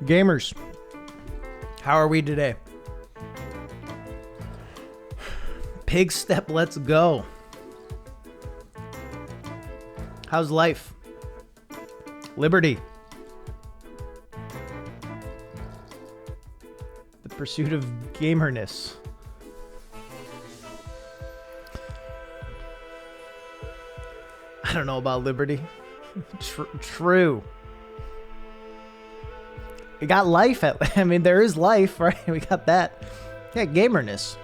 Gamers, how are we today? Pig step, let's go. How's life? Liberty. The pursuit of gamerness. I don't know about liberty. True. We got life I mean, there is life, right? We got that. Yeah, gamerness.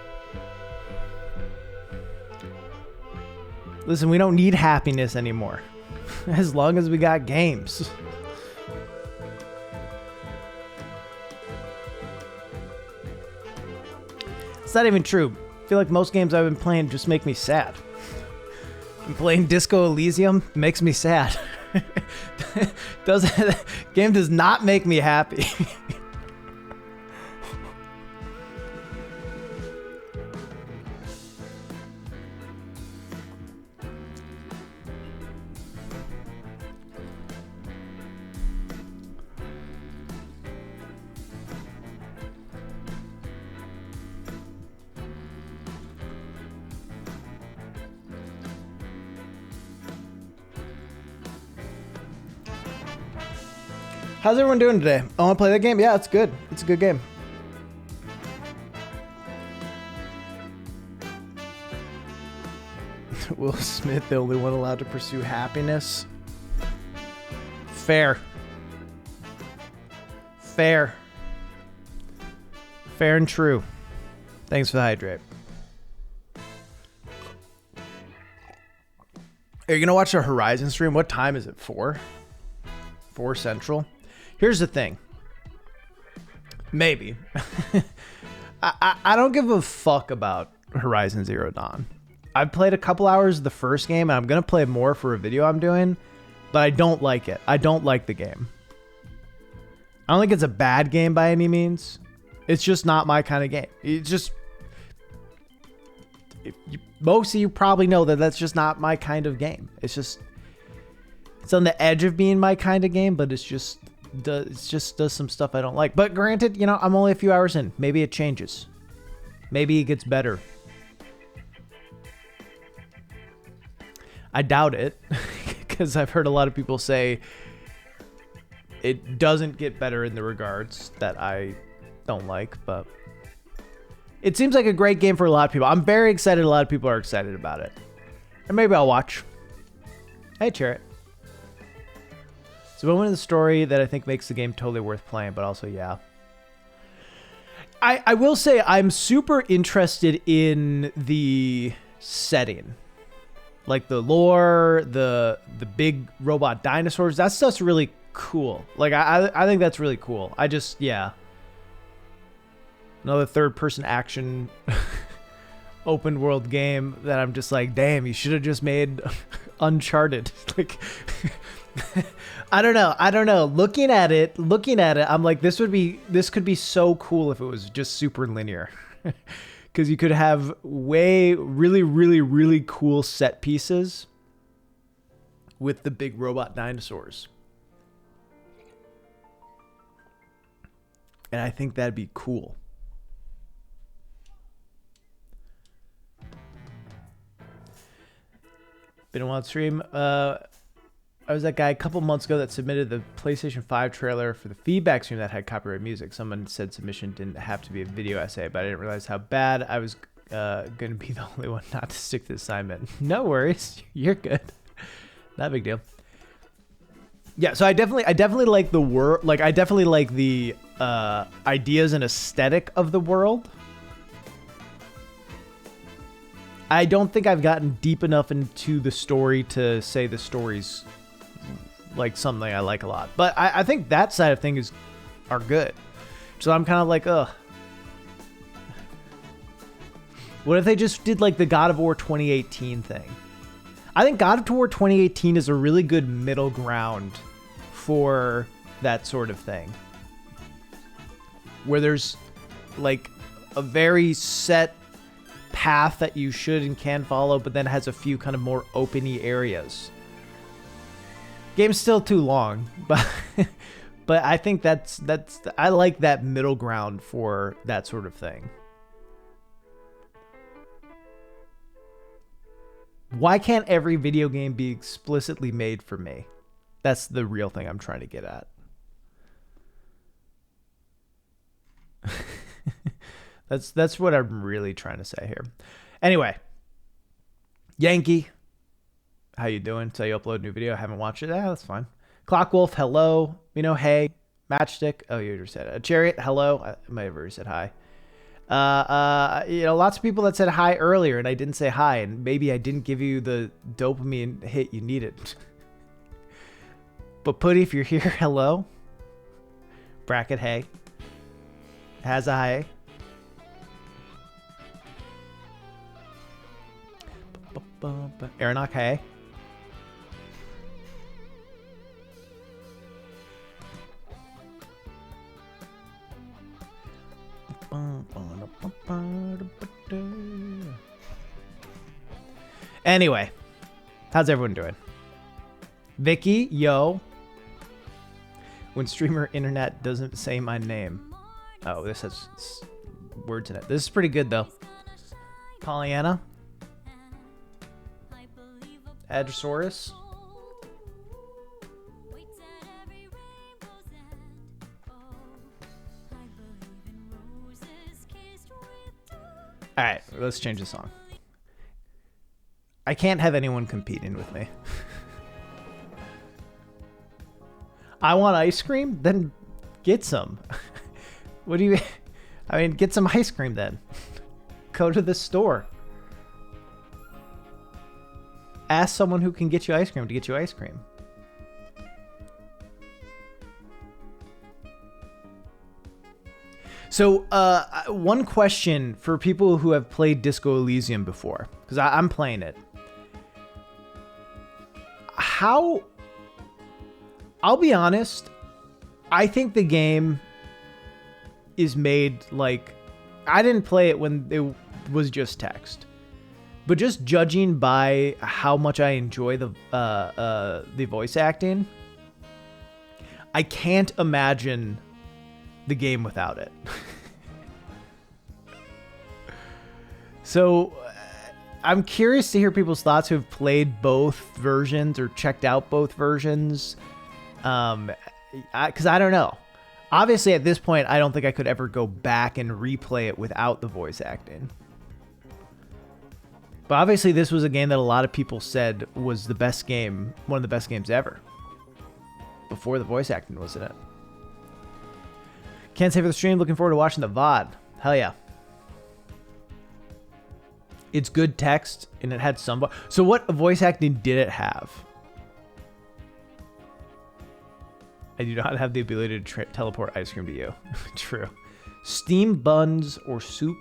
Listen, we don't need happiness anymore. As long as we got games. It's not even true. I feel like most games I've been playing just make me sad. I'm playing Disco Elysium makes me sad. Game does not make me happy. How's everyone doing today? I want to play that game? Yeah, it's good. It's a good game. Will Smith, the only one allowed to pursue happiness? Fair. Fair. Fair and true. Thanks for the hydrate. Are you going to watch a Horizon stream? What time is it? 4? 4 Central? Here's the thing. Maybe. I don't give a fuck about Horizon Zero Dawn. I've played a couple hours of the first game, and I'm going to play more for a video I'm doing, but I don't like it. I don't like the game. I don't think it's a bad game by any means. It's just not my kind of game. It's just... most of you probably know that that's just not my kind of game. It's just... it's on the edge of being my kind of game, but it just does some stuff I don't like. But granted, you know, I'm only a few hours in. Maybe it changes. Maybe it gets better. I doubt it, because I've heard a lot of people say it doesn't get better in the regards that I don't like, but it seems like a great game for a lot of people. I'm very excited. A lot of people are excited about it. And maybe I'll watch. Hey, Chariot. So, moment of the story that I think makes the game totally worth playing, but also, yeah. I will say I'm super interested in the setting. Like the lore, the big robot dinosaurs. That stuff's really cool. Like, I think that's really cool. I just, yeah. Another third-person action open world game that I'm just like, damn, you should have just made Uncharted. Like... I don't know. Looking at it, I'm like, this could be so cool if it was just super linear. Because you could have really cool set pieces with the big robot dinosaurs. And I think that'd be cool. Been a wild stream. I was that guy a couple months ago that submitted the PlayStation 5 trailer for the feedback stream that had copyright music. Someone said submission didn't have to be a video essay, but I didn't realize how bad I was going to be the only one not to stick to the assignment. No worries. You're good. Not a big deal. Yeah, so I definitely like the world. Like, I definitely like the ideas and aesthetic of the world. I don't think I've gotten deep enough into the story to say the story's like something I like a lot, but I think that side of things are good. So I'm kind of like, ugh. What if they just did like the God of War 2018 thing? I think God of War 2018 is a really good middle ground for that sort of thing, where there's like a very set path that you should and can follow, but then has a few kind of more open-y areas. Game's still too long, But I think I like that middle ground for that sort of thing. Why can't every video game be explicitly made for me? That's the real thing I'm trying to get at. That's what I'm really trying to say here. Anyway, Yankee, how you doing? So you upload a new video. I haven't watched it. That's fine. Clockwolf, hello. Hey. Matchstick. Oh, you already said it. Chariot, hello. I might have already said hi. Lots of people that said hi earlier and I didn't say hi, and maybe I didn't give you the dopamine hit you needed. But Putty, if you're here, hello. Bracket, hey. Has a hi. Aeronok, hey. Anyway, how's everyone doing? Vicky, yo. When streamer internet doesn't say my name. Oh, this has words in it. This is pretty good though. Pollyanna. Adrosaurus. All right, let's change the song. I can't have anyone competing with me. I want ice cream? Then get some. What do you... I mean, get some ice cream then. Go to the store. Ask someone who can get you ice cream to get you ice cream. So, one question for people who have played Disco Elysium before, because I'm playing it. How... I'll be honest, I think the game is made like... I didn't play it when it was just text. But just judging by how much I enjoy the voice acting, I can't imagine the game without it. So I'm curious to hear people's thoughts who have played both versions or checked out both versions. Because I don't know. Obviously, at this point, I don't think I could ever go back and replay it without the voice acting. But obviously, this was a game that a lot of people said was the best game, one of the best games ever, before the voice acting was in it. Can't say for the stream. Looking forward to watching the VOD. Hell yeah. It's good text, and it had some... So what voice acting did it have? I do not have the ability to teleport ice cream to you. True. Steamed buns or soup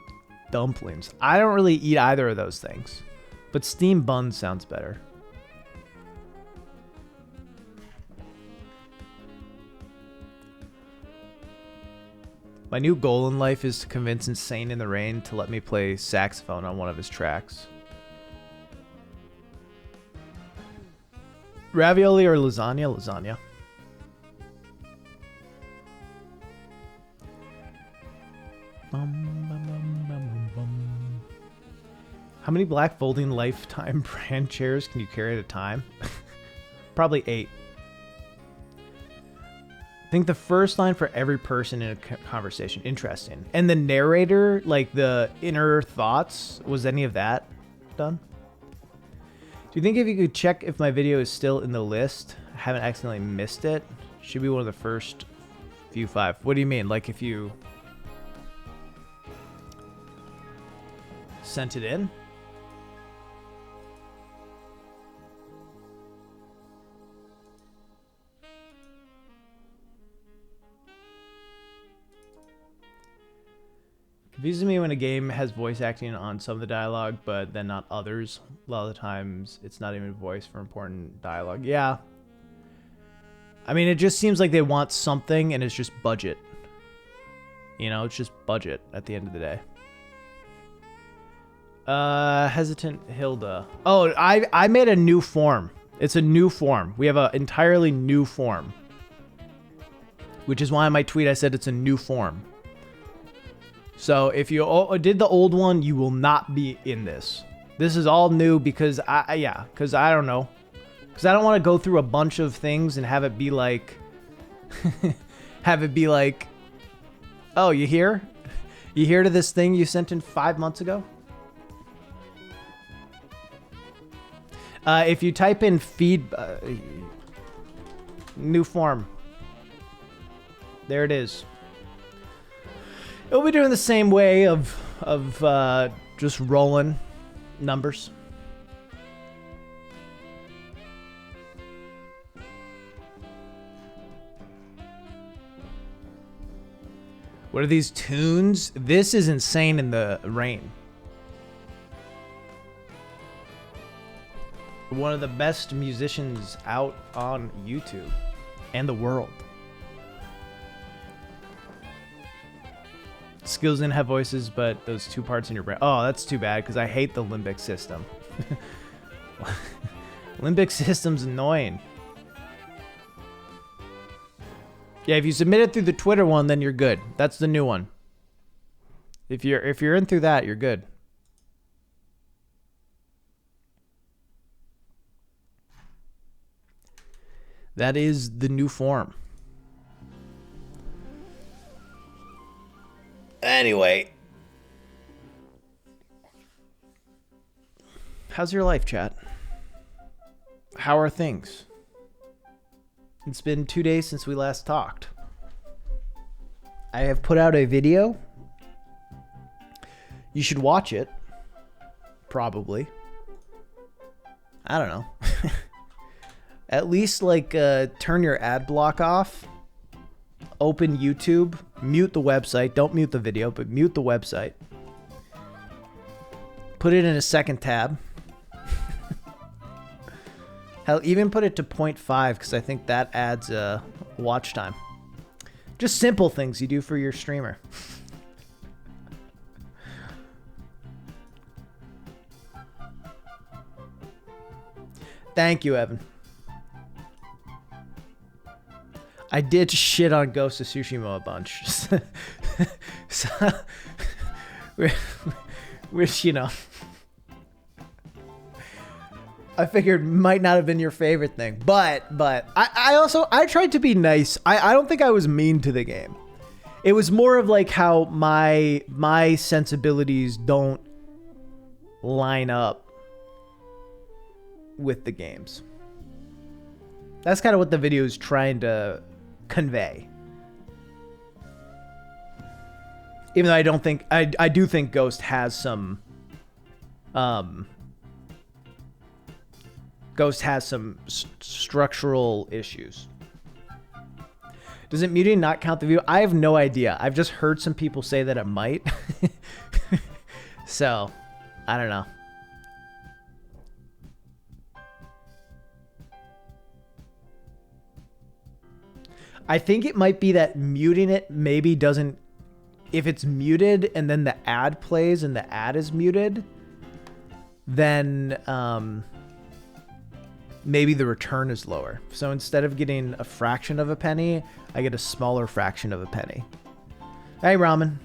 dumplings. I don't really eat either of those things, but steamed buns sounds better. My new goal in life is to convince Insane in the Rain to let me play saxophone on one of his tracks. Ravioli or lasagna? Lasagna. How many black folding lifetime brand chairs can you carry at a time? Probably 8. I think the first line for every person in a conversation. Interesting. And the narrator, like the inner thoughts, was any of that done? Do you think if you could check if my video is still in the list, I haven't accidentally missed it, should be one of the first few 5. What do you mean? Like if you sent it in? Confuses me when a game has voice acting on some of the dialogue, but then not others. A lot of the times, it's not even voice for important dialogue. Yeah. I mean, it just seems like they want something, and it's just budget. You know, it's just budget at the end of the day. Hesitant Hilda. Oh, I made a new form. It's a new form. We have an entirely new form which is why in my tweet I said it's a new form. So if you did the old one, you will not be in this. This is all new because because I don't know. Because I don't want to go through a bunch of things and have it be like, oh, you here? You here to this thing you sent in 5 months ago? If you type in feed, new form, there it is. It'll be doing the same way of just rolling numbers. What are these tunes? This is insane in the rain. One of the best musicians out on YouTube and the world. Skills didn't have voices, but those two parts in your brain. Oh, that's too bad because I hate the limbic system. Limbic system's annoying. Yeah, if you submit it through the Twitter one, then you're good. That's the new one. If you're in through that, you're good. That is the new form. Anyway. How's your life, chat? How are things? It's been 2 days since we last talked. I have put out a video. You should watch it. Probably. I don't know. At least turn your ad block off. Open YouTube. Mute the website. Don't mute the video, but mute the website. Put it in a second tab. Hell, even put it to 0.5 because I think that adds watch time. Just simple things you do for your streamer. Thank you, Evan. I did shit on Ghost of Tsushima a bunch. So, which, you know, I figured might not have been your favorite thing. But I tried to be nice. I don't think I was mean to the game. It was more of like how my sensibilities don't line up with the games. That's kind of what the video is trying to convey. Even though I don't think I do think Ghost has some structural issues. Doesn't muting not count the view? I have no idea. I've just heard some people say that it might. So, I don't know. I think it might be that muting it maybe doesn't... If it's muted and then the ad plays and the ad is muted, then maybe the return is lower. So instead of getting a fraction of a penny, I get a smaller fraction of a penny. Hey, Ramen.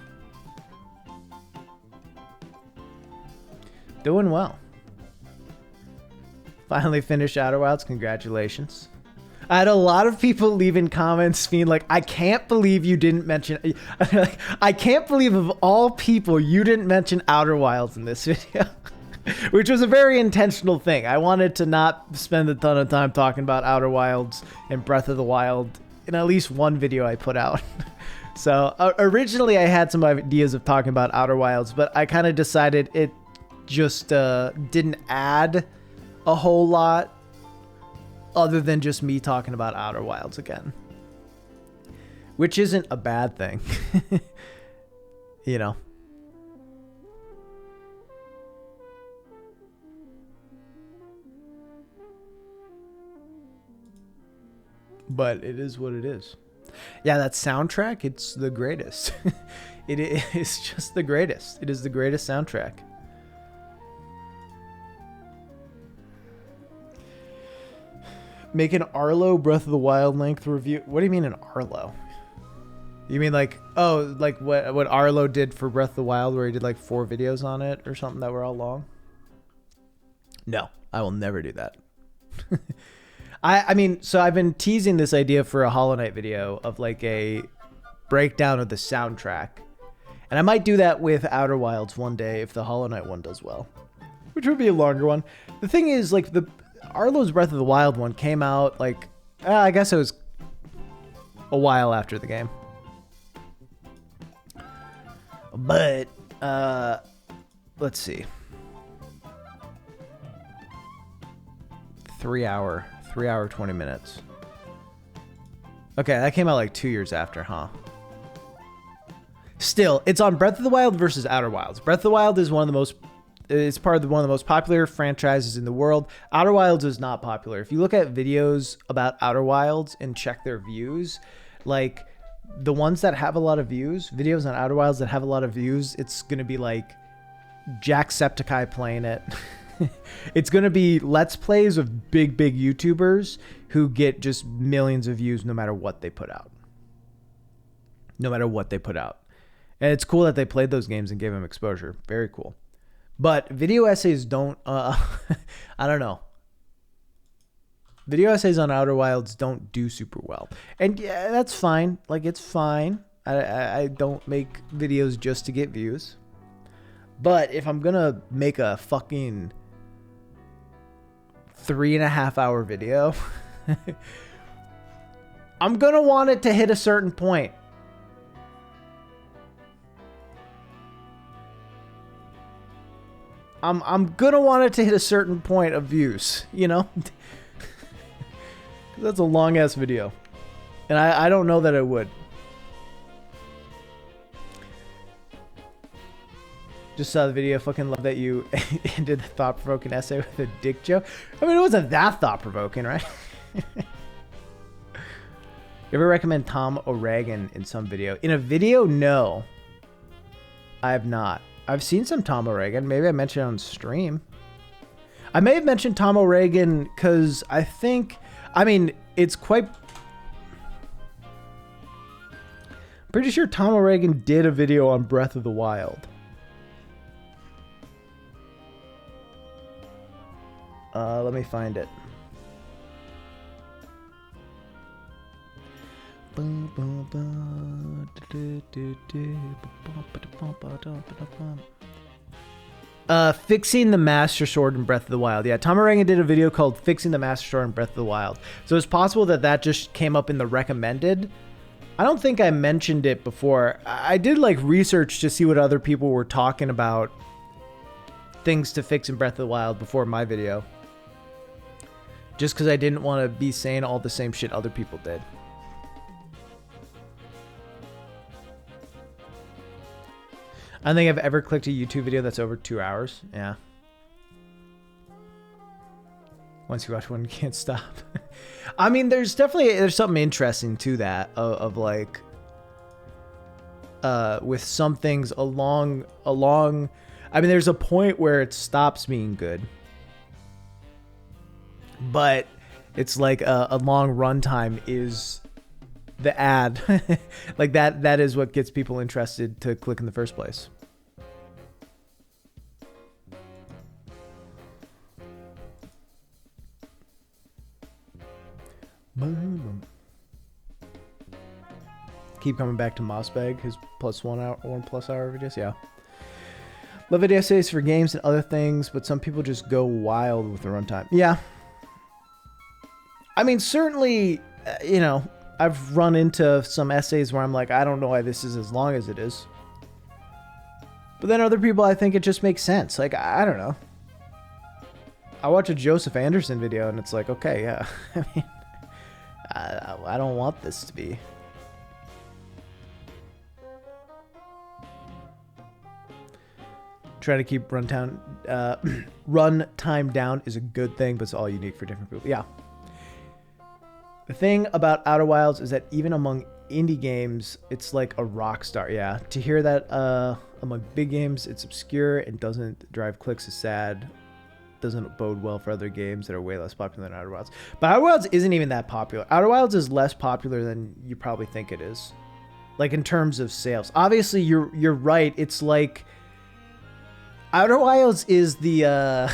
Doing well. Finally finished Outer Wilds. Congratulations. I had a lot of people leaving comments being like, I can't believe you didn't mention... I can't believe of all people you didn't mention Outer Wilds in this video. Which was a very intentional thing. I wanted to not spend a ton of time talking about Outer Wilds and Breath of the Wild in at least one video I put out. So originally I had some ideas of talking about Outer Wilds, but I kind of decided it just didn't add a whole lot other than just me talking about Outer Wilds again. Which isn't a bad thing. You know. But it is what it is. Yeah, that soundtrack, it's the greatest. It is just the greatest. It is the greatest soundtrack. Make an Arlo Breath of the Wild length review. What do you mean an Arlo? You mean like, oh, like what Arlo did for Breath of the Wild, where he did like 4 videos on it or something that were all long? No, I will never do that. I mean, so I've been teasing this idea for a Hollow Knight video of like a breakdown of the soundtrack. And I might do that with Outer Wilds one day if the Hollow Knight one does well, which would be a longer one. The thing is, like, the Arlo's Breath of the Wild one came out like, I guess it was a while after the game. But let's see. 3 hour, 20 minutes. Okay, that came out like 2 years after, huh? Still, it's on Breath of the Wild versus Outer Wilds. Breath of the Wild is one of the most, it's part of one of the most popular franchises in the world. Outer Wilds is not popular. If you look at videos about Outer Wilds and check their views, like the ones that have a lot of views, videos on Outer Wilds that have a lot of views, it's going to be like Jacksepticeye playing it. It's going to be Let's Plays of big YouTubers who get just millions of views no matter what they put out. No matter what they put out. And it's cool that they played those games and gave them exposure. Very cool. But video essays don't, I don't know. Video essays on Outer Wilds don't do super well. And yeah, that's fine. Like, it's fine. I don't make videos just to get views. But if I'm going to make a fucking 3.5 hour video, I'm going to want it to hit a certain point. I'm going to want it to hit a certain point of views, you know? That's a long ass video. And I don't know that it would. Just saw the video. Fucking love that you ended the thought-provoking essay with a dick joke. I mean, it wasn't that thought-provoking, right? You ever recommend Tom O'Regan in some video? In a video, no. I have not. I've seen some Tom O'Regan. Maybe I mentioned it on stream. I may have mentioned Tom O'Regan because I think, I mean, it's quite... I'm pretty sure Tom O'Regan did a video on Breath of the Wild. Let me find it. Fixing the Master Sword in Breath of the Wild. Yeah, Tom O'Regan did a video called Fixing the Master Sword in Breath of the Wild. So it's possible that that just came up in the recommended. I don't think I mentioned it before. I did like research to see what other people were talking about things to fix in Breath of the Wild before my video. Just because I didn't want to be saying all the same shit other people did. I don't think I've ever clicked a YouTube video that's over 2 hours. Yeah. Once you watch one, you can't stop. I mean, there's something interesting to that of like, with some things along, I mean, there's a point where it stops being good. But it's like a long runtime is the ad. Like that is what gets people interested to click in the first place. Keep coming back to Mossbag, his +1 hour videos. Yeah. Love video essays for games and other things, but some people just go wild with the runtime. Yeah. I mean, certainly, you know, I've run into some essays where I'm like, I don't know why this is as long as it is. But then other people, I think it just makes sense. Like, I don't know. I watch a Joseph Anderson video and it's like, okay, yeah. I mean, I don't want this to be. Try to keep runtime down is a good thing, but it's all unique for different people. Yeah. The thing about Outer Wilds is that even among indie games, it's like a rock star. Yeah. To hear that among big games, it's obscure and doesn't drive clicks is sad. Doesn't bode well for other games that are way less popular than Outer Wilds. But Outer Wilds isn't even that popular. Outer Wilds is less popular than you probably think it is. like in terms of sales. Obviously, you're right. It's like Outer Wilds is the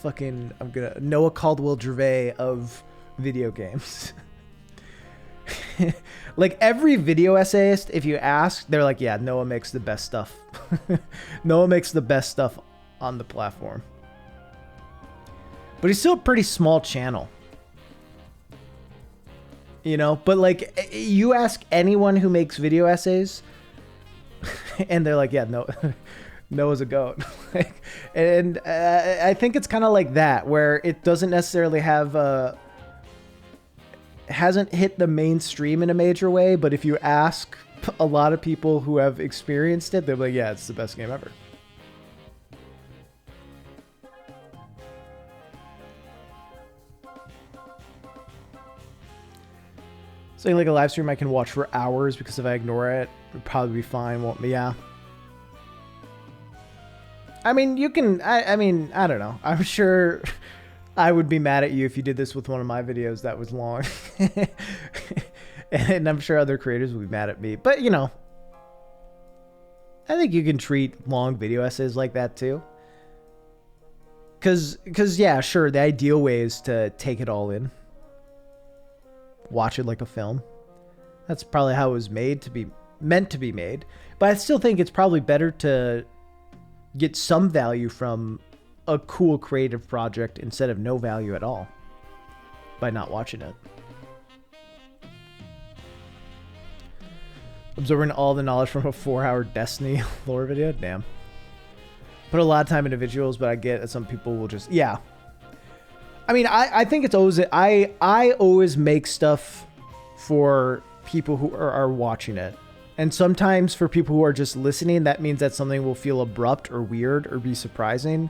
fucking Noah Caldwell Gervais of video games. Like every video essayist, if you ask, they're like, yeah, Noah makes the best stuff. Noah makes the best stuff on the platform. But he's still a pretty small channel. You know, but like you ask anyone who makes video essays and they're like, yeah, no, Noah's a goat. And I think it's kind of like that, where it doesn't necessarily have hasn't hit the mainstream in a major way, but if you ask a lot of people who have experienced it, they're like, yeah, it's the best game ever. Something like a live stream I can watch for hours, because if I ignore it, it'll probably be fine. Won't be, yeah. I mean, you can, I mean, I don't know. I'm sure I would be mad at you if you did this with one of my videos that was long. And I'm sure other creators would be mad at me. But, you know, I think you can treat long video essays like that too. Because yeah, sure, the ideal way is to take it all in. Watch it like a film. That's probably how it was meant to be made. But I still think it's probably better to get some value from a cool creative project instead of no value at all by not watching it. Absorbing all the knowledge from a 4-hour Destiny lore video? Damn. Put a lot of time into visuals, but I get that some people will just... Yeah. I mean, I think it's always... I always make stuff for people who are watching it. And sometimes for people who are just listening, that means that something will feel abrupt or weird or be surprising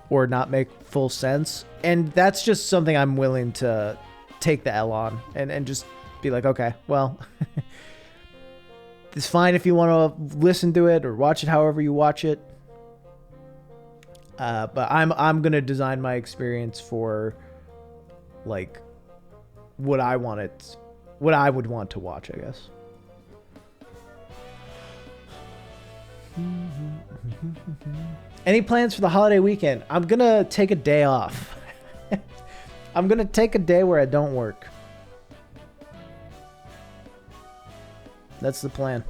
or not make full sense. And that's just something I'm willing to take the L on and just be like, okay, well... It's fine if you want to listen to it or watch it however you watch it. But I'm gonna design my experience for like what I would want to watch, I guess. Any plans for the holiday weekend? I'm gonna take a day off. I'm gonna take a day where I don't work. That's the plan.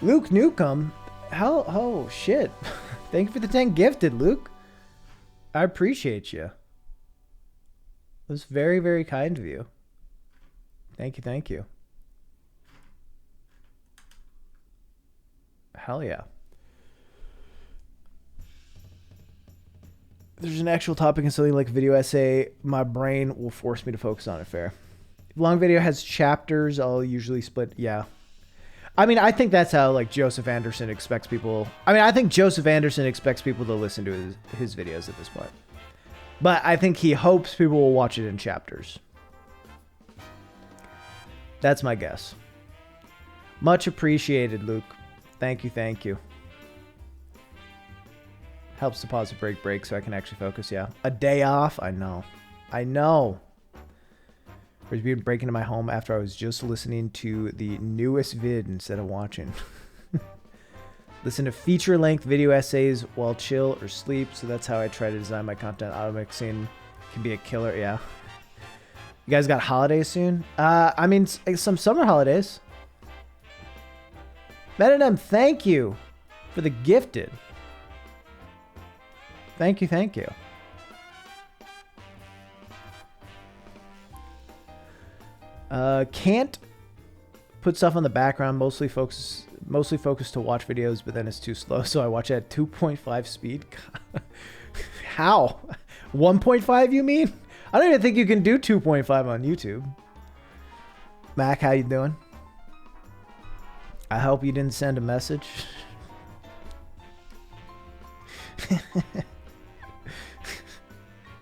Luke Newcomb. How? Oh, shit. Thank you for the 10 gifted, Luke. I appreciate you. It was very, very kind of you. Thank you, thank you. Hell yeah. There's an actual topic in something like video essay, my brain will force me to focus on it. Fair. If long video has chapters, I'll usually split. Yeah. I mean, I think that's how like Joseph Anderson expects people. I mean, I think Joseph Anderson expects people to listen to his videos at this point. But I think he hopes people will watch it in chapters. That's my guess. Much appreciated, Luke. Thank you, thank you. Helps to pause a break so I can actually focus, yeah. A day off? I know. I know. Or being breaking into my home after I was just listening to the newest vid instead of watching. Listen to feature-length video essays while chill or sleep, so that's how I try to design my content. Auto-mixing can be a killer, yeah. You guys got holidays soon? I mean, some summer holidays. Metanem, thank you for the gifted. Thank you, thank you. Can't put stuff on the background, mostly focus to watch videos, but then it's too slow, so I watch it at 2.5 speed. How? 1.5 you mean? I don't even think you can do 2.5 on YouTube. Mac, how you doing? I hope you didn't send a message.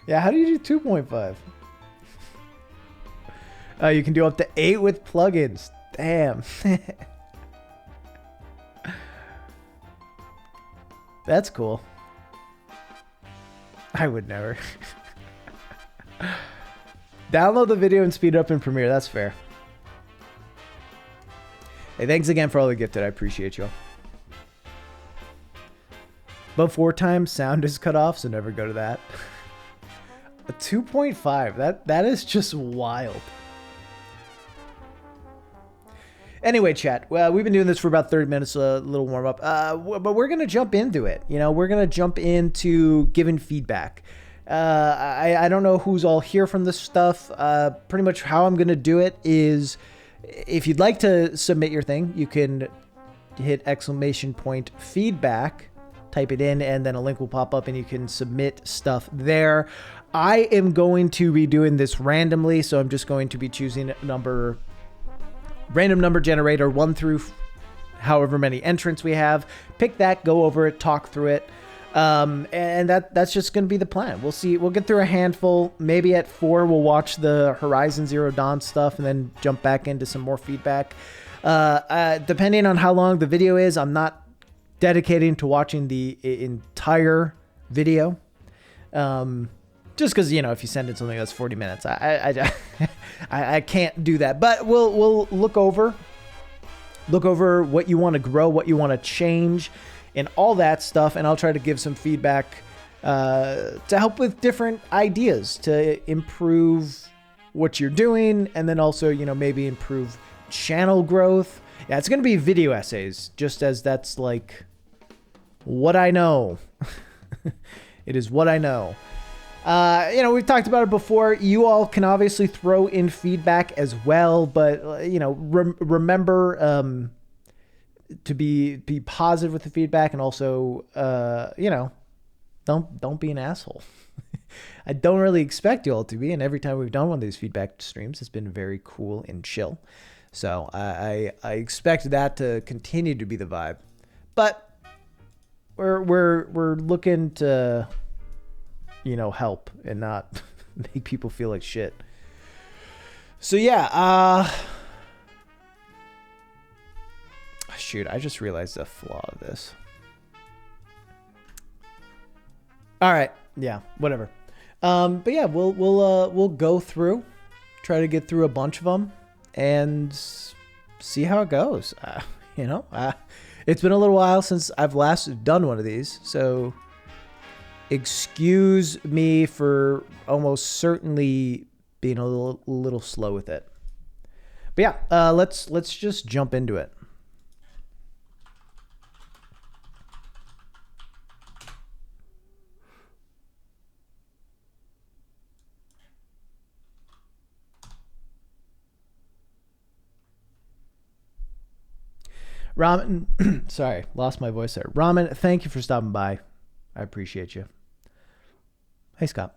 Yeah, how do you do 2.5? You can do up to 8 with plugins. Damn. That's cool. I would never. Download the video and speed it up in Premiere. That's fair. Hey, thanks again for all the gifted. I appreciate y'all. But 4 times sound is cut off, so never go to that. A 2.5. That is just wild. Anyway, chat. Well, we've been doing this for about 30 minutes, a little warm up. But we're gonna jump into it. You know, we're gonna jump into giving feedback. I don't know who's all here from this stuff. Pretty much how I'm gonna do it is, if you'd like to submit your thing, you can hit !feedback, type it in, and then a link will pop up and you can submit stuff there. I am going to be doing this randomly, so I'm just going to be choosing random number generator 1 through however many entrants we have. Pick that, go over it, talk through it. And that's just going to be the plan. We'll see. We'll get through a handful. Maybe at 4, we'll watch the Horizon Zero Dawn stuff and then jump back into some more feedback. Depending on how long the video is, I'm not dedicating to watching the entire video. Just because, you know, if you send in something that's 40 minutes, I can't do that. But we'll look over what you want to grow, what you want to change, and all that stuff. And I'll try to give some feedback to help with different ideas to improve what you're doing, and then also, you know, maybe improve channel growth. Yeah, it's going to be video essays, just as that's like what I know. It is what I know. You know, we've talked about it before. You all can obviously throw in feedback as well, but you know, remember to be positive with the feedback, and also you know, don't be an asshole. I don't really expect you all to be, and every time we've done one of these feedback streams, it's been very cool and chill. So I expect that to continue to be the vibe, but we're looking to, you know, help and not make people feel like shit. So yeah, shoot, I just realized the flaw of this. All right, yeah, whatever. But yeah, we'll go through, try to get through a bunch of them and see how it goes. You know, it's been a little while since I've last done one of these, so excuse me for almost certainly being a little slow with it. But yeah, let's just jump into it. Ramen, sorry, lost my voice there. Ramen, thank you for stopping by. I appreciate you. Hey, Scott.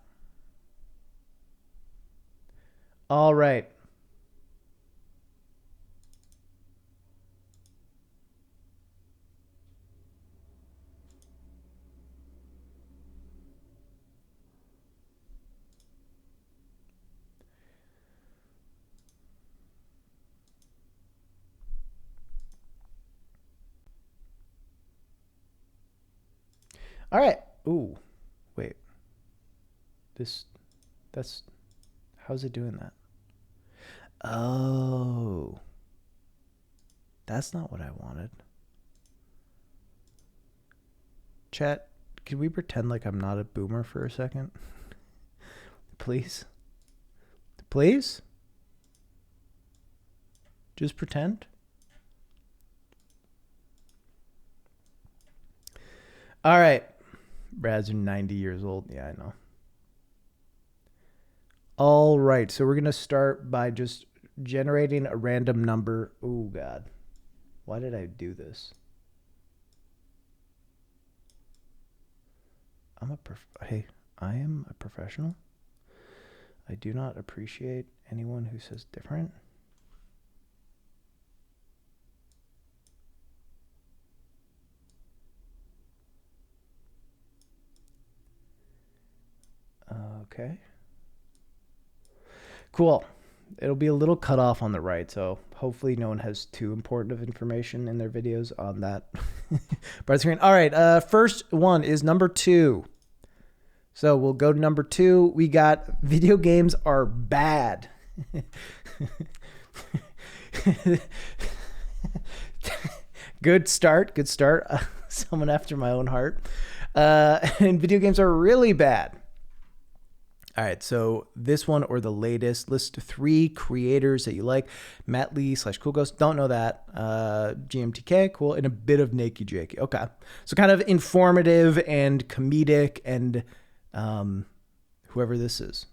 All right. All right. Ooh, wait. That's, how's it doing that? Oh, that's not what I wanted. Chat, can we pretend like I'm not a boomer for a second? Please? Please? Just pretend? All right. Brad's 90 years old. Yeah, I know. All right. So we're going to start by just generating a random number. Oh, God. Why did I do this? Hey, I am a professional. I do not appreciate anyone who says different. Okay. Cool. It'll be a little cut off on the right, so hopefully no one has too important of information in their videos on that part of the screen. All right, first one is number 2. So we'll go to number 2. We got video games are bad. Good start. Good start. Someone after my own heart. And video games are really bad. All right, so this one or the latest, list 3 creators that you like. Matt Lee / Cool Ghost, don't know that. GMTK, cool, and a bit of Nakey Jakey. Okay, so kind of informative and comedic and whoever this is.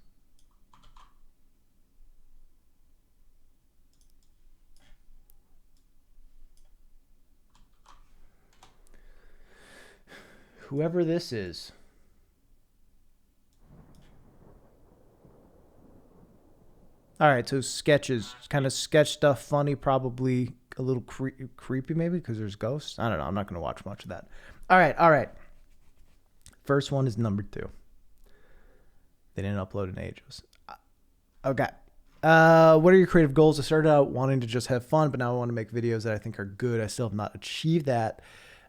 Whoever this is. All right, so sketches, kind of sketch stuff, funny, probably a little creepy maybe because there's ghosts. I don't know. I'm not going to watch much of that. All right. First one is number 2. They didn't upload in ages. Okay. What are your creative goals? I started out wanting to just have fun, but now I want to make videos that I think are good. I still have not achieved that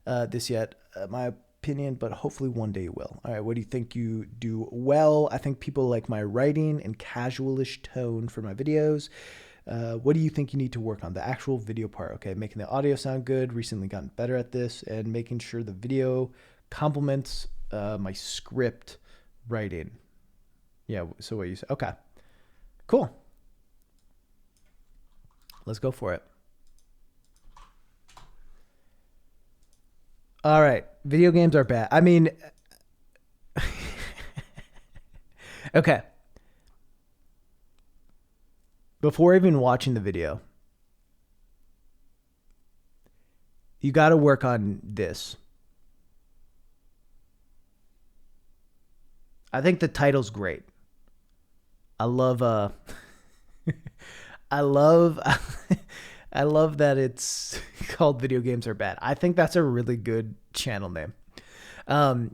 this yet. My opinion, but hopefully one day you will. All right, what do you think you do well? I think people like my writing and casualish tone for my videos. What do you think you need to work on? The actual video part. Okay, making the audio sound good. Recently gotten better at this, and making sure the video complements my script writing. Yeah, so what you say? Okay, cool. Let's go for it. All right. Video games are bad. I mean, okay. Before even watching the video, you got to work on this. I think the title's great. I love I love that it's called Video Games Are Bad. I think that's a really good channel name.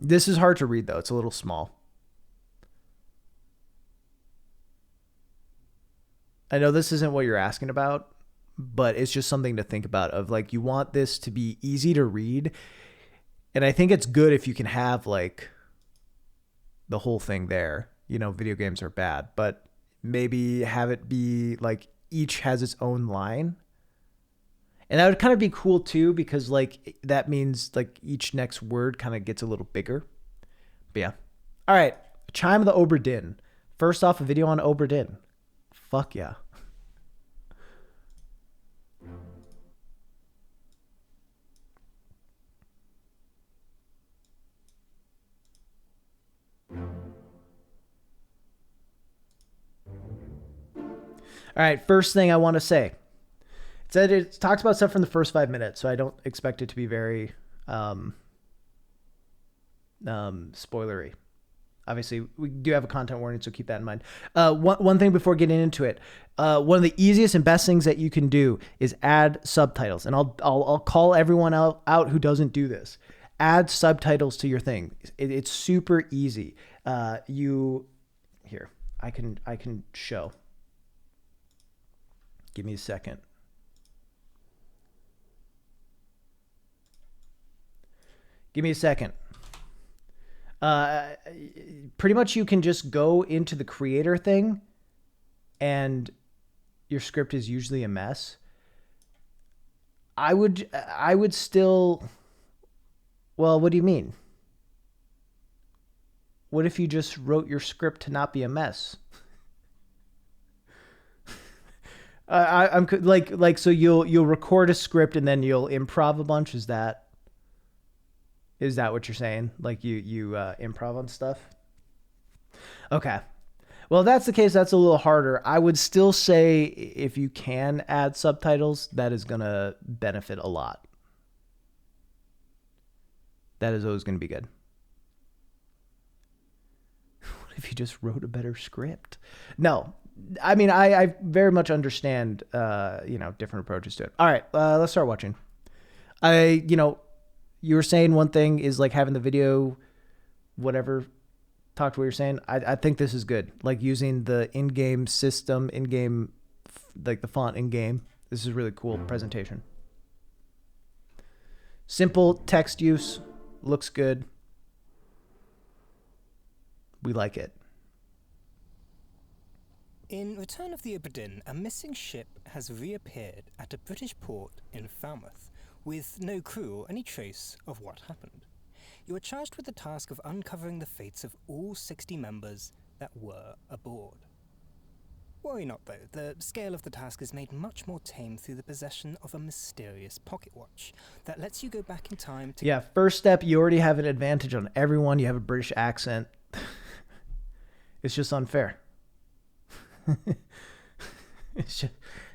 This is hard to read, though. It's a little small. I know this isn't what you're asking about, but it's just something to think about of like, you want this to be easy to read. And I think it's good if you can have like the whole thing there, you know, video games are bad, but maybe have it be like each has its own line. And that would kind of be cool too, because like that means like each next word kind of gets a little bigger. But yeah. All right. Chime of the Oberdin. First off, a video on Oberdin. Fuck yeah. All right. First thing I want to say. It said it talks about stuff from the first 5 minutes, so I don't expect it to be very spoilery. Obviously, we do have a content warning, so keep that in mind. One thing before getting into it, one of the easiest and best things that you can do is add subtitles, and I'll call everyone out who doesn't do this. Add subtitles to your thing. It's super easy. I can show. Give me a second. Give me a second. Pretty much you can just go into the creator thing and your script is usually a mess. I would still, well, what do you mean? What if you just wrote your script to not be a mess? I'm like, so you'll record a script and then you'll improv a bunch. Is that what you're saying? Like you improv on stuff? Okay. Well, if that's the case, that's a little harder. I would still say if you can add subtitles, that is going to benefit a lot. That is always going to be good. What if you just wrote a better script? No. I mean, I very much understand, different approaches to it. All right, let's start watching. You were saying one thing is like having the video, whatever, talk to what you're saying. I think this is good. Like using the in-game system, like the font in-game. This is really cool presentation. Simple text use, looks good. We like it. In Return of the Obra Dinn, a missing ship has reappeared at a British port in Falmouth, with no crew or any trace of what happened. You are charged with the task of uncovering the fates of all 60 members that were aboard. Worry not though, the scale of the task is made much more tame through the possession of a mysterious pocket watch that lets you go back in time to... Yeah, first step, you already have an advantage on everyone. You have a British accent. It's just unfair. It's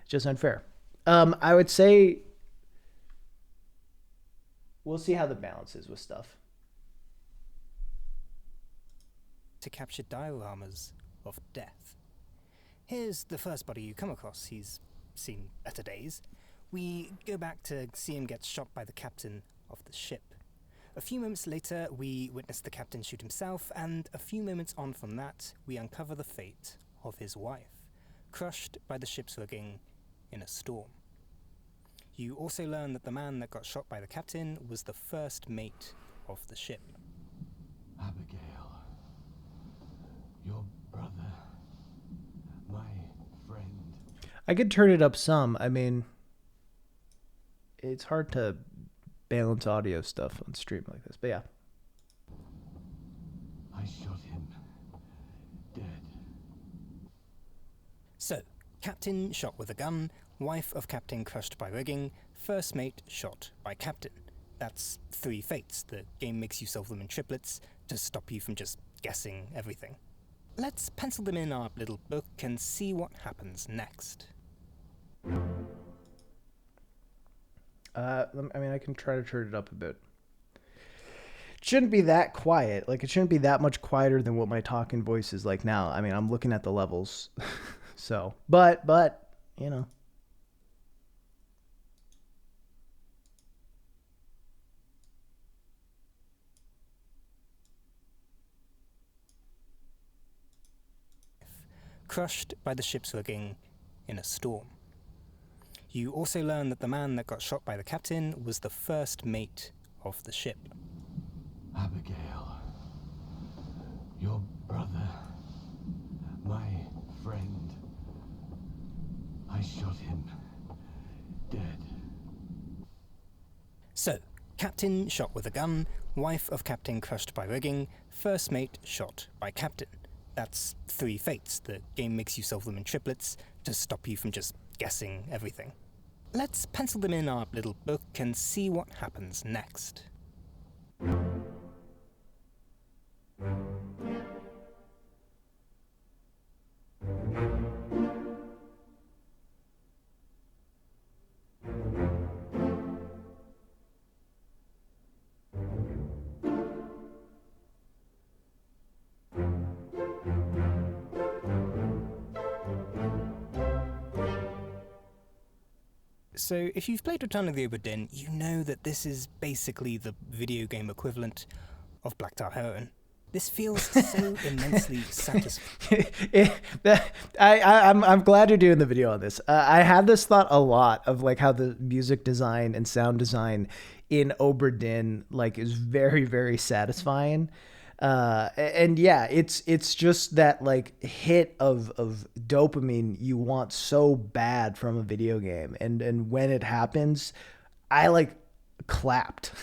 just unfair. I would say we'll see how the balance is with stuff. To capture dioramas of death. Here's the first body you come across. He's seen better days. We go back to see him get shot by the captain of the ship. A few moments later, we witness the captain shoot himself, and a few moments on from that, we uncover the fate of his wife, crushed by the ship's rigging in a storm. You also learn that the man that got shot by the captain was the first mate of the ship. Abigail, your brother, my friend. I could turn it up some. I mean, it's hard to balance audio stuff on stream like this, but yeah. I shot him dead. So, captain shot with a gun, wife of captain crushed by rigging, first mate shot by captain. That's 3 fates. The game makes you solve them in triplets to stop you from just guessing everything. Let's pencil them in our little book and see what happens next. I mean, I can try to turn it up a bit. It shouldn't be that quiet. Like, it shouldn't be that much quieter than what my talking voice is like now. I mean, I'm looking at the levels. So, but, you know. Crushed by the ship's rigging in a storm. You also learn that the man that got shot by the captain was the first mate of the ship. Abigail, your brother, my friend. I shot him dead. So, captain shot with a gun, wife of captain crushed by rigging, first mate shot by captain. That's 3 fates. The game makes you solve them in triplets to stop you from just guessing everything. Let's pencil them in our little book and see what happens next. So, if you've played Return of the Obra Dinn, you know that this is basically the video game equivalent of Black Tar Heroin. This feels so immensely satisfying. I'm glad you're doing the video on this. I had this thought a lot of like how the music design and sound design in Obra Dinn like is very, very satisfying. And yeah, it's just that like hit of dopamine you want so bad from a video game, and when it happens, I like clapped.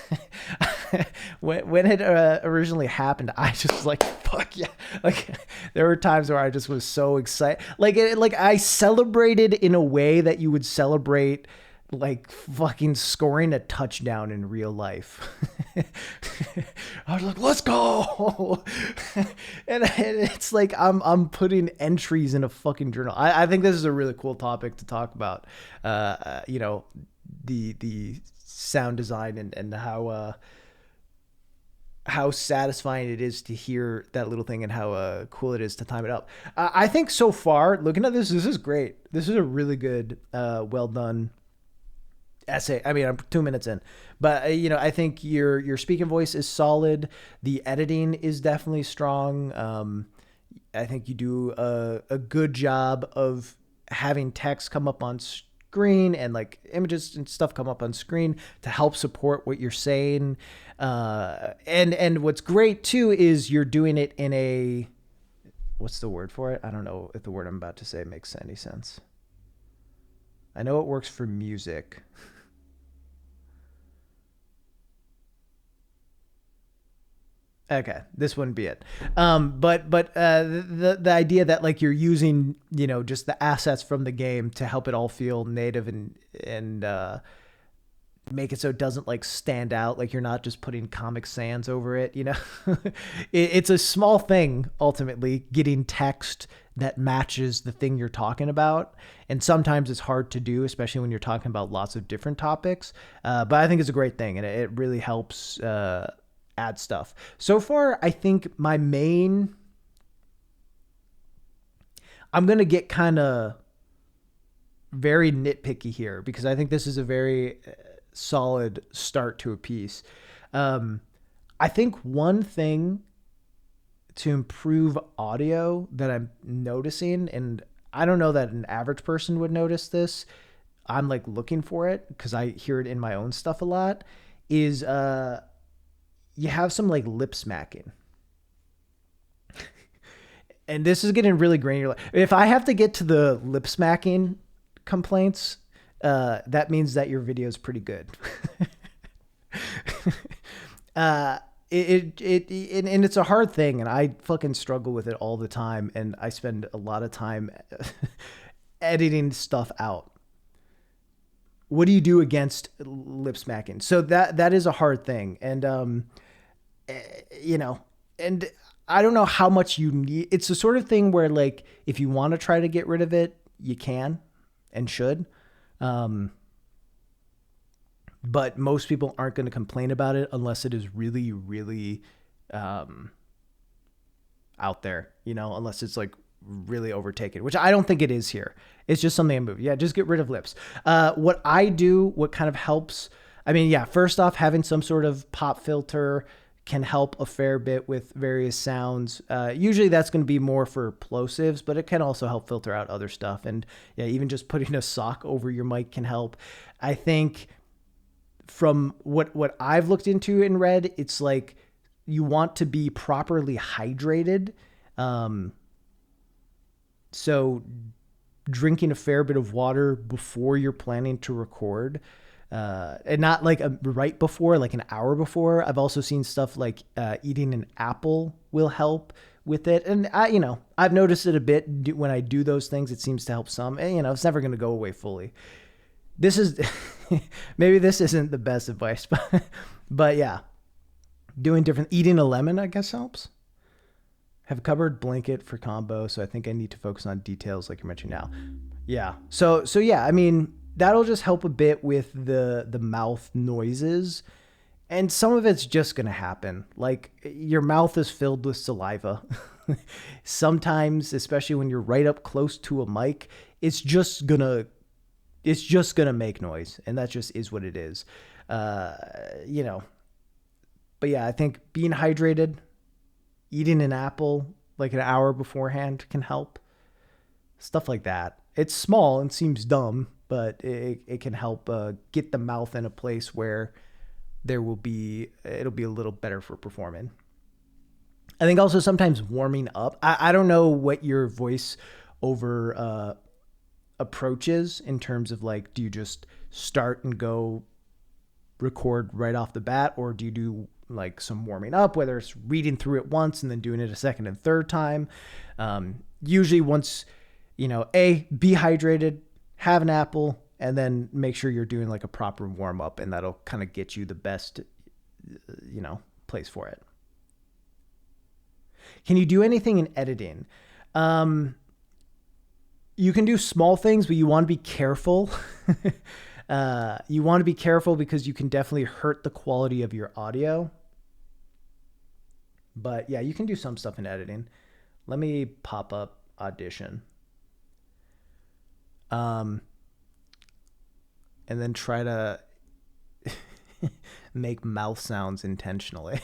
when it originally happened, I just was like, fuck yeah. Like there were times where I just was so excited, like I celebrated in a way that you would celebrate like fucking scoring a touchdown in real life. I was like, let's go. and it's like I'm putting entries in a fucking journal. I think this is a really cool topic to talk about. You know, the sound design and how satisfying it is to hear that little thing, and how cool it is to time it up. I think so far, looking at this is great. This is a really good, well done essay. I mean, I'm 2 minutes in, but you know, I think your speaking voice is solid. The editing is definitely strong. I think you do a good job of having text come up on screen, and like images and stuff come up on screen to help support what you're saying. And what's great too is you're doing it in a, what's the word for it? I don't know if the word I'm about to say makes any sense. I know it works for music. Okay, this wouldn't be it. The idea that like you're using, you know, just the assets from the game to help it all feel native and make it so it doesn't like stand out, like you're not just putting Comic Sans over it, you know. It's a small thing ultimately, getting text that matches the thing you're talking about, and sometimes it's hard to do, especially when you're talking about lots of different topics, but I think it's a great thing, and it really helps add stuff. So far I think my main, I'm gonna get kind of very nitpicky here because I think this is a very solid start to a piece. I think one thing to improve audio that I'm noticing, and I don't know that an average person would notice this, I'm like looking for it because I hear it in my own stuff a lot, is you have some like lip smacking. And this is getting really granular. If I have to get to the lip smacking complaints, that means that your video is pretty good. And it's a hard thing, and I fucking struggle with it all the time, and I spend a lot of time editing stuff out. What do you do against lip smacking? So that is a hard thing, and you know, and I don't know how much you need. It's the sort of thing where like if you want to try to get rid of it, you can and should. But most people aren't going to complain about it unless it is really, really out there, you know, unless it's like really overtaken, which I don't think it is here. It's just something I move. Yeah, just get rid of lips. What I do, what kind of helps, I mean, yeah, first off, having some sort of pop filter can help a fair bit with various sounds. Usually that's going to be more for plosives, but it can also help filter out other stuff. And yeah, even just putting a sock over your mic can help. I think from what I've looked into and read, it's like you want to be properly hydrated. So drinking a fair bit of water before you're planning to record, and not like right before, like an hour before. I've also seen stuff like eating an apple will help with it. And I've noticed it a bit when I do those things. It seems to help some, and it's never going to go away fully. This is maybe this isn't the best advice, but yeah, eating a lemon, I guess, helps. Have a cupboard blanket for combo, so I think I need to focus on details like you mentioned now. Yeah. So yeah, I mean, that'll just help a bit with the mouth noises. And some of it's just going to happen. Like your mouth is filled with saliva. Sometimes, especially when you're right up close to a mic, it's just going to make noise, and that just is what it is. But yeah, I think being hydrated, eating an apple like an hour beforehand can help. Stuff like that. It's small and seems dumb, but it can help get the mouth in a place where it'll be a little better for performing. I think also sometimes warming up. I don't know what your voice over approaches in terms of like, do you just start and go record right off the bat, or do you do like some warming up, whether it's reading through it once and then doing it a second and third time? Usually once, be hydrated, have an apple, and then make sure you're doing like a proper warm up, and that'll kind of get you the best, place for it. Can you do anything in editing? You can do small things, but you want to be careful. You want to be careful because you can definitely hurt the quality of your audio. But yeah, you can do some stuff in editing. Let me pop up Audition. And then try to make mouth sounds intentionally.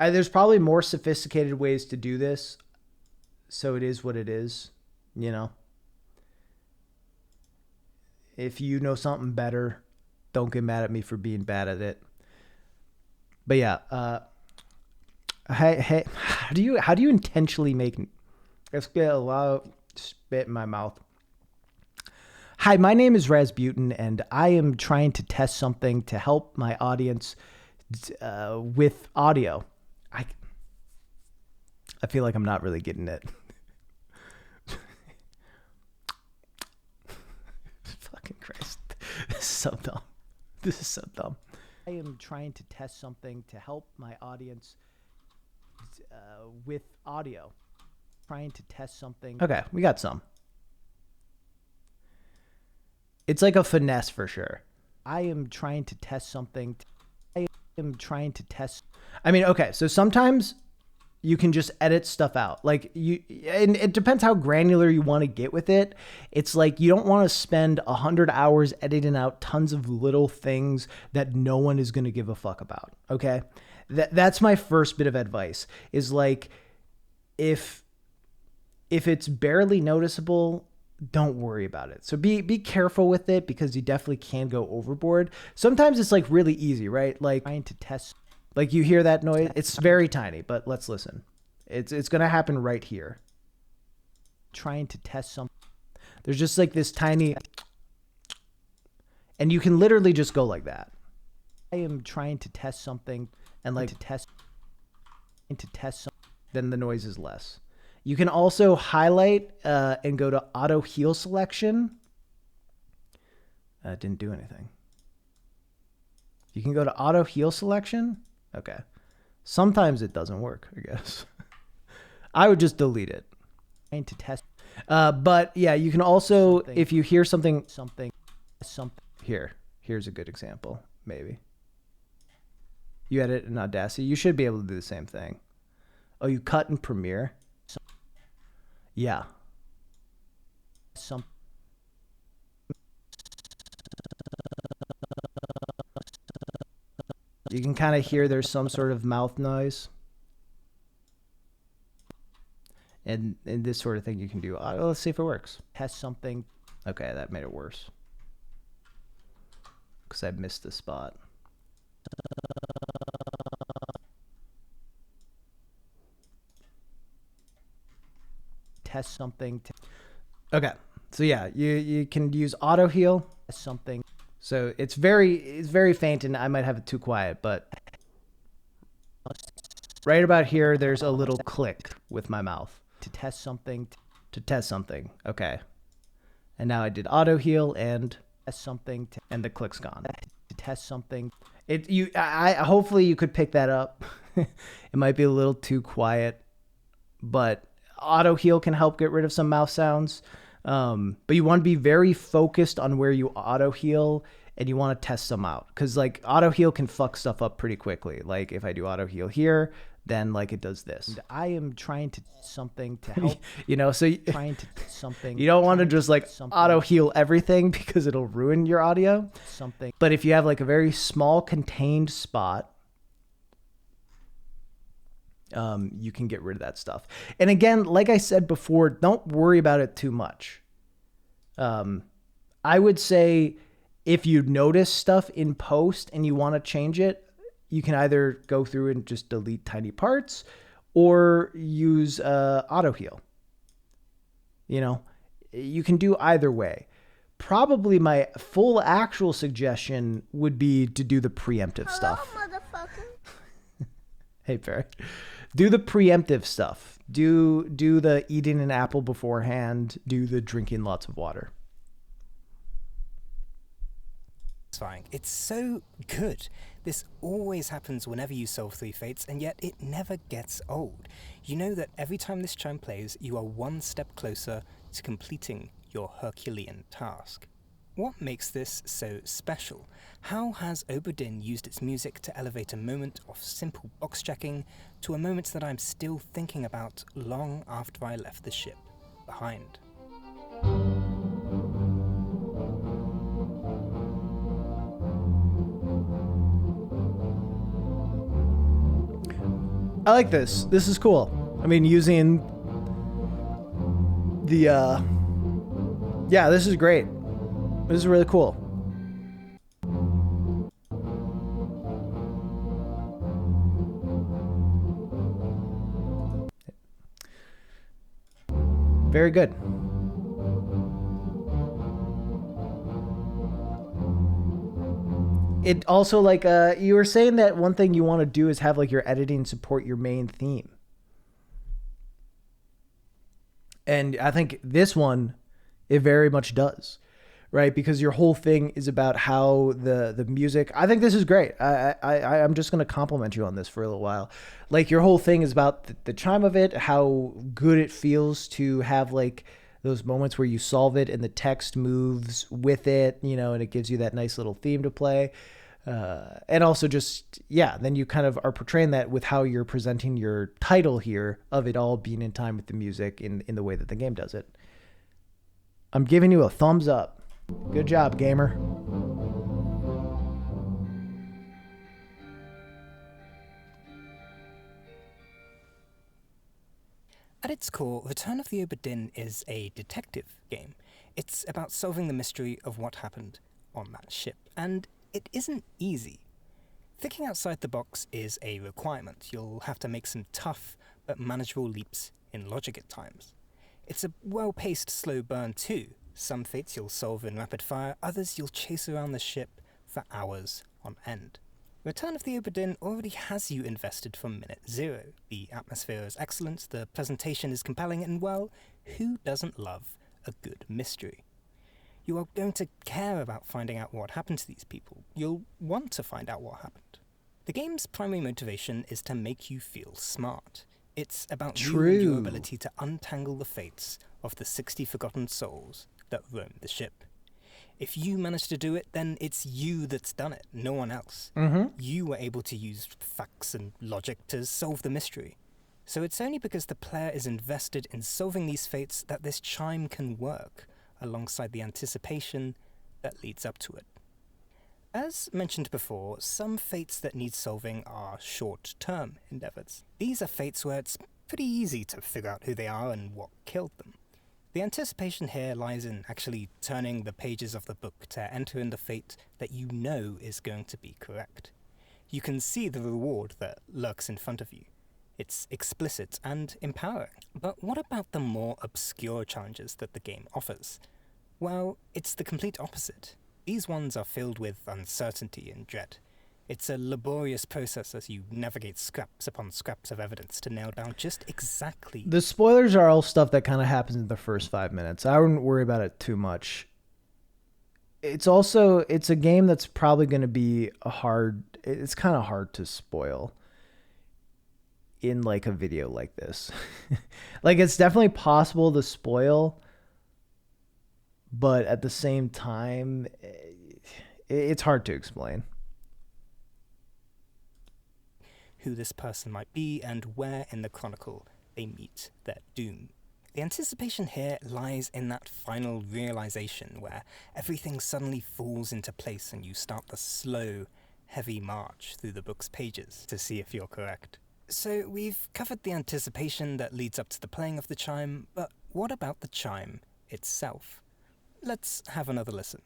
There's probably more sophisticated ways to do this, so it is what it is, you know. If you know something better, don't get mad at me for being bad at it. But yeah, hey, how do you intentionally make? Let's get a lot of spit in my mouth. Hi, my name is Razbuten, and I am trying to test something to help my audience with audio. I feel like I'm not really getting it. Fucking Christ. This is so dumb. This is so dumb. I am trying to test something to help my audience with audio. Trying to test something. Okay, we got some. It's like a finesse for sure. I am trying to test something. I am trying to test. I mean, okay, so sometimes you can just edit stuff out. Like and it depends how granular you want to get with it. It's like you don't want to spend 100 hours editing out tons of little things that no one is going to give a fuck about. Okay. That's my first bit of advice is like, if it's barely noticeable, don't worry about it. So be careful with it because you definitely can go overboard. Sometimes it's like really easy, right? Like trying to test. Like you hear that noise? It's very tiny, but let's listen. It's going to happen right here. Trying to test something. There's just like this tiny, and you can literally just go like that. I am trying to test something and like to test something, then the noise is less. You can also highlight and go to auto heal selection. Didn't do anything. You can go to auto heal selection. Okay. Sometimes it doesn't work, I guess. I would just delete it. Trying to test. But yeah, you can also, if you hear something, here's a good example, maybe. You edit in Audacity, you should be able to do the same thing. Oh, you cut in Premiere? Yeah. You can kind of hear there's some sort of mouth noise. And this sort of thing you can do. Let's see if it works. Test something. Okay, that made it worse. Because I missed the spot. Test something. Okay, so yeah, you can use auto heal. Something. So it's very faint, and I might have it too quiet, but right about here, there's a little click with my mouth to test something. Okay, and now I did auto heal and test something, and the click's gone. To test something. Hopefully you could pick that up. It might be a little too quiet, but auto heal can help get rid of some mouth sounds. But you want to be very focused on where you auto heal, and you want to test them out, because like auto heal can fuck stuff up pretty quickly. Like if I do auto heal here, then like it does this. And I am trying to something to help. You know, so trying to something. You don't want to just like auto heal everything because it'll ruin your audio. Something. But if you have like a very small contained spot, you can get rid of that stuff. And again, like I said before, don't worry about it too much. I would say if you notice stuff in post and you want to change it, you can either go through and just delete tiny parts or use auto heal. You know, you can do either way. Probably my full actual suggestion would be to do the preemptive stuff. Motherfucker. Hey, Perry. Do the preemptive stuff. Do the eating an apple beforehand. Do the drinking lots of water. It's so good. This always happens whenever you solve 3 fates, and yet it never gets old. You know that every time this chime plays, you are one step closer to completing your Herculean task. What makes this so special? How has Oberdin used its music to elevate a moment of simple box checking to a moment that I'm still thinking about long after I left the ship behind? I like this. This is cool. I mean, using the, yeah, this is great. This is really cool. Very good. It also, like, you were saying that one thing you want to do is have like your editing support your main theme. And I think this one, it very much does, right? Because your whole thing is about how the music. I think this is great. I'm just gonna compliment you on this for a little while. Like, your whole thing is about the chime of it, how good it feels to have like those moments where you solve it and the text moves with it, you know, and it gives you that nice little theme to play. And also just, yeah, then you kind of are portraying that with how you're presenting your title here of it all being in time with the music in the way that the game does it. I'm giving you a thumbs up. Good job, gamer. At its core, Return of the Obra Dinn is a detective game. It's about solving the mystery of what happened on that ship, and it isn't easy. Thinking outside the box is a requirement. You'll have to make some tough but manageable leaps in logic at times. It's a well-paced slow burn too. Some fates you'll solve in rapid fire, others you'll chase around the ship for hours on end. Return of the Obra Dinn already has you invested from minute zero. The atmosphere is excellent, the presentation is compelling, and well, who doesn't love a good mystery? You are going to care about finding out what happened to these people. You'll want to find out what happened. The game's primary motivation is to make you feel smart. It's about you and your ability to untangle the fates of the 60 forgotten souls that roam the ship. If you manage to do it, then it's you that's done it, no one else. You were able to use facts and logic to solve the mystery. So it's only because the player is invested in solving these fates that this chime can work, alongside the anticipation that leads up to it. As mentioned before, some fates that need solving are short-term endeavors. These are fates where it's pretty easy to figure out who they are and what killed them. The anticipation here lies in actually turning the pages of the book to enter in the fate that you know is going to be correct. You can see the reward that lurks in front of you. It's explicit and empowering. But what about the more obscure challenges that the game offers? Well, it's the complete opposite. These ones are filled with uncertainty and dread. It's a laborious process as you navigate scraps upon scraps of evidence to nail down just exactly... The spoilers are all stuff that kind of happens in the first 5 minutes. I wouldn't worry about it too much. It's a game that's probably going to be it's kind of hard to spoil in like a video like this. Like, it's definitely possible to spoil, but at the same time, it's hard to explain who this person might be and where in the chronicle they meet their doom. The anticipation here lies in that final realization where everything suddenly falls into place and you start the slow, heavy march through the book's pages to see if you're correct. So we've covered the anticipation that leads up to the playing of the chime, but what about the chime itself? Let's have another listen.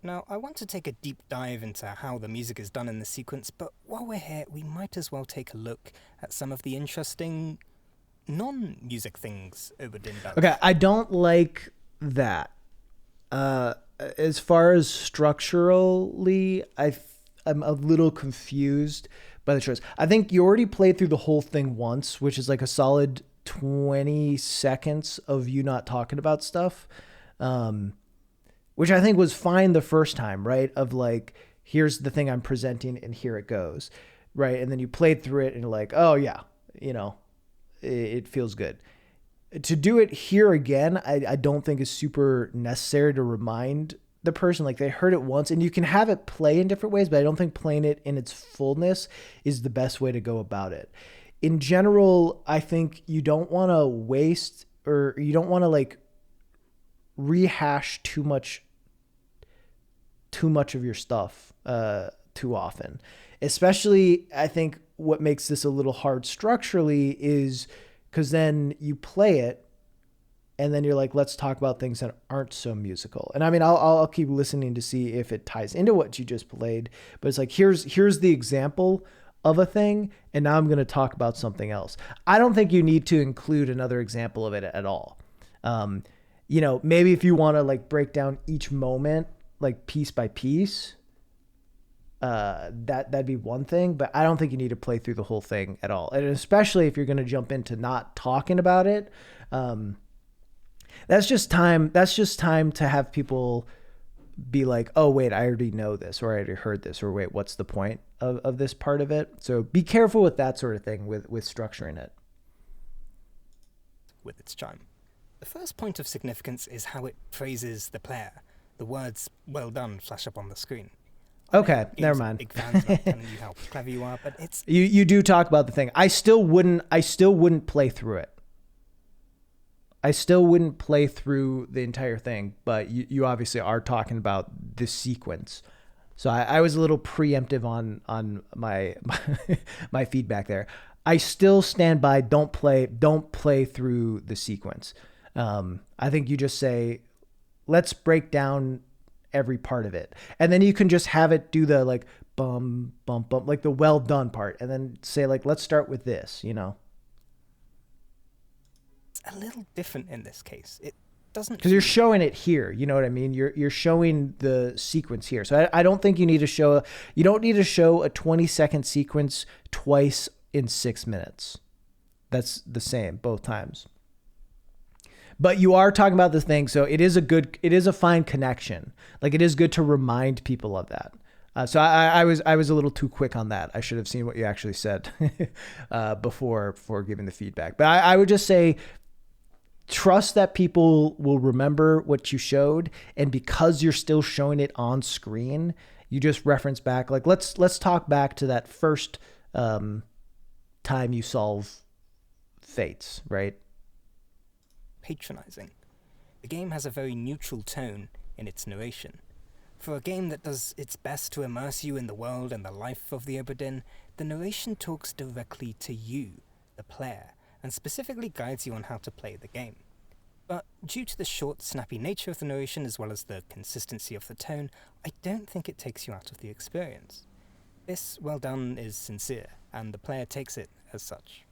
Now, I want to take a deep dive into how the music is done in the sequence, but while we're here, we might as well take a look at some of the interesting non-music things Obra Dinn does. Okay, I don't like that. As far as structurally, I'm a little confused by the choice. I think you already played through the whole thing once, which is like a solid 20 seconds of you not talking about stuff. Which I think was fine the first time, right? Of like, here's the thing I'm presenting and here it goes, right? And then you played through it and you're like, oh yeah, you know, it feels good. to do it here again, I don't think is super necessary to remind the person. Like, they heard it once, and you can have it play in different ways, but I don't think playing it in its fullness is the best way to go about it. In general, I think you don't want to waste, or you don't want to like rehash too much of your stuff too often. Especially, I think what makes this a little hard structurally is because then you play it and then you're like, let's talk about things that aren't so musical. And I mean, I'll keep listening to see if it ties into what you just played, but it's like, here's the example of a thing, and now I'm going to talk about something else. I don't think you need to include another example of it at all. Maybe if you want to like break down each moment like piece by piece, that'd be one thing, but I don't think you need to play through the whole thing at all. And especially if you're going to jump into not talking about it, that's just time to have people be like, oh wait, I already know this, or I already heard this, or wait, what's the point of this part of it? So be careful with that sort of thing with structuring it. With its charm. The first point of significance is how it praises the player. The words "well done" flash up on the screen. Okay, never mind. Big fans about telling you how clever you are, but it's you do talk about the thing. I still wouldn't play through it. I still wouldn't play through the entire thing, but you obviously are talking about this sequence. So I was a little preemptive on my my feedback there. I still stand by don't play through the sequence. I think you just say, let's break down every part of it. And then you can just have it do the like bum, bum, bum, like the well done part. And then say like, let's start with this, It's a little different in this case. It doesn't... Because you're showing it here. You know what I mean? You're showing the sequence here. So I don't think you need to show a 20-second sequence twice in 6 minutes. That's the same both times. But you are talking about this thing, so it is a fine connection. Like, it is good to remind people of that. So I was a little too quick on that. I should have seen what you actually said before giving the feedback. But I would just say, trust that people will remember what you showed, and because you're still showing it on screen, you just reference back. Like, let's talk back to that first time you solve fates, right? Patronizing. The game has a very neutral tone in its narration. For a game that does its best to immerse you in the world and the life of the Obra the narration talks directly to you, the player, and specifically guides you on how to play the game. But due to the short, snappy nature of the narration as well as the consistency of the tone, I don't think it takes you out of the experience. This well done is sincere, and the player takes it as such.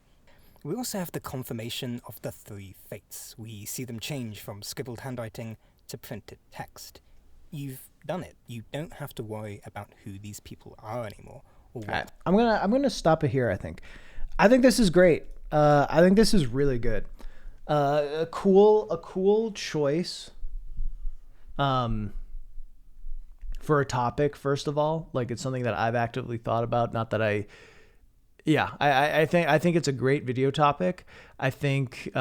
We also have the confirmation of the 3 fates. We see them change from scribbled handwriting to printed text. You've done it. You don't have to worry about who these people are anymore. Or what. I'm gonna stop it here. I think this is great. I think this is really good. A cool choice. For a topic, first of all, like, it's something that I've actively thought about. Not that I think it's a great video topic. I think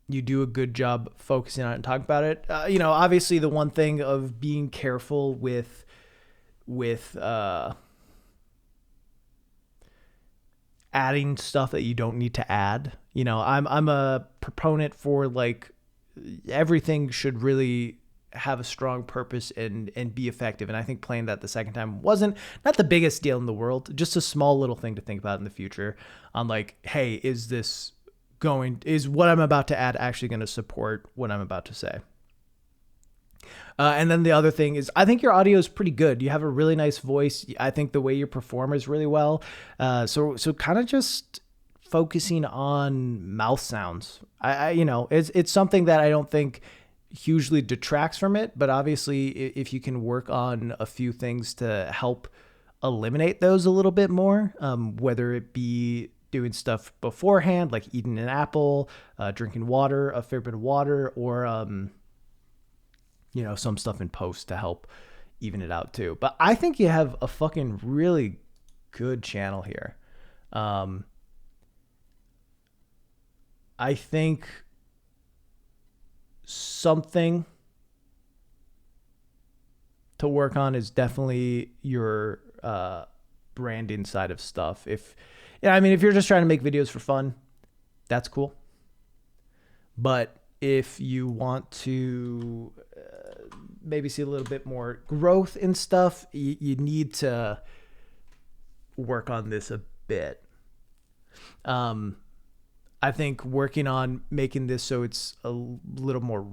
you do a good job focusing on it and talking about it. Obviously the one thing of being careful with adding stuff that you don't need to add. I'm a proponent for like everything should really have a strong purpose and be effective. And I think playing that the second time wasn't not the biggest deal in the world, just a small little thing to think about in the future on like, hey, is what I'm about to add actually going to support what I'm about to say? And then the other thing is, I think your audio is pretty good. You have a really nice voice. I think the way you perform is really well. So kind of just focusing on mouth sounds. It's something that I don't think hugely detracts from it, but obviously if you can work on a few things to help eliminate those a little bit more, whether it be doing stuff beforehand, like eating an apple, drinking water, a fair bit of water, or some stuff in post to help even it out too. But I think you have a fucking really good channel here. I think something to work on is definitely your branding side of stuff. If you're just trying to make videos for fun, that's cool. But if you want to maybe see a little bit more growth in stuff, you need to work on this a bit. I think working on making this so it's a little more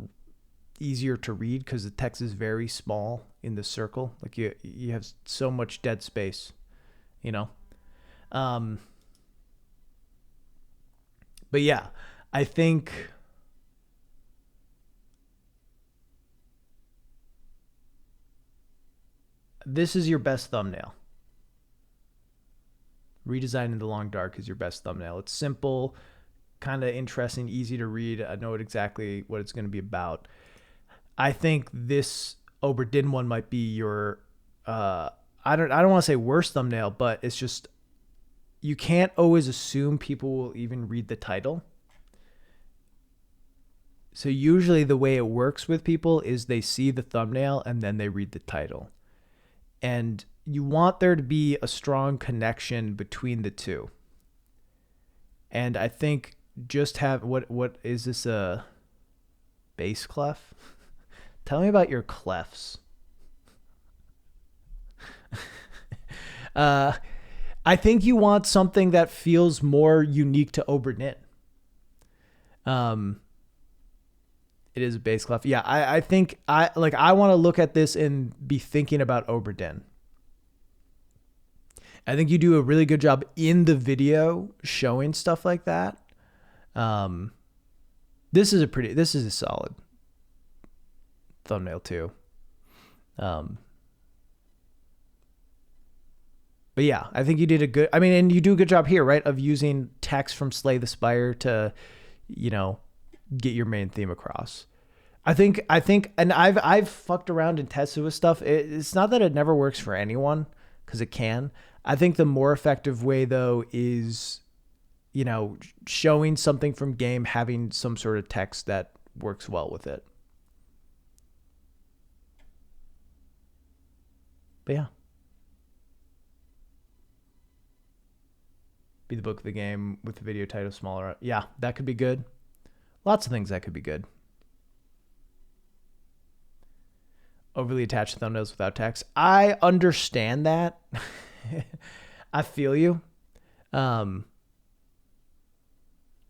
easier to read, because the text is very small in the circle. Like you have so much dead space, you know? But yeah, I think this is your best thumbnail. Redesigning the long dark is your best thumbnail. It's simple, kind of interesting, easy to read. I know exactly what it's going to be about. I think this Oberdin one might be your I don't want to say worst thumbnail, but it's just, you can't always assume people will even read the title. So usually the way it works with people is they see the thumbnail and then they read the title. And you want there to be a strong connection between the two. And I think just have, what is this, a bass clef? Tell me about your clefs. I think you want something that feels more unique to Oberdin. It is a bass clef. Yeah, I think I want to look at this and be thinking about Oberdin. I think you do a really good job in the video showing stuff like that. This is a solid thumbnail too. But yeah, I think you did and you do a good job here, right? Of using text from Slay the Spire to, get your main theme across. I think, and I've fucked around and tested with stuff. It's not that it never works for anyone, because it can. I think the more effective way though is, showing something from game, having some sort of text that works well with it. But yeah. Be the book of the game with the video title smaller. Yeah, that could be good. Lots of things that could be good. Overly attached thumbnails without text. I understand that. I feel you.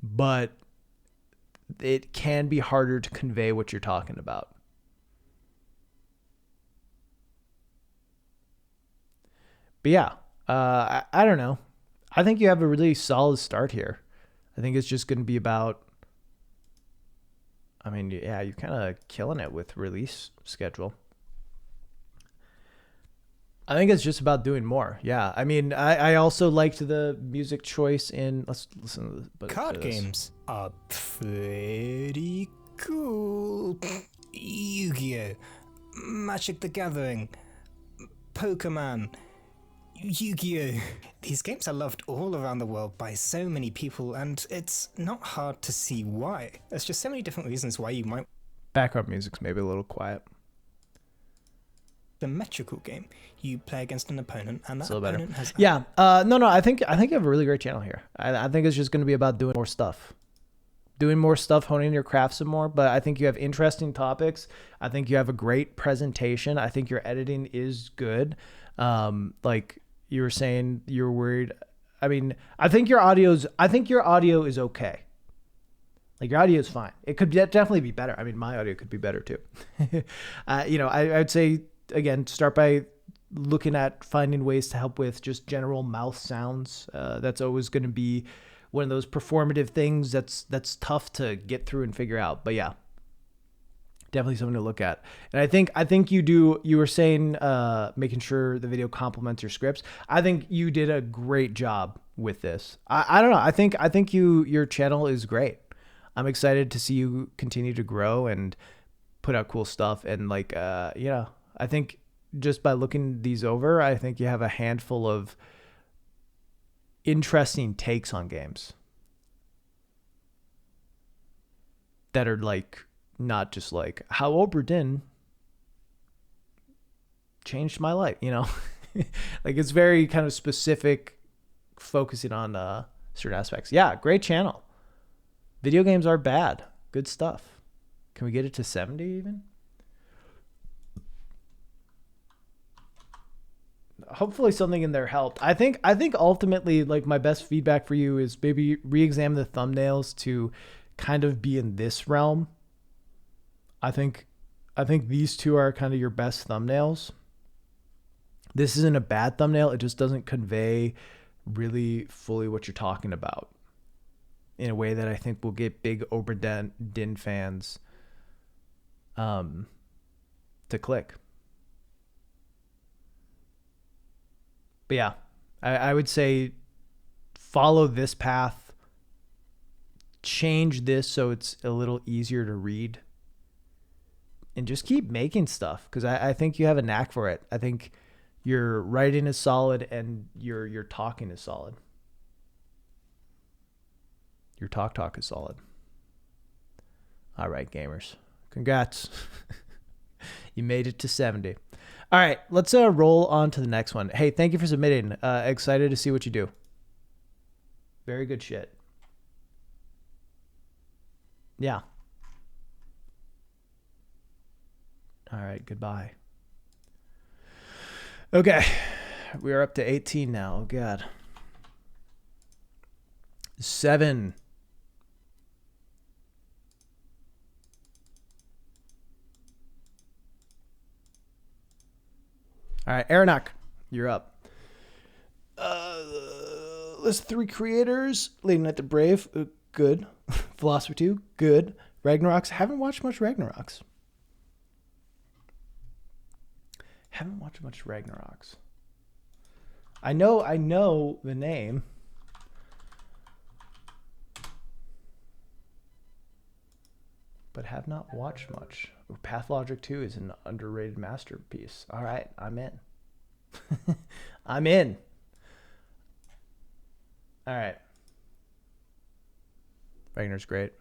But it can be harder to convey what you're talking about. But yeah, I don't know. I think you have a really solid start here. I think it's just going to be about, you're kind of killing it with release schedule. I think it's just about doing more. Yeah. I also liked the music choice in, let's listen to Card games are pretty cool. Yu-Gi-Oh! Magic the Gathering, Pokemon, Yu-Gi-Oh! These games are loved all around the world by so many people, and it's not hard to see why. There's just so many different reasons why you might... Background music's maybe a little quiet. Symmetrical game. You play against an opponent, and that opponent has... Yeah. No. I think you have a really great channel here. I think it's just going to be about doing more stuff. Honing your craft some more. But I think you have interesting topics. I think you have a great presentation. I think your editing is good. Like you were saying, you're worried. I think your audio is okay. Like your audio is fine. It could definitely be better. My audio could be better too. I'd say, again, start by looking at finding ways to help with just general mouth sounds. That's always going to be one of those performative things that's tough to get through and figure out. But yeah, definitely something to look at. And I think you were saying, making sure the video complements your scripts. I think you did a great job with this. I don't know. I think your channel is great. I'm excited to see you continue to grow and put out cool stuff. And I think just by looking these over, I think you have a handful of interesting takes on games. that are like not just like how Obra Dinn changed my life, you know. Like it's very kind of specific, focusing on certain aspects. Yeah, great channel. Video games are bad. Good stuff. Can we get it to 70 even? Hopefully something in there helped. I think ultimately, like, my best feedback for you is maybe re-examine the thumbnails to kind of be in this realm. I think these two are kind of your best thumbnails. This isn't a bad thumbnail. It just doesn't convey really fully what you're talking about in a way that I think will get big Obra Dinn fans to click. But yeah, I would say follow this path, change this so it's a little easier to read, and just keep making stuff, because I think you have a knack for it. I think your writing is solid and your talking is solid. Your talk is solid. All right, gamers. Congrats. You made it to 70. All right, let's roll on to the next one. Hey, thank you for submitting. Excited to see what you do. Very good shit. Yeah. All right, goodbye. Okay, we are up to 18 now. Oh, God. 7. All right, Aronach, you're up. List 3 creators. Lady Knight the Brave, good. Philosopher 2, good. Ragnaroks, haven't watched much Ragnaroks. I know the name. But have not watched much. Ooh, Pathologic 2 is an underrated masterpiece. All right, I'm in. I'm in. All right. Ragnar's great.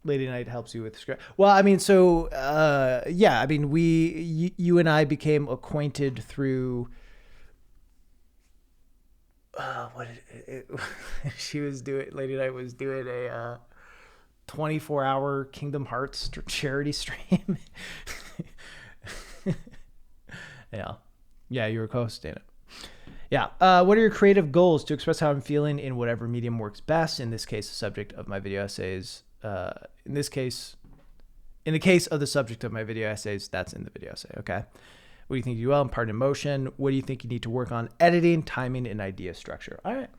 Lady Knight helps you with script. Well, I mean, so yeah, I mean, you and I became acquainted through. She was doing. Lady Knight was doing a 24-hour Kingdom Hearts charity stream. Yeah, you were co-hosting it. Yeah. What are your creative goals? To express how I'm feeling in whatever medium works best. In this case, the subject of my video essays. In the case of the subject of my video essays, that's in the video essay. Okay. What do you think you do well in part and emotion? What do you think you need to work on? Editing, timing, and idea structure. All right.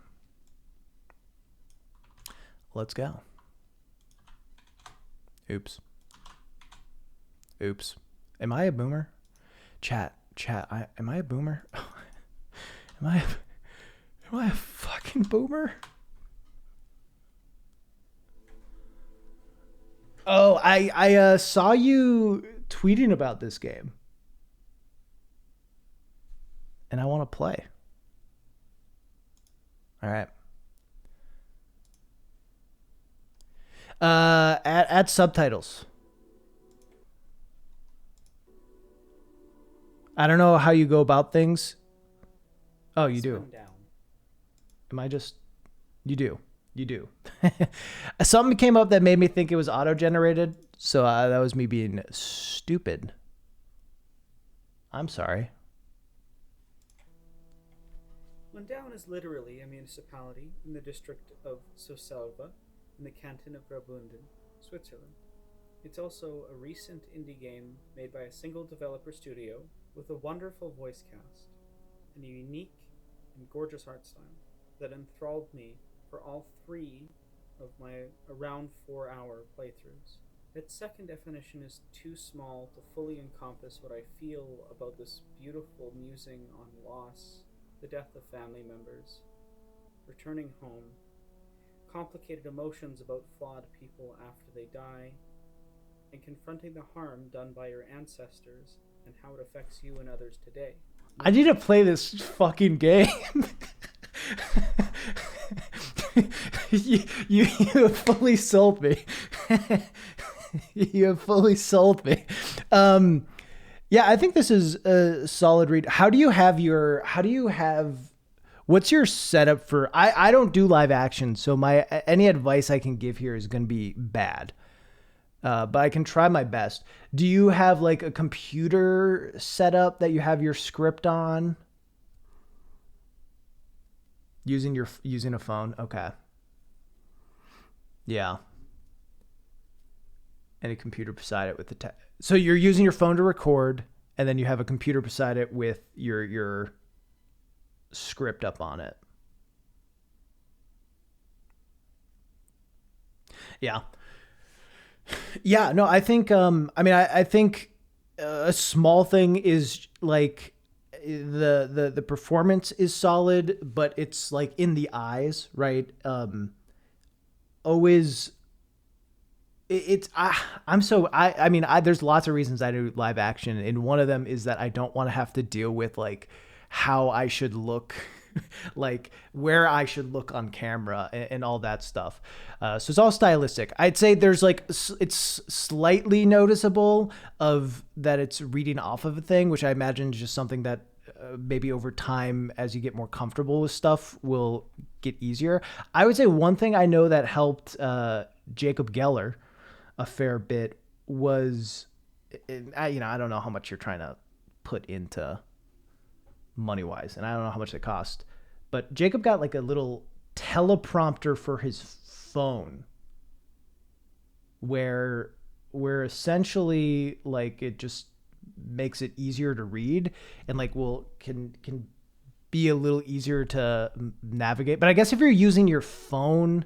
Let's go. Oops. Am I a boomer? Chat. Am I a boomer? Am I a fucking boomer? Oh, I saw you tweeting about this game. And I want to play. All right. Add subtitles. I don't know how you go about things. Oh, you do. Am I just... You do. Something came up that made me think it was auto-generated, so that was me being stupid. I'm sorry. Lindau is literally a municipality in the district of Soselva in the canton of Graubünden, Switzerland. It's also a recent indie game made by a single developer studio with a wonderful voice cast and a unique and gorgeous art style that enthralled me for all 3 of my around 4-hour playthroughs. Its second definition is too small to fully encompass what I feel about this beautiful musing on loss, the death of family members, returning home, complicated emotions about flawed people after they die, and confronting the harm done by your ancestors and how it affects you and others today. I need to play this fucking game. you have fully sold me. You have fully sold me. Yeah, I think this is a solid read. What's your setup for, I don't do live action, so any advice I can give here is going to be bad. But I can try my best. Do you have like a computer setup that you have your script on? Using a phone? Okay. Yeah. And a computer beside it with the so you're using your phone to record, and then you have a computer beside it with your script up on it. Yeah. Yeah, no, I think I think a small thing is like the performance is solid, but it's like in the eyes, right? Always it's there's lots of reasons I do live action, and one of them is that I don't want to have to deal with like how I should look, like where I should look on camera and all that stuff. So it's all stylistic. I'd say there's like, it's slightly noticeable of that it's reading off of a thing, which I imagine is just something that maybe over time, as you get more comfortable with stuff, will get easier. I would say one thing I know that helped Jacob Geller a fair bit was, I don't know how much you're trying to put into money wise, and I don't know how much it cost, but Jacob got like a little teleprompter for his phone where essentially like it just makes it easier to read, and like can be a little easier to navigate. But I guess if you're using your phone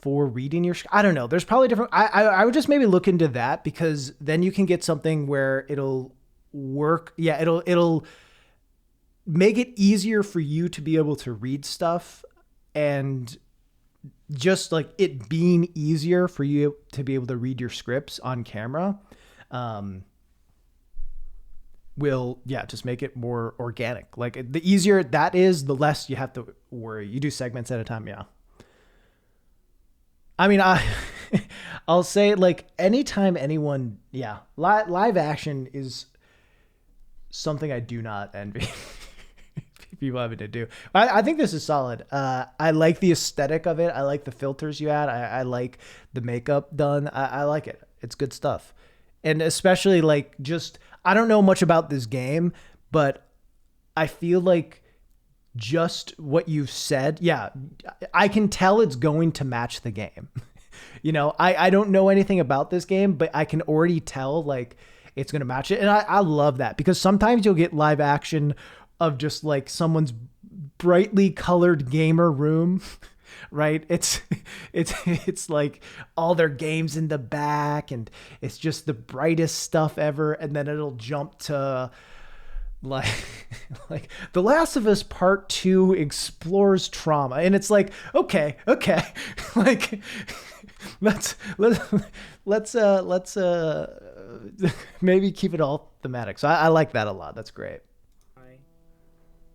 for reading I don't know, there's probably different, I would just maybe look into that, because then you can get something where it'll work. Yeah, it'll make it easier for you to be able to read stuff, and just like it being easier for you to be able to read your scripts on camera will just make it more organic. Like the easier that is, the less you have to worry. You do segments at a time. Yeah. I mean, I'll say like anytime anyone, live action is something I do not envy people having to do. I think this is solid. I like the aesthetic of it. I like the filters you add. I like the makeup done. I like it. It's good stuff. And especially like I don't know much about this game, but I feel like just what you've said, I can tell it's going to match the game. I don't know anything about this game, but I can already tell like it's going to match it. And I love that, because sometimes you'll get live action of just like someone's brightly colored gamer room, right? It's like all their games in the back, and it's just the brightest stuff ever. And then it'll jump to like The Last of Us Part 2 explores trauma, and it's like okay like let's maybe keep it all thematic. So I like that a lot. That's great.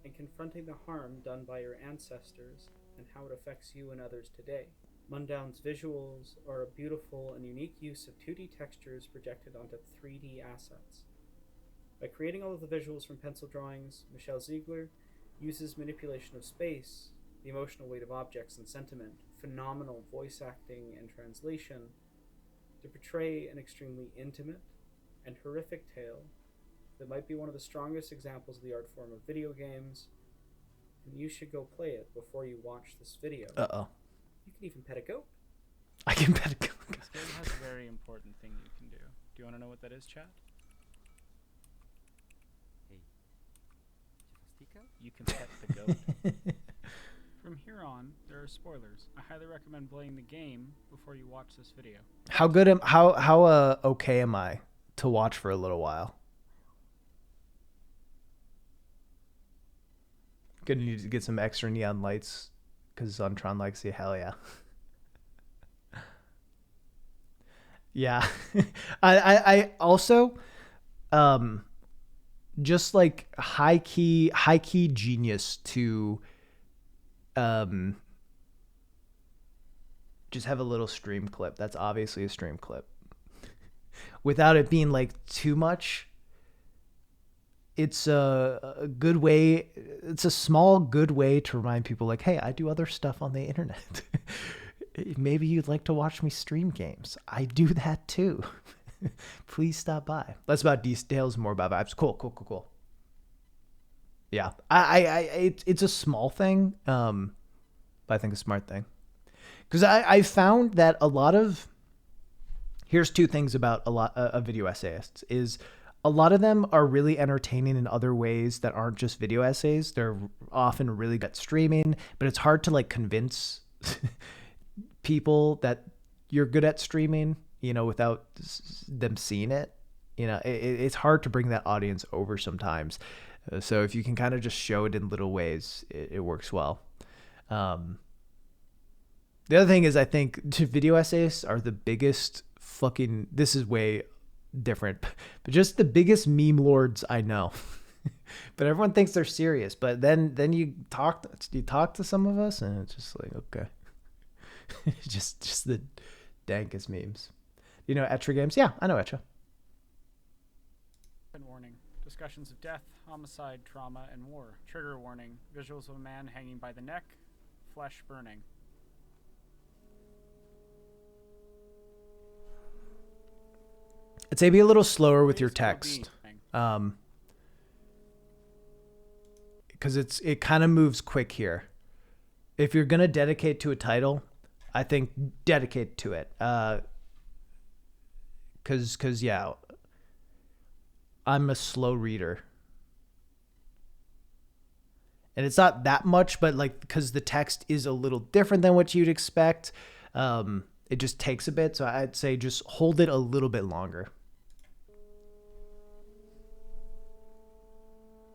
And confronting the harm done by your ancestors and how it affects you and others today. Mundown's visuals are a beautiful and unique use of 2D textures projected onto 3D assets. By creating all of the visuals from pencil drawings, Michelle Ziegler uses manipulation of space, the emotional weight of objects and sentiment, phenomenal voice acting and translation, to portray an extremely intimate and horrific tale that might be one of the strongest examples of the art form of video games, and you should go play it before you watch this video. Uh-oh. You can even pet a goat. I can pet a goat. This game has a very important thing you can do. Do you want to know what that is, chat? You can pet the goat. From here on, there are spoilers. I highly recommend playing the game before you watch this video. How okay am I to watch for a little while? Gonna need to get some extra neon lights because on Tron Legacy, hell yeah. Yeah. I also just like high key genius to just have a little stream clip. That's obviously a stream clip. Without it being like too much, it's a good way. It's a small good way to remind people like, hey, I do other stuff on the internet. Maybe you'd like to watch me stream games. I do that too. Please stop by. Less about details, more about vibes. Cool. Yeah, it's a small thing, but I think a smart thing. Because I found that a lot of, here's two things about a lot of video essayists is a lot of them are really entertaining in other ways that aren't just video essays. They're often really good at streaming, but it's hard to like convince people that you're good at streaming, you know, without them seeing it. You know, it's hard to bring that audience over sometimes. So if you can kind of just show it in little ways, it works well. The other thing is, I think video essays are the biggest fucking, this is way different, but just the biggest meme lords I know. But everyone thinks they're serious. But then you talk to some of us, and it's just like, okay, just the dankest memes. You know, Etcha games? Yeah, I know Etcha. Warning: discussions of death, homicide, trauma, and war. Trigger warning: visuals of a man hanging by the neck, flesh burning. I'd say be a little slower with your text, because it kind of moves quick here. If you're gonna dedicate to a title, I think dedicate to it. Cause yeah, I'm a slow reader, and it's not that much, but like because the text is a little different than what you'd expect, it just takes a bit. So I'd say just hold it a little bit longer.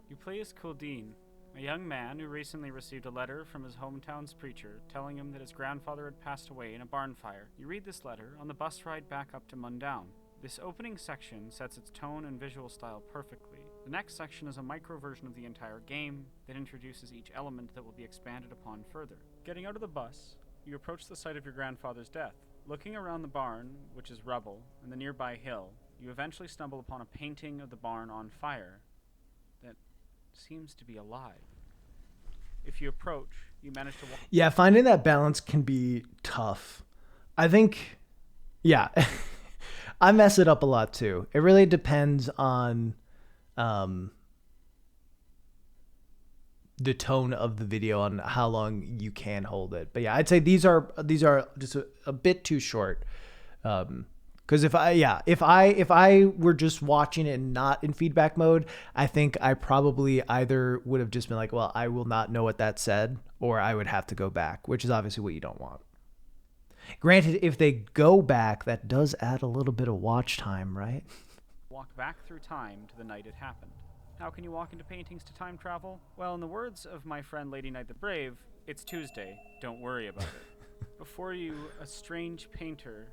You play as Kuldeen, a young man who recently received a letter from his hometown's preacher telling him that his grandfather had passed away in a barn fire. You read this letter on the bus ride back up to Mundown. This opening section sets its tone and visual style perfectly. The next section is a micro version of the entire game that introduces each element that will be expanded upon further. Getting out of the bus, you approach the site of your grandfather's death. Looking around the barn, which is rubble, and the nearby hill, you eventually stumble upon a painting of the barn on fire that seems to be alive. If you approach, you manage to walk. Yeah, finding that balance can be tough. I think, yeah, I mess it up a lot too. It really depends on the tone of the video, on how long you can hold it. But yeah, I'd say these are just a bit too short. Because if I were just watching it and not in feedback mode, I think I probably either would have just been like, well, I will not know what that said, or I would have to go back, which is obviously what you don't want. Granted, if they go back, that does add a little bit of watch time, right? Walk back through time to the night it happened. How can you walk into paintings to time travel? Well, in the words of my friend Lady Knight the Brave, it's Tuesday, don't worry about it. Before you, a strange painter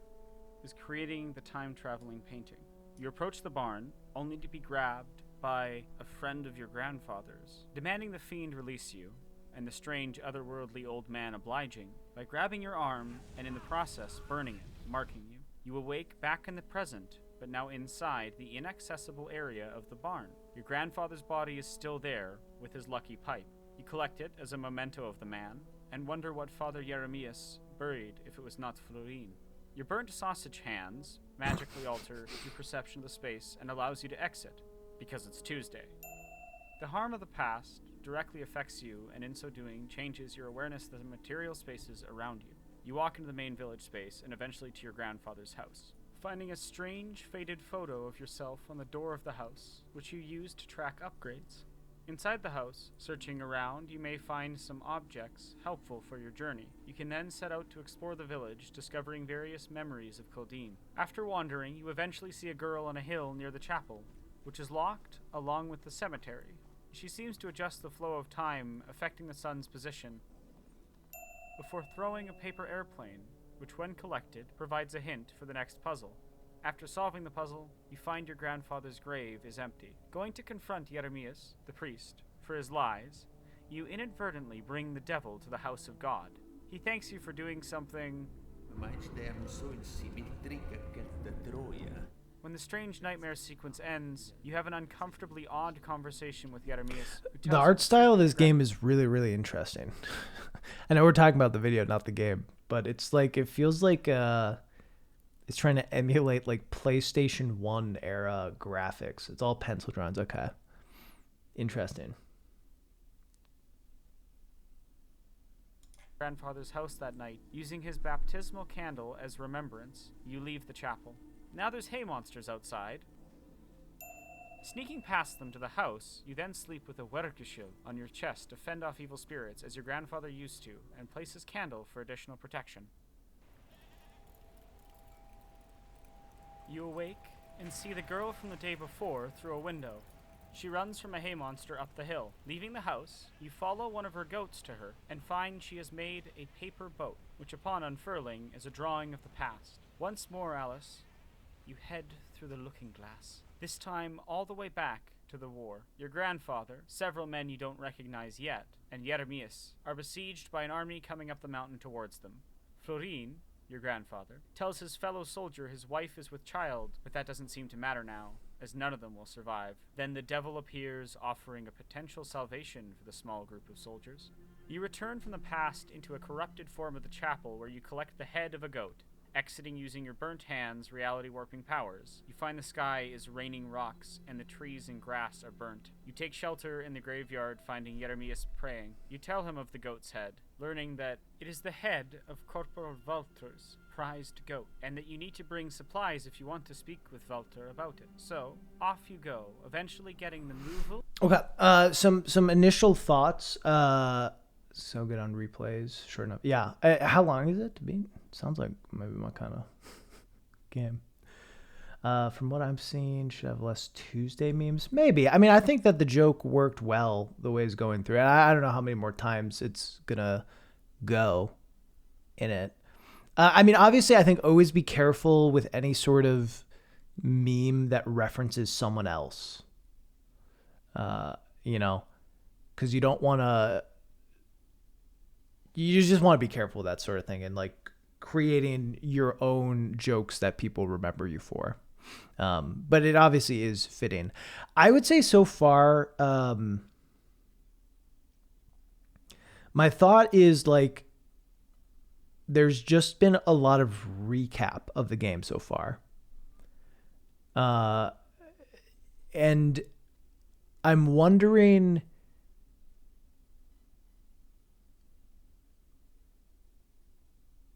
is creating the time-traveling painting. You approach the barn, only to be grabbed by a friend of your grandfather's, demanding the fiend release you, and the strange, otherworldly old man obliging by grabbing your arm and in the process burning it, marking you. You awake back in the present, but now inside the inaccessible area of the barn. Your grandfather's body is still there with his lucky pipe. You collect it as a memento of the man, and wonder what Father Jeremias buried if it was not Florine. Your burnt sausage hands magically alter your perception of the space and allows you to exit, because it's Tuesday. The harm of the past directly affects you, and in so doing changes your awareness of the material spaces around you. You walk into the main village space and eventually to your grandfather's house, finding a strange faded photo of yourself on the door of the house, which you use to track upgrades. Inside the house, searching around, you may find some objects helpful for your journey. You can then set out to explore the village, discovering various memories of Kuldeen. After wandering, you eventually see a girl on a hill near the chapel, which is locked along with the cemetery. She seems to adjust the flow of time, affecting the sun's position, before throwing a paper airplane, which when collected, provides a hint for the next puzzle. After solving the puzzle, you find your grandfather's grave is empty. Going to confront Jeremias, the priest, for his lies, you inadvertently bring the devil to the house of God. He thanks you for doing something When the strange nightmare sequence ends, you have an uncomfortably odd conversation with Jeremias. The art style of this game is really, really interesting. I know we're talking about the video, not the game, but it's like, it feels like it's trying to emulate like PlayStation 1 era graphics. It's all pencil drawings. Okay. Interesting. Grandfather's house that night, using his baptismal candle as remembrance. You leave the chapel. Now there's hay monsters outside. Sneaking past them to the house, you then sleep with a werkeschild on your chest to fend off evil spirits as your grandfather used to, and place his candle for additional protection. You awake and see the girl from the day before through a window. She runs from a hay monster up the hill. Leaving the house, you follow one of her goats to her and find she has made a paper boat, which upon unfurling is a drawing of the past. Once more, Alice, you head through the looking glass, this time all the way back to the war. Your grandfather, several men you don't recognize yet, and Jeremias are besieged by an army coming up the mountain towards them. Florine, your grandfather, tells his fellow soldier his wife is with child, but that doesn't seem to matter now, as none of them will survive. Then the devil appears, offering a potential salvation for the small group of soldiers. You return from the past into a corrupted form of the chapel where you collect the head of a goat. Exiting using your burnt hands, reality-warping powers, you find the sky is raining rocks and the trees and grass are burnt. You take shelter in the graveyard, finding Jeremias praying. You tell him of the goat's head, learning that it is the head of Corporal Walter's prized goat, and that you need to bring supplies if you want to speak with Walter about it. So, off you go, eventually getting the Movil. Okay, some initial thoughts. So good on replays. Sure enough. Yeah. How long is it to beat? Sounds like maybe my kind of game. From what I'm seeing, should have less Tuesday memes. Maybe. I mean, I think that the joke worked well the way it's going through. I don't know how many more times it's gonna go in it. I mean, obviously, I think always be careful with any sort of meme that references someone else. You know, because you don't want to. You just want to be careful with that sort of thing and like creating your own jokes that people remember you for. But it obviously is fitting. I would say so far, my thought is like, there's just been a lot of recap of the game so far. And I'm wondering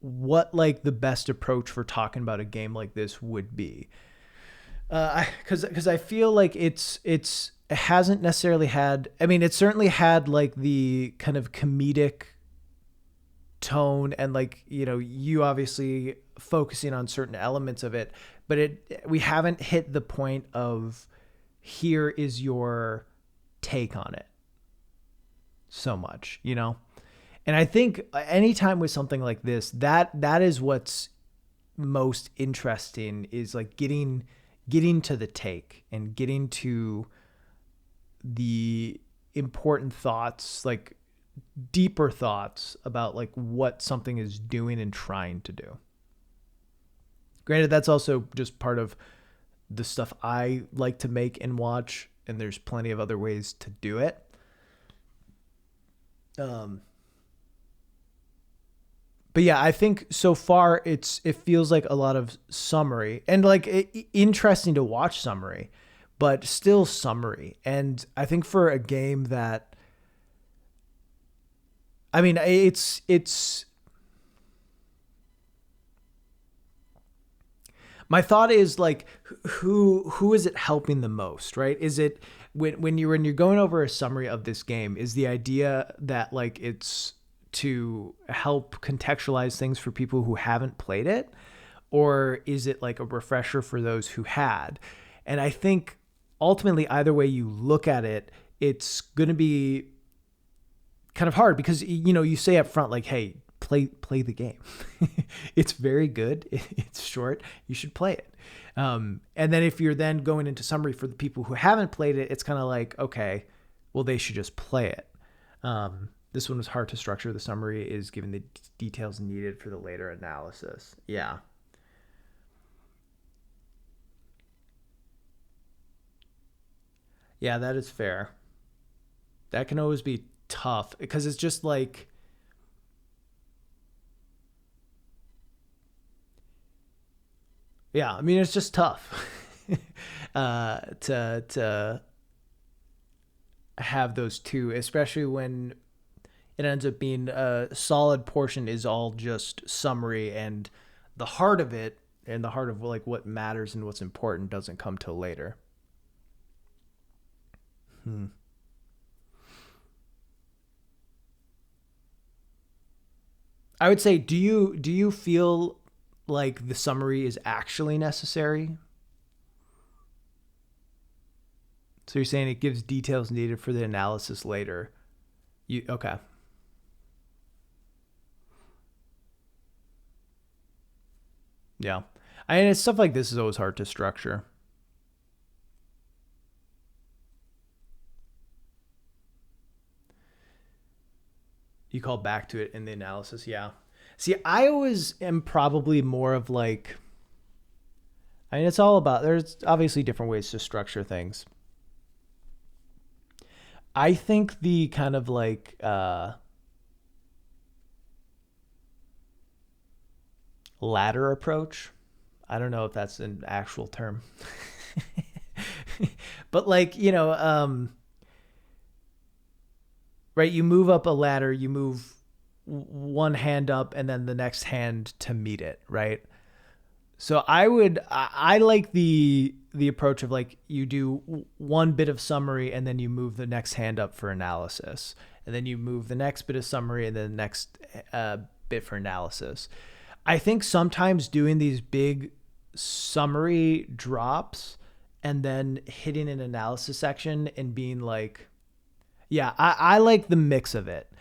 what like the best approach for talking about a game like this would be. Because I feel like it hasn't necessarily had, I mean, it certainly had like the kind of comedic tone and like, you know, you obviously focusing on certain elements of it, but we haven't hit the point of here is your take on it so much, you know? And I think anytime with something like this, that is what's most interesting, is like getting to the take and getting to the important thoughts, like deeper thoughts about like what something is doing and trying to do. Granted, that's also just part of the stuff I like to make and watch, and there's plenty of other ways to do it. But yeah, I think so far it feels like a lot of summary and like interesting to watch summary, but still summary. And I think for a game that, I mean, it's my thought is like, who is it helping the most, right? Is it when you're going over a summary of this game, is the idea that like it's to help contextualize things for people who haven't played it, or is it like a refresher for those who had? And I think ultimately either way you look at it, it's going to be kind of hard because, you know, you say up front, like, hey, play the game. It's very good. It's short. You should play it. And then if you're then going into summary for the people who haven't played it, it's kind of like, okay, well, they should just play it. This one was hard to structure. The summary is given the details needed for the later analysis. Yeah. Yeah, that is fair. That can always be tough because it's just like, yeah, I mean, it's just tough to have those two, especially when it ends up being a solid portion is all just summary, and the heart of it and the heart of like what matters and what's important doesn't come till later. I would say, do you feel like the summary is actually necessary? So you're saying it gives details needed for the analysis later. You okay. Yeah. I mean, it's stuff like this is always hard to structure. You call back to it in the analysis. Yeah. See, I always am probably more of like, I mean, it's all about, there's obviously different ways to structure things. I think the kind of like, ladder approach, I don't know if that's an actual term, but like, right, you move up a ladder, you move one hand up and then the next hand to meet it, right? So I like the approach of like you do one bit of summary and then you move the next hand up for analysis, and then you move the next bit of summary and then the next bit for analysis. I think sometimes doing these big summary drops and then hitting an analysis section and being like, yeah, I like the mix of it.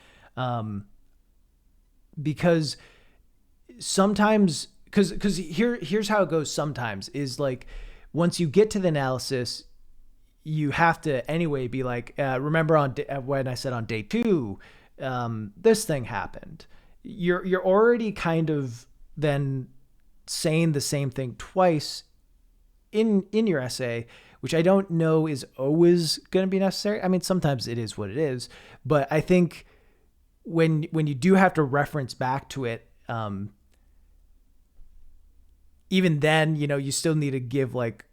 Because sometimes, because here's how it goes sometimes is like, once you get to the analysis, you have to anyway be like, remember when I said on day 2, this thing happened. You're already kind of then saying the same thing twice in your essay, which I don't know is always going to be necessary. I mean, sometimes it is what it is, but I think when you do have to reference back to it, even then, you still need to give like,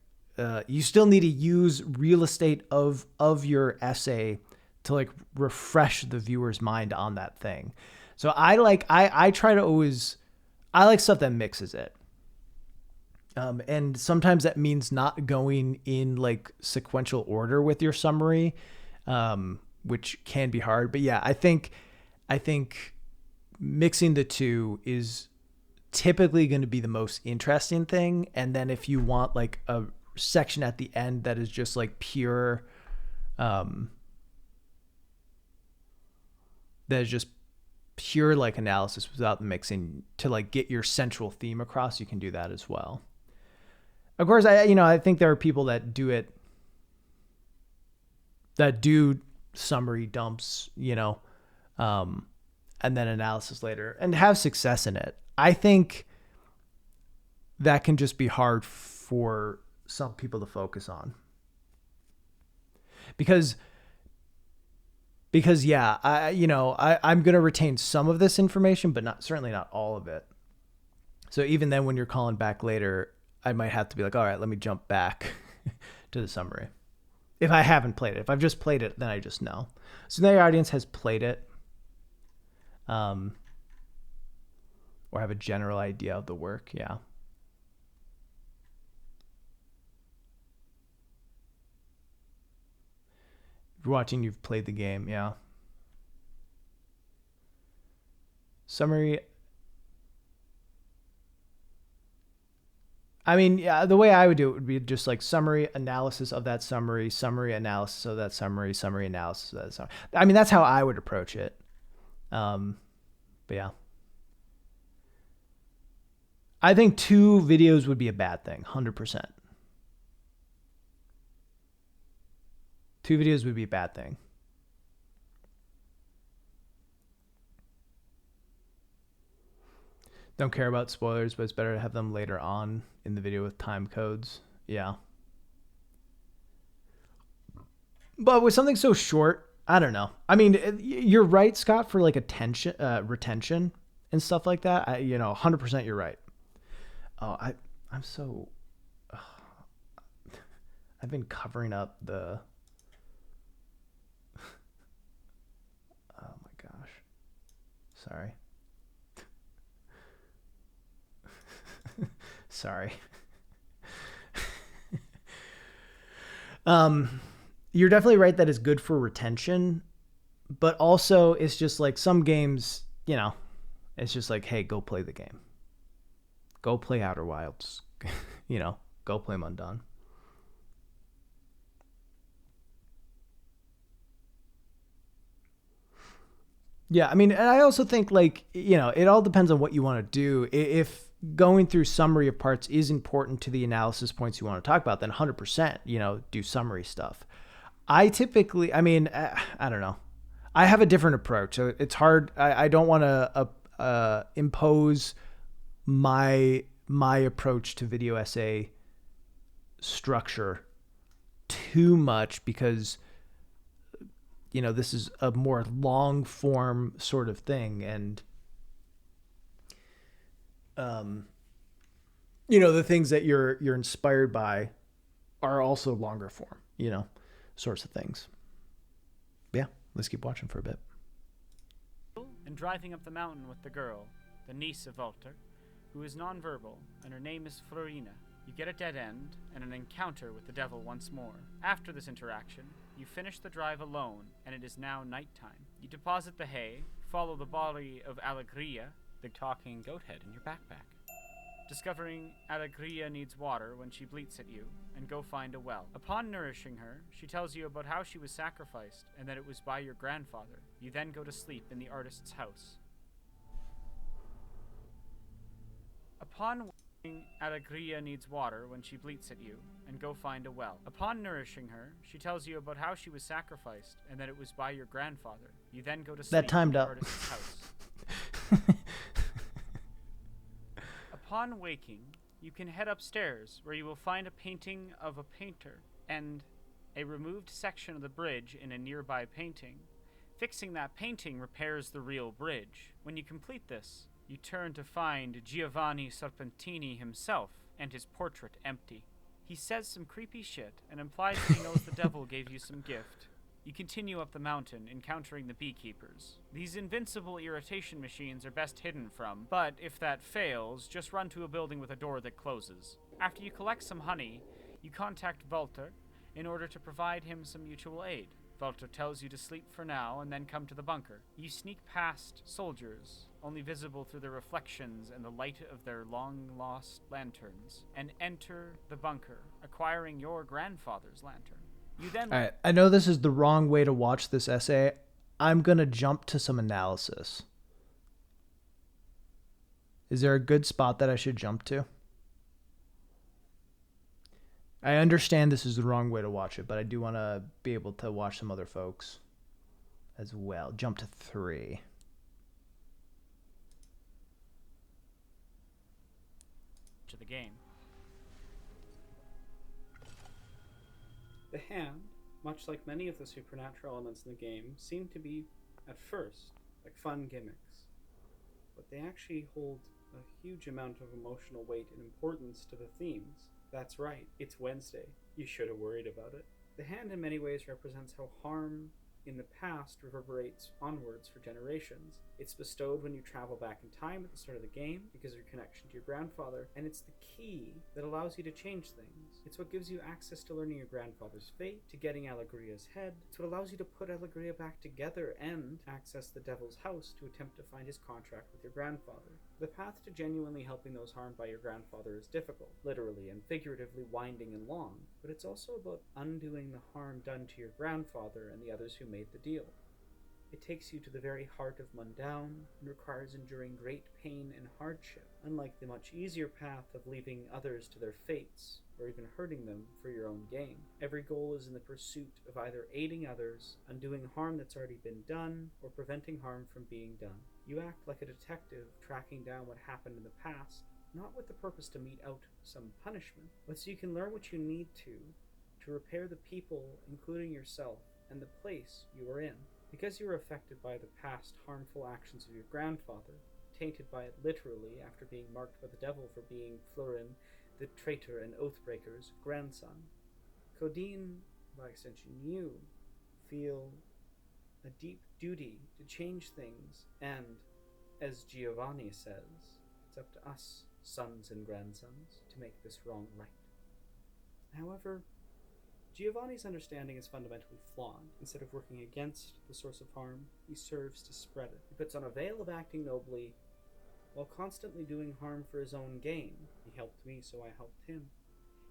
you still need to use real estate of your essay to like refresh the viewer's mind on that thing. So I try to always, I like stuff that mixes it. And sometimes that means not going in like sequential order with your summary, which can be hard. But yeah, I think mixing the two is typically going to be the most interesting thing. And then if you want like a section at the end that is just like pure, that is just pure like analysis without mixing to like get your central theme across, you can do that as well. Of course, I think there are people that do it, that do summary dumps, and then analysis later and have success in it. I think that can just be hard for some people to focus on. Because yeah, I'm going to retain some of this information, but certainly not all of it. So even then when you're calling back later, I might have to be like, all right, let me jump back to the summary. If I haven't played it, if I've just played it, then I just know. So now your audience has played it, or have a general idea of the work. Yeah. If you're watching, you've played the game. Yeah. Summary. I mean, yeah, the way I would do it would be just like summary, analysis of that summary, summary, analysis of that summary, summary, analysis of that summary. I mean, that's how I would approach it. But yeah. I think 2 videos would be a bad thing, 100%. 2 videos would be a bad thing. Don't care about spoilers, but it's better to have them later on in the video with time codes. Yeah. But with something so short, I don't know. I mean, you're right, Scott, for like attention, retention and stuff like that. 100% you're right. Oh, I'm so... I've been covering up the... Oh my gosh. Sorry. Sorry. You're definitely right that it's good for retention, but also it's just like some games, it's just like, hey, go play the game. Go play Outer Wilds. Go play Mundawn. Yeah, I mean, and I also think like, it all depends on what you want to do. If going through summary of parts is important to the analysis points you want to talk about, then 100%, do summary stuff. I typically, I mean, I don't know. I have a different approach. So it's hard. I don't want to impose my approach to video essay structure too much because this is a more long form sort of thing, and the things that you're inspired by are also longer form, sorts of things. Yeah, let's keep watching for a bit. And driving up the mountain with the girl, the niece of Walter, who is nonverbal, and her name is Florina. You get a dead end and an encounter with the devil once more. After this interaction, you finish the drive alone, and it is now nighttime. You deposit the hay, follow the body of Alegria, the talking goat head, in your backpack. Discovering Alegria needs water when she bleats at you, and go find a well. Upon nourishing her, she tells you about how she was sacrificed, and that it was by your grandfather. You then go to sleep in the artist's house. Upon Alegria needs water when she bleats at you, and go find a well. Upon nourishing her, she tells you about how she was sacrificed, and that it was by your grandfather. You then go to sleep in the artist's house. Upon waking, you can head upstairs, where you will find a painting of a painter, and a removed section of the bridge in a nearby painting. Fixing that painting repairs the real bridge. When you complete this, you turn to find Giovanni Serpentini himself, and his portrait empty. He says some creepy shit, and implies that he knows the devil gave you some gift. You continue up the mountain, encountering the beekeepers. These invincible irritation machines are best hidden from, but if that fails, just run to a building with a door that closes. After you collect some honey, you contact Walter in order to provide him some mutual aid. Walter tells you to sleep for now and then come to the bunker. You sneak past soldiers, only visible through the reflections and the light of their long-lost lanterns, and enter the bunker, acquiring your grandfather's lantern. You then... All right, I know this is the wrong way to watch this essay. I'm going to jump to some analysis. Is there a good spot that I should jump to? I understand this is the wrong way to watch it, but I do want to be able to watch some other folks as well. Jump to 3. To the game. The hand, much like many of the supernatural elements in the game, seem to be, at first, like fun gimmicks. But they actually hold a huge amount of emotional weight and importance to the themes. That's right, it's Wednesday. You should have worried about it. The hand in many ways represents how harm in the past reverberates onwards for generations. It's bestowed when you travel back in time at the start of the game because of your connection to your grandfather, and it's the key that allows you to change things. It's what gives you access to learning your grandfather's fate, to getting Alegria's head. It's what allows you to put Alegria back together and access the devil's house to attempt to find his contract with your grandfather. The path to genuinely helping those harmed by your grandfather is difficult, literally and figuratively winding and long, but it's also about undoing the harm done to your grandfather and the others who made the deal. It takes you to the very heart of Mundawn and requires enduring great pain and hardship, unlike the much easier path of leaving others to their fates, or even hurting them for your own gain. Every goal is in the pursuit of either aiding others, undoing harm that's already been done, or preventing harm from being done. You act like a detective tracking down what happened in the past, not with the purpose to mete out some punishment, but so you can learn what you need to repair the people, including yourself, and the place you are in. Because you were affected by the past harmful actions of your grandfather, tainted by it literally after being marked by the devil for being Florin, the traitor and oathbreaker's grandson, Codine, by extension you, feel a deep duty to change things, and, as Giovanni says, it's up to us, sons and grandsons, to make this wrong right. However, Giovanni's understanding is fundamentally flawed. Instead of working against the source of harm, he serves to spread it. He puts on a veil of acting nobly, while constantly doing harm for his own gain. He helped me, so I helped him.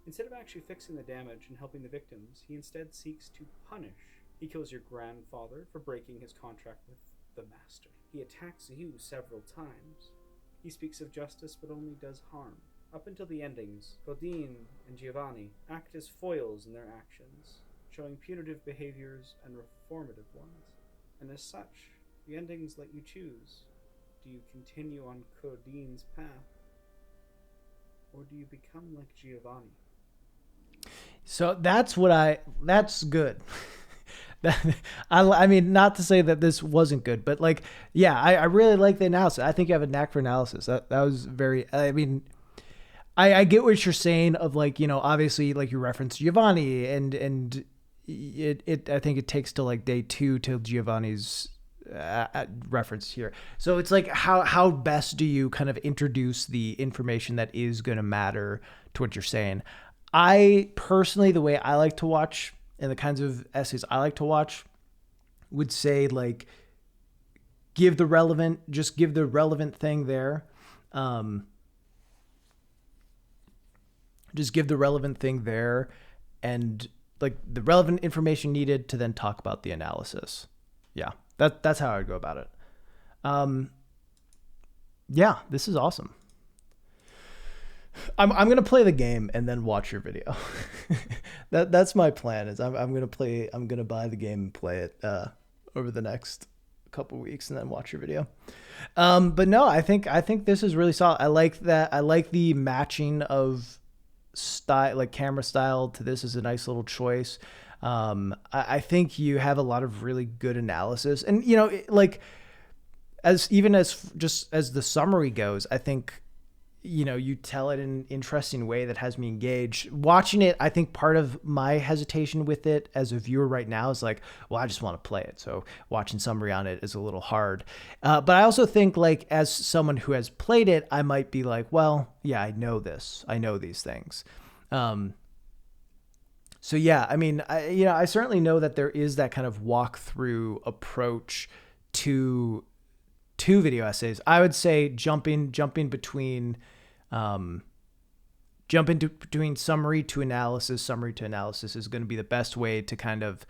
Instead of actually fixing the damage and helping the victims, he instead seeks to punish. He kills your grandfather for breaking his contract with the Master. He attacks you several times. He speaks of justice but only does harm. Up until the endings, Godine and Giovanni act as foils in their actions, showing punitive behaviors and reformative ones. And as such, the endings let you choose. Do you continue on Codine's path, or do you become like Giovanni? So that's good. I mean, not to say that this wasn't good, but like, yeah, I really like the analysis. I think you have a knack for analysis. That was very, I mean, I get what you're saying of like, obviously like you referenced Giovanni and I think it takes till like day 2 till Giovanni's reference here. So it's like how best do you kind of introduce the information that is going to matter to what you're saying? I personally, the way I like to watch and the kinds of essays I like to watch would say like, give the relevant thing there. Just give the relevant thing there and like the relevant information needed to then talk about the analysis. Yeah, that's how I would go about it. Yeah, this is awesome. I'm gonna play the game and then watch your video. That's my plan. Is I'm gonna buy the game and play it over the next couple weeks and then watch your video. But no, I think this is really solid. I like that. I like the matching of style, like camera style to this is a nice little choice. I think you have a lot of really good analysis, and like as the summary goes, I think you tell it in an interesting way that has me engaged. Watching it, I think part of my hesitation with it as a viewer right now is like, well, I just want to play it. So watching summary on it is a little hard. But I also think like as someone who has played it, I might be like, well, yeah, I know this. I know these things. So yeah, I mean, I certainly know that there is that kind of walkthrough approach to video essays. I would say jumping between summary to analysis is going to be the best way to kind of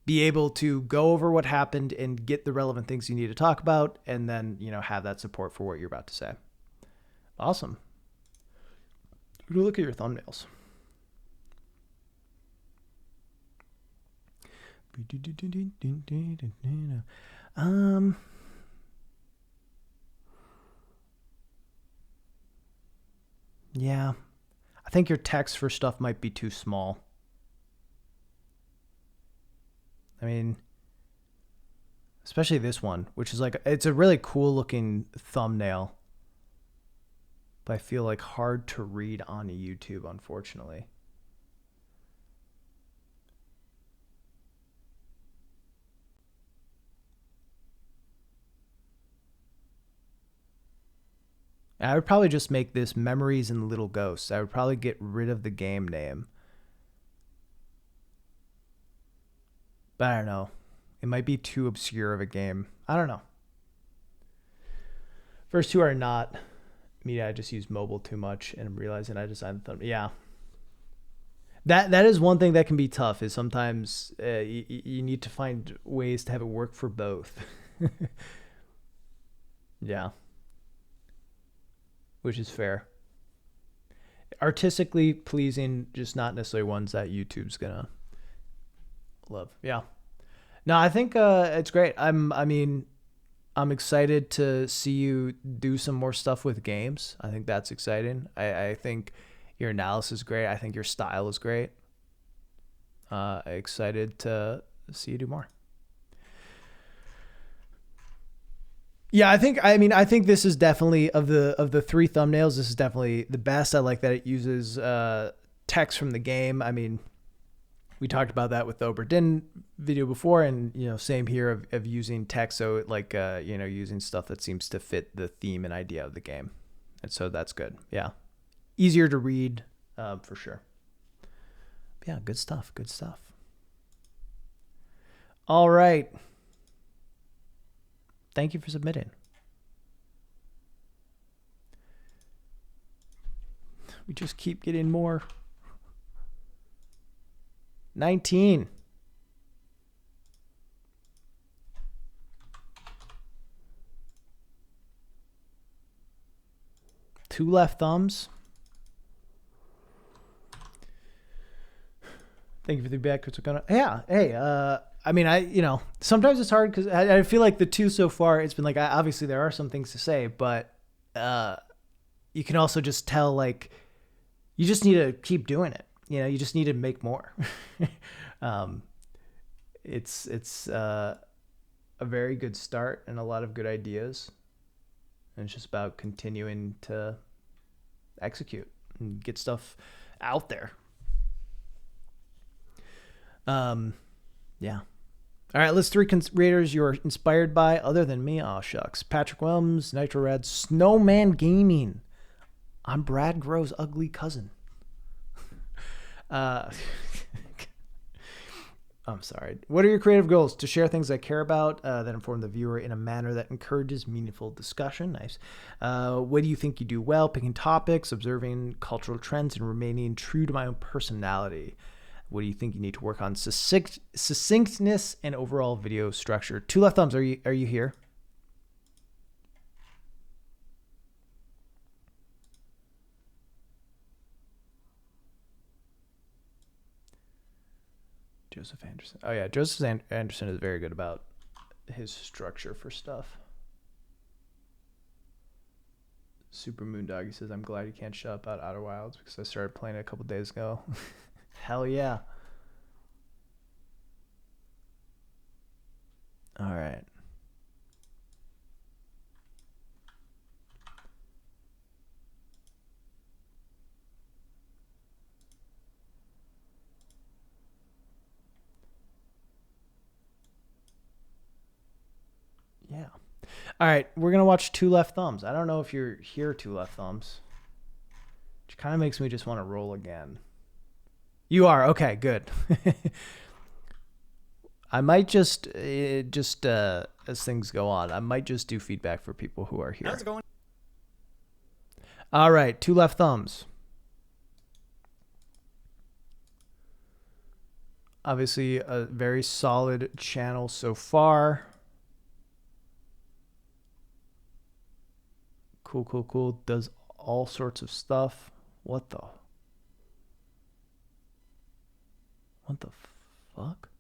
be able to go over what happened and get the relevant things you need to talk about, and then have that support for what you're about to say. Awesome. Look at your thumbnails. Yeah, I think your text for stuff might be too small. I mean, especially this one, which is like, it's a really cool looking thumbnail, but I feel like hard to read on YouTube, unfortunately. I would probably just make this Memories and Little Ghosts. I would probably get rid of the game name. But I don't know. It might be too obscure of a game. I don't know. First two are not. I just use mobile too much, and I'm realizing I designed them. Yeah. That is one thing that can be tough, is sometimes you need to find ways to have it work for both. Yeah. Which is fair. Artistically pleasing, just not necessarily ones that YouTube's gonna love. Yeah. No, I think it's great. I mean, I'm excited to see you do some more stuff with games. I think that's exciting. I think your analysis is great. I think your style is great. Excited to see you do more. Yeah, I think this is definitely of the 3 thumbnails, this is definitely the best. I like that it uses text from the game. I mean, we talked about that with the Oberdin video before, and same here of using text, so like using stuff that seems to fit the theme and idea of the game, and so that's good. Yeah, easier to read for sure. But yeah, good stuff. Good stuff. All right. Thank you for submitting. We just keep getting more. 19. Two left thumbs. Thank you for the feedback. Yeah. Hey, I mean, sometimes it's hard because I feel like the 2 so far, it's been like, obviously there are some things to say, but you can also just tell, like, you just need to keep doing it. You just need to make more. It's a very good start and a lot of good ideas. And it's just about continuing to execute and get stuff out there. Yeah. All right, list 3 creators you're inspired by other than me. Oh, shucks. Patrick Williams, Nitro Red, Snowman Gaming. I'm Brad Grove's ugly cousin. I'm sorry. What are your creative goals? To share things I care about that inform the viewer in a manner that encourages meaningful discussion. Nice. What do you think you do well? Picking topics, observing cultural trends, and remaining true to my own personality. What do you think you need to work on? Succinctness and overall video structure. 2 left thumbs. Are you here? Joseph Anderson. Oh yeah, Joseph Anderson is very good about his structure for stuff. Super Moondoggy says, I'm glad you can't shut up about Outer Wilds because I started playing it a couple days ago. Hell yeah. All right. Yeah. All right, we're going to watch 2 left thumbs. I don't know if you're here, 2 left thumbs. Which kind of makes me just want to roll again. You are. Okay, good. I might just as things go on, I might just do feedback for people who are here. How's it going? All right, 2 left thumbs. Obviously, a very solid channel so far. Cool. Does all sorts of stuff. What the fuck?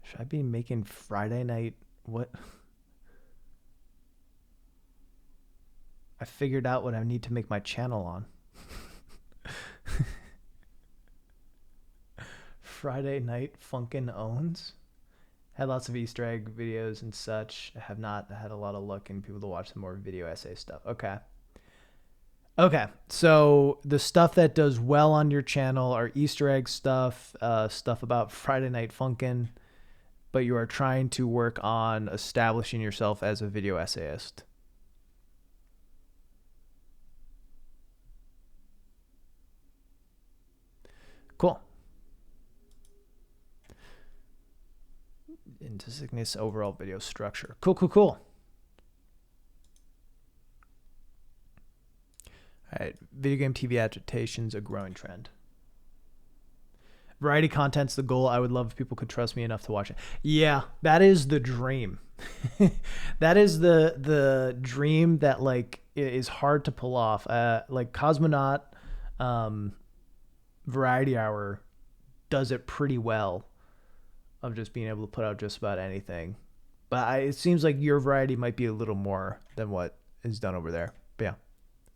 Should I be making Friday night? What? I figured out what I need to make my channel on. Friday night Funkin' Owns. Had lots of Easter egg videos and such. I have not had a lot of luck in people to watch some more video essay stuff. Okay, so the stuff that does well on your channel are Easter egg stuff, stuff about Friday Night Funkin', but you are trying to work on establishing yourself as a video essayist. Cool. Into sickness, overall video structure. Cool. All right, video game TV adaptations, a growing trend. Variety content's the goal. I would love if people could trust me enough to watch it. Yeah, that is the dream. That is the dream that like is hard to pull off. Like Cosmonaut, Variety Hour does it pretty well of just being able to put out just about anything. But it seems like your variety might be a little more than what is done over there. But yeah,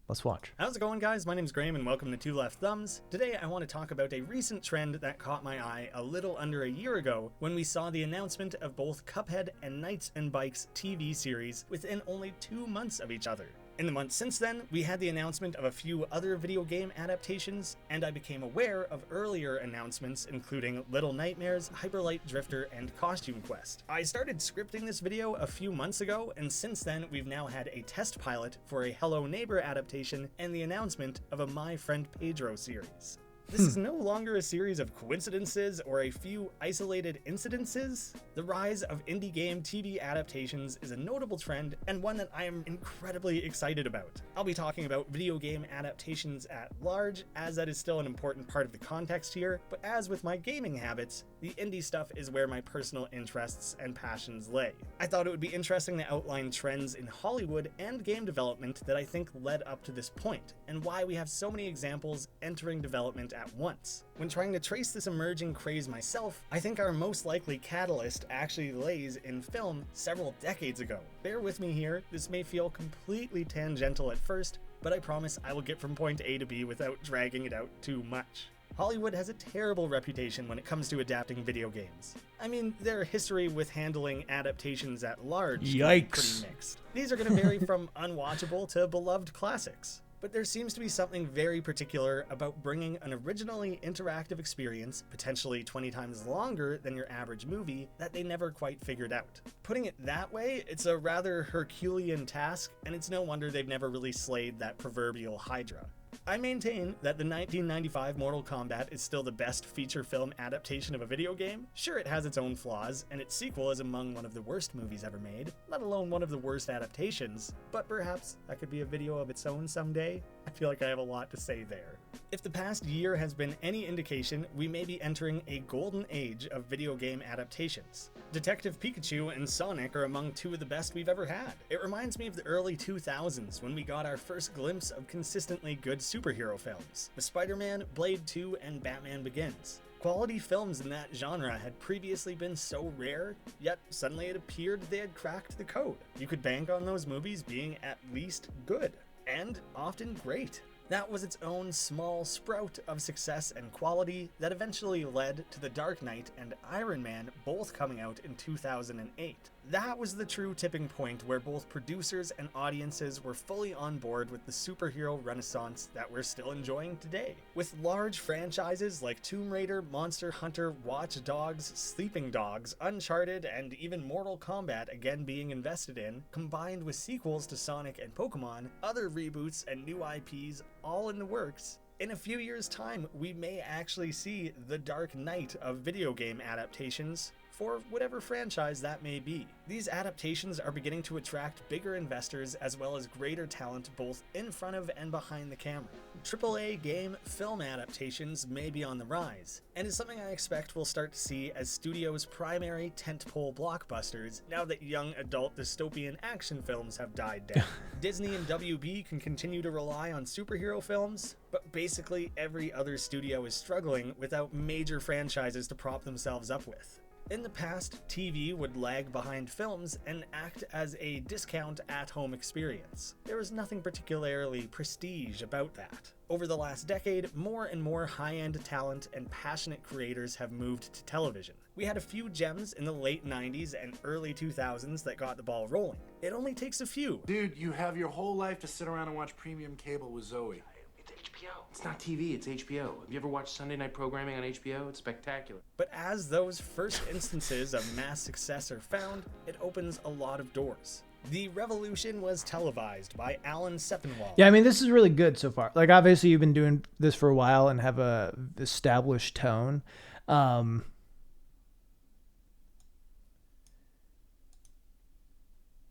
let's watch. How's it going, guys? My name's Graham and welcome to Two Left Thumbs. Today I want to talk about a recent trend that caught my eye a little under a year ago when we saw the announcement of both Cuphead and Knights and Bikes TV series within only 2 months of each other. In the months since then, we had the announcement of a few other video game adaptations, and I became aware of earlier announcements including Little Nightmares, Hyperlight Drifter, and Costume Quest. I started scripting this video a few months ago, and since then we've now had a test pilot for a Hello Neighbor adaptation and the announcement of a My Friend Pedro series. This is no longer a series of coincidences or a few isolated incidences. The rise of indie game TV adaptations is a notable trend and one that I am incredibly excited about. I'll be talking about video game adaptations at large, as that is still an important part of the context here, but as with my gaming habits, the indie stuff is where my personal interests and passions lay. I thought it would be interesting to outline trends in Hollywood and game development that I think led up to this point, and why we have so many examples entering development at once. When trying to trace this emerging craze myself, I think our most likely catalyst actually lays in film several decades ago. Bear with me here, this may feel completely tangential at first, but I promise I will get from point A to B without dragging it out too much. Hollywood has a terrible reputation when it comes to adapting video games. I mean, their history with handling adaptations at large can be pretty mixed. These are going to vary from unwatchable to beloved classics. But there seems to be something very particular about bringing an originally interactive experience, potentially 20 times longer than your average movie, that they never quite figured out. Putting it that way, it's a rather Herculean task, and it's no wonder they've never really slayed that proverbial Hydra. I maintain that the 1995 Mortal Kombat is still the best feature film adaptation of a video game. Sure, it has its own flaws, and its sequel is among one of the worst movies ever made, let alone one of the worst adaptations, but perhaps that could be a video of its own someday. I feel like I have a lot to say there. If the past year has been any indication, we may be entering a golden age of video game adaptations. Detective Pikachu and Sonic are among two of the best we've ever had. It reminds me of the early 2000s when we got our first glimpse of consistently good superhero films, with Spider-Man, Blade 2, and Batman Begins. Quality films in that genre had previously been so rare, yet suddenly it appeared they had cracked the code. You could bank on those movies being at least good, and often great. That was its own small sprout of success and quality that eventually led to The Dark Knight and Iron Man both coming out in 2008. That was the true tipping point where both producers and audiences were fully on board with the superhero renaissance that we're still enjoying today. With large franchises like Tomb Raider, Monster Hunter, Watch Dogs, Sleeping Dogs, Uncharted, and even Mortal Kombat again being invested in, combined with sequels to Sonic and Pokemon, other reboots and new IPs all in the works, in a few years' time, we may actually see the Dark Knight of video game adaptations for whatever franchise that may be. These adaptations are beginning to attract bigger investors as well as greater talent both in front of and behind the camera. AAA game film adaptations may be on the rise, and is something I expect we'll start to see as studios' primary tentpole blockbusters now that young adult dystopian action films have died down. Disney and WB can continue to rely on superhero films, but basically every other studio is struggling without major franchises to prop themselves up with. In the past, TV would lag behind films and act as a discount at-home experience. There was nothing particularly prestige about that. Over the last decade, more and more high-end talent and passionate creators have moved to television. We had a few gems in the late 90s and early 2000s that got the ball rolling. It only takes a few. Dude, you have your whole life to sit around and watch premium cable with Zoe. It's HBO. It's not TV, it's HBO. Have you ever watched Sunday night programming on HBO? It's spectacular. But as those first instances of mass success are found, it opens a lot of doors. The revolution was televised by Alan Sepinwall. Yeah, I mean, this is really good so far. Like, obviously, you've been doing this for a while and have a established tone.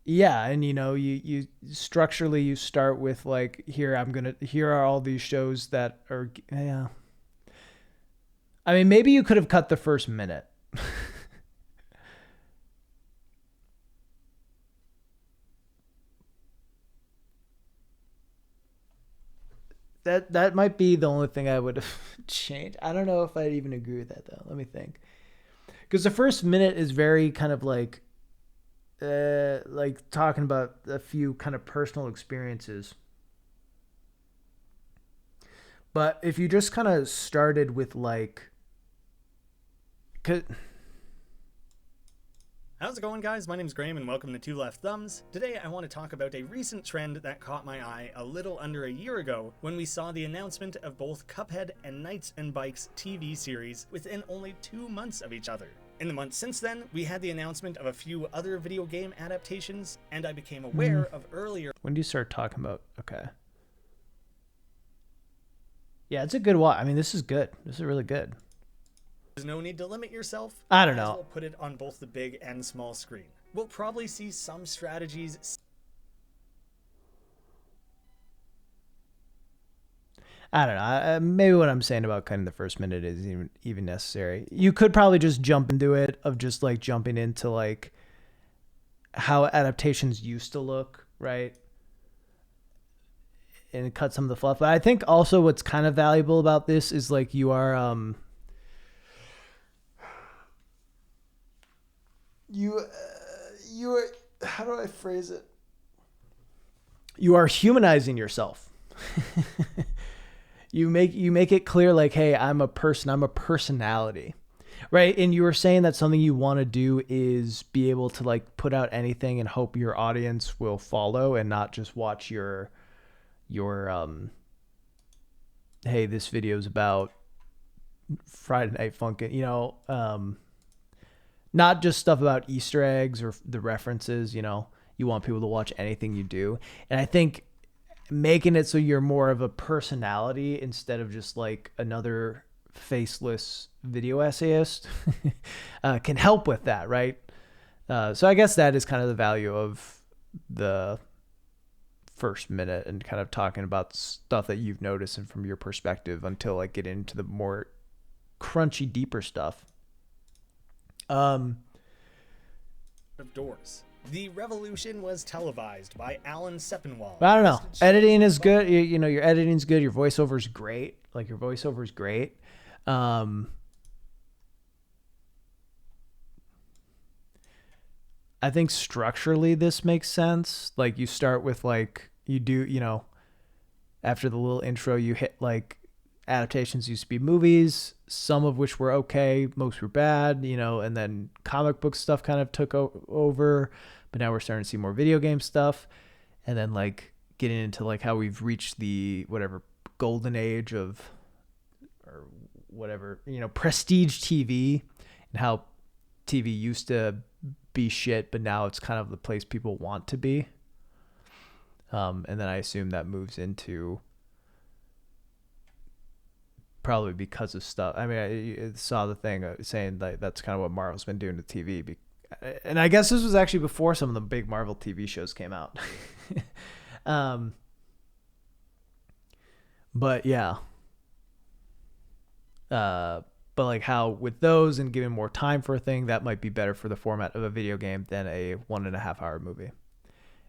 Yeah, and you structurally you start with like here are all these shows that are yeah. I mean, maybe you could have cut the first minute. That might be the only thing I would have changed. I don't know if I'd even agree with that though. Let me think. Because the first minute is very kind of like like talking about a few kind of personal experiences. But if you just kind of started with like, How's it going, guys? My name's Graham and welcome to Two Left Thumbs. Today I want to talk about a recent trend that caught my eye a little under a year ago when we saw the announcement of both Cuphead and Knights and Bikes TV series within only 2 months of each other. In the months since then, we had the announcement of a few other video game adaptations, and I became aware of earlier... When do you start talking about... Okay. Yeah, it's a good watch. I mean, this is good. This is really good. There's no need to limit yourself. I don't Might as know. well put it on both the big and small screen. We'll probably see some strategies... I don't know. Maybe what I'm saying about cutting the first minute is even necessary. You could probably just jump into it of just like jumping into like how adaptations used to look, right? And cut some of the fluff. But I think also what's kind of valuable about this is like you are you are, how do I phrase it? You are humanizing yourself. You make it clear like, hey, I'm a person, I'm a personality, right? And you were saying that something you want to do is be able to like put out anything and hope your audience will follow and not just watch your hey, this video's about Friday Night Funkin', you know, not just stuff about Easter eggs or the references, you know, you want people to watch anything you do. And I think making it so you're more of a personality instead of just like another faceless video essayist can help with that, right? So I guess that is kind of the value of the first minute and kind of talking about stuff that you've noticed and from your perspective until like get into the more crunchy, deeper stuff. Of doors. The revolution was televised by Alan Sepinwall. I don't know. Editing is good. You know, your editing's good. Your voiceover's great. Like your voiceover's great. I think structurally this makes sense. Like you start with like, you do, you know, after the little intro, you hit like adaptations used to be movies, some of which were okay, most were bad, you know, and then comic book stuff kind of took over, but now we're starting to see more video game stuff, and then like getting into like how we've reached the whatever golden age of or whatever, you know, prestige TV, and how TV used to be shit, but now it's kind of the place people want to be. And then I assume that moves into probably because of stuff. I mean, I saw the thing saying that that's kind of what Marvel's been doing to TV. And I guess this was actually before some of the big Marvel TV shows came out. But yeah. But like how with those and giving more time for a thing, that might be better for the format of a video game than a 1.5 hour movie.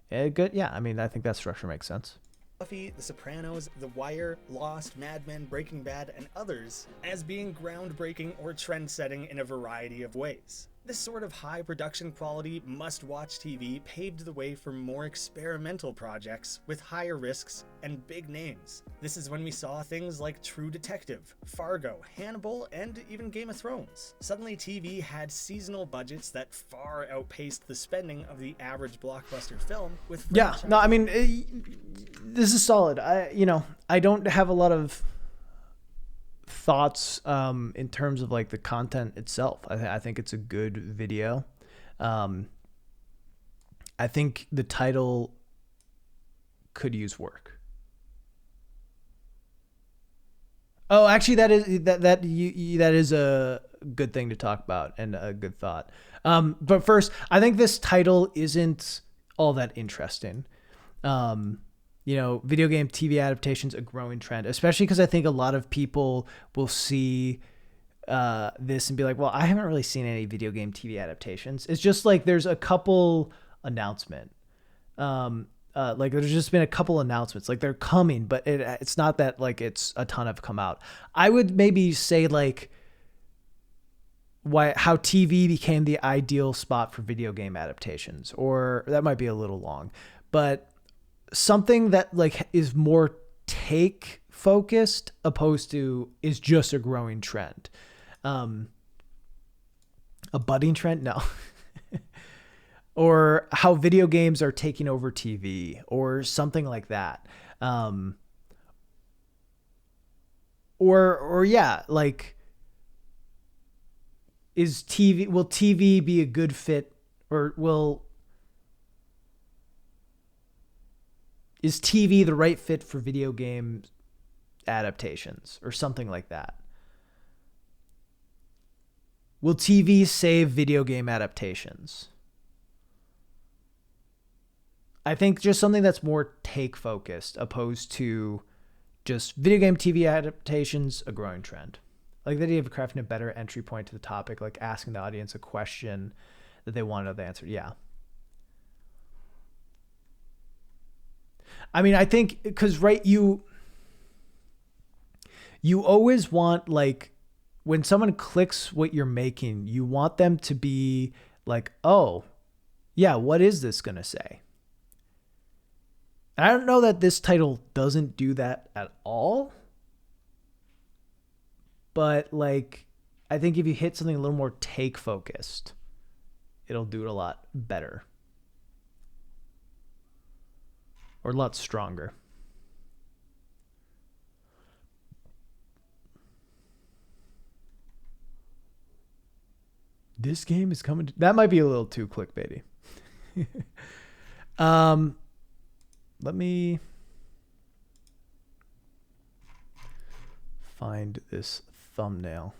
Good. Yeah. I mean, I think that structure makes sense. Buffy, The Sopranos, The Wire, Lost, Mad Men, Breaking Bad, and others as being groundbreaking or trend-setting in a variety of ways. This sort of high production quality must-watch TV paved the way for more experimental projects with higher risks and big names. This is when we saw things like True Detective, Fargo, Hannibal, and even Game of Thrones. Suddenly TV had seasonal budgets that far outpaced the spending of the average blockbuster film with franchises. Yeah, no, I mean, this is solid. I don't have a lot of thoughts in terms of like the content itself. I think it's a good video. I think the title could use work. Oh, actually, that is a good thing to talk about and a good thought. But first, I think this title isn't all that interesting. You know, video game TV adaptations, a growing trend, especially because I think a lot of people will see this and be like, well, I haven't really seen any video game TV adaptations. It's just like there's a couple announcement. Like there's just been a couple announcements, like they're coming, but it's not that like it's a ton have come out. I would maybe say like how TV became the ideal spot for video game adaptations, or that might be a little long, but something that like is more take focused opposed to is just a growing trend. A budding trend? No. Or how video games are taking over TV or something like that. Or yeah, like, will TV be a good fit, or is TV the right fit for video game adaptations or something like that? Will TV save video game adaptations? I think just something that's more take focused opposed to just video game TV adaptations, a growing trend. Like the idea of crafting a better entry point to the topic, like asking the audience a question that they want to know the answer. Yeah. I mean, I think because, right, you always want, like, when someone clicks what you're making, you want them to be like, oh, yeah, what is this going to say? And I don't know that this title doesn't do that at all. But, like, I think if you hit something a little more take focused, it'll do it a lot better. Or a lot stronger. This game is coming. That might be a little too clickbaity. Let me find this thumbnail.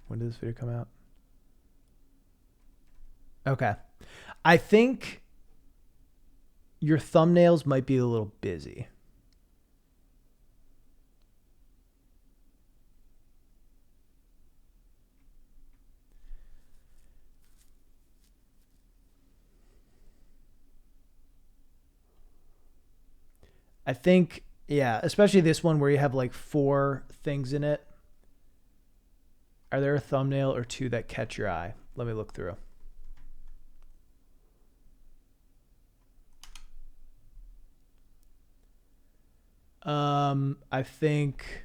When did this video come out? Okay. I think your thumbnails might be a little busy. I think, yeah, especially this one where you have like 4 things in it. Are there a thumbnail or 2 that catch your eye? Let me look through. I think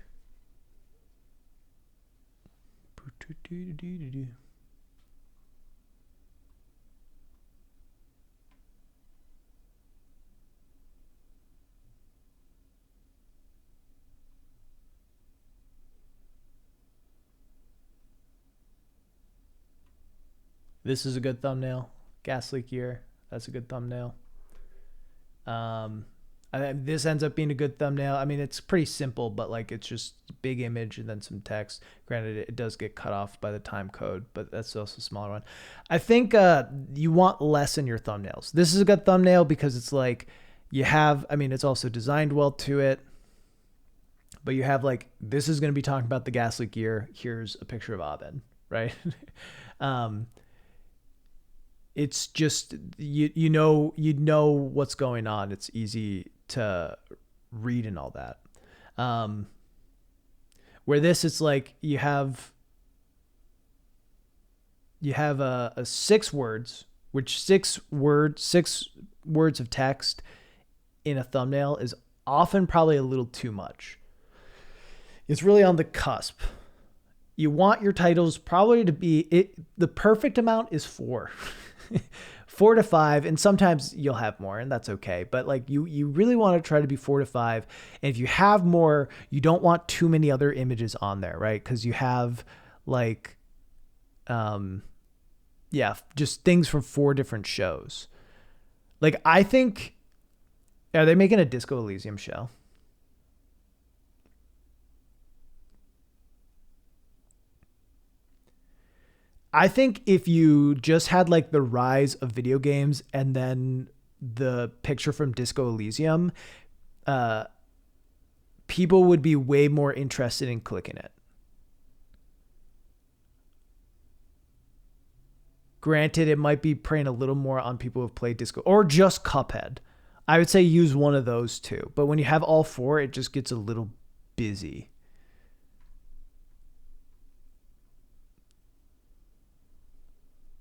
this is a good thumbnail. Gas leak year. That's a good thumbnail. This ends up being a good thumbnail. I mean, it's pretty simple, but like it's just big image and then some text. Granted, it does get cut off by the time code, but that's also a smaller one. I think you want less in your thumbnails. This is a good thumbnail because it's like you have, I mean, it's also designed well to it, but you have like, this is going to be talking about the gas leak year. Here's a picture of Abed, right? It's just, you know what's going on. It's easy to read and all that. Where this, it's like you have a 6 words, which 6 words of text in a thumbnail is often probably a little too much. It's really on the cusp. You want your titles probably to be, the perfect amount is 4. 4 to 5, and sometimes you'll have more, and that's okay. But like you really want to try to be 4 to 5. And if you have more, you don't want too many other images on there, right? Because you have like, just things from 4 different shows. Like I think, are they making a Disco Elysium show? I think if you just had like the rise of video games and then the picture from Disco Elysium, people would be way more interested in clicking it. Granted, it might be preying a little more on people who've played Disco or just Cuphead. I would say use one of those 2. But when you have all 4, it just gets a little busy.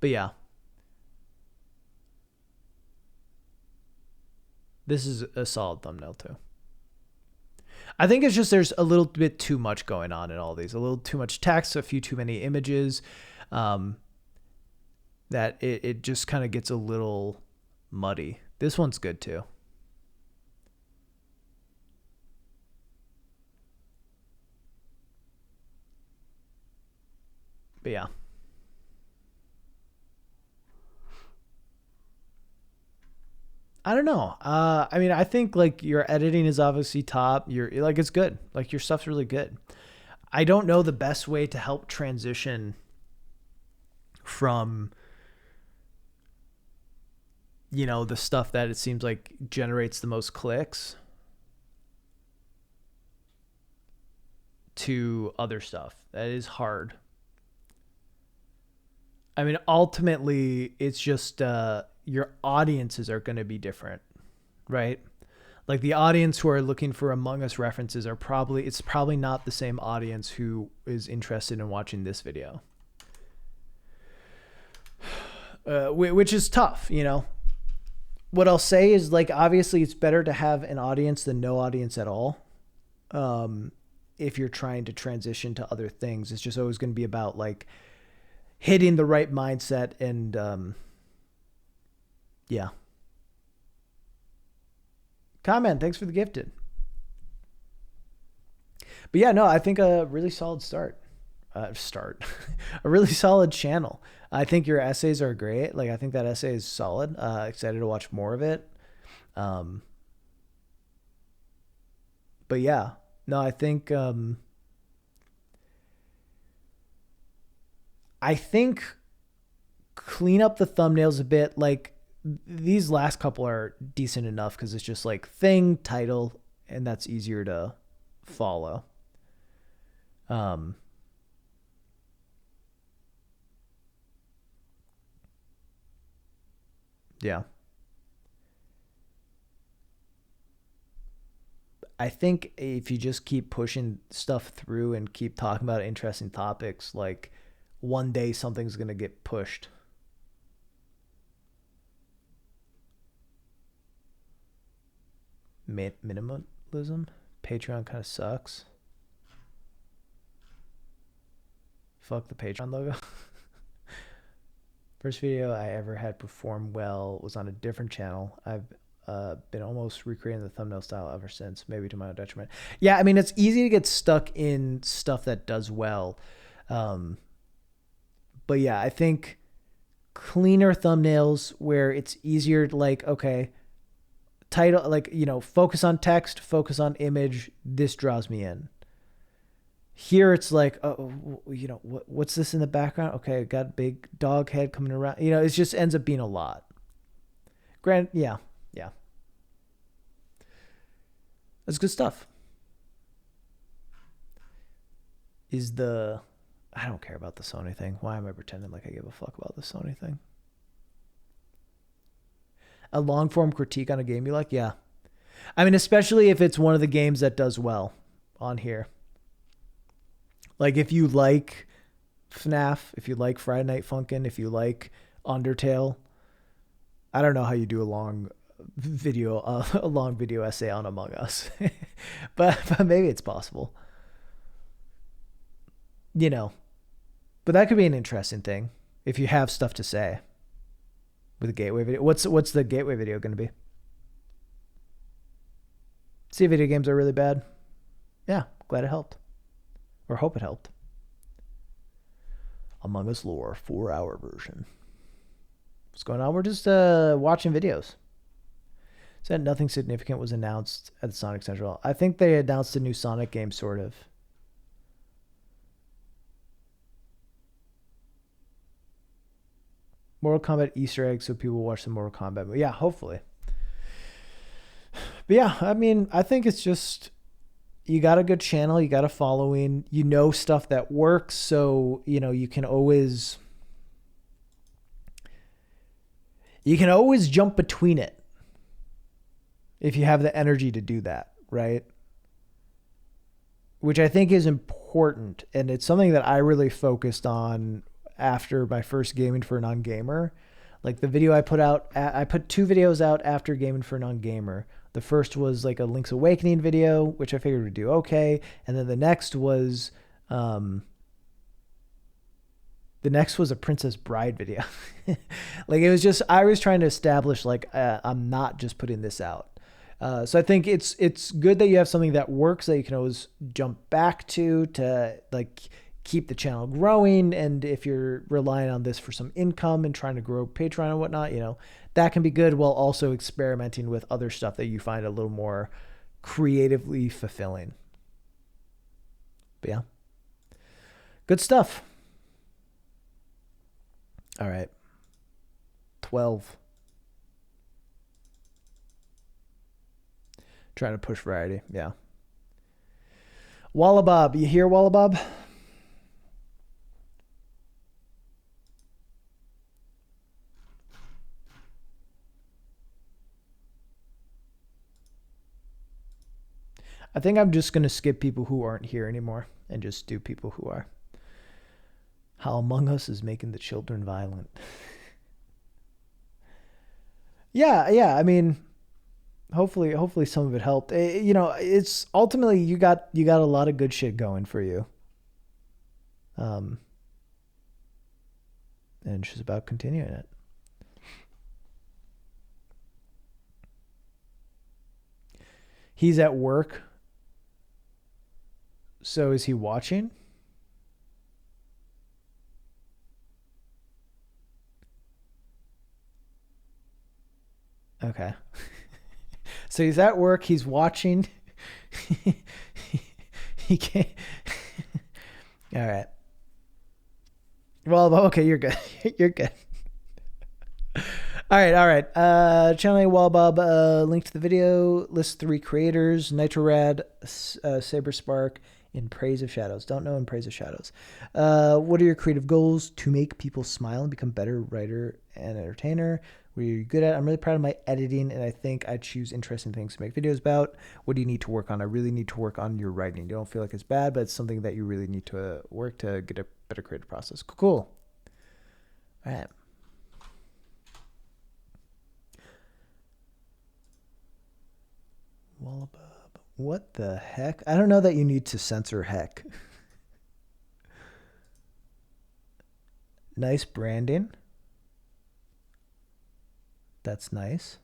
But yeah. This is a solid thumbnail too. I think it's just there's a little bit too much going on in all these. A little too much text, a few too many images. That it just kind of gets a little muddy. This one's good too. But yeah. I don't know. I mean, I think like your editing is obviously top. You're like, it's good. Like your stuff's really good. I don't know the best way to help transition from, you know, the stuff that it seems like generates the most clicks to other stuff. That is hard. I mean, ultimately, it's just your audiences are going to be different, right? Like the audience who are looking for Among Us references are it's probably not the same audience who is interested in watching this video, which is tough, you know? What I'll say is, like, obviously it's better to have an audience than no audience at all. If you're trying to transition to other things, it's just always going to be about like hitting the right mindset and, yeah. Comment, thanks for the gifted. But yeah, no, I think a really solid start. A really solid channel. I think your essays are great. Like, I think that essay is solid. Excited to watch more of it. But yeah, no, I think clean up the thumbnails a bit. Like these last couple are decent enough because it's just like thing, title, and that's easier to follow. Yeah. I think if you just keep pushing stuff through and keep talking about interesting topics, like one day something's going to get pushed. Minimalism? Patreon kind of sucks. Fuck the Patreon logo. First video I ever had perform well was on a different channel. I've been almost recreating the thumbnail style ever since, maybe to my own detriment. Yeah, I mean, it's easy to get stuck in stuff that does well. But yeah, I think cleaner thumbnails where it's easier to, like, okay, title, like, you know, focus on text, focus on image. This draws me in. Here it's like, oh, you know, what's this in the background? Okay, got a big dog head coming around. You know, it just ends up being a lot. Yeah. That's good stuff. I don't care about the Sony thing. Why am I pretending like I give a fuck about the Sony thing? A long form critique on a game you like? Yeah. I mean, especially if it's one of the games that does well on here. Like if you like FNAF, if you like Friday Night Funkin', if you like Undertale, I don't know how you do a long video essay on Among Us, but maybe it's possible, you know. But that could be an interesting thing if you have stuff to say with a gateway video. What's the gateway video going to be? See, video games are really bad. Yeah, glad it helped. Or hope it helped. Among Us lore 4-hour version. What's going on? We're just watching videos. Said nothing significant was announced at the Sonic Central. I think they announced a new Sonic game, sort of. Mortal Kombat Easter egg, so people watch the Mortal Kombat. But yeah, hopefully. But yeah, I mean, I think it's just, you got a good channel, you got a following, you know stuff that works, so, you know, you can always jump between it if you have the energy to do that, right? Which I think is important, and it's something that I really focused on after my first Gaming for a Non-Gamer. Like the video I put out, I put 2 videos out after Gaming for a Non-Gamer. The first was like a Link's Awakening video, which I figured would do okay. And then the next was a Princess Bride video. Like it was just, I was trying to establish like, I'm not just putting this out. So I think it's good that you have something that works that you can always jump back to like keep the channel growing. And if you're relying on this for some income and trying to grow Patreon and whatnot, that can be good, while also experimenting with other stuff that you find a little more creatively fulfilling. But yeah, good stuff. All right. 12. Trying to push variety. Yeah. Wallabob. You hear Wallabob? I think I'm just going to skip people who aren't here anymore and just do people who are. How Among Us is making the children violent. Yeah. I mean, hopefully some of it helped. It's ultimately you got a lot of good shit going for you. And it's just about continuing it. He's at work. So is he watching? Okay. So he's at work, he's watching. He can't. All right. Well, okay, you're good. You're good. All right. Channel Wallbob, link to the video, list 3 creators, Nitrorad, Saberspark, in Praise of Shadows. Don't know In Praise of Shadows. What are your creative goals? To make people smile and become better writer and entertainer. What are you good at? I'm really proud of my editing, and I think I choose interesting things to make videos about. What do you need to work on? I really need to work on your writing. You don't feel like it's bad, but it's something that you really need to work to get a better creative process. Cool. All right. Wallabob. What the heck? I don't know that you need to censor heck. Nice branding. That's nice.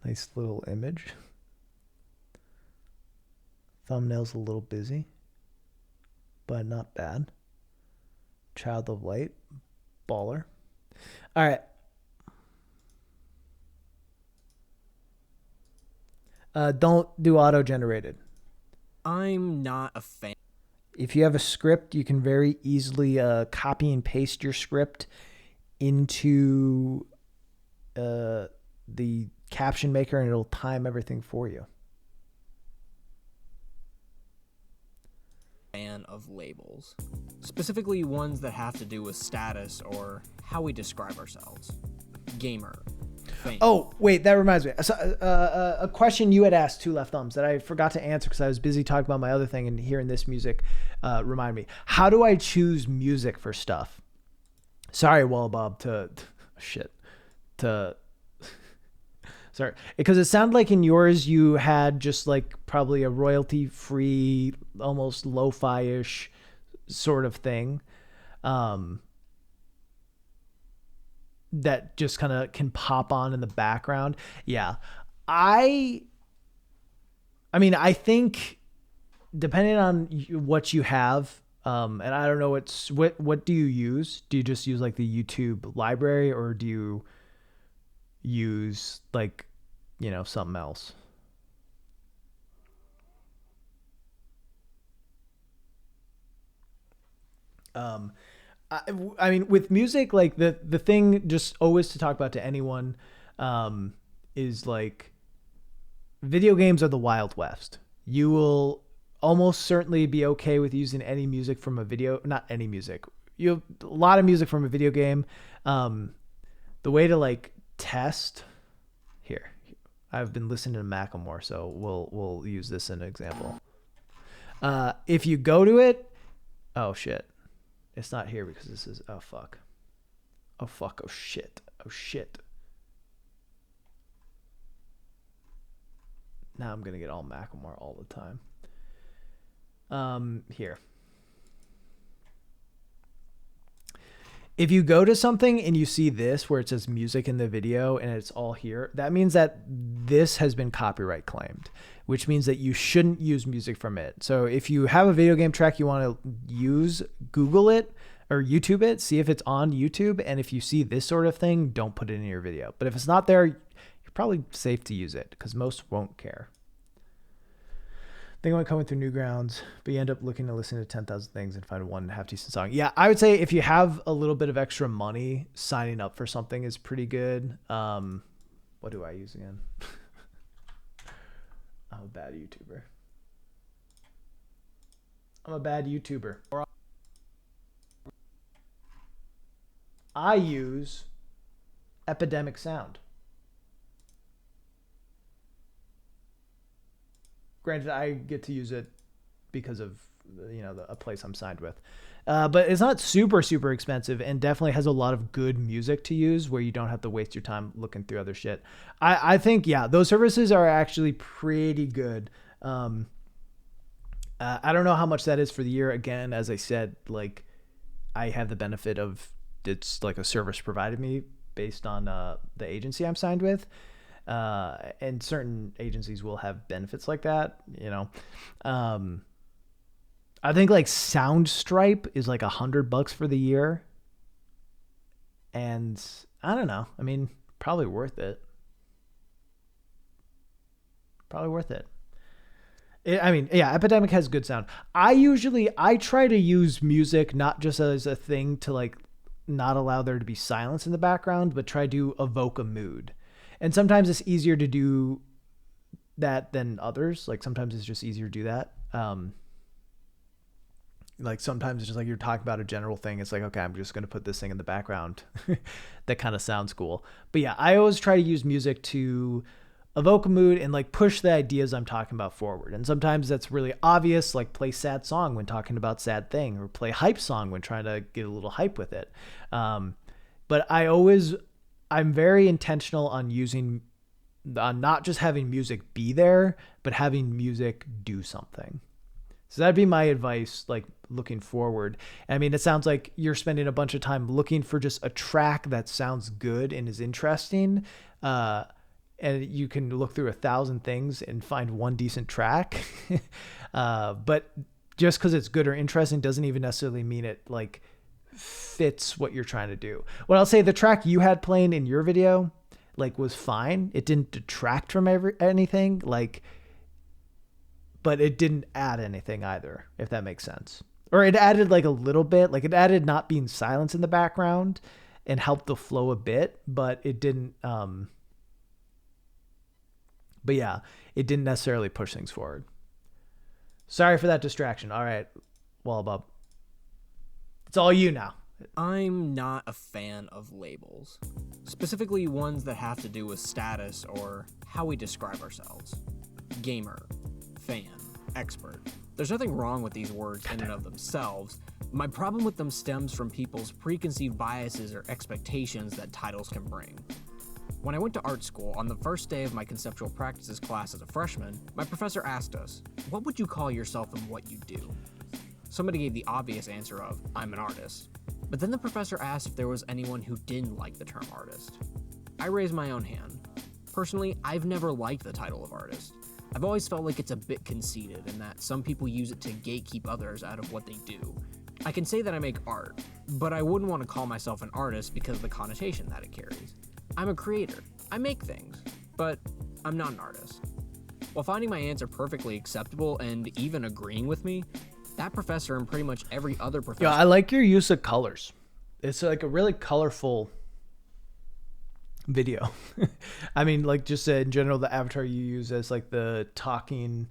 Nice little image. Thumbnail's a little busy, but not bad. Child of Light. Baller. All right. Don't do auto-generated. I'm not a fan. If you have a script, you can very easily copy and paste your script into the caption maker, and it'll time everything for you. Fan of labels, specifically ones that have to do with status or how we describe ourselves. Gamer. Fame. Oh, wait, that reminds me. So, a question you had asked, 2 Left Thumbs, that I forgot to answer because I was busy talking about my other thing, and hearing this music remind me. How do I choose music for stuff? Sorry, Wallabob, sorry, because it sounded like in yours you had just like probably a royalty-free, almost lo-fi-ish sort of thing. That just kind of can pop on in the background. Yeah. I mean, I think depending on what you have, and I don't know what do you use? Do you just use like the YouTube library, or do you use like, something else? I mean, with music, like the thing just always to talk about to anyone is like video games are the Wild West. You will almost certainly be okay with using any music from a video, not any music. You have a lot of music from a video game. The way to like test here, I've been listening to Macklemore, so we'll use this as an example. If you go to it, oh shit. It's not here because this is, oh fuck. Oh fuck, oh shit. Oh shit. Now I'm gonna get all Macklemore all the time. Here. If you go to something and you see this where it says music in the video and it's all here, that means that this has been copyright claimed, which means that you shouldn't use music from it. So if you have a video game track you want to use, Google it or YouTube it, see if it's on YouTube. And if you see this sort of thing, don't put it in your video. But if it's not there, you're probably safe to use it because most won't care. Think about coming through new grounds, but you end up looking to listen to 10,000 things and find one half decent song. Yeah, I would say if you have a little bit of extra money, signing up for something is pretty good. What do I use again? I'm a bad YouTuber. I use Epidemic Sound. Granted, I get to use it because of, a place I'm signed with. But it's not super, super expensive and definitely has a lot of good music to use where you don't have to waste your time looking through other shit. I think, yeah, those services are actually pretty good. I don't know how much that is for the year. Again, as I said, like I have the benefit of it's like a service provided me based on the agency I'm signed with. And certain agencies will have benefits like that, I think like Soundstripe is like $100 for the year. And I don't know. I mean, probably worth it. Epidemic has good sound. I try to use music not just as a thing to like not allow there to be silence in the background, but try to evoke a mood. And sometimes it's easier to do that than others. Like sometimes it's just easier to do that. Like sometimes it's just like you're talking about a general thing. It's like, okay, I'm just going to put this thing in the background. That kind of sounds cool. But yeah, I always try to use music to evoke a mood and like push the ideas I'm talking about forward. And sometimes that's really obvious, like play sad song when talking about sad thing or play hype song when trying to get a little hype with it. But I'm very intentional on not just having music be there, but having music do something. So that'd be my advice, like looking forward. I mean, it sounds like you're spending a bunch of time looking for just a track that sounds good and is interesting. And you can look through 1,000 things and find one decent track. But just because it's good or interesting doesn't even necessarily mean it like fits what you're trying to do. Well, I'll say the track you had playing in your video like was fine. It didn't detract from anything, like, but it didn't add anything either, if that makes sense. Or it added like a little bit, like it added not being silence in the background and helped the flow a bit, but it didn't but yeah, it didn't necessarily push things forward. Sorry for that distraction. All right, well, Bob, it's all you now. I'm not a fan of labels, specifically ones that have to do with status or how we describe ourselves. Gamer, fan, expert. There's nothing wrong with these words in and of themselves. My problem with them stems from people's preconceived biases or expectations that titles can bring. When I went to art school, on the first day of my conceptual practices class as a freshman, my professor asked us, "What would you call yourself and what you do?" Somebody gave the obvious answer of, "I'm an artist." But then the professor asked if there was anyone who didn't like the term artist. I raised my own hand. Personally, I've never liked the title of artist. I've always felt like it's a bit conceited and that some people use it to gatekeep others out of what they do. I can say that I make art, but I wouldn't want to call myself an artist because of the connotation that it carries. I'm a creator. I make things, but I'm not an artist. While finding my answer perfectly acceptable and even agreeing with me, that professor and pretty much every other professor... Yeah, I like your use of colors. It's like a really colorful video. I mean, like just in general, the avatar you use as like the talking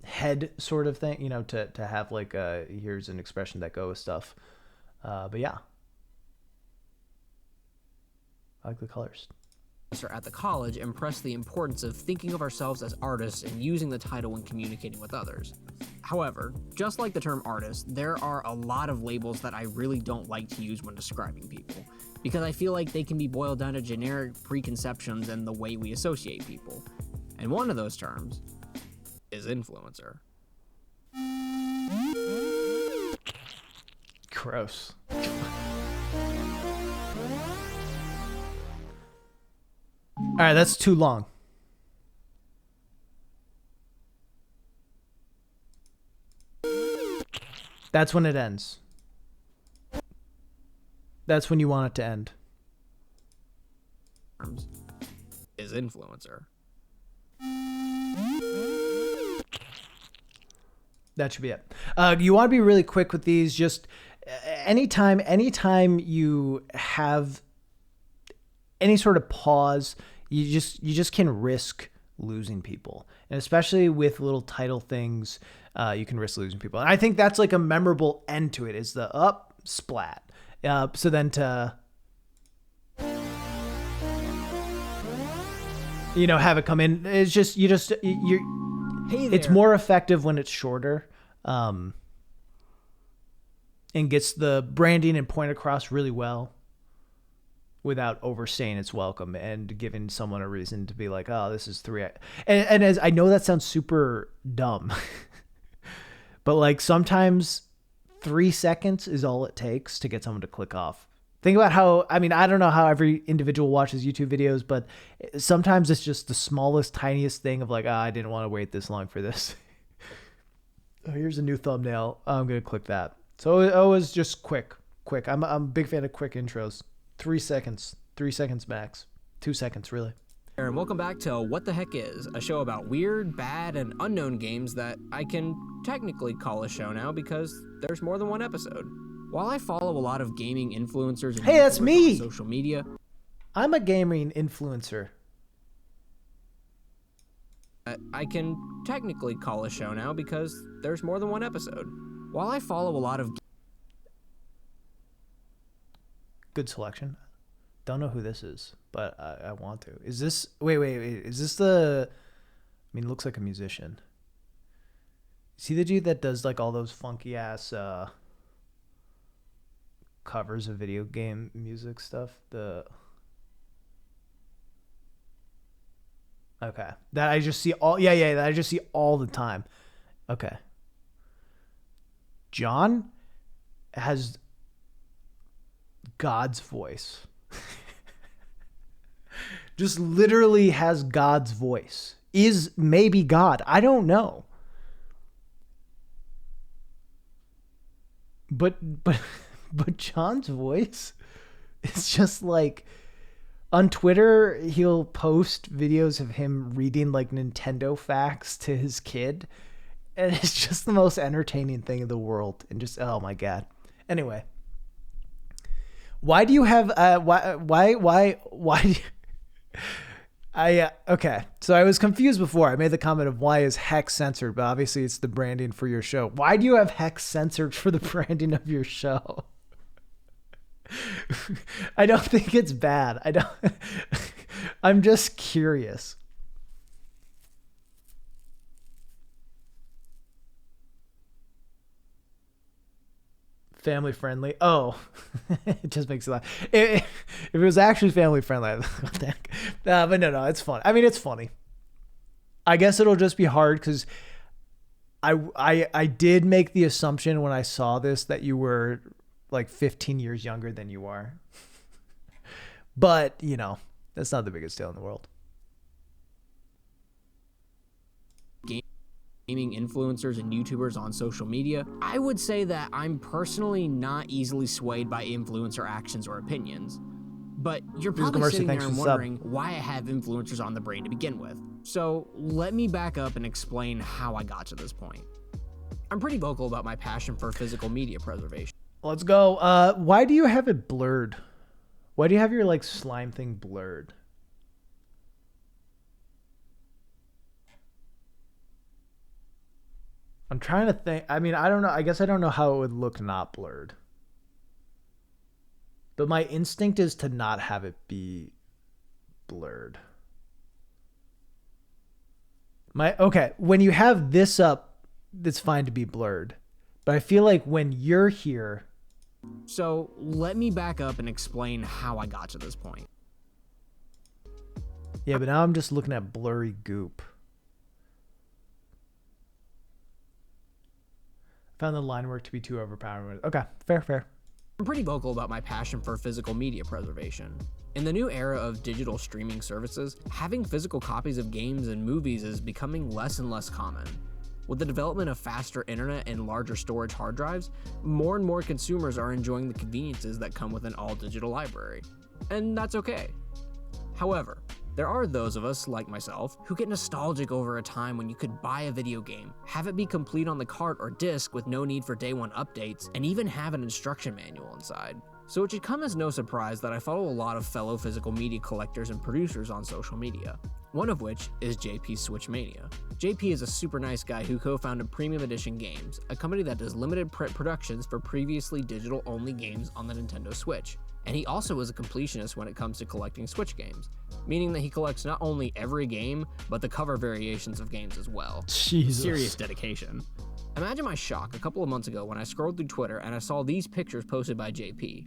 head sort of thing, to have like here's an expression that go with stuff. But yeah. I like the colors. At the college impressed the importance of thinking of ourselves as artists and using the title when communicating with others. However, just like the term artist, there are a lot of labels that I really don't like to use when describing people, because I feel like they can be boiled down to generic preconceptions and the way we associate people. And one of those terms is influencer. Gross. All right, that's too long. That's when it ends. That's when you want it to end. Terms is influencer. That should be it. You want to be really quick with these. Just anytime you have any sort of pause, you just can risk losing people, and especially with little title things, you can risk losing people. And I think that's like a memorable end to it. Is the up splat. So then to have it come in, it's just you're. Hey there. It's more effective when it's shorter, and gets the branding and point across really well without overstaying its welcome and giving someone a reason to be like, oh, this is 3. And as I know that sounds super dumb, but like sometimes 3 seconds is all it takes to get someone to click off. Think about how, I don't know how every individual watches YouTube videos, but sometimes it's just the smallest, tiniest thing of like, I didn't want to wait this long for this. Oh, here's a new thumbnail. I'm going to click that. So it was just quick. I'm a big fan of quick intros. 3 seconds max. 2 seconds, really. And welcome back to What the Heck Is, a show about weird, bad, and unknown games that I can technically call a show now because there's more than one episode. While I follow a lot of gaming influencers and Hey, that's me! on social media, I'm a gaming influencer. I can technically call a show now because there's more than one episode. While I follow a lot of Good selection. Don't know who this is, but I want to. Is this... Wait. Is this the... it looks like a musician. See the dude that does like all those funky ass covers of video game music stuff? Okay. That I just see all... Yeah, that I just see all the time. Okay. John has God's voice. Just literally has God's voice. Is maybe God. I don't know. But John's voice, it's just like on Twitter, he'll post videos of him reading like Nintendo facts to his kid. And it's just the most entertaining thing in the world. And just, oh my God. Anyway. Why do you have, why do you, okay. So I was confused before. I made the comment of why is Hex censored, but obviously it's the branding for your show. Why do you have Hex censored for the branding of your show? I don't think it's bad. I'm just curious. Family friendly. Oh, it just makes it laugh. If it was actually family friendly, but no, it's fun. It's funny. I guess it'll just be hard because I did make the assumption when I saw this that you were like 15 years younger than you are. But, that's not the biggest deal in the world. Gaming influencers and YouTubers on social media, I would say that I'm personally not easily swayed by influencer actions or opinions. But you're probably sitting there and wondering why I have influencers on the brain to begin with. So let me back up and explain how I got to this point. I'm pretty vocal about my passion for physical media preservation. Let's go. Why do you have it blurred? Why do you have your like slime thing blurred? I'm trying to think. I don't know. I guess I don't know how it would look not blurred. But my instinct is to not have it be blurred. Okay, when you have this up, it's fine to be blurred. But I feel like when you're here, So let me back up and explain how I got to this point. yeah, but now I'm just looking at blurry goop. Found the line work to be too overpowering. Okay, fair. I'm pretty vocal about my passion for physical media preservation. In the new era of digital streaming services, having physical copies of games and movies is becoming less and less common. With the development of faster internet and larger storage hard drives, more and more consumers are enjoying the conveniences that come with an all-digital library. And that's okay. However, there are those of us, like myself, who get nostalgic over a time when you could buy a video game, have it be complete on the cart or disc with no need for day one updates, and even have an instruction manual inside. So it should come as no surprise that I follow a lot of fellow physical media collectors and producers on social media, one of which is JP's Switch Mania. JP is a super nice guy who co-founded Premium Edition Games, a company that does limited print productions for previously digital-only games on the Nintendo Switch. And he also is a completionist when it comes to collecting Switch games, meaning that he collects not only every game, but the cover variations of games as well. Jesus. Serious dedication. Imagine my shock a couple of months ago when I scrolled through Twitter and I saw these pictures posted by JP.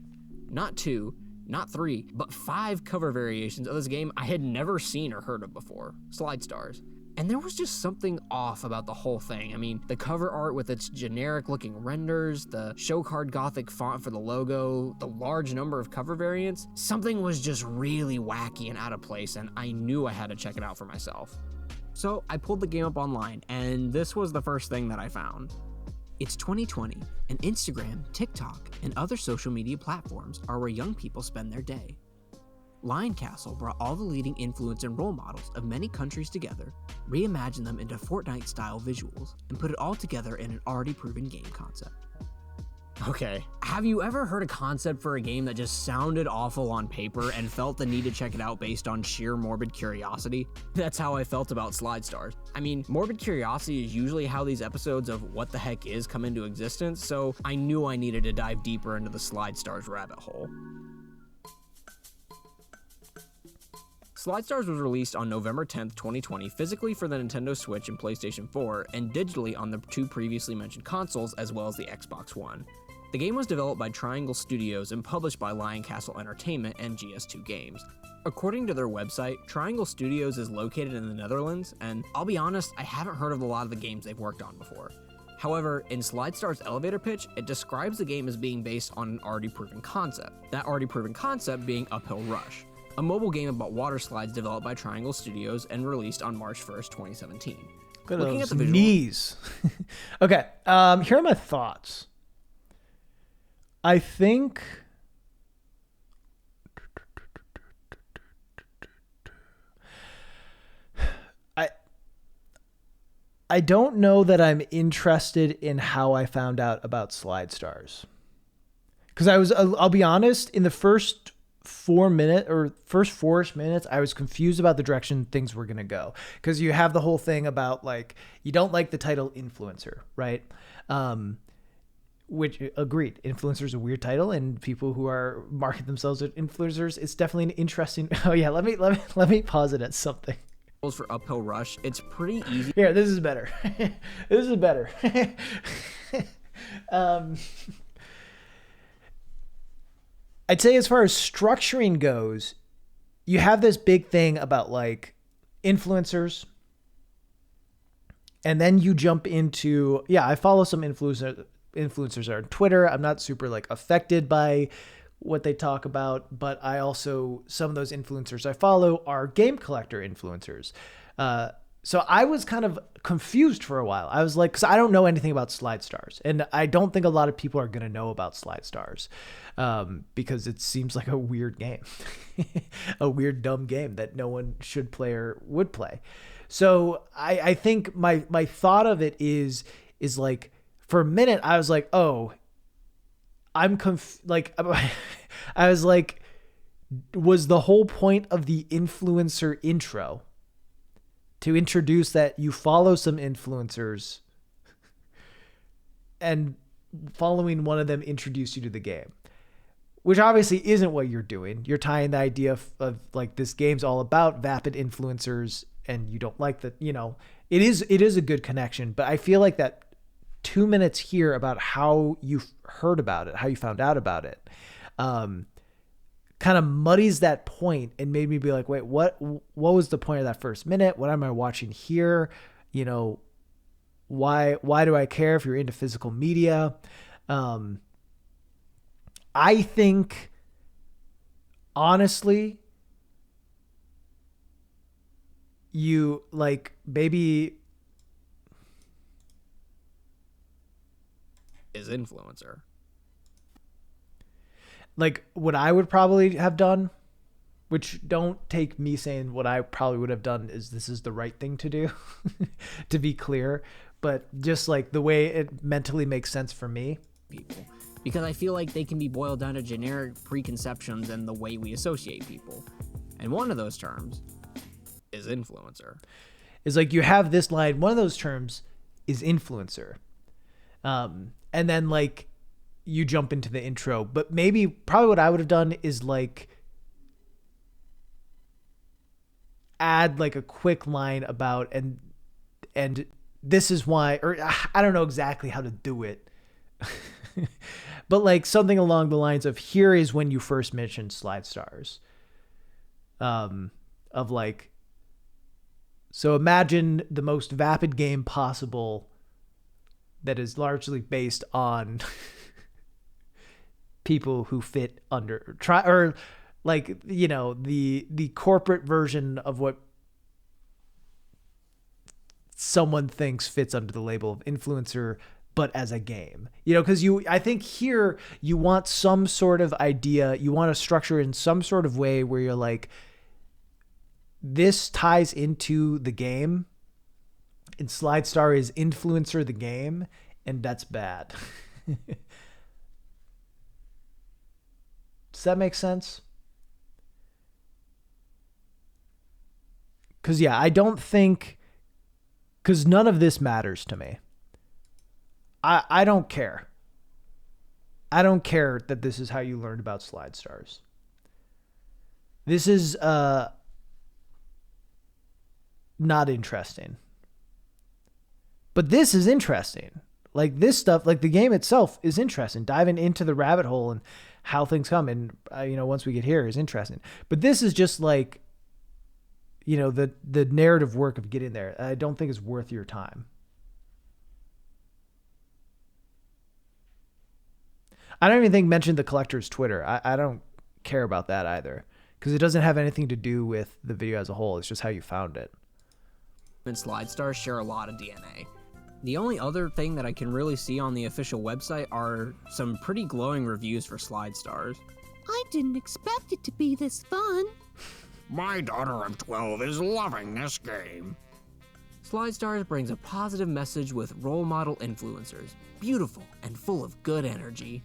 Not 2, not 3, but 5 cover variations of this game I had never seen or heard of before, Slide Stars. And there was just something off about the whole thing. I mean, the cover art with its generic looking renders, the show card gothic font for the logo, the large number of cover variants, something was just really wacky and out of place, and I knew I had to check it out for myself. So I pulled the game up online, and this was the first thing that I found. It's 2020, and Instagram, TikTok, and other social media platforms are where young people spend their day. Lion Castle brought all the leading influence and role models of many countries together, reimagined them into Fortnite-style visuals, and put it all together in an already proven game concept. Okay, have you ever heard a concept for a game that just sounded awful on paper and felt the need to check it out based on sheer morbid curiosity? That's how I felt about Slide Stars. I mean, morbid curiosity is usually how these episodes of What the Heck Is come into existence, so I knew I needed to dive deeper into the Slide Stars rabbit hole. Slide Stars was released on November 10th, 2020, physically for the Nintendo Switch and PlayStation 4, and digitally on the 2 previously mentioned consoles, as well as the Xbox One. The game was developed by Triangle Studios and published by Lion Castle Entertainment and GS2 Games. According to their website, Triangle Studios is located in the Netherlands, and I'll be honest, I haven't heard of a lot of the games they've worked on before. However, in Slide Stars' elevator pitch, it describes the game as being based on an already proven concept, that already proven concept being Uphill Rush, a mobile game about water slides developed by Triangle Studios and released on March 1st, 2017. Looking at the visual, knees. Okay, here are my thoughts. I think I don't know that I'm interested in how I found out about Slide Stars. Because I'll be honest, in the first 4-ish minutes, I was confused about the direction things were going to go. Because you have the whole thing about, like, you don't like the title influencer, right? Which, agreed, influencer is a weird title, and people who are market themselves as influencers, it's definitely an interesting. Oh yeah, let me pause it at something. For Uphill Rush, it's pretty easy. Here, this is better. This is better. I'd say as far as structuring goes, you have this big thing about like influencers, and then you jump into, I follow some influencers on Twitter. I'm not super like affected by what they talk about, but I also, some of those influencers I follow are game collector influencers. So I was kind of confused for a while. I was like, because I don't know anything about Slide Stars, and I don't think a lot of people are going to know about Slide Stars, because it seems like a weird game, a weird, dumb game that no one should play or would play. So I think my thought of it is like, for a minute, I was like, oh, I was like, was the whole point of the influencer intro to introduce that you follow some influencers and following one of them introduce you to the game? Which obviously isn't what you're doing. You're tying the idea of like, this game's all about vapid influencers, and you don't like that, it is a good connection, but I feel like that 2 minutes here about how you heard about it, how you found out about it, kind of muddies that point and made me be like, wait, what was the point of that first minute? What am I watching here? You know, why do I care if you're into physical media? I think, honestly, you like maybe is influencer. Like what I would probably have done, which don't take me saying what I probably would have done is this is the right thing to do, to be clear, but just like the way it mentally makes sense for me. People. Because I feel like they can be boiled down to generic preconceptions and the way we associate people. And one of those terms is influencer. Is like you have this line, one of those terms is influencer. And then like you jump into the intro, but maybe probably what I would have done is like add like a quick line about and this is why, or I don't know exactly how to do it. But like something along the lines of here is when you first mentioned Slide Stars. Of like, so imagine the most vapid game possible that is largely based on people who fit under or like, you know, the corporate version of what someone thinks fits under the label of influencer, but as a game, you know, because I think here you want some sort of idea, you want to structure in some sort of way where you're like, this ties into the game, and Slide Star is influencer the game, and that's bad. Does that make sense? Because yeah, I don't think, because none of this matters to me. I don't care. I don't care that this is how you learned about Slide Stars. This is not interesting. But this is interesting. Like this stuff, like the game itself is interesting. Diving into the rabbit hole and how things come and you know, once we get here is interesting. But this is just like, you know, the narrative work of getting there. I don't think it's worth your time. I don't even think mention the collector's Twitter. I don't care about that either because it doesn't have anything to do with the video as a whole. It's just how you found it. And Slide Stars share a lot of DNA. The only other thing that I can really see on the official website are some pretty glowing reviews for Slide Stars. I didn't expect it to be this fun. My daughter of 12 is loving this game. Slide Stars brings a positive message with role model influencers, beautiful and full of good energy.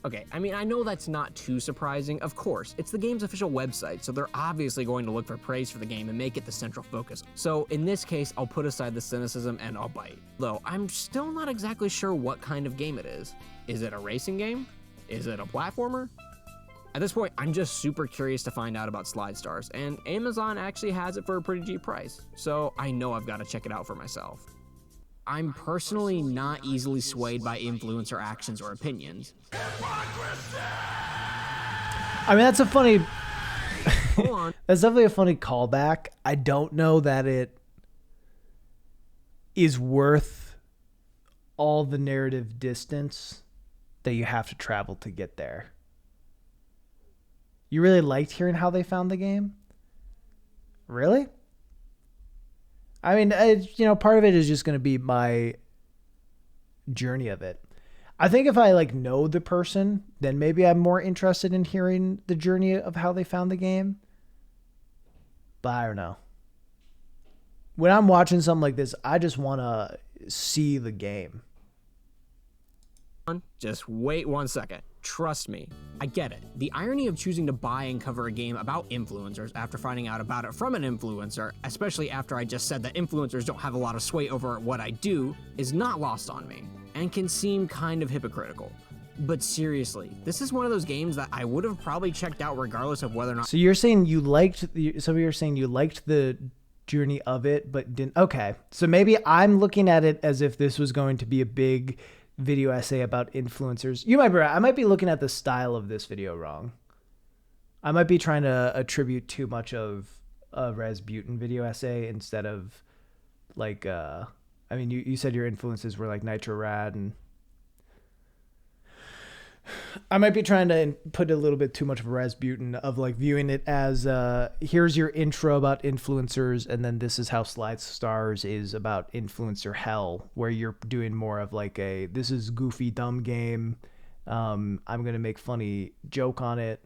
Okay, I mean, I know that's not too surprising. Of course, it's the game's official website, so they're obviously going to look for praise for the game and make it the central focus. So in this case, I'll put aside the cynicism and I'll bite. Though, I'm still not exactly sure what kind of game it is. Is it a racing game? Is it a platformer? At this point, I'm just super curious to find out about Slide Stars, and Amazon actually has it for a pretty cheap price, so I know I've got to check it out for myself. I'm personally not easily swayed by influencer actions or opinions. I mean, that's a funny... Hold on. That's definitely a funny callback. I don't know that it is worth all the narrative distance that you have to travel to get there. You really liked hearing how they found the game? Really? I mean, you know, part of it is just going to be my journey of it. I think if I like know the person, then maybe I'm more interested in hearing the journey of how they found the game. But I don't know. When I'm watching something like this, I just want to see the game. Just wait 1 second. Trust me, I get it. The irony of choosing to buy and cover a game about influencers after finding out about it from an influencer, especially after I just said that influencers don't have a lot of sway over what I do, is not lost on me, and can seem kind of hypocritical. But seriously, this is one of those games that I would have probably checked out regardless of whether or not... So you're saying you liked... Some of you are saying you liked the journey of it, but didn't. Okay, so maybe I'm looking at it as if this was going to be a big video essay about influencers. You might be right. I might be looking at the style of this video wrong. I might be trying to attribute too much of a Razbuten video essay instead of like, I mean, you said your influences were like Nitro Rad, and I might be trying to put a little bit too much of a Razbuten of like viewing it as here's your intro about influencers, and then this is how Slide Stars is about influencer hell, where you're doing more of like a this is goofy dumb game. I'm gonna make funny joke on it.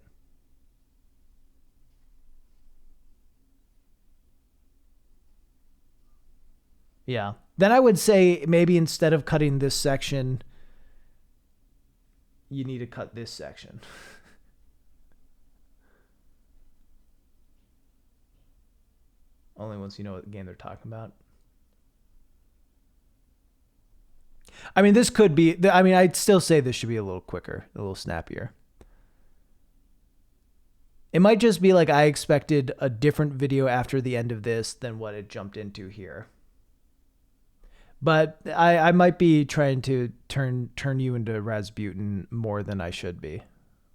Yeah. Then I would say maybe instead of cutting this section, you need to cut this section. Only once you know what game they're talking about. I mean, this could be, I mean, I'd still say this should be a little quicker, a little snappier. It might just be like I expected a different video after the end of this than what it jumped into here. But I might be trying to turn you into Razbuten more than I should be,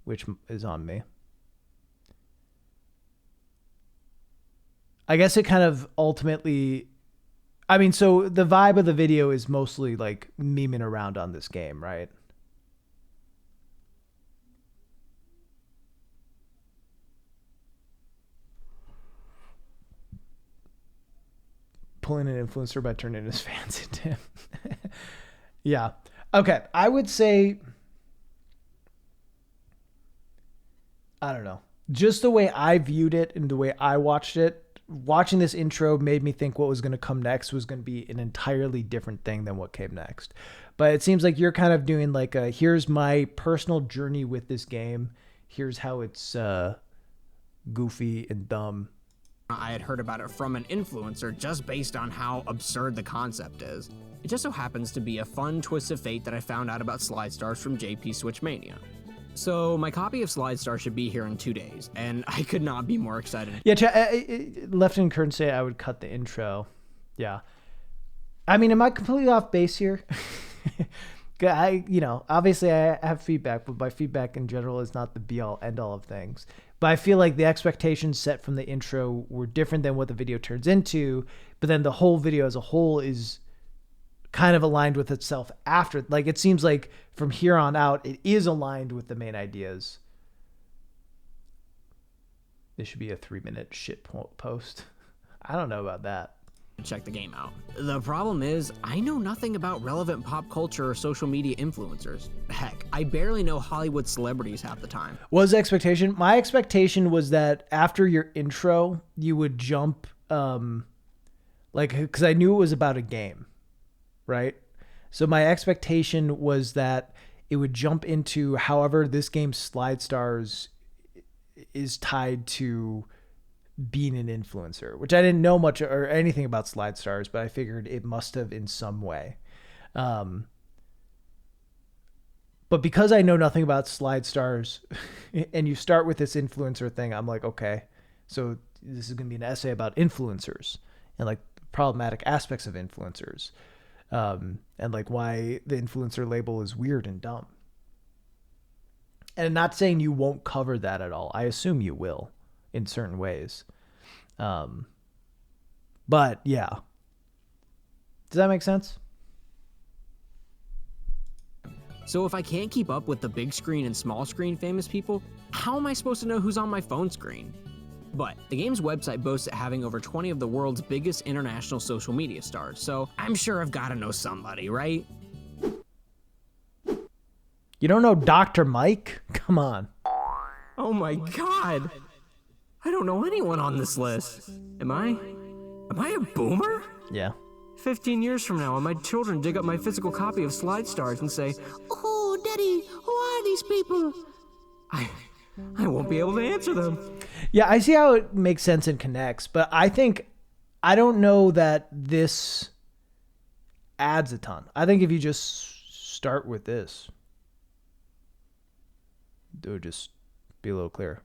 which is on me. I guess it kind of ultimately, I mean, so the vibe of the video is mostly like memeing around on this game, right? Pulling an influencer by turning his fans into him. Yeah. Okay. I would say, I don't know. Just the way I viewed it and the way I watched it, watching this intro made me think what was going to come next was going to be an entirely different thing than what came next. But it seems like you're kind of doing like a, here's my personal journey with this game. Here's how it's goofy and dumb. I had heard about it from an influencer just based on how absurd the concept is. It just so happens to be a fun twist of fate that I found out about Slide Stars from JP Switchmania. So my copy of Slide Star should be here in 2 days, and I could not be more excited. Yeah, Left and Kern say I would cut the intro. Yeah. I mean, am I completely off base here? Obviously I have feedback, but my feedback in general is not the be-all, end-all of things. But I feel like the expectations set from the intro were different than what the video turns into, but then the whole video as a whole is kind of aligned with itself after. Like, it seems like from here on out, it is aligned with the main ideas. This should be a 3-minute shit post. I don't know about that. Check the game out. The problem is, I know nothing about relevant pop culture or social media influencers. Heck, I barely know Hollywood celebrities half the time. What was the expectation? My expectation was that after your intro, you would jump, because I knew it was about a game, right? So my expectation was that it would jump into however this game Slide Stars is tied to being an influencer, which I didn't know much or anything about Slide Stars, but I figured it must have in some way. But because I know nothing about Slide Stars and you start with this influencer thing, I'm like, okay, so this is going to be an essay about influencers and like problematic aspects of influencers. And like why the influencer label is weird and dumb. And I'm not saying you won't cover that at all. I assume you will in certain ways. But yeah. Does that make sense? So if I can't keep up with the big screen and small screen famous people, how am I supposed to know who's on my phone screen? But the game's website boasts it having over 20 of the world's biggest international social media stars, so I'm sure I've got to know somebody, right? You don't know Dr. Mike? Come on. Oh my god! I don't know anyone on this list. Am I a boomer? Yeah. 15 years from now, when my children dig up my physical copy of Slide Stars and say, Oh, Daddy, who are these people? I won't be able to answer them. Yeah, I see how it makes sense and connects, but I don't know that this adds a ton. I think if you just start with this, it would just be a little clearer,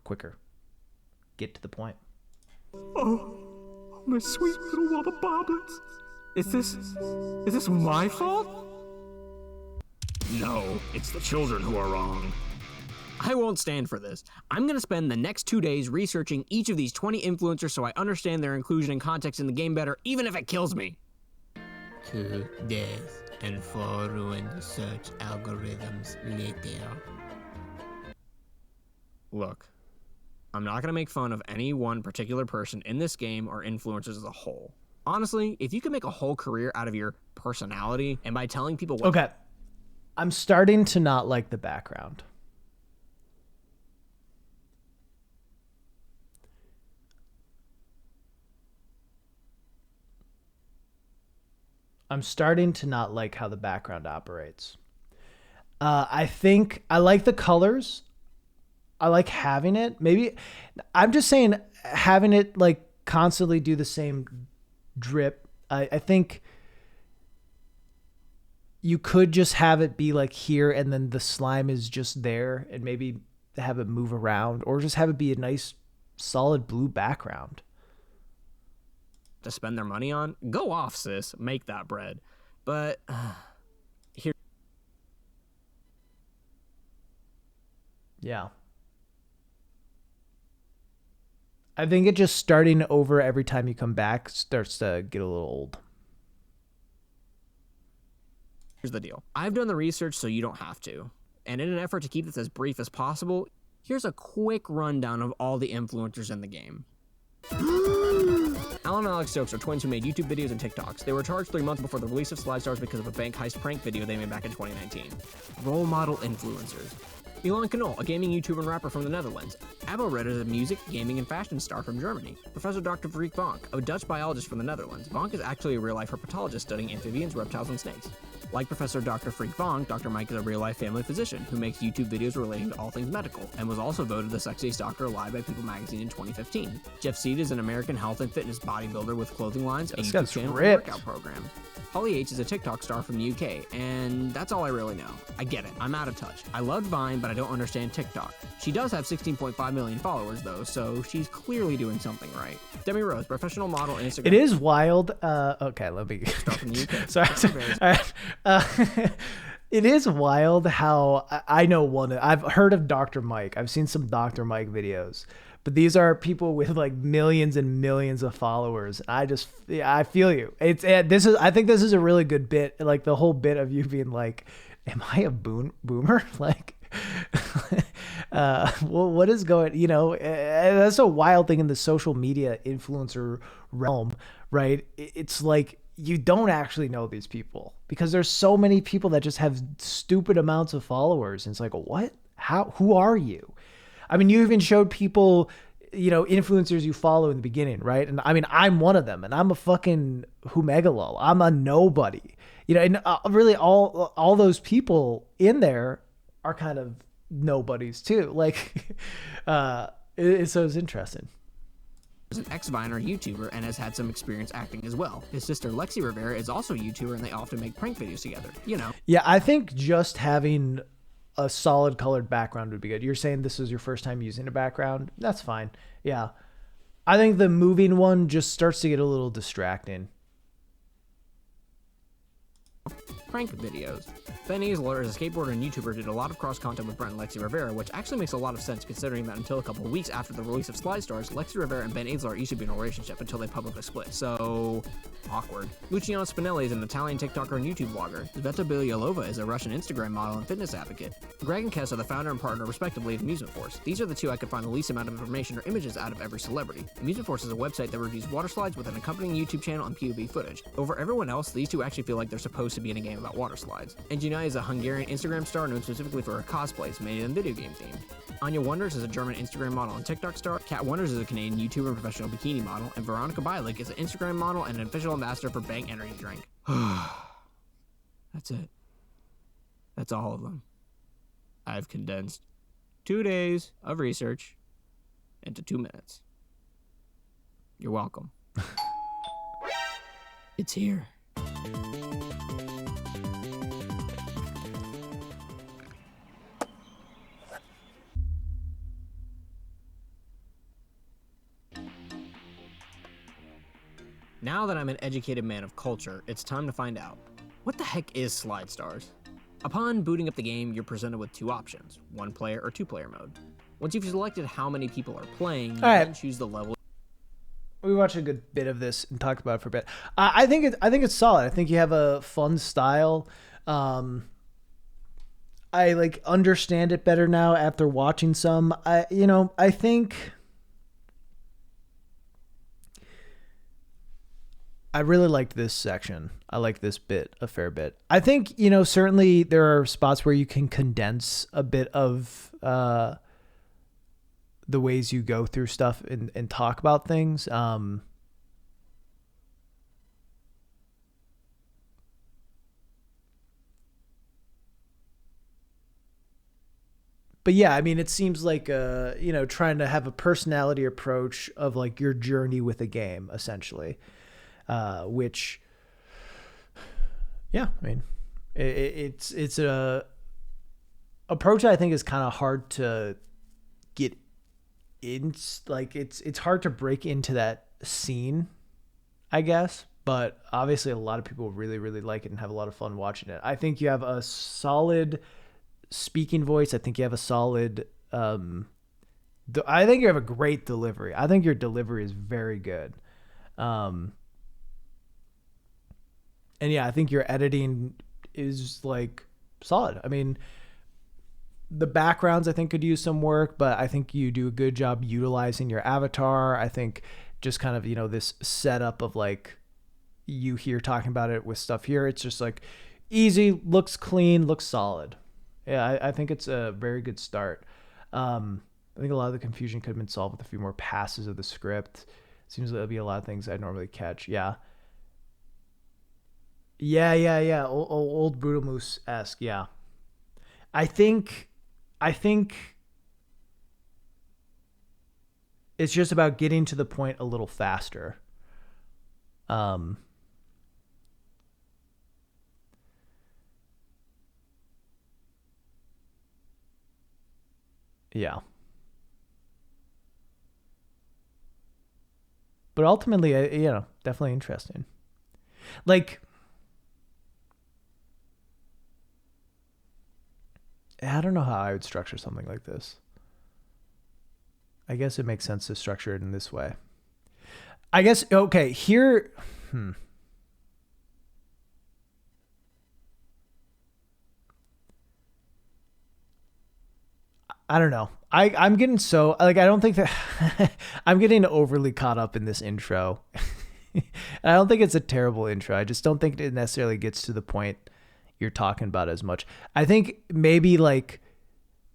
quicker, get to the point. Oh. my sweet little wobble boblets. Is this my fault? No, it's the children who are wrong. I won't stand for this. I'm gonna spend the next 2 days researching each of these 20 influencers so I understand their inclusion and context in the game better, even if it kills me. To death and for ruined search algorithms later. Look, I'm not gonna make fun of any one particular person in this game or influencers as a whole. Honestly, if you can make a whole career out of your personality and by telling people what— Okay. I'm starting to not like the background. I'm starting to not like how the background operates. I think I like the colors. I like having it. Maybe I'm just saying having it like constantly do the same drip. I think you could just have it be like here and then the slime is just there and maybe have it move around or just have it be a nice solid blue background. to spend their money on, go off, sis. Make that bread. But here. Yeah. I think it just starting over every time you come back starts to get a little old. Here's the deal. I've done the research so you don't have to. And in an effort to keep this as brief as possible, here's a quick rundown of all the influencers in the game. Alan and Alex Stokes are twins who made YouTube videos and TikToks. They were charged 3 months before the release of Slide Stars because of a bank heist prank video they made back in 2019. Role model influencers. Milan Knoll, a gaming YouTuber and rapper from the Netherlands. Abo Red is a music, gaming, and fashion star from Germany. Professor Dr. Freek Vonk, a Dutch biologist from the Netherlands. Vonk is actually a real-life herpetologist studying amphibians, reptiles, and snakes. Like Professor Dr. Freek Vonk, Dr. Mike is a real-life family physician who makes YouTube videos relating to all things medical, and was also voted the sexiest doctor alive by People magazine in 2015. Jeff Seed is an American health and fitness bodybuilder with clothing lines, a YouTube channel, and workout program. Holly H is a TikTok star from the UK, and that's all I really know. I get it, I'm out of touch. I loved Vine, but I don't understand TikTok. She does have 16.5 million followers though, so she's clearly doing something right. Demi Rose, professional model and Instagram. It is wild. Okay, let me. Star from the UK. Sorry. It is wild how I know one. I've heard of Dr. Mike. I've seen some Dr. Mike videos, but these are people with like millions and millions of followers. I feel you. I think this is a really good bit. Like the whole bit of you being like, am I a boomer? Like, well, what is going, that's a wild thing in the social media influencer realm, right? It's like, you don't actually know these people because there's so many people that just have stupid amounts of followers. And it's like, what? Who are you? I mean, you even showed people, influencers you follow in the beginning, right? And I mean, I'm one of them and I'm a fucking humegalol. I'm a nobody, and really all those people in there are kind of nobodies too. Like, so it's interesting. Is an ex-Viner YouTuber and has had some experience acting as well. His sister Lexi Rivera is also a YouTuber and they often make prank videos together, Yeah, I think just having a solid colored background would be good. You're saying this is your first time using a background? That's fine. Yeah. I think the moving one just starts to get a little distracting. Prank videos. Ben Aisler is a skateboarder and YouTuber, did a lot of cross-content with Brent and Lexi Rivera, which actually makes a lot of sense considering that until a couple of weeks after the release of Slide Stars, Lexi Rivera and Ben Aisler used to be in a relationship until they publicly split, so awkward. Luciano Spinelli is an Italian TikToker and YouTube vlogger. Sveta Bilyalova is a Russian Instagram model and fitness advocate. Greg and Kess are the founder and partner, respectively, of Amusement Force. These are the two I could find the least amount of information or images out of every celebrity. Amusement Force is a website that reviews water slides with an accompanying YouTube channel and POV footage. Over everyone else, these two actually feel like they're supposed to be in a game about water slides. And Gina is a Hungarian Instagram star known specifically for her cosplays made in video game themed. Anya Wonders is a German Instagram model and TikTok star. Kat Wonders is a Canadian YouTuber and professional bikini model. And Veronica Bialik is an Instagram model and an official ambassador for Bang Energy Drink. That's it. That's all of them. I've condensed 2 days of research into 2 minutes. You're welcome. It's here. Now that I'm an educated man of culture, it's time to find out. What the heck is Slide Stars? Upon booting up the game, you're presented with two options, one player or two player mode. Once you've selected how many people are playing, you Alright. then choose the level. We watched a good bit of this and talked about it for a bit. I think it's solid. I think you have a fun style. I like understand it better now after watching some. I think I really liked this section. I like this bit a fair bit. I think, certainly there are spots where you can condense a bit of the ways you go through stuff and talk about things. But yeah, I mean, it seems like, trying to have a personality approach of like your journey with a game, essentially. Which, yeah, I mean, it's a approach that I think is kind of hard to get in. Like it's hard to break into that scene, I guess. But obviously, a lot of people really, really like it and have a lot of fun watching it. I think you have a solid speaking voice. I think you have a solid. I think you have a great delivery. I think your delivery is very good. And yeah, I think your editing is like solid. I mean, the backgrounds I think could use some work, but I think you do a good job utilizing your avatar. I think just kind of, this setup of like you here talking about it with stuff here. It's just like easy, looks clean, looks solid. Yeah, I think it's a very good start. I think a lot of the confusion could have been solved with a few more passes of the script. Seems like there'll be a lot of things I normally catch. Yeah. Yeah. Old Brutal Moose-esque. Yeah. I think it's just about getting to the point a little faster. Yeah. But ultimately, definitely interesting. Like, I don't know how I would structure something like this. I guess it makes sense to structure it in this way. I guess, okay, here... I don't know. I'm getting so... Like, I don't think that... I'm getting overly caught up in this intro. I don't think it's a terrible intro. I just don't think it necessarily gets to the point you're talking about as much. I think maybe like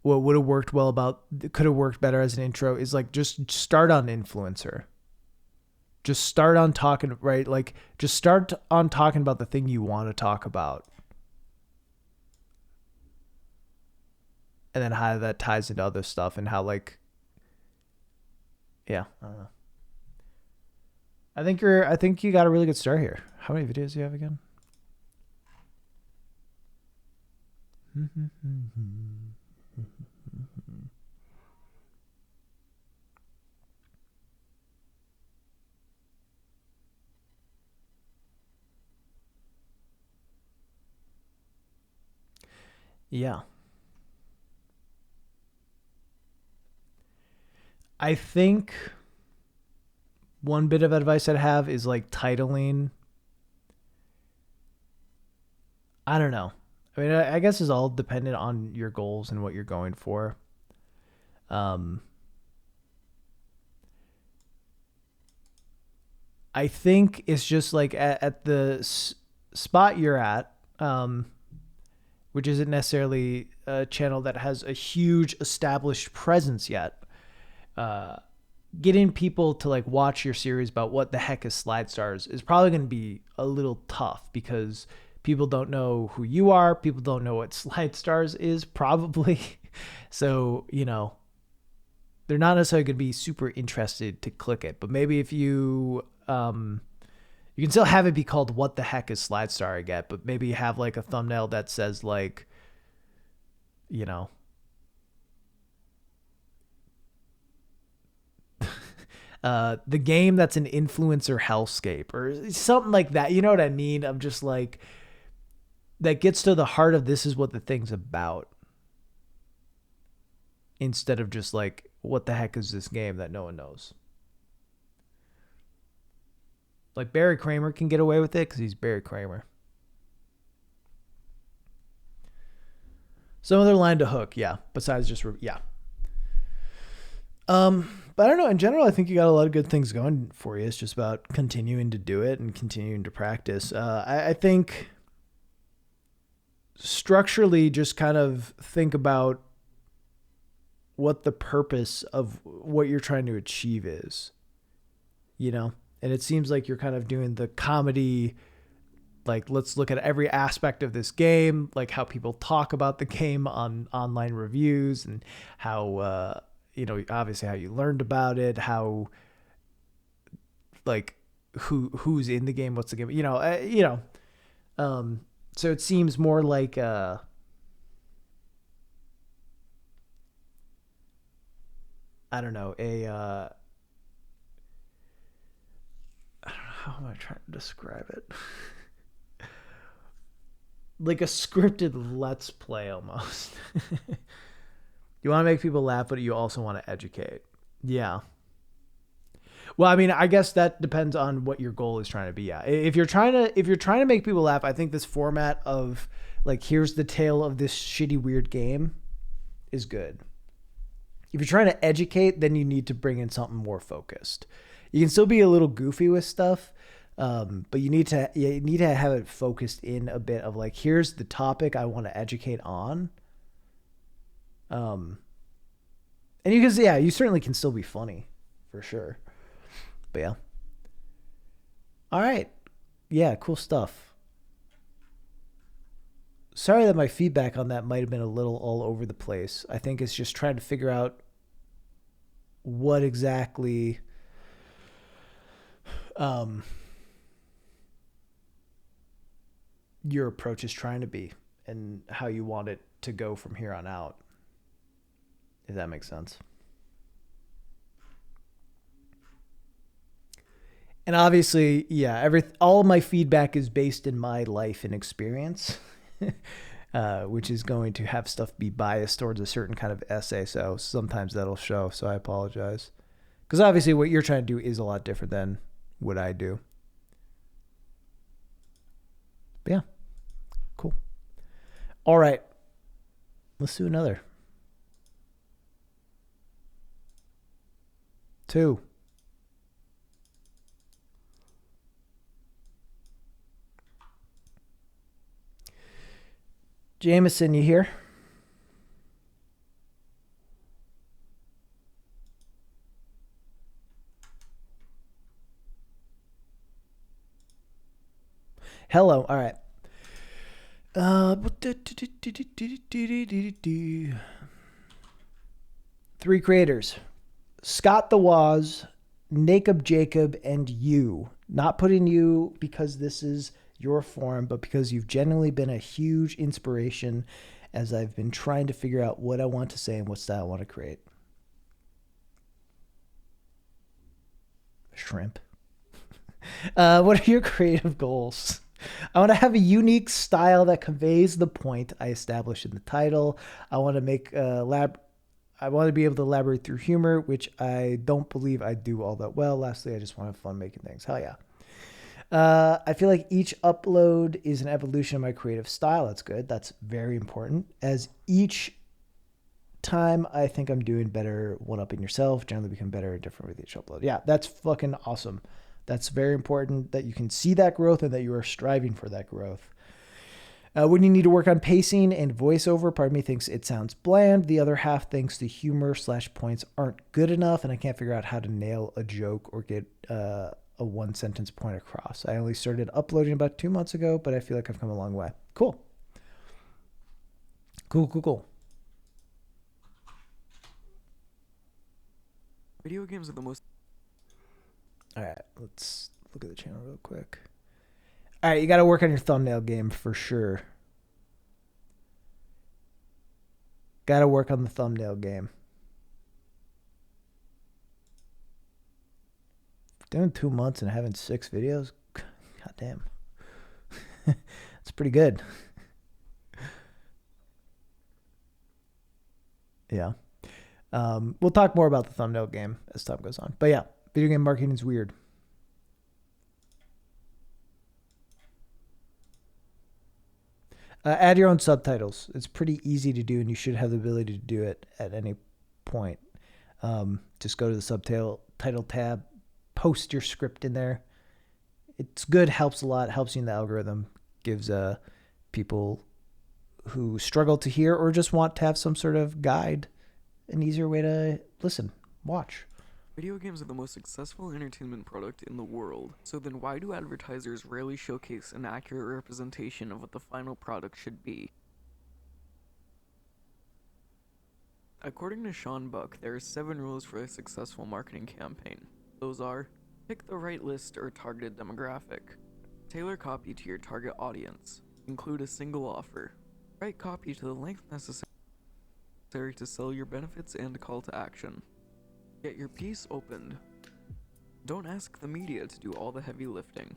what would have worked could have worked better as an intro is like just start on influencer. Just start on talking, right? Like just start on talking about the thing you want to talk about. And then how that ties into other stuff and how like, yeah, I don't know. I think you got a really good start here. How many videos do you have again? Yeah. I think one bit of advice I'd have is like titling. I don't know. I mean, I guess it's all dependent on your goals and what you're going for. I think it's just like at the spot you're at, which isn't necessarily a channel that has a huge established presence yet. Getting people to like watch your series about what the heck is Slide Stars is probably going to be a little tough because people don't know who you are. People don't know what Slide Stars is probably. So, they're not necessarily going to be super interested to click it, but maybe if you can still have it be called What the Heck is Slide Star again, but maybe have like a thumbnail that says like, the game that's an influencer hellscape or something like that. You know what I mean? I'm just like, that gets to the heart of this is what the thing's about. Instead of just like, what the heck is this game that no one knows? Like Barry Kramer can get away with it because he's Barry Kramer. Some other line to hook, yeah. Besides just, yeah. But I don't know. In general, I think you got a lot of good things going for you. It's just about continuing to do it and continuing to practice. I think structurally, just kind of think about what the purpose of what you're trying to achieve is, you know? And it seems like you're kind of doing the comedy, like, let's look at every aspect of this game, like how people talk about the game on online reviews and how, obviously how you learned about it, how, like, who's in the game, what's the game, so it seems more like, I don't know, how am I trying to describe it? Like a scripted Let's Play almost. You want to make people laugh, but you also want to educate. Yeah. Well, I mean, I guess that depends on what your goal is trying to be. Yeah. If you're trying to make people laugh, I think this format of like, here's the tale of this shitty, weird game is good. If you're trying to educate, then you need to bring in something more focused. You can still be a little goofy with stuff, but you need to have it focused in a bit of like, here's the topic I want to educate on. And you can see, yeah, you certainly can still be funny for sure. But yeah. All right. Yeah, cool stuff. Sorry that my feedback on that might have been a little all over the place. I think it's just trying to figure out what exactly your approach is trying to be and how you want it to go from here on out, if that makes sense. And obviously, yeah, all of my feedback is based in my life and experience, which is going to have stuff be biased towards a certain kind of essay. So sometimes that'll show. So I apologize. Because obviously what you're trying to do is a lot different than what I do. But yeah, cool. All right. Let's do another. 2. Jameson, you here? Hello. All right. 3 creators: Scott the Waz, Nacob Jacob, and you. Not putting you because this is your form, but because you've genuinely been a huge inspiration as I've been trying to figure out what I want to say and what style I want to create. Shrimp. What are your creative goals? I want to have a unique style that conveys the point I established in the title. I want to make I want to be able to elaborate through humor, which I don't believe I do all that well. Lastly, I just want to have fun making things. Hell yeah. I feel like each upload is an evolution of my creative style. That's good. That's very important. As each time I think I'm doing better, one-upping yourself, generally become better and different with each upload. Yeah, that's fucking awesome. That's very important that you can see that growth and that you are striving for that growth. When you need to work on pacing and voiceover, part of me thinks it sounds bland. The other half thinks the humor / points aren't good enough, and I can't figure out how to nail a joke or get a one-sentence point across. I only started uploading about 2 months ago, but I feel like I've come a long way. Cool. Cool. Video games are the most... All right, let's look at the channel real quick. All right, you got to work on your thumbnail game for sure. Got to work on the thumbnail game. Doing 2 months and having 6 videos? God damn. It's pretty good. Yeah. We'll talk more about the thumbnail game as time goes on. But yeah, video game marketing is weird. Add your own subtitles. It's pretty easy to do, and you should have the ability to do it at any point. Just go to the subtitle tab, post your script in there. It's good, helps a lot, helps you in the algorithm, gives people who struggle to hear or just want to have some sort of guide an easier way to listen, watch. Video games are the most successful entertainment product in the world, so then why do advertisers rarely showcase an accurate representation of what the final product should be? According to Sean Buck, there are 7 rules for a successful marketing campaign. Those are: pick the right list or targeted demographic, tailor copy to your target audience, include a single offer, write copy to the length necessary to sell your benefits and call to action, get your piece opened. Don't ask the media to do all the heavy lifting.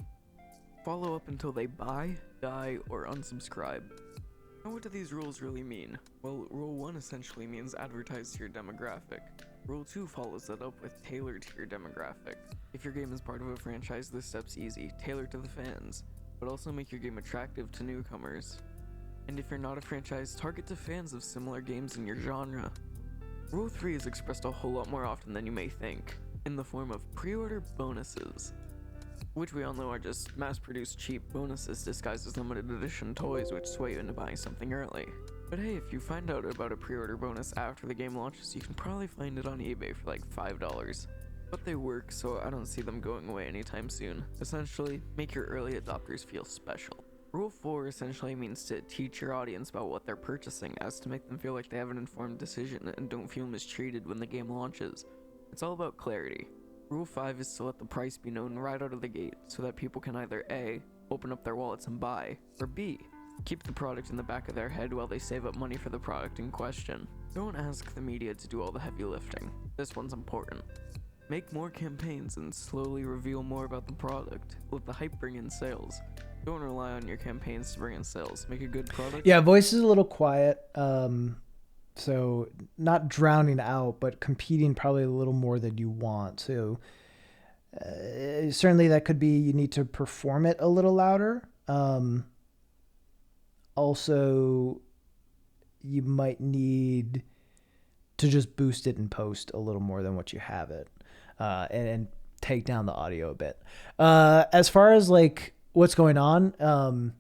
Follow up until they buy, die, or unsubscribe. Now, what do these rules really mean? Well, Rule 1 essentially means advertise to your demographic. Rule 2 follows that up with tailor to your demographic. If your game is part of a franchise, this step's easy. Tailor to the fans, but also make your game attractive to newcomers. And if you're not a franchise, target to fans of similar games in your genre. Rule 3 is expressed a whole lot more often than you may think, in the form of pre-order bonuses, which we all know are just mass-produced cheap bonuses disguised as limited edition toys which sway you into buying something early. But hey, if you find out about a pre-order bonus after the game launches, you can probably find it on eBay for like $5. But they work, so I don't see them going away anytime soon. Essentially, make your early adopters feel special. Rule 4 essentially means to teach your audience about what they're purchasing, as to make them feel like they have an informed decision and don't feel mistreated when the game launches. It's all about clarity. Rule 5 is to let the price be known right out of the gate, so that people can either A, open up their wallets and buy, or B, keep the product in the back of their head while they save up money for the product in question. Don't ask the media to do all the heavy lifting. This one's important. Make more campaigns and slowly reveal more about the product. Let the hype bring in sales. Don't rely on your campaigns to bring in sales. Make a good product. Yeah, voice is a little quiet. So not drowning out, but competing probably a little more than you want. So certainly that could be you need to perform it a little louder. Also, you might need to just boost it in post a little more than what you have it, and take down the audio a bit. As far as like what's going on,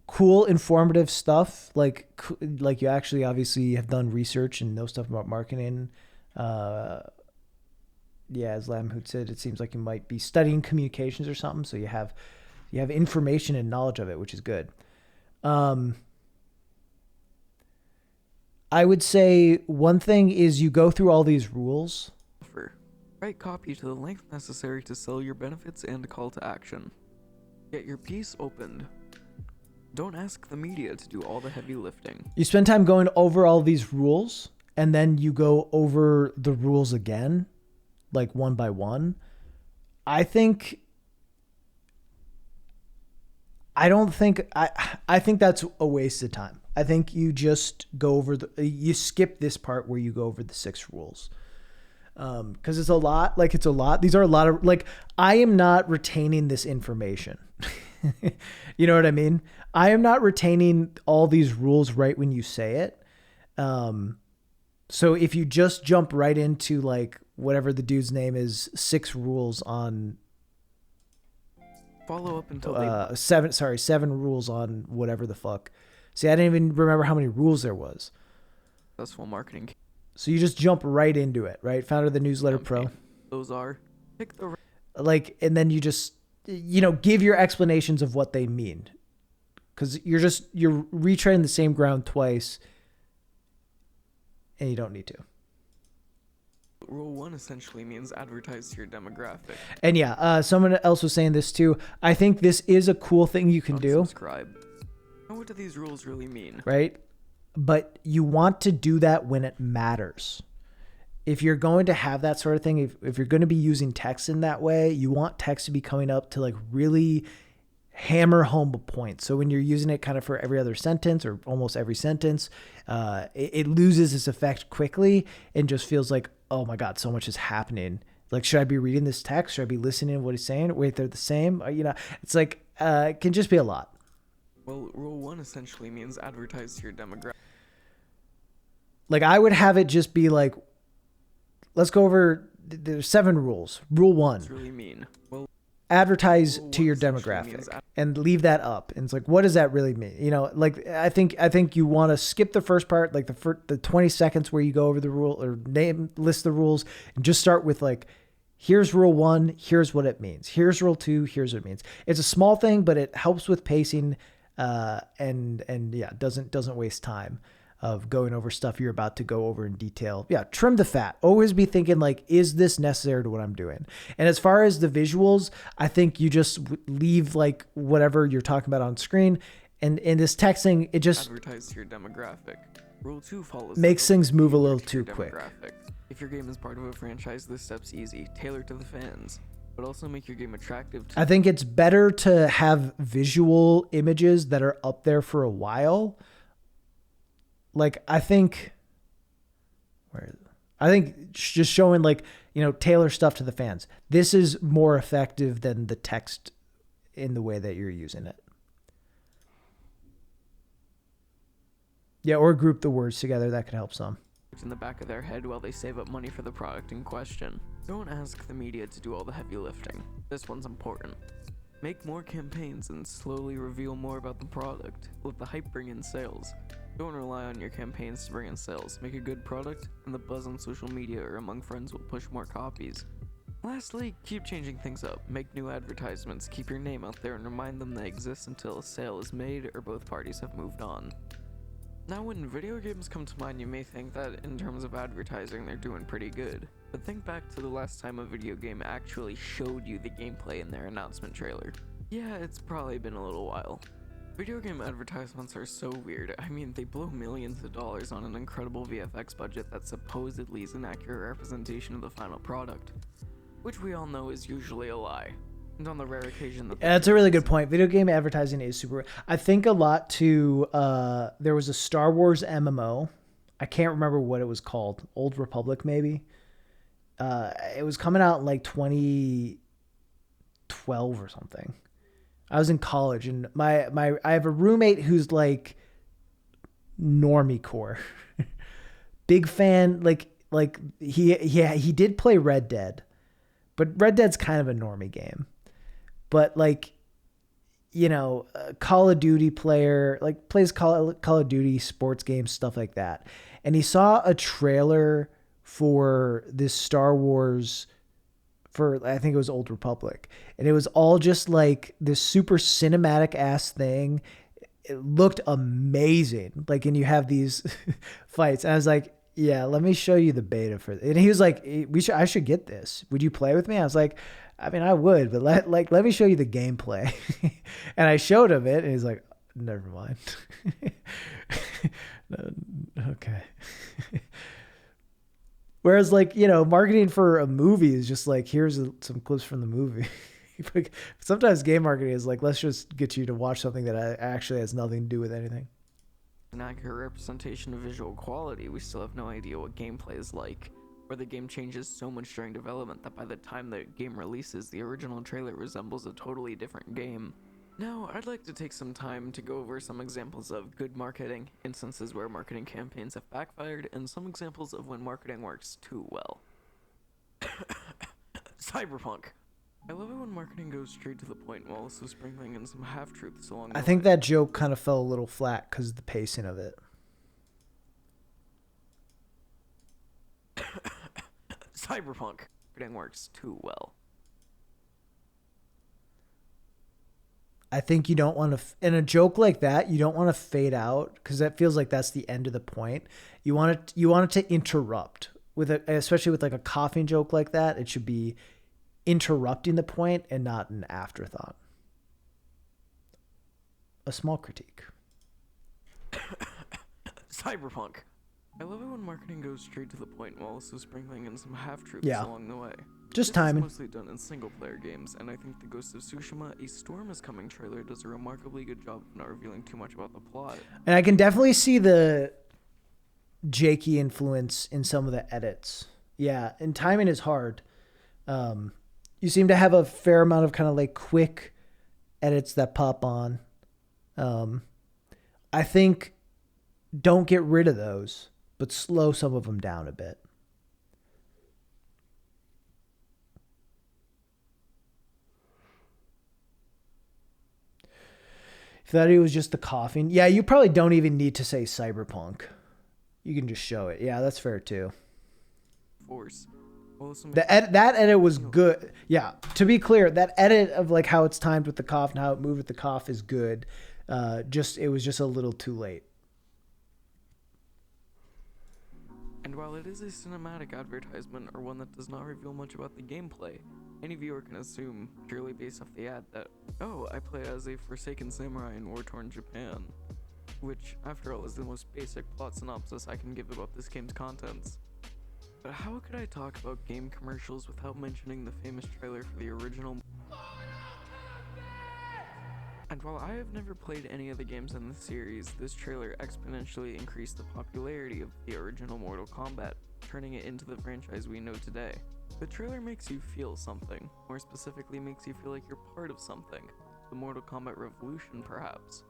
cool, informative stuff. Like you actually obviously have done research and know stuff about marketing. Yeah, as Lamhoot said, it seems like you might be studying communications or something. So you have information and knowledge of it, which is good. I would say one thing is you go through all these rules. Write copy to the length necessary to sell your benefits and call to action. Get your piece opened. Don't ask the media to do all the heavy lifting. You spend time going over all these rules, and then you go over the rules again, like one by one. I think that's a waste of time. I think you just go over you skip this part where you go over the 6 rules. Cause it's a lot. These are a lot of, like, I am not retaining this information. You know what I mean? I am not retaining all these rules right when you say it. So if you just jump right into like whatever the dude's name is, 6 rules on follow up until 7 rules on whatever the fuck. See, I didn't even remember how many rules there was. Successful marketing. So you just jump right into it, right? Founder of the Newsletter Pro. Those are pick the and then you just, give your explanations of what they mean. Because you're retreading the same ground twice, and you don't need to. Rule 1 essentially means advertise to your demographic. And yeah, someone else was saying this too. I think this is a cool thing you can do. Subscribe. Now, what do these rules really mean? Right? But you want to do that when it matters. if you're going to have that sort of thing, if you're going to be using text in that way, you want text to be coming up to like really hammer home a point. So when you're using it kind of for every other sentence or almost every sentence, it loses its effect quickly and just feels like, oh my God, so much is happening. Like, should I be reading this text? Should I be listening to what he's saying? Wait, they're the same? It's like, it can just be a lot. Well, Rule 1 essentially means advertise to your demographic. Like, I would have it just be like, let's go over, there's 7 rules. Rule 1. What's really mean? Well, advertise to your demographic and leave that up. And it's like, what does that really mean? Like, I think you want to skip the first part, like the 20 seconds where you go over the rule or list the rules, and just start with like, here's rule 1, here's what it means. Here's rule 2, here's what it means. It's a small thing, but it helps with pacing, and yeah, doesn't waste time of going over stuff you're about to go over in detail. Yeah, trim the fat. Always be thinking like, is this necessary to what I'm doing? And as far as the visuals, I think you just leave like whatever you're talking about on screen. And in this texting, it just advertise to your demographic. Rule 2 follows makes things move a little too quick. If your game is part of a franchise, this step's easy. Tailor to the fans, but also make your game attractive. I think it's better to have visual images that are up there for a while. Like, I think just showing like, tailor stuff to the fans. This is more effective than the text in the way that you're using it. Yeah, or group the words together. That could help some. In the back of their head while they save up money for the product in question. Don't ask the media to do all the heavy lifting. This one's important. Make more campaigns and slowly reveal more about the product. Let the hype bring in sales. Don't rely on your campaigns to bring in sales. Make a good product, and the buzz on social media or among friends will push more copies. Lastly, keep changing things up. Make new advertisements, keep your name out there, and remind them they exist until a sale is made or both parties have moved on. Now, when video games come to mind, you may think that in terms of advertising, they're doing pretty good. But think back to the last time a video game actually showed you the gameplay in their announcement trailer. Yeah, it's probably been a little while. Video game advertisements are so weird. I mean, they blow millions of dollars on an incredible VFX budget that supposedly is an accurate representation of the final product, which we all know is usually a lie. And on the rare occasion that that's a really good point. Video game advertising is super. I think a lot to there was a Star Wars MMO. I can't remember what it was called. Old Republic, maybe. It was coming out in like 2012 or something. I was in college, and I have a roommate who's like normie core. Big fan, like he did play Red Dead, but Red Dead's kind of a normie game. But like, Call of Duty player, like plays Call of Duty sports games, stuff like that. And he saw a trailer for this Star Wars I think it was Old Republic. And it was all just like this super cinematic ass thing. It looked amazing. Like, and you have these fights. And I was like, yeah, let me show you the beta for this. And he was like, I should get this. Would you play with me? I was like, I mean, I would, but let me show you the gameplay. And I showed him it, and he's like, never mind. Okay. Whereas, like, marketing for a movie is just like, here's some clips from the movie. Sometimes game marketing is like, let's just get you to watch something that actually has nothing to do with anything. An accurate representation of visual quality, we still have no idea what gameplay is like. Where the game changes so much during development that by the time the game releases, the original trailer resembles a totally different game. Now, I'd like to take some time to go over some examples of good marketing, instances where marketing campaigns have backfired, and some examples of when marketing works too well. Cyberpunk. I love it when marketing goes straight to the point while also sprinkling in some half-truths along the way. I think that joke kind of fell a little flat because of the pacing of it. Cyberpunk. Marketing works too well. I think you don't want to, in a joke like that, you don't want to fade out because that feels like that's the end of the point. You want it to interrupt especially with like a coughing joke like that. It should be interrupting the point and not an afterthought. A small critique. Cyberpunk. I love it when marketing goes straight to the point while also sprinkling in some half-truths Yeah. along the way. Just This timing. is mostly done in single-player games, and I think the Ghost of Tsushima A Storm is Coming trailer does a remarkably good job of not revealing too much about the plot. And I can definitely see the Jakey influence in some of the edits. Yeah, and timing is hard. You seem to have a fair amount of kind of like quick edits that pop on. I think don't get rid of those, but slow some of them down a bit. If that was just the coughing, yeah, you probably don't even need to say cyberpunk. You can just show it. Yeah, that's fair too. Force. Also That edit was good. Yeah, to be clear, that edit of like how it's timed with the cough and how it moved with the cough is good. It was just a little too late. And while it is a cinematic advertisement or one that does not reveal much about the gameplay, any viewer can assume, purely based off the ad, that, oh, I play as a forsaken samurai in war-torn Japan. Which, after all, is the most basic plot synopsis I can give about this game's contents. But how could I talk about game commercials without mentioning the famous trailer for the original? And while I have never played any of the games in the series, this trailer exponentially increased the popularity of the original Mortal Kombat, turning it into the franchise we know today. The trailer makes you feel something, more specifically makes you feel like you're part of something, the Mortal Kombat revolution perhaps.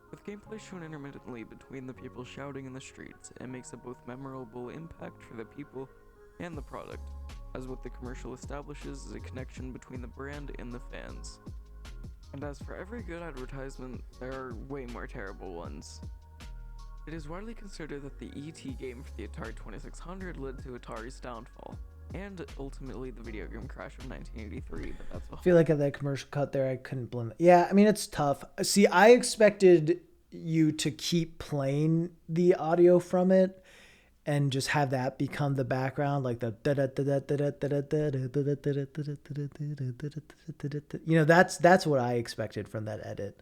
With gameplay shown intermittently between the people shouting in the streets, it makes a both memorable impact for the people and the product, as what the commercial establishes is a connection between the brand and the fans. And as for every good advertisement, there are way more terrible ones. It is widely considered that the ET game for the Atari 2600 led to Atari's downfall, and ultimately the video game crash of 1983, but that's a I feel like at that commercial cut there, I couldn't blame it. Yeah, I mean, it's tough. See, I expected you to keep playing the audio from it and just have that become the background, like the you know, that's what I expected from that edit.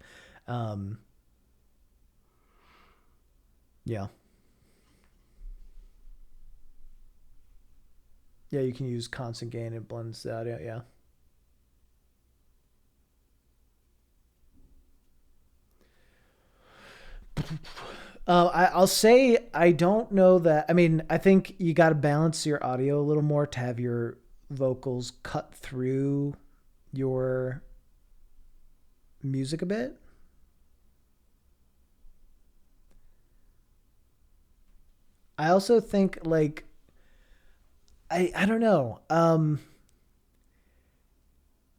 Yeah. Yeah, you can use constant gain. It blends the audio. Yeah. I'll say I don't know that. I mean, I think you got to balance your audio a little more to have your vocals cut through your music a bit. I also think like I don't know.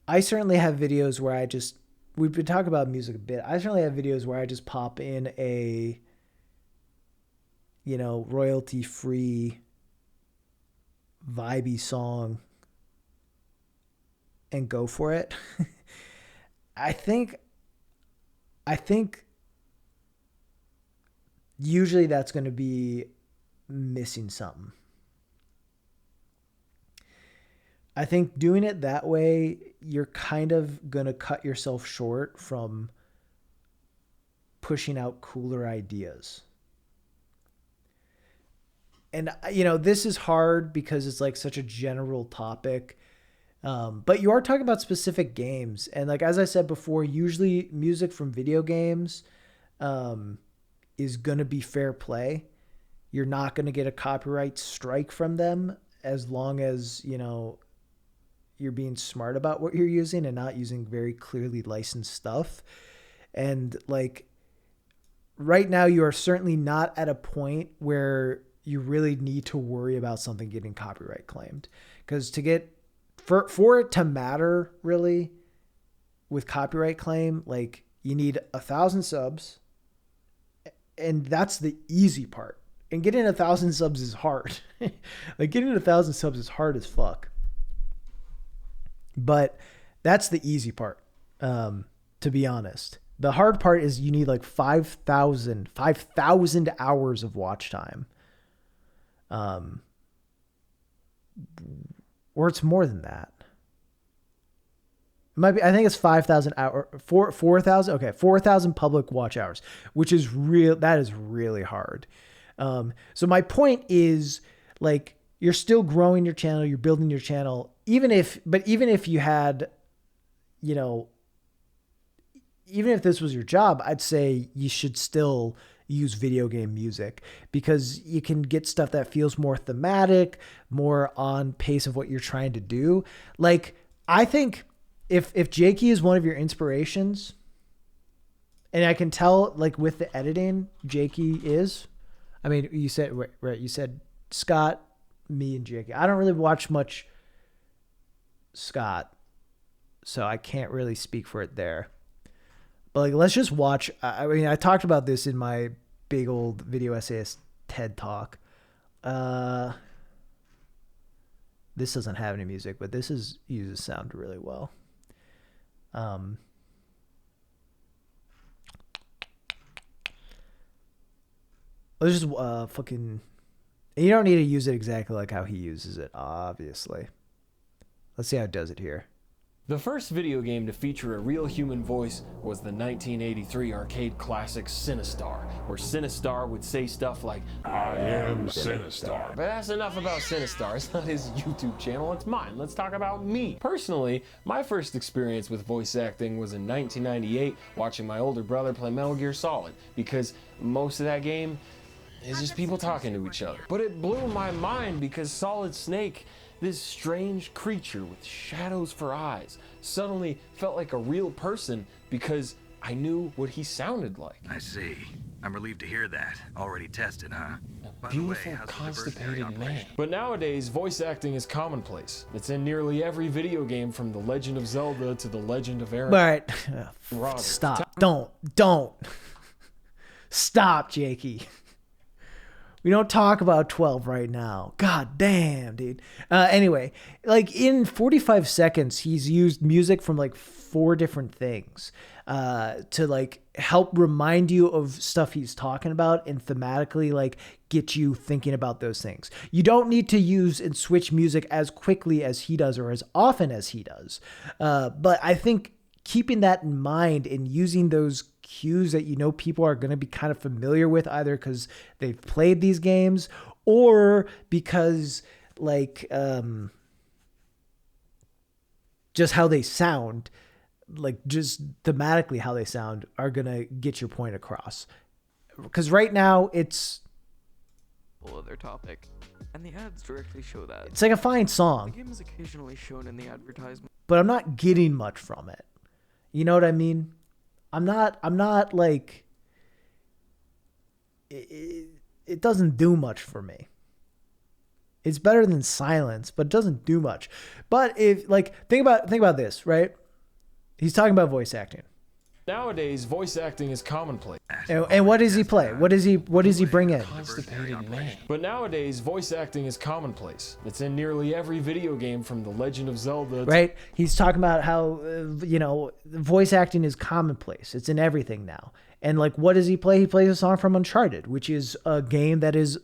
I certainly have videos where we've been talking about music a bit. I certainly have videos where I just pop in a, you know, royalty-free vibey song and go for it. I think usually that's going to be missing something. I think doing it that way, you're kind of going to cut yourself short from pushing out cooler ideas. And, you know, this is hard because it's like such a general topic. But you are talking about specific games. And like, as I said before, usually music from video games is going to be fair play. You're not going to get a copyright strike from them as long as, you know, you're being smart about what you're using and not using very clearly licensed stuff. And like right now, you are certainly not at a point where you really need to worry about something getting copyright claimed, because to get for it to matter really with copyright claim, like you need 1,000 subs, and that's the easy part. And getting 1,000 subs is hard. Like getting 1,000 subs is hard as fuck. But that's the easy part, to be honest. The hard part is you need like 5,000 hours of watch time. Or it's more than that. It might be, I think it's 5,000 hours, 4,000. Okay. 4,000 public watch hours, which is real. That is really hard. So my point is, like, you're still growing your channel, you're building your channel, even if you had, you know, even if this was your job, I'd say you should still use video game music, because you can get stuff that feels more thematic, more on pace of what you're trying to do. Like, I think if Jakey is one of your inspirations, and I can tell, like, with the editing, Jakey is, I mean, you said, right, you said Scott, me, and Jakey. I don't really watch much Scott, so I can't really speak for it there. But, like, let's just watch. I mean, I talked about this in my big old video essayist TED talk. This doesn't have any music, but this uses sound really well. Let's just fucking. You don't need to use it exactly like how he uses it, obviously. Let's see how it does it here. The first video game to feature a real human voice was the 1983 arcade classic Sinistar, where Sinistar would say stuff like, "I am Sinistar." But that's enough about Sinistar. It's not his YouTube channel, it's mine. Let's talk about me. Personally, my first experience with voice acting was in 1998, watching my older brother play Metal Gear Solid, because most of that game is just people talking to each other. But it blew my mind because Solid Snake, this strange creature with shadows for eyes, suddenly felt like a real person because I knew what he sounded like. I see. I'm relieved to hear that. Already tested, huh? Beautiful, constipated man. But nowadays, voice acting is commonplace. It's in nearly every video game, from The Legend of Zelda to The Legend of Aaron. All right. Stop. Don't. Stop, Jakey. We don't talk about 12 right now. God damn, dude. Anyway, like, in 45 seconds, he's used music from like 4 different things to, like, help remind you of stuff he's talking about and thematically, like, get you thinking about those things. You don't need to use and switch music as quickly as he does or as often as he does. But I think keeping that in mind and using those cues that, you know, people are going to be kind of familiar with, either because they've played these games or because, like, just how they sound, like, just thematically how they sound, are going to get your point across. Because right now it's Other topic, and the ads directly show that. It's like a fine song. The game is occasionally shown in the advertisement, but I'm not getting much from it. You know what I mean? I'm not like, it doesn't do much for me. It's better than silence, but it doesn't do much. But if, like, think about this, right? He's talking about voice acting. Nowadays, voice acting is commonplace. And what does he play? What does he bring in? Constipated man. But nowadays, voice acting is commonplace. It's in nearly every video game, from The Legend of Zelda. Right? He's talking about how, you know, voice acting is commonplace. It's in everything now. And, like, what does he play? He plays a song from Uncharted, which is a game that is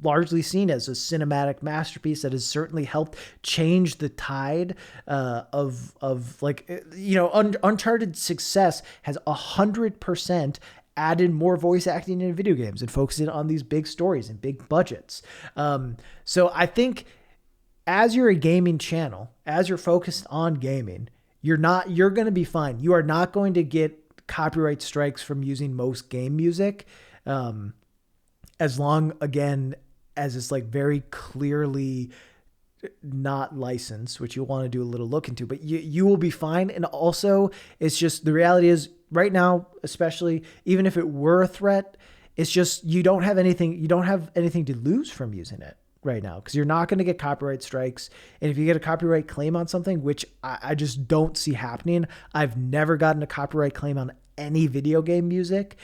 largely seen as a cinematic masterpiece that has certainly helped change the tide of like, you know, Uncharted's success has 100% added more voice acting in video games and focusing on these big stories and big budgets. So I think as you're a gaming channel, as you're focused on gaming, you're going to be fine. You are not going to get copyright strikes from using most game music. As long, again, as it's, like, very clearly not licensed, which you'll want to do a little look into, but you will be fine. And also, it's just, the reality is right now, especially, even if it were a threat, it's just, you don't have anything to lose from using it right now, because you're not going to get copyright strikes. And if you get a copyright claim on something, which I just don't see happening, I've never gotten a copyright claim on any video game music.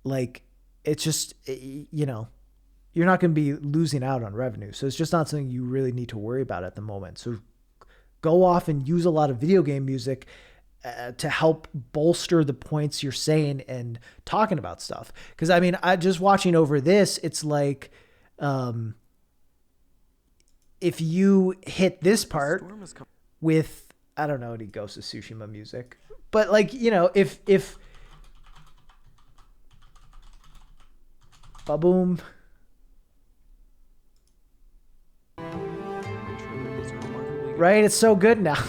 Like, it's just, you know, you're not going to be losing out on revenue. So it's just not something you really need to worry about at the moment. So go off and use a lot of video game music to help bolster the points you're saying and talking about stuff. Because, I mean, I just watching over this, it's like, if you hit this part with, I don't know any Ghost of Tsushima music, but, like, you know, if Ba-boom. Right? It's so good now.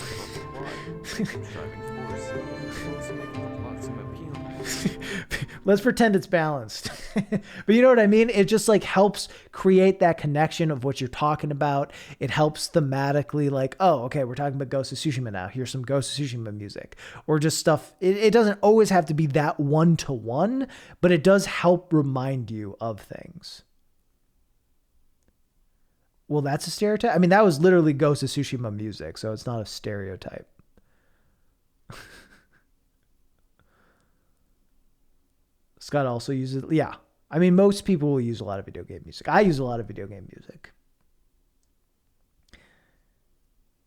Let's pretend it's balanced. But you know what I mean? It just like helps create that connection of what you're talking about. It helps thematically, like, oh, okay, we're talking about Ghost of Tsushima now. Here's some Ghost of Tsushima music. Or just stuff. It doesn't always have to be that one-to-one, but it does help remind you of things. Well, that's a stereotype? I mean, that was literally Ghost of Tsushima music, so it's not a stereotype. Scott also uses, yeah. I mean, most people will use a lot of video game music. I use a lot of video game music.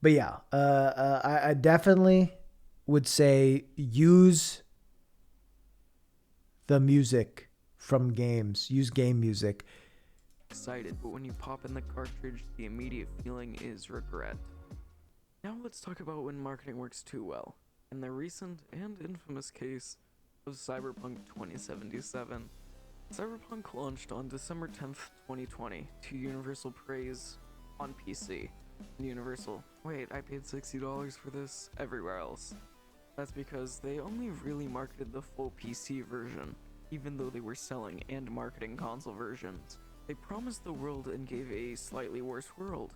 But yeah, I definitely would say use the music from games. Use game music. Excited, but when you pop in the cartridge, the immediate feeling is regret. Now let's talk about when marketing works too well. In the recent and infamous case of Cyberpunk 2077. Cyberpunk launched on December 10th, 2020 to universal praise on PC. Universal, wait, I paid $60 for this everywhere else. That's because they only really marketed the full PC version, even though they were selling and marketing console versions. They promised the world and gave a slightly worse world.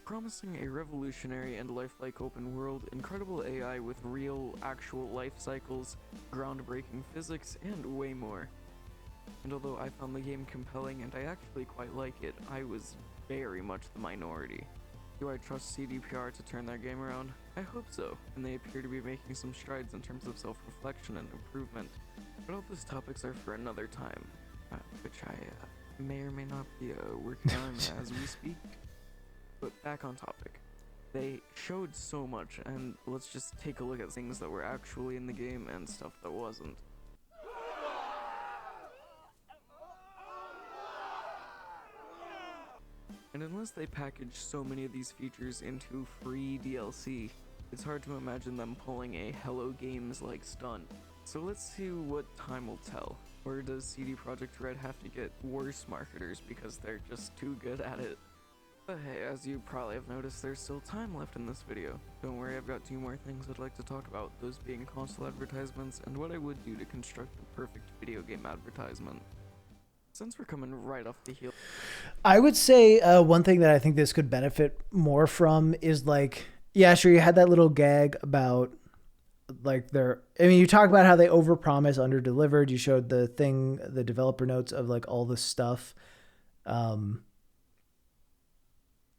Promising a revolutionary and lifelike open world, incredible AI with real, actual life cycles, groundbreaking physics, and way more. And although I found the game compelling and I actually quite like it, I was very much the minority. Do I trust CDPR to turn their game around? I hope so, and they appear to be making some strides in terms of self-reflection and improvement. But all those topics are for another time, which I may or may not be working on as we speak. But back on topic. They showed so much, and let's just take a look at things that were actually in the game and stuff that wasn't. And unless they package so many of these features into free DLC, it's hard to imagine them pulling a Hello Games-like stunt. So let's see what time will tell. Or does CD Projekt Red have to get worse marketers because they're just too good at it? But hey, as you probably have noticed, there's still time left in this video. Don't worry, I've got 2 more things I'd like to talk about, those being console advertisements and what I would do to construct the perfect video game advertisement. Since we're coming right off the heel, I would say one thing that I think this could benefit more from is like, yeah, sure, you had that little gag about like you talk about how they overpromise, underdelivered. You showed the thing, the developer notes of like all the stuff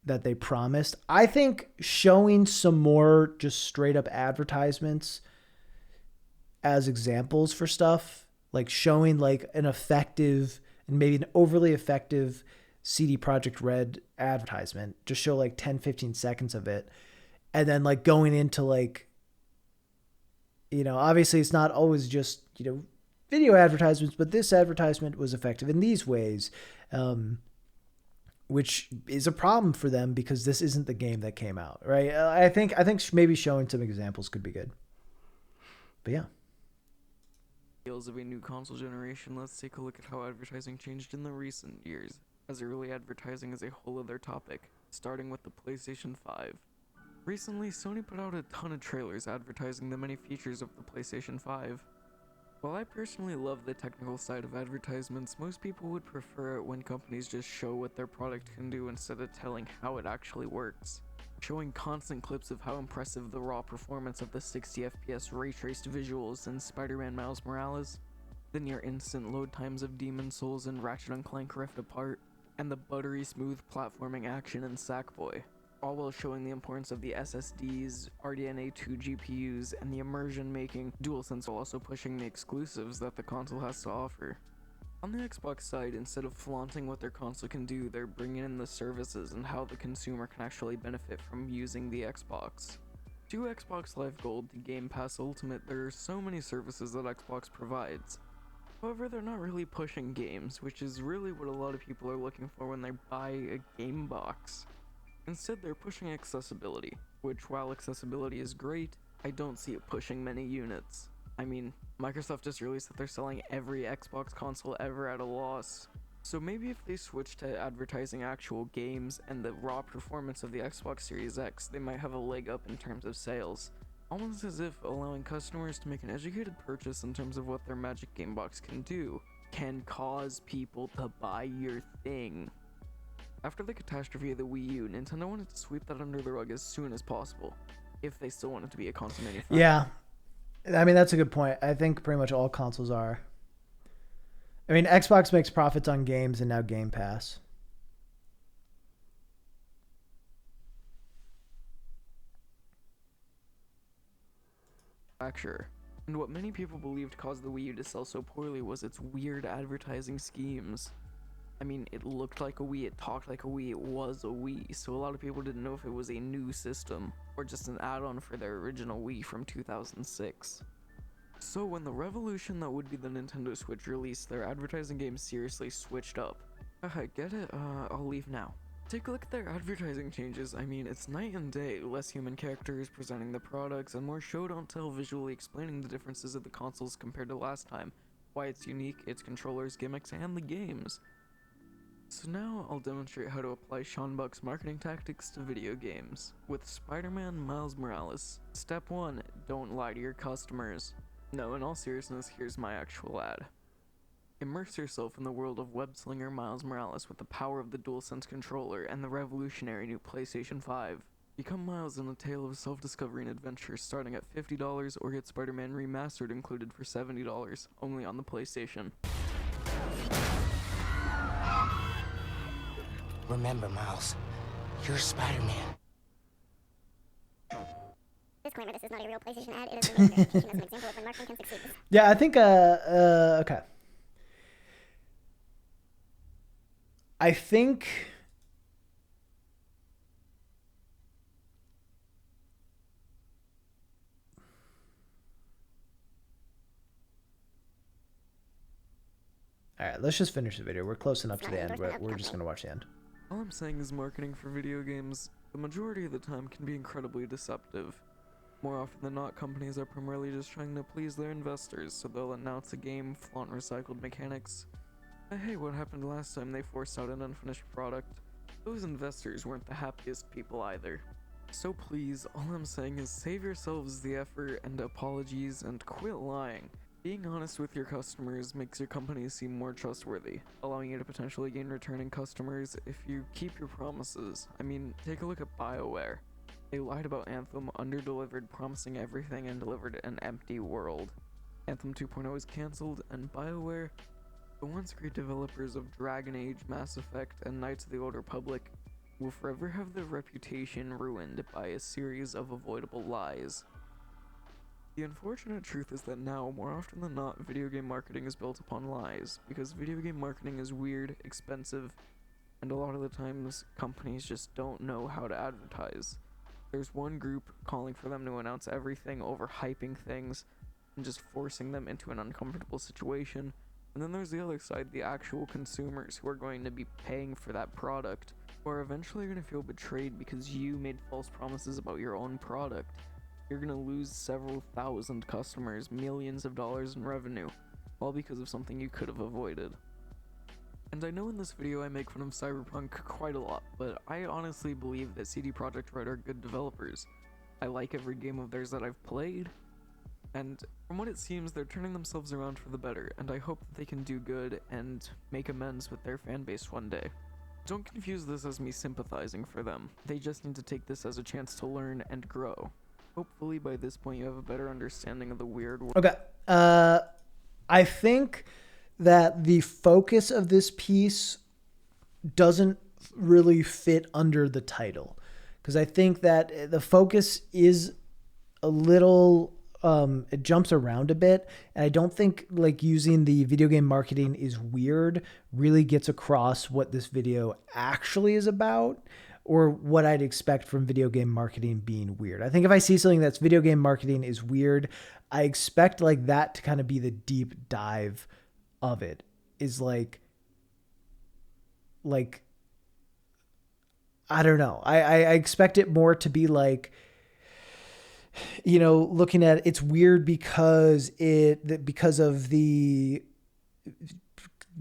that they promised. I think showing some more just straight up advertisements as examples for stuff, like showing like an effective and maybe an overly effective CD Projekt Red advertisement, just show like 10-15 seconds of it, and then like going into like, you know, obviously it's not always just, you know, video advertisements, but this advertisement was effective in these ways, which is a problem for them because this isn't the game that came out, right? I think maybe showing some examples could be good. But yeah. Heels of a new console generation, let's take a look at how advertising changed in the recent years, as early advertising is a whole other topic, starting with the PlayStation 5. Recently, Sony put out a ton of trailers advertising the many features of the PlayStation 5. While I personally love the technical side of advertisements, most people would prefer it when companies just show what their product can do instead of telling how it actually works. Showing constant clips of how impressive the raw performance of the 60 FPS ray-traced visuals in Spider-Man Miles Morales, the near-instant load times of Demon's Souls and Ratchet & Clank Rift Apart, and the buttery smooth platforming action in Sackboy, all while showing the importance of the SSDs, RDNA 2 GPUs, and the immersion-making DualSense, while also pushing the exclusives that the console has to offer. On the Xbox side, instead of flaunting what their console can do, they're bringing in the services and how the consumer can actually benefit from using the Xbox. To Xbox Live Gold to Game Pass Ultimate, there are so many services that Xbox provides. However, they're not really pushing games, which is really what a lot of people are looking for when they buy a game box. Instead, they're pushing accessibility, which while accessibility is great, I don't see it pushing many units. I mean, Microsoft just released that they're selling every Xbox console ever at a loss. So maybe if they switch to advertising actual games and the raw performance of the Xbox Series X, they might have a leg up in terms of sales. Almost as if allowing customers to make an educated purchase in terms of what their Magic Game Box can do can cause people to buy your thing. After the catastrophe of the Wii U, Nintendo wanted to sweep that under the rug as soon as possible, if they still wanted to be a console manufacturer. Yeah. I mean, that's a good point. I think pretty much all consoles are. I mean, Xbox makes profits on games and now Game Pass. And what many people believed caused the Wii U to sell so poorly was its weird advertising schemes. I mean, it looked like a Wii, it talked like a Wii, it was a Wii, so a lot of people didn't know if it was a new system or just an add-on for their original Wii from 2006. So when the revolution that would be the Nintendo Switch released, their advertising game seriously switched up. Get it? I'll leave now. Take a look at their advertising changes. I mean, it's night and day. Less human characters presenting the products, and more show don't tell visually explaining the differences of the consoles compared to last time, why it's unique, its controllers, gimmicks, and the games. So now I'll demonstrate how to apply Sean Buck's marketing tactics to video games. With Spider-Man Miles Morales. Step 1, don't lie to your customers. No, in all seriousness, here's my actual ad. Immerse yourself in the world of web-slinger Miles Morales with the power of the DualSense controller and the revolutionary new PlayStation 5. Become Miles in a tale of self-discovery and adventure starting at $50 or get Spider-Man Remastered included for $70, only on the PlayStation. Remember, Miles, you're Spider-Man. Disclaimer, this is not a real PlayStation ad. It is a made verification as an example of when marketing can succeed. Yeah, I think, okay. I think all right, let's just finish the video. We're close enough to the end, but we're just going to watch the end. All I'm saying is marketing for video games, the majority of the time, can be incredibly deceptive. More often than not, companies are primarily just trying to please their investors, so they'll announce a game, flaunt recycled mechanics. Hey, what happened last time they forced out an unfinished product? Those investors weren't the happiest people either. So please, all I'm saying is save yourselves the effort and apologies and quit lying. Being honest with your customers makes your company seem more trustworthy, allowing you to potentially gain returning customers if you keep your promises. I mean, take a look at BioWare. They lied about Anthem, underdelivered, promising everything, and delivered an empty world. Anthem 2.0 is cancelled, and BioWare, the once great developers of Dragon Age, Mass Effect, and Knights of the Old Republic, will forever have their reputation ruined by a series of avoidable lies. The unfortunate truth is that now, more often than not, video game marketing is built upon lies, because video game marketing is weird, expensive, and a lot of the times, companies just don't know how to advertise. There's one group calling for them to announce everything, overhyping things, and just forcing them into an uncomfortable situation. And then there's the other side, the actual consumers who are going to be paying for that product, who are eventually going to feel betrayed because you made false promises about your own product. You're going to lose several thousand customers, millions of dollars in revenue, all because of something you could have avoided. And I know in this video I make fun of Cyberpunk quite a lot, but I honestly believe that CD Projekt Red are good developers. I like every game of theirs that I've played, and from what it seems, they're turning themselves around for the better, and I hope that they can do good and make amends with their fanbase one day. Don't confuse this as me sympathizing for them. They just need to take this as a chance to learn and grow. Hopefully by this point you have a better understanding of the weird world. Okay. I think that the focus of this piece doesn't really fit under the title, because I think that the focus is a little it jumps around a bit, and I don't think like using the video game marketing is weird really gets across what this video actually is about, or what I'd expect from video game marketing being weird. I think if I see something that's video game marketing is weird, I expect like that to kind of be the deep dive of it, is like I don't know. I expect it more to be like, you know, looking at it's weird because of the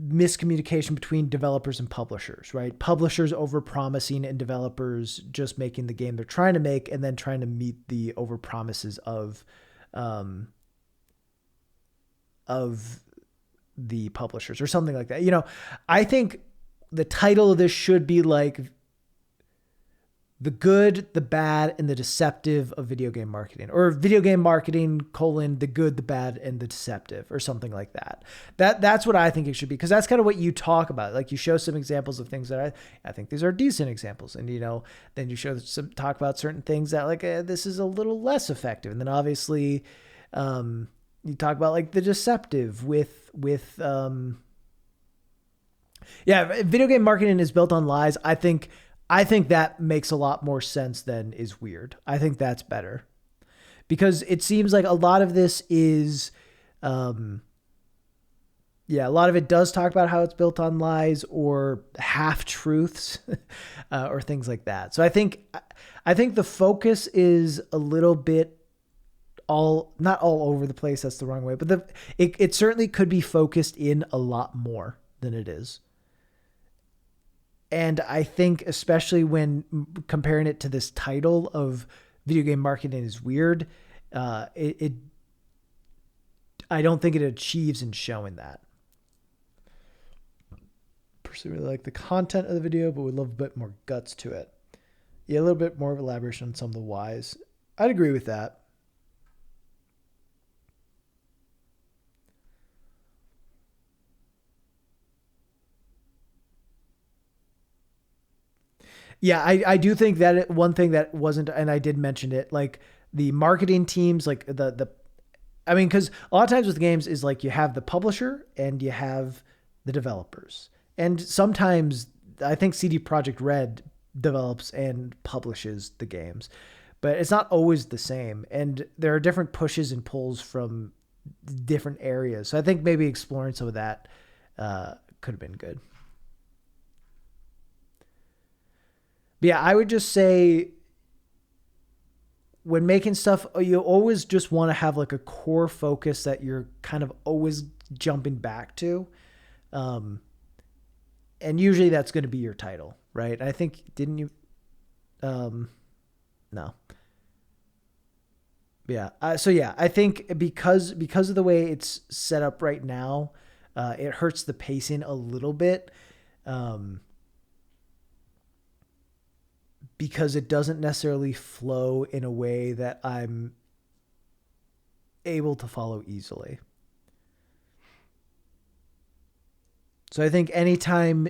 miscommunication between developers and publishers, right? Publishers overpromising and developers just making the game they're trying to make and then trying to meet the overpromises of the publishers or something like that. You know, I think the title of this should be like the good, the bad, and the deceptive of video game marketing, or video game marketing, the good, the bad, and the deceptive, or something like that. That's what I think it should be. Cause that's kind of what you talk about. Like you show some examples of things that I think these are decent examples. And, you know, then you talk about certain things that like, this is a little less effective. And then obviously, you talk about like the deceptive video game marketing is built on lies. I think that makes a lot more sense than is weird. I think that's better because it seems like a lot of this is, a lot of it does talk about how it's built on lies or half truths or things like that. So I think the focus is a little bit not all over the place. That's the wrong way, but it certainly could be focused in a lot more than it is. And I think especially when comparing it to this title of video game marketing is weird, I don't think it achieves in showing that. Personally, really like the content of the video, but would love a bit more guts to it. Yeah, a little bit more of elaboration on some of the whys. I'd agree with that. Yeah, I do think that one thing that wasn't, and I did mention it, like the marketing teams, like because a lot of times with games is like you have the publisher and you have the developers. And sometimes I think CD Projekt Red develops and publishes the games, but it's not always the same. And there are different pushes and pulls from different areas. So I think maybe exploring some of that could have been good. But yeah, I would just say when making stuff, you always just want to have like a core focus that you're kind of always jumping back to. And usually that's going to be your title, right? I think, didn't you? No. Yeah. So yeah, I think because of the way it's set up right now, it hurts the pacing a little bit. Because it doesn't necessarily flow in a way that I'm able to follow easily. So I think anytime,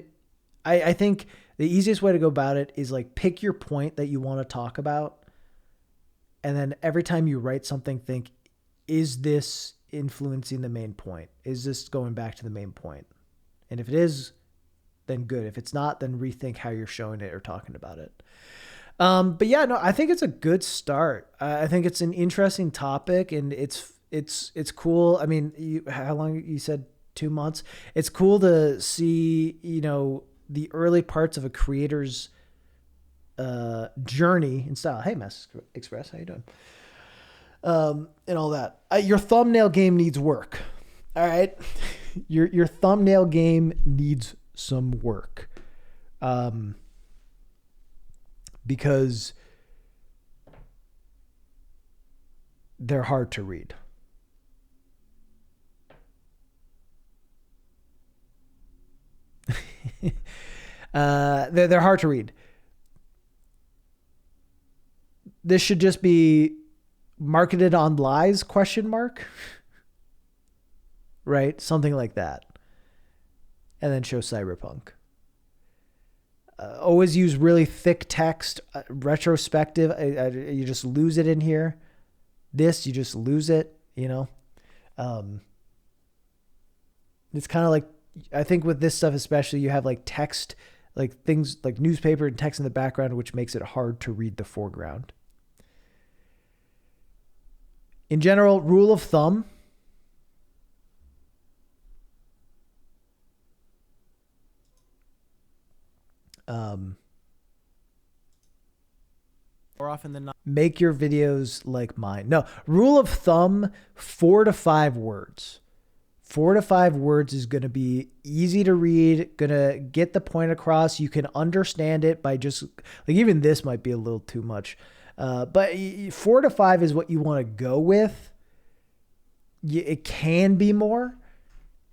I think the easiest way to go about it is like pick your point that you want to talk about. And then every time you write something, think, is this influencing the main point? Is this going back to the main point? And if it is, then good. If it's not, then rethink how you're showing it or talking about it. But yeah, no, I think it's a good start. I think it's an interesting topic and it's cool. I mean, how long you said 2 months? It's cool to see, you know, the early parts of a creator's, journey in style. Hey, Mass Express, how you doing? And all that. Your thumbnail game needs work. All right. Your thumbnail game needs some work. Because they're hard to read. They're hard to read. This should just be marketed on lies ? Right? Something like that. And then show cyberpunk. Always use really thick text, retrospective. You just lose it in here. This, you just lose it, you know? It's kind of like, I think with this stuff especially, you have like text, like things like newspaper and text in the background, which makes it hard to read the foreground. In general, rule of thumb. More often than not, make your videos like mine. No, rule of thumb, 4 to 5 words. 4 to 5 words is going to be easy to read, going to get the point across. You can understand it by just, like, even this might be a little too much. But 4 to 5 is what you want to go with. It can be more.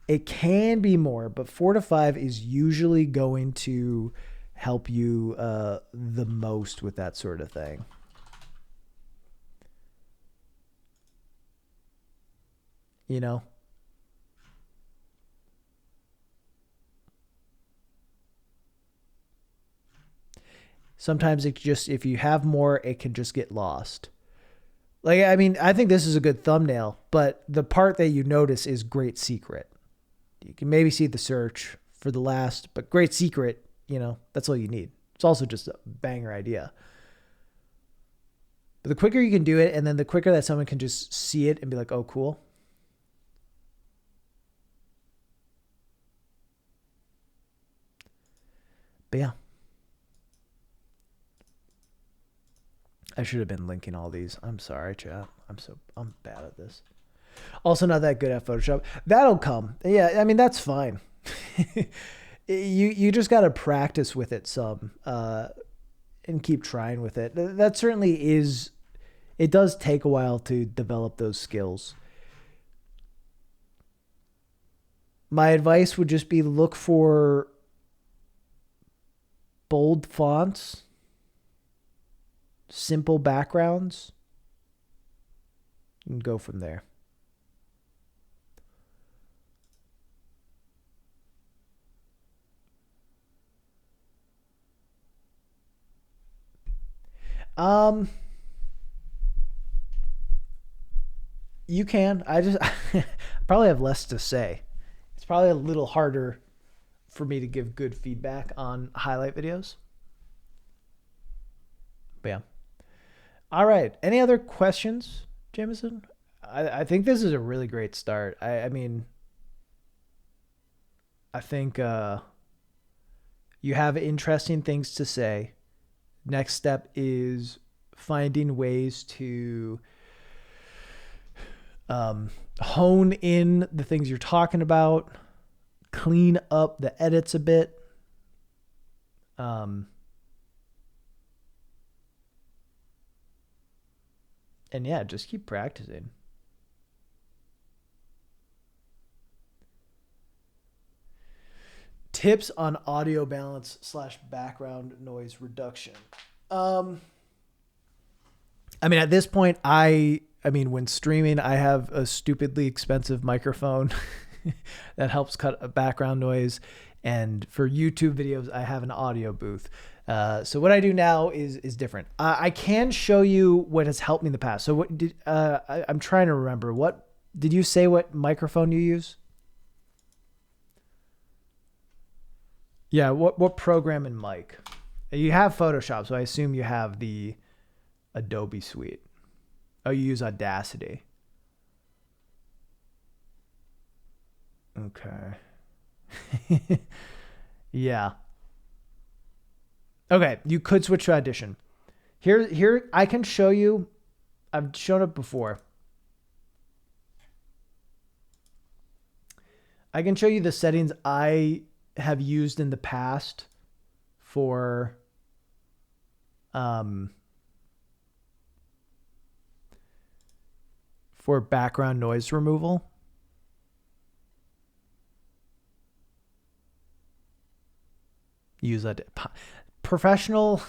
It can be more, but 4 to 5 is usually going to help you the most with that sort of thing. You know? Sometimes it just, if you have more, it can just get lost. Like, I mean, I think this is a good thumbnail, but the part that you notice is great secret. You can maybe see the search for the last, but great secret, you know, that's all you need. It's also just a banger idea. But the quicker you can do it, and then the quicker that someone can just see it and be like, oh, cool. But yeah. I should have been linking all these. I'm sorry, chat. I'm bad at this. Also not that good at Photoshop. That'll come. Yeah, I mean, that's fine. You just got to practice with it some and keep trying with it. That certainly is, it does take a while to develop those skills. My advice would just be look for bold fonts, simple backgrounds, and go from there. You can. I just probably have less to say. It's probably a little harder for me to give good feedback on highlight videos. But yeah. All right. Any other questions, Jameson? I think this is a really great start. I mean, I think you have interesting things to say. Next step is finding ways to hone in the things you're talking about, clean up the edits a bit. And yeah, just keep practicing. Tips on audio balance / background noise reduction. I mean, at this point, I mean, when streaming, I have a stupidly expensive microphone that helps cut a background noise. And for YouTube videos, I have an audio booth. So what I do now is different. I can show you what has helped me in the past. So what did I'm trying to remember. What did you say? What microphone you use? Yeah. What program and mic? You have Photoshop, so I assume you have the Adobe suite. Oh, you use Audacity. Okay. Yeah. Okay, you could switch to Audition. Here I can show you. I've shown it before. I can show you the settings I have used in the past for background noise removal. Use that. Professional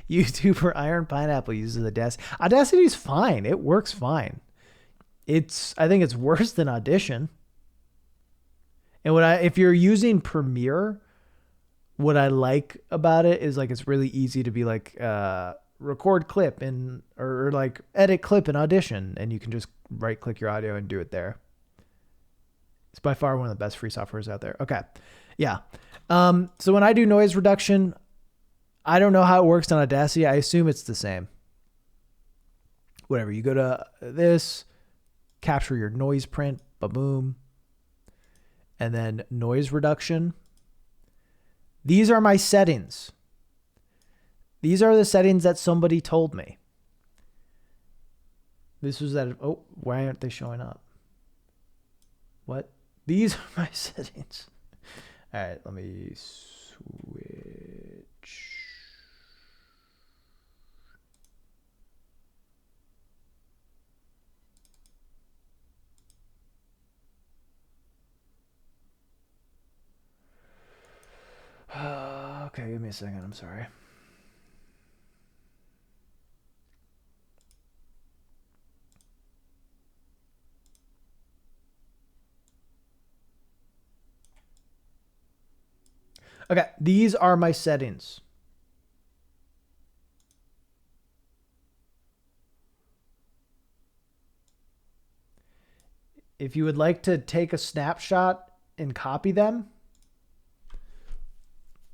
YouTuber Iron Pineapple uses Audacity. Audacity is fine. It works fine. I think it's worse than Audition. And if you're using Premiere, what I like about it is like it's really easy to be like record clip or like edit clip in Audition, and you can just right click your audio and do it there. It's by far one of the best free softwares out there. Okay. Yeah. So when I do noise reduction, I don't know how it works on Audacity. I assume it's the same. Whatever. You go to this, capture your noise print, boom, and then noise reduction. These are my settings. These are the settings that somebody told me. This was that. Oh, why aren't they showing up? What? These are my settings. All right, let me switch. Okay, give me a second. I'm sorry. Okay, these are my settings. If you would like to take a snapshot and copy them,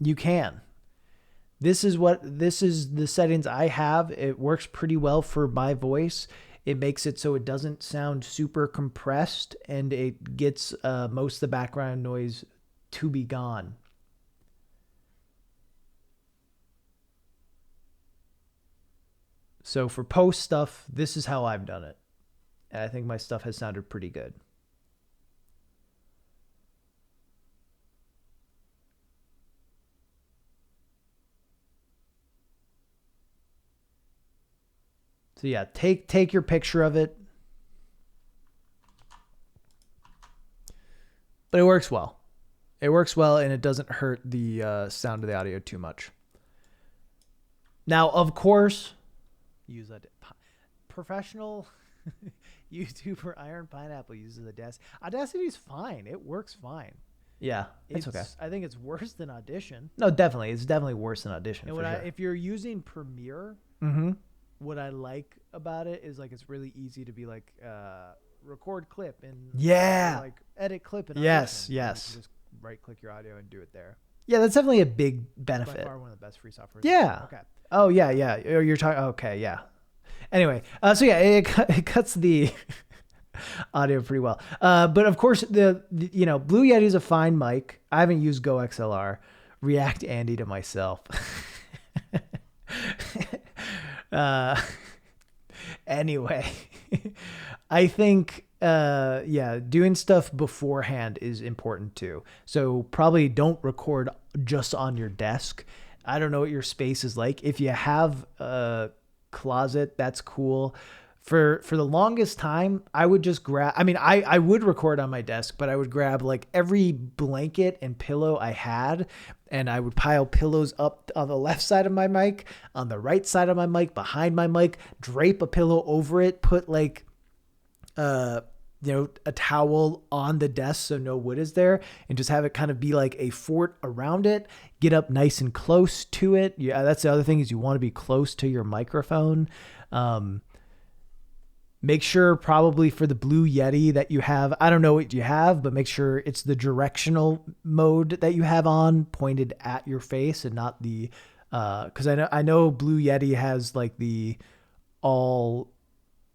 you can. This is the settings I have. It works pretty well for my voice. It makes it so it doesn't sound super compressed, and it gets most of the background noise to be gone. So for post stuff, this is how I've done it. And I think my stuff has sounded pretty good. So yeah, take your picture of it. But it works well. It works well, and it doesn't hurt the sound of the audio too much. Now, of course, use that professional YouTuber Iron Pineapple uses Audacity. Audacity is fine. It works fine. Yeah, it's okay. I think it's worse than Audition. No, definitely. It's definitely worse than Audition. And if you're using Premiere, what I like about it is like it's really easy to be like record clip and like edit clip and Audition. Yes. You just right click your audio and do it there. Yeah, that's definitely a big benefit. By far one of the best free software. Yeah. Okay. Oh yeah. You're talking. Okay. Yeah. Anyway, so yeah, it cuts the audio pretty well. But of course, the Blue Yeti is a fine mic. I haven't used Go XLR. React Andy to myself. Anyway, I think doing stuff beforehand is important too. So probably don't record just on your desk. I don't know what your space is like. If you have a closet, that's cool. For the longest time, I would just grab, I would record on my desk, but I would grab like every blanket and pillow I had, and I would pile pillows up on the left side of my mic, on the right side of my mic, behind my mic, drape a pillow over it, put like, a towel on the desk so no wood is there, and just have it kind of be like a fort around it. Get up nice and close to it. Yeah, that's the other thing, is you want to be close to your microphone. Make sure probably for the Blue Yeti that you have, I don't know what you have, but make sure it's the directional mode that you have on, pointed at your face, and not the, because I know Blue Yeti has like the all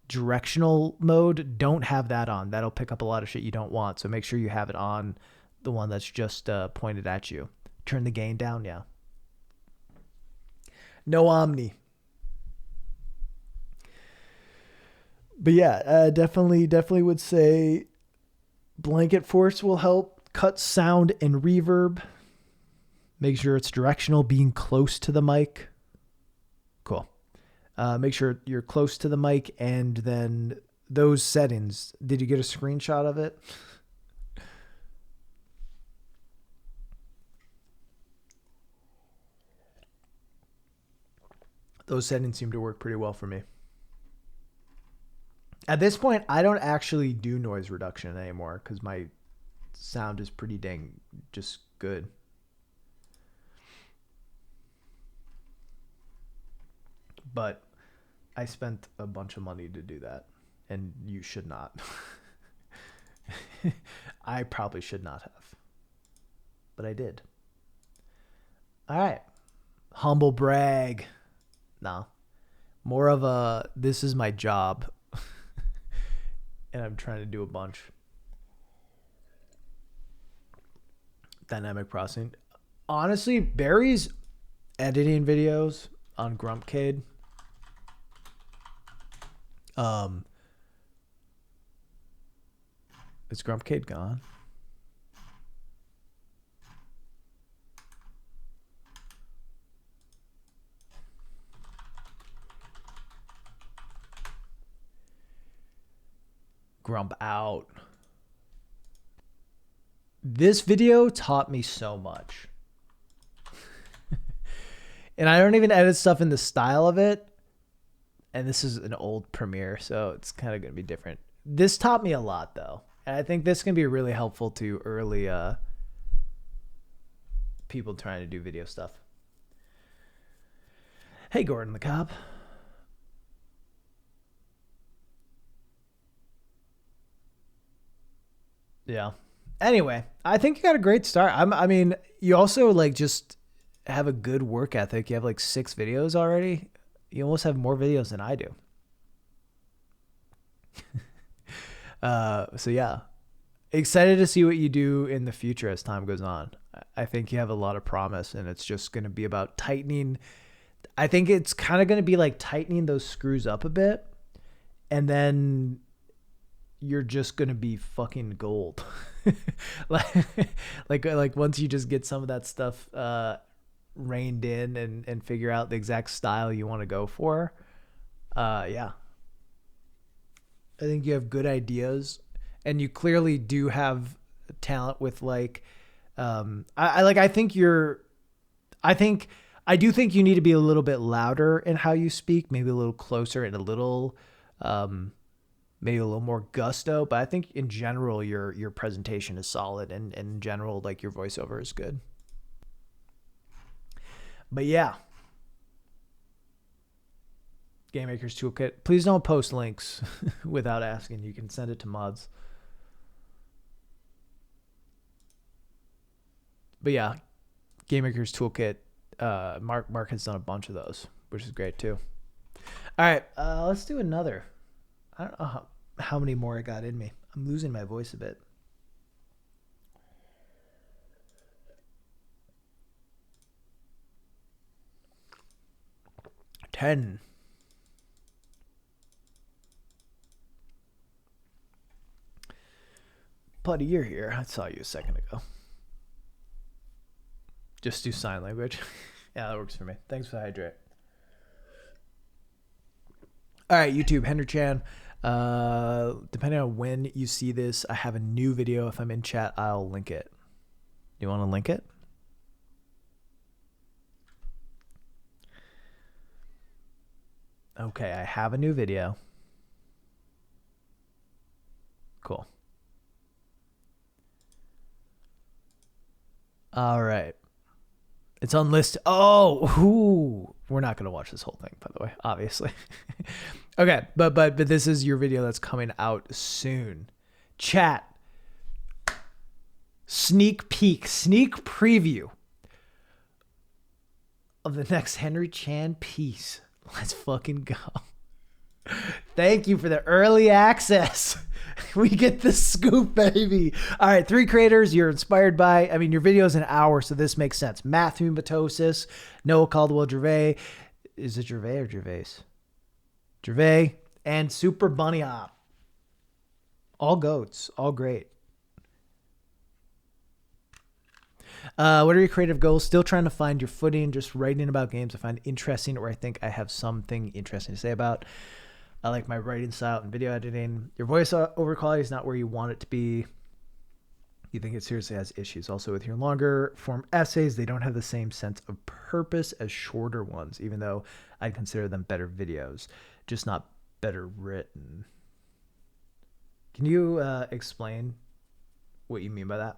directional mode. Don't have that on. That'll pick up a lot of shit you don't want. So make sure you have it on the one that's just pointed at you. Turn the gain down. Yeah. No Omni. But yeah, definitely would say blanket force will help cut sound and reverb. Make sure it's directional, being close to the mic. Cool. Make sure you're close to the mic, and then those settings. Did you get a screenshot of it? Those settings seem to work pretty well for me. At this point, I don't actually do noise reduction anymore because my sound is pretty dang just good. But I spent a bunch of money to do that, and you should not. I probably should not have, but I did. All right. Humble brag. No. More of a, this is my job. And I'm trying to do a bunch. Dynamic processing. Honestly, Barry's editing videos on Grumpcade. Is Grumpcade gone? Grump out. This video taught me so much. And I don't even edit stuff in the style of it. And this is an old Premiere, so it's kind of going to be different. This taught me a lot, though. And I think this can be really helpful to early people trying to do video stuff. Hey, Gordon the Cop. Yeah. Anyway, I think you got a great start. I mean, you also like just have a good work ethic. You have like 6 videos already. You almost have more videos than I do. So yeah, excited to see what you do in the future as time goes on. I think you have a lot of promise, and it's just going to be about tightening. I think it's kind of going to be like tightening those screws up a bit, and then you're just going to be fucking gold. like once you just get some of that stuff reined in and figure out the exact style you want to go for. Yeah. I think you have good ideas, and you clearly do have talent with like, I do think you need to be a little bit louder in how you speak, maybe a little closer and a little, maybe a little more gusto, but I think in general, your presentation is solid, and in general, like your voiceover is good. But yeah. Game Maker's Toolkit. Please don't post links without asking. You can send it to mods. But yeah, Game Maker's Toolkit. Mark has done a bunch of those, which is great too. All right, let's do another. I don't know how many more I got in me. I'm losing my voice a bit. Ten. Buddy, you're here. I saw you a second ago. Just do sign language. Yeah, that works for me. Thanks for the hydrate. All right, YouTube, Henry Chan. Depending on when you see this, I have a new video. If I'm in chat, I'll link it. You want to link it? Okay, I have a new video. Cool. All right. It's unlisted. Oh, ooh. We're not going to watch this whole thing, by the way, obviously. Okay, but this is your video that's coming out soon. Chat. Sneak peek, sneak preview of the next Henry Chan piece. Let's fucking go. Thank you for the early access. We get the scoop, baby. All right, 3 creators you're inspired by. I mean, your video is an hour, so this makes sense. Matthew Matosis, Noah Caldwell Gervais. Is it Gervais or Gervais? Gervais and Super Bunny Hop. All goats, all great. What are your creative goals? Still trying to find your footing, just writing about games I find interesting or I think I have something interesting to say about. I like my writing style and video editing. Your voice over quality is not where you want it to be. You think it seriously has issues. Also, with your longer form essays, they don't have the same sense of purpose as shorter ones, even though I'd consider them better videos, just not better written. Can you explain what you mean by that?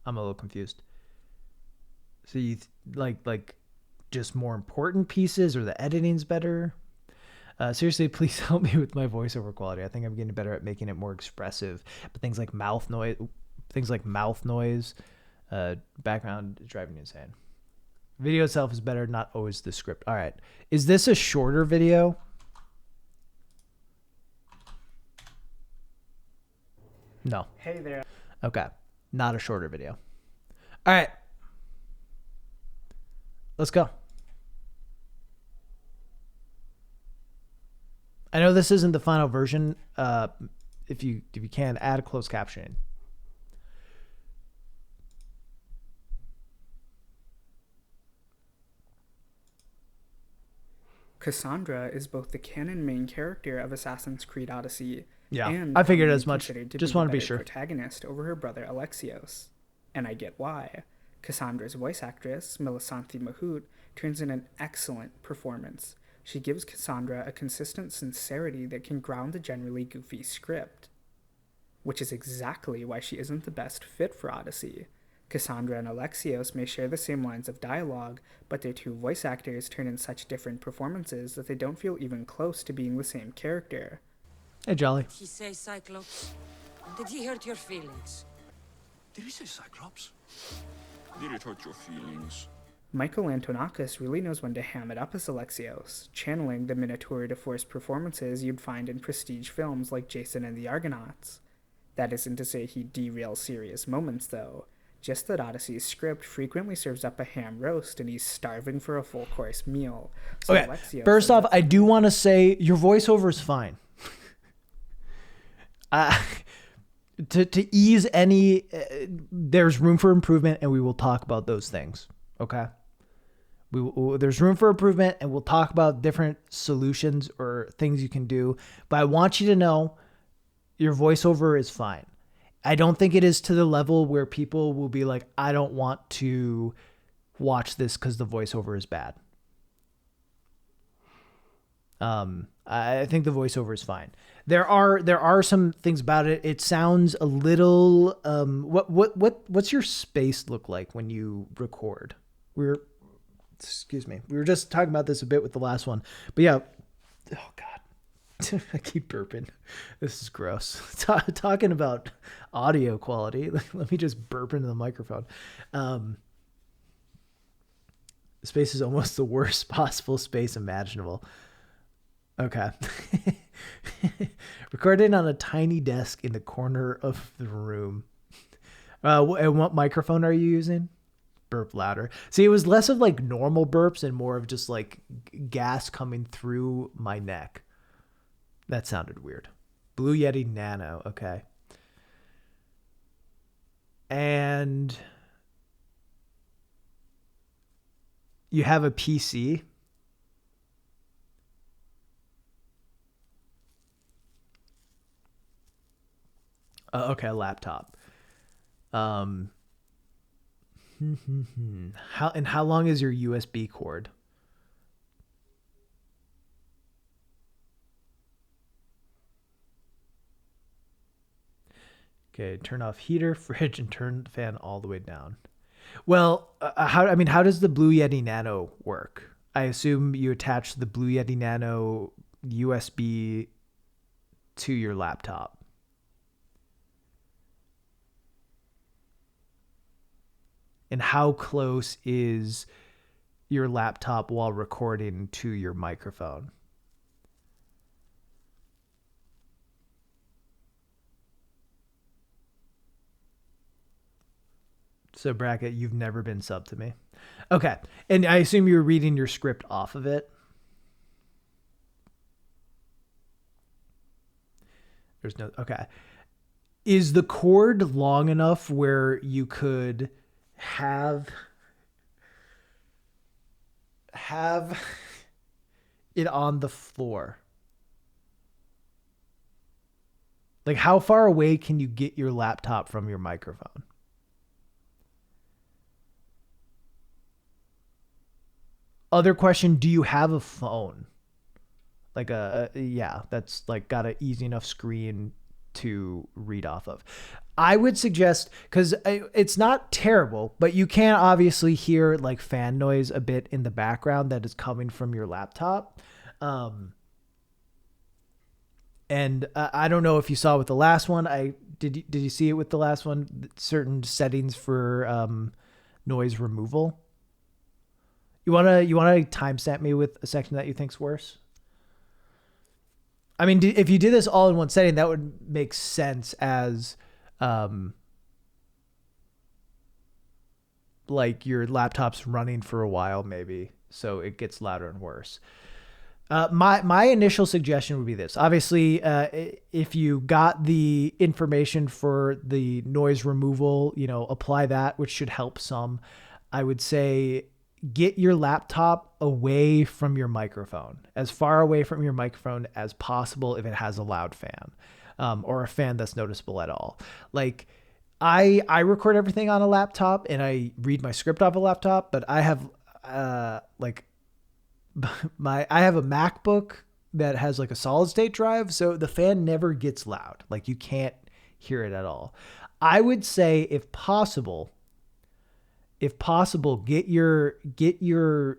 I'm a little confused. So you like just more important pieces, or the editing's better? Seriously, please help me with my voiceover quality. I think I'm getting better at making it more expressive, but things like mouth noise, background is driving me insane. Video itself is better, not always the script. All right. Is this a shorter video? No. Hey there. Okay. Not a shorter video. All right. Let's go. I know this isn't the final version. if you can, add a closed captioning. Cassandra is both the canon main character of Assassin's Creed Odyssey Yeah, and I figured commonly as much. considered to Just be want the to be better sure. protagonist over her brother Alexios. And I get why. Cassandra's voice actress, Milisanthi Mahout, turns in an excellent performance. She gives Cassandra a consistent sincerity that can ground a generally goofy script. Which is exactly why she isn't the best fit for Odyssey. Cassandra and Alexios may share the same lines of dialogue, but their two voice actors turn in such different performances that they don't feel even close to being the same character. Hey, Jolly. Did he say Cyclops? Did he hurt your feelings? Did he say Cyclops? Did it hurt your feelings? Michael Antonakis really knows when to ham it up as Alexios, channeling the Minotaur de Force performances you'd find in prestige films like Jason and the Argonauts. That isn't to say he derails serious moments, though. Just that Odyssey's script frequently serves up a ham roast and he's starving for a full-course meal. So Okay, Alexios first off, I do want to say your voiceover is fine. To ease any, there's room for improvement, and we will talk about those things. Okay, there's room for improvement, and we'll talk about different solutions or things you can do. But I want you to know, your voiceover is fine. I don't think it is to the level where people will be like, I don't want to watch this because the voiceover is bad. I think the voiceover is fine. There are some things about it. It sounds a little what's your space look like when you record? Excuse me. We were just talking about this a bit with the last one. But yeah. Oh God. I keep burping. This is gross. Talking about audio quality. Let me just burp into the microphone. Space is almost the worst possible space imaginable. Okay. Recorded on a tiny desk in the corner of the room. And what microphone are you using? Burp louder. See, it was less of like normal burps and more of just like gas coming through my neck. That sounded weird. Blue Yeti Nano. Okay. And you have a PC. Okay, a laptop. How long is your USB cord? Okay, turn off heater, fridge, and turn the fan all the way down. Well, how does the Blue Yeti Nano work? I assume you attach the Blue Yeti Nano USB to your laptop. And how close is your laptop while recording to your microphone? So bracket, you've never been subbed to me. Okay. And I assume you're reading your script off of it. There's no, okay. Is the cord long enough where you could have it on the floor? Like, how far away can you get your laptop from your microphone? Other question, do you have a phone? Like yeah, that's like got an easy enough screen to read off of. I would suggest, because it's not terrible, but you can obviously hear like fan noise a bit in the background that is coming from your laptop. And I don't know if you saw with the last one. Did you see it with the last one? Certain settings for noise removal. You wanna timestamp me with a section that you think's worse? I mean, if you did this all in one setting, that would make sense as like your laptop's running for a while, maybe, so it gets louder and worse. My initial suggestion would be this. Obviously, if you got the information for the noise removal, apply that, which should help some. I would say get your laptop away from your microphone, as far away from your microphone as possible if it has a loud fan, or a fan that's noticeable at all. Like I record everything on a laptop and I read my script off a laptop, but I have I have a MacBook that has like a solid state drive, so the fan never gets loud. Like you can't hear it at all. I would say if possible, get your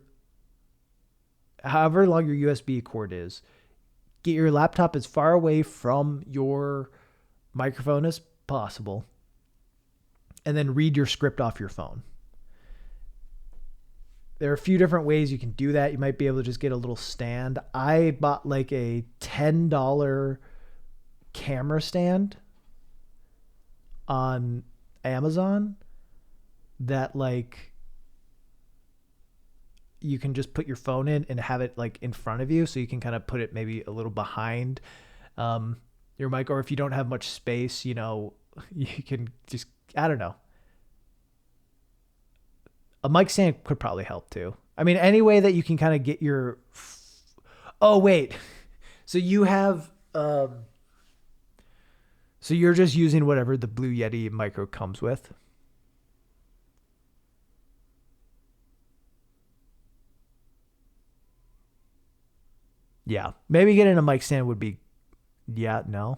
however long your USB cord is, get your laptop as far away from your microphone as possible, and then read your script off your phone. There are a few different ways you can do that. You might be able to just get a little stand. I bought like a $10 camera stand on Amazon that like you can just put your phone in and have it like in front of you, so you can kind of put it maybe a little behind your mic, or if you don't have much space, you can just, I don't know. A mic stand could probably help too. I mean, any way that you can kind of get your, oh wait, so you have, so you're just using whatever the Blue Yeti micro comes with. Yeah, maybe getting a mic stand would be, no.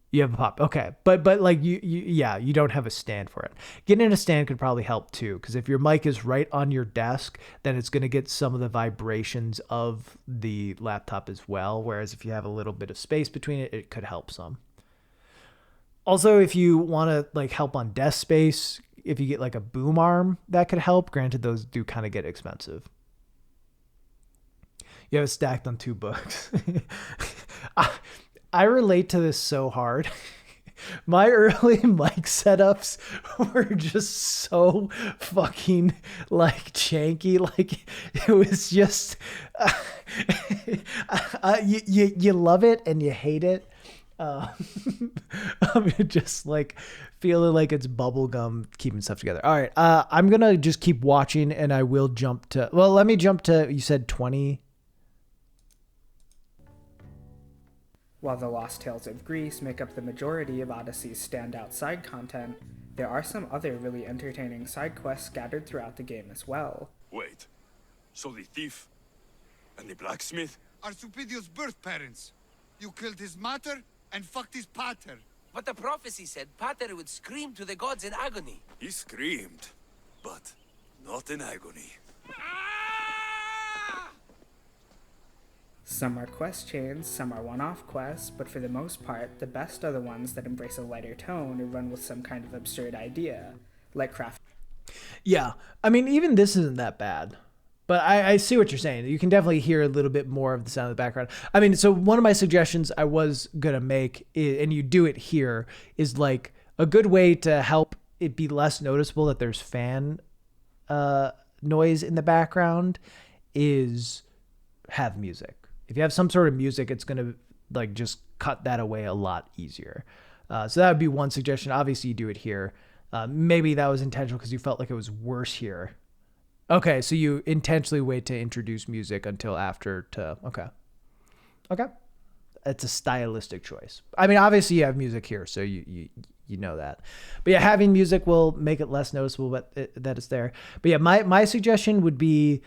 You have a pop. Okay. But like you don't have a stand for it. Getting a stand could probably help too, because if your mic is right on your desk, then it's going to get some of the vibrations of the laptop as well. Whereas if you have a little bit of space between it, it could help some. Also, if you want to like help on desk space, if you get like a boom arm, that could help. Granted, those do kind of get expensive. You have it stacked on 2 books. I relate to this so hard. My early mic setups were just so fucking like janky. Like it was just, you love it and you hate it. I'm just like feeling like it's bubble gum keeping stuff together. All right. I'm going to just keep watching and I will jump to, let me jump to, you said 20. While the Lost Tales of Greece make up the majority of Odyssey's standout side content, there are some other really entertaining side quests scattered throughout the game as well. Wait, so the thief and the blacksmith are Supidio's birth parents. You killed his mater and fucked his pater. But the prophecy said Pater would scream to the gods in agony. He screamed, but not in agony. Some are quest chains, some are one-off quests, but for the most part, the best are the ones that embrace a lighter tone or run with some kind of absurd idea, like craft. Yeah, I mean, even this isn't that bad, but I see what you're saying. You can definitely hear a little bit more of the sound in the background. I mean, so one of my suggestions I was gonna make, and you do it here, is like a good way to help it be less noticeable that there's fan noise in the background is have music. If you have some sort of music, it's going to like just cut that away a lot easier. So that would be one suggestion. Obviously you do it here. Maybe that was intentional because you felt like it was worse here. Okay. So you intentionally wait to introduce music until after okay. It's a stylistic choice. I mean, obviously you have music here, so you know that, but yeah, having music will make it less noticeable, but that it's there. But yeah, my suggestion would be,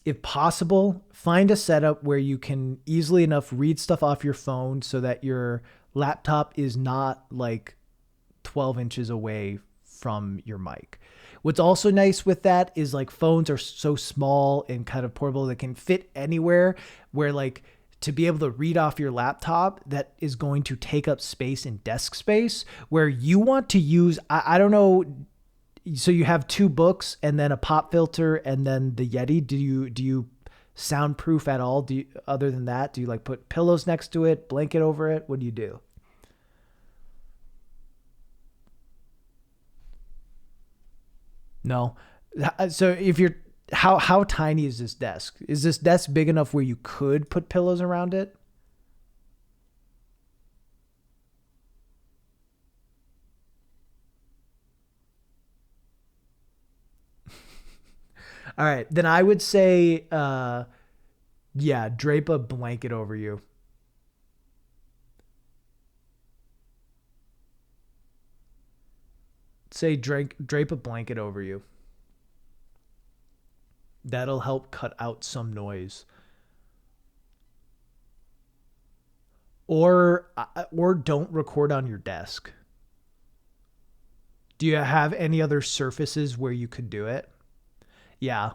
if possible, find a setup where you can easily enough read stuff off your phone so that your laptop is not like 12 inches away from your mic. What's also nice with that is like phones are so small and kind of portable that can fit anywhere, where like to be able to read off your laptop, that is going to take up space in desk space, where you want to use, I don't know. So you have 2 books and then a pop filter and then the Yeti. Do you soundproof at all? Other than that, do you like put pillows next to it, blanket over it? What do you do? No. So if you're how tiny is this desk? Is this desk big enough where you could put pillows around it? All right, then I would say, yeah, drape a blanket over you. Say drape a blanket over you. That'll help cut out some noise. Or don't record on your desk. Do you have any other surfaces where you could do it? Yeah.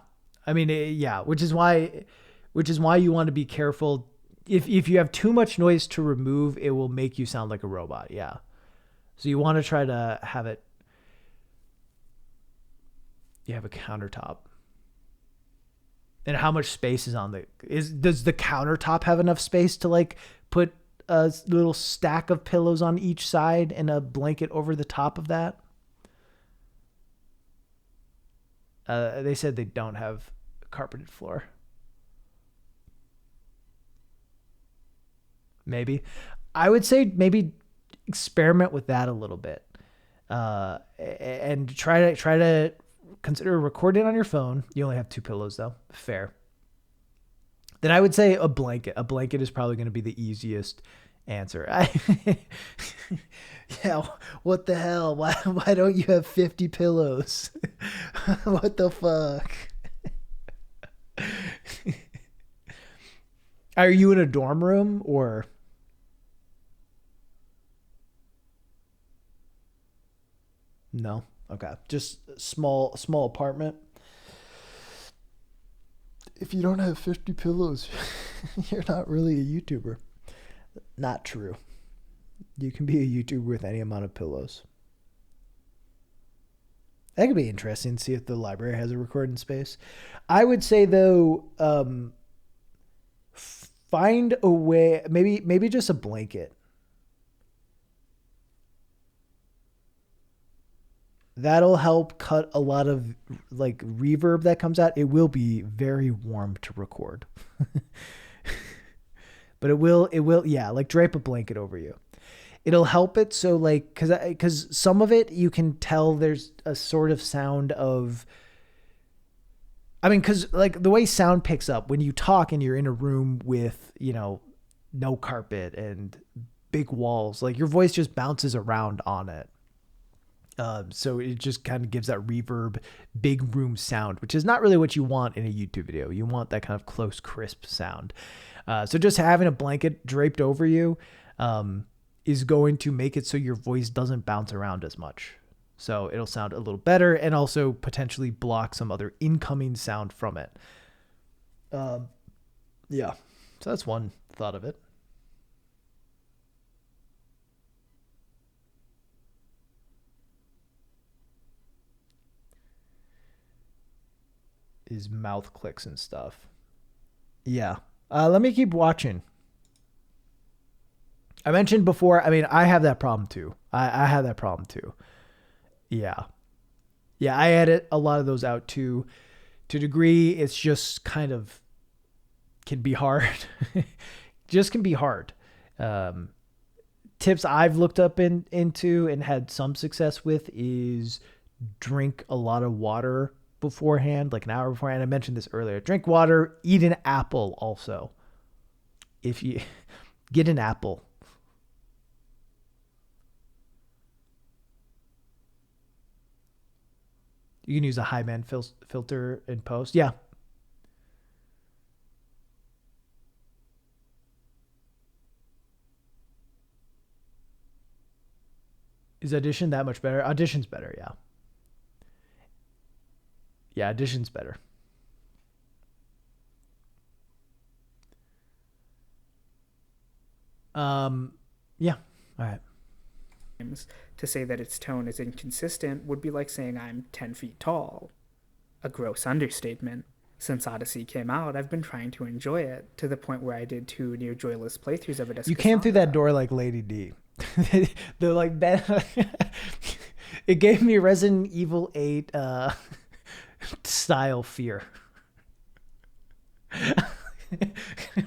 I mean, yeah, which is why you want to be careful. If you have too much noise to remove, it will make you sound like a robot. Yeah. So you want to try to have it. You have a countertop. And how much space is on does the countertop have enough space to like put a little stack of pillows on each side and a blanket over the top of that? They said they don't have a carpeted floor. Maybe. I would say maybe experiment with that a little bit. And try to consider recording on your phone. You only have 2 pillows though. Fair. Then I would say a blanket. A blanket is probably going to be the easiest answer. Yeah, what the hell? Why don't you have 50 pillows? What the fuck? Are you in a dorm room or? No. Okay. Just small apartment. If you don't have 50 pillows, you're not really a YouTuber. Not true. You can be a YouTuber with any amount of pillows. That could be interesting to see if the library has a recording space. I would say though, find a way, maybe just a blanket. That'll help cut a lot of like reverb that comes out. It will be very warm to record. But it will, yeah, like drape a blanket over you. It'll help it so like, cause some of it you can tell there's a sort of sound of, I mean, cause like the way sound picks up when you talk and you're in a room with, no carpet and big walls, like your voice just bounces around on it. So it just kind of gives that reverb, big room sound, which is not really what you want in a YouTube video. You want that kind of close, crisp sound. So just having a blanket draped over you is going to make it so your voice doesn't bounce around as much. So it'll sound a little better and also potentially block some other incoming sound from it. Yeah, so that's one thought of it. Is mouth clicks and stuff. Yeah. Let me keep watching. I mentioned before, I mean, I have that problem too. I have that problem too. Yeah. Yeah, I edit a lot of those out too. To a degree, it's just kind of can be hard. Just can be hard. Tips I've looked up into and had some success with is drink a lot of water beforehand, like an hour beforehand. I mentioned this earlier. Drink water, eat an apple also. If you get an apple. You can use a high band filter in post. Yeah. Is Audition that much better? Audition's better, yeah. Yeah, Audition's better. Yeah. All right. To say that its tone is inconsistent would be like saying I'm 10 feet tall. A gross understatement. Since Odyssey came out, I've been trying to enjoy it, to the point where I did 2 near joyless playthroughs of it as You came through that door like Lady D. They're like, it gave me Resident Evil 8 style fear.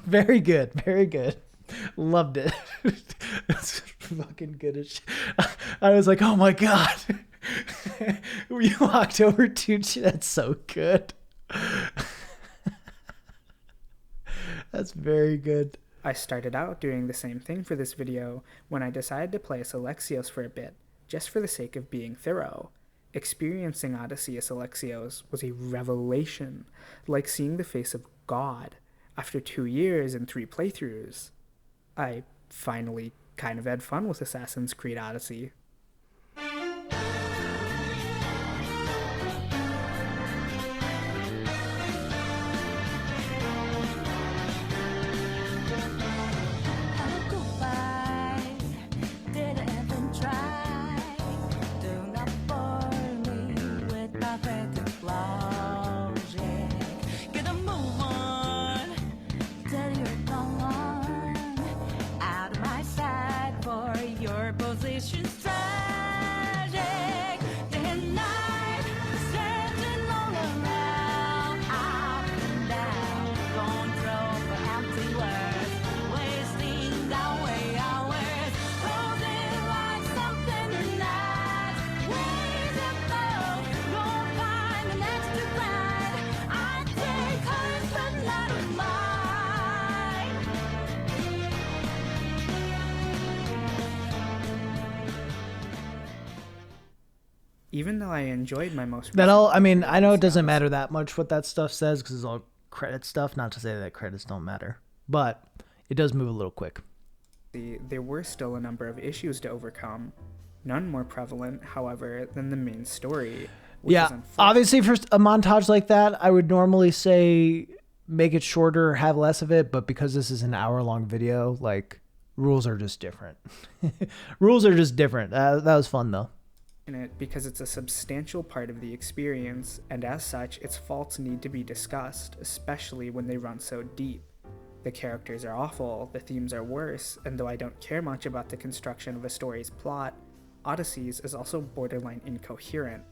Very good. Very good. Loved it. That's fucking good as shit. I was like, oh my God. You walked over to, that's so good. That's very good. I started out doing the same thing for this video when I decided to play as Alexios for a bit, just for the sake of being thorough. Experiencing Odyssey as Alexios was a revelation, like seeing the face of God after 2 years and 3 playthroughs. I finally kind of had fun with Assassin's Creed Odyssey. Even though I enjoyed my most that all, I mean, I know it doesn't matter that much what that stuff says because it's all credit stuff. Not to say that credits don't matter, but it does move a little quick. There were still a number of issues to overcome, none more prevalent, however, than the main story. Yeah, obviously for a montage like that, I would normally say make it shorter, have less of it, but because this is an hour-long video, like, rules are just different. Rules are just different. That was fun, though. In it because it's a substantial part of the experience, and as such, its faults need to be discussed, especially when they run so deep. The characters are awful, the themes are worse, and though I don't care much about the construction of a story's plot, Odyssey's is also borderline incoherent.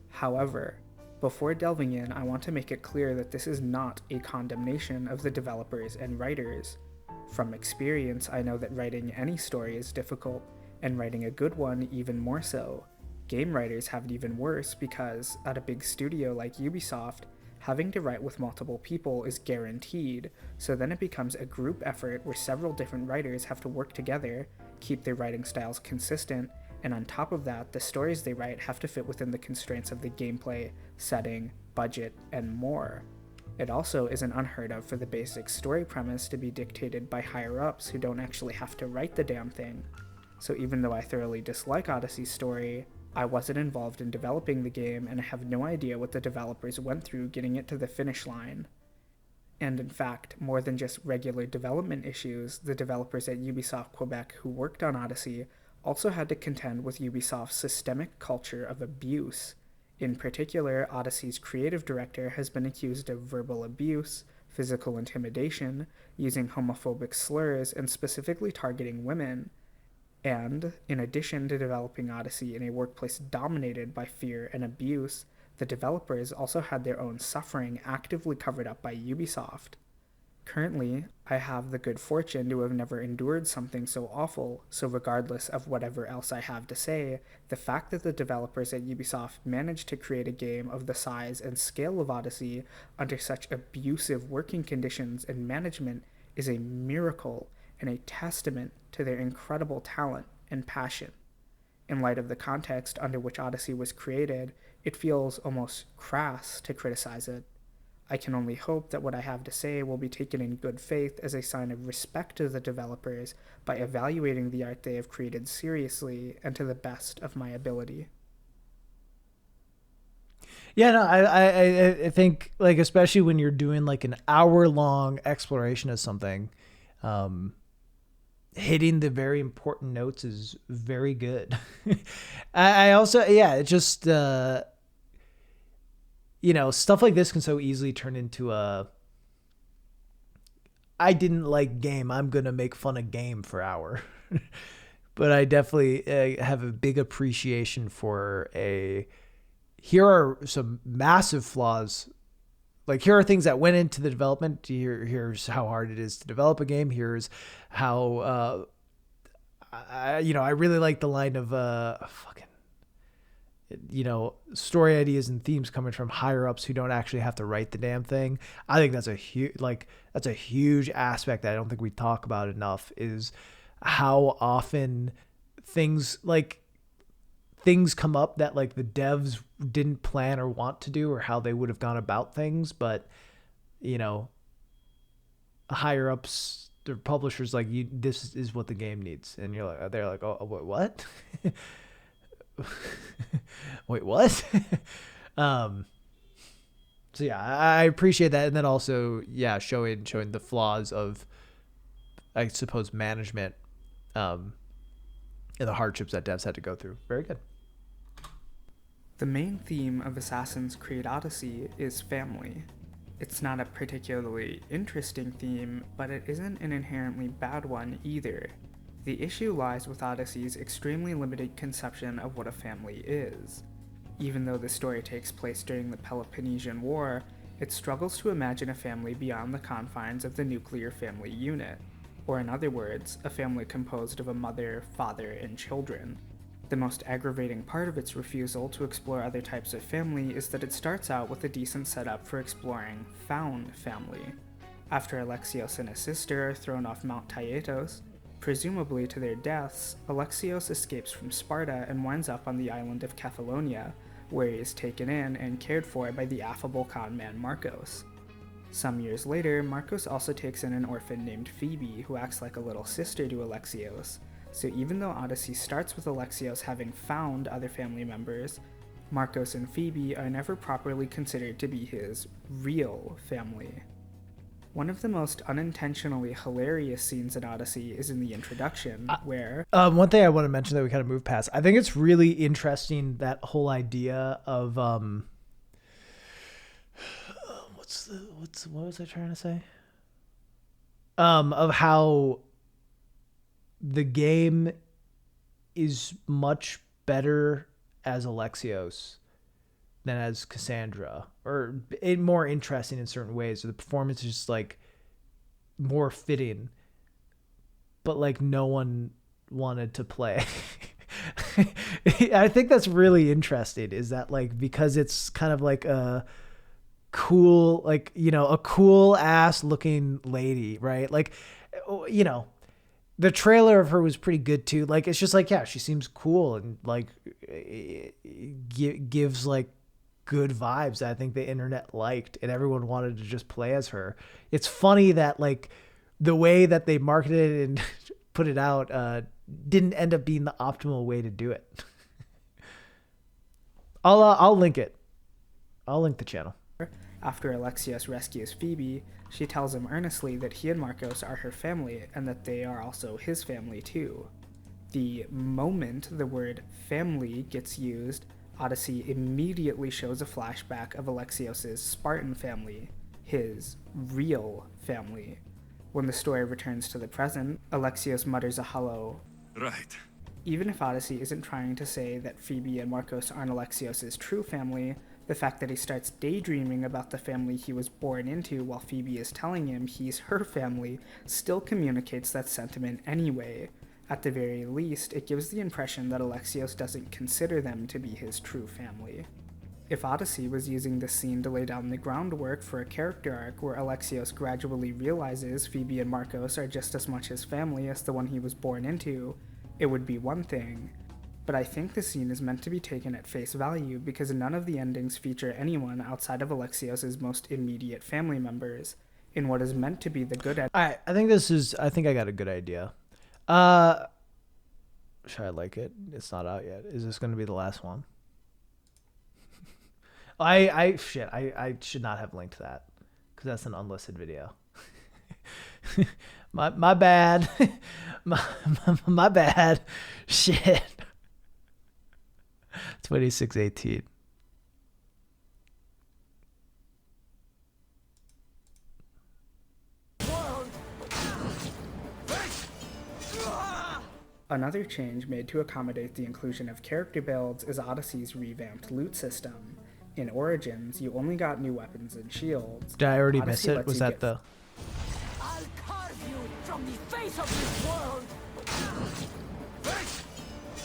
However, before delving in, I want to make it clear that this is not a condemnation of the developers and writers. From experience, I know that writing any story is difficult, and writing a good one even more so. Game writers have it even worse because, at a big studio like Ubisoft, having to write with multiple people is guaranteed, so then it becomes a group effort where several different writers have to work together, keep their writing styles consistent, and on top of that, the stories they write have to fit within the constraints of the gameplay, setting, budget, and more. It also isn't unheard of for the basic story premise to be dictated by higher-ups who don't actually have to write the damn thing. So even though I thoroughly dislike Odyssey's story, I wasn't involved in developing the game and I have no idea what the developers went through getting it to the finish line. And in fact, more than just regular development issues, the developers at Ubisoft Quebec who worked on Odyssey also had to contend with Ubisoft's systemic culture of abuse. In particular, Odyssey's creative director has been accused of verbal abuse, physical intimidation, using homophobic slurs, and specifically targeting women. And, in addition to developing Odyssey in a workplace dominated by fear and abuse, the developers also had their own suffering actively covered up by Ubisoft. Currently, I have the good fortune to have never endured something so awful, so regardless of whatever else I have to say, the fact that the developers at Ubisoft managed to create a game of the size and scale of Odyssey under such abusive working conditions and management is a miracle and a testament to their incredible talent and passion. In light of the context under which Odyssey was created, it feels almost crass to criticize it. I can only hope that what I have to say will be taken in good faith as a sign of respect to the developers by evaluating the art they have created seriously and to the best of my ability. Yeah, no, I think, like, especially when you're doing like an hour-long exploration of something, hitting the very important notes is very good. I also, yeah, it just, you know, stuff like this can so easily turn into I didn't like game, I'm going to make fun of game for hour. But I definitely have a big appreciation for here are some massive flaws Like, here are things that went into the development. Here's how hard it is to develop a game. Here's how, I really like the line of story ideas and themes coming from higher ups who don't actually have to write the damn thing. I think that's a huge aspect that I don't think we talk about enough, is how often things come up that like the devs didn't plan or want to do, or how they would have gone about things, but higher ups, the publishers, like, this is what the game needs, and they're like, oh, what? Wait, what? So yeah, I appreciate that, and then also showing the flaws of, I suppose, management, and the hardships that devs had to go through. Very good. The main theme of Assassin's Creed Odyssey is family. It's not a particularly interesting theme, but it isn't an inherently bad one either. The issue lies with Odyssey's extremely limited conception of what a family is. Even though the story takes place during the Peloponnesian War, it struggles to imagine a family beyond the confines of the nuclear family unit, or in other words, a family composed of a mother, father, and children. The most aggravating part of its refusal to explore other types of family is that it starts out with a decent setup for exploring found family. After Alexios and his sister are thrown off Mount Taygetos, presumably to their deaths, Alexios escapes from Sparta and winds up on the island of Kefalonia, where he is taken in and cared for by the affable conman Marcos. Some years later, Marcos also takes in an orphan named Phoebe, who acts like a little sister to Alexios. So even though Odyssey starts with Alexios having found other family members, Marcos and Phoebe are never properly considered to be his real family. One of the most unintentionally hilarious scenes in Odyssey is in the introduction, where... One thing I want to mention that we kind of moved past, I think it's really interesting, that whole idea of... what was I trying to say? Of how the game is much better as Alexios than as Cassandra, or more interesting in certain ways. So the performance is just like more fitting, but like no one wanted to play. I think that's really interesting, is that like, because it's kind of like a cool, like, a cool ass looking lady, right? Like, the trailer of her was pretty good too. Like, it's just like, yeah, she seems cool and like gives like good vibes that I think the internet liked, and everyone wanted to just play as her. It's funny that like the way that they marketed it and put it out didn't end up being the optimal way to do it. I'll link it. I'll link the channel. After Alexios rescues Phoebe, she tells him earnestly that he and Marcos are her family and that they are also his family too. The moment the word family gets used, Odyssey immediately shows a flashback of Alexios' Spartan family, his real family. When the story returns to the present, Alexios mutters a hollow, Right. Even if Odyssey isn't trying to say that Phoebe and Marcos aren't Alexios' true family, the fact that he starts daydreaming about the family he was born into while Phoebe is telling him he's her family still communicates that sentiment anyway. At the very least, it gives the impression that Alexios doesn't consider them to be his true family. If Odyssey was using this scene to lay down the groundwork for a character arc where Alexios gradually realizes Phoebe and Marcos are just as much his family as the one he was born into, it would be one thing. But I think the scene is meant to be taken at face value because none of the endings feature anyone outside of Alexios' most immediate family members, in what is meant to be the good end. Alright, I think I got a good idea. Should I like it? It's not out yet. Is this going to be the last one? I should not have linked that, because that's an unlisted video. my bad. my bad. Shit. 2618. Another change made to accommodate the inclusion of character builds is Odyssey's revamped loot system. In Origins, you only got new weapons and shields. Did I already Odyssey miss it? lets Was you that get the... I'll carve you from the face of this world.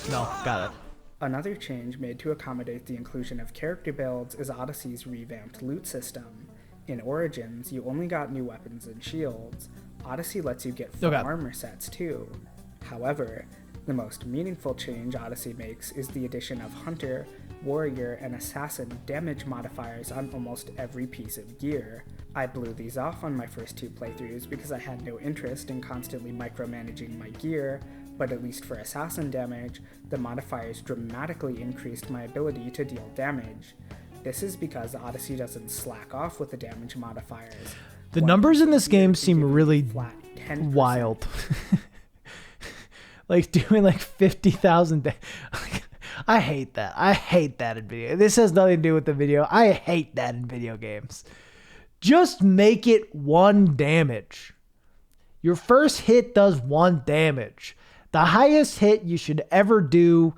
No, got it. Another change made to accommodate the inclusion of character builds is Odyssey's revamped loot system. In Origins, you only got new weapons and shields. Odyssey lets you get full armor sets too. However, the most meaningful change Odyssey makes is the addition of Hunter, Warrior, and Assassin damage modifiers on almost every piece of gear. I blew these off on my first 2 playthroughs because I had no interest in constantly micromanaging my gear, but at least for Assassin damage, the modifiers dramatically increased my ability to deal damage. This is because Odyssey doesn't slack off with the damage modifiers. The numbers in this game seem really wild. Like doing like 50,000. I hate that. I hate that in video. This has nothing to do with the video. I hate that in video games. Just make it 1 damage. Your first hit does 1 damage. The highest hit you should ever do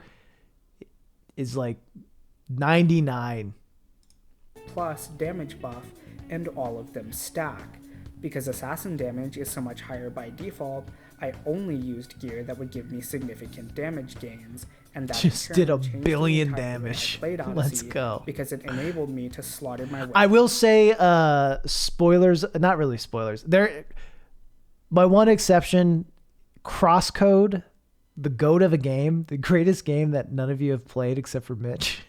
is like 99. Plus damage buff, and all of them stack. Because assassin damage is so much higher by default, I only used gear that would give me significant damage gains, and that just did a billion damage. Let's go. Because it enabled me to slaughter my way. I will say, spoilers, not really spoilers. There, by one exception, Crosscode, the GOAT of a game, the greatest game that none of you have played except for Mitch,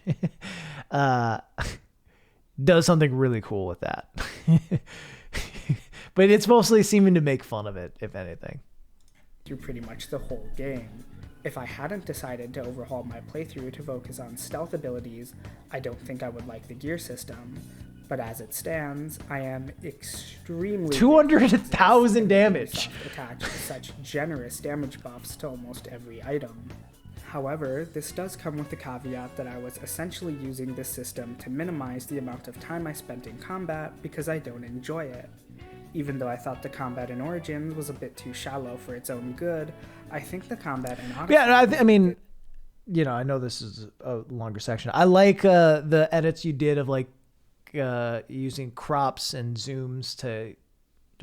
does something really cool with that. But it's mostly seeming to make fun of it, if anything. Through pretty much the whole game. If I hadn't decided to overhaul my playthrough to focus on stealth abilities, I don't think I would like the gear system. But as it stands, I am extremely 200,000 damage. Attached such generous damage buffs to almost every item. However, this does come with the caveat that I was essentially using this system to minimize the amount of time I spent in combat because I don't enjoy it. Even though I thought the combat in Origins was a bit too shallow for its own good, I think the combat in Odyssey... Yeah, I mean, you know, I know this is a longer section. I like the edits you did of like using crops and zooms to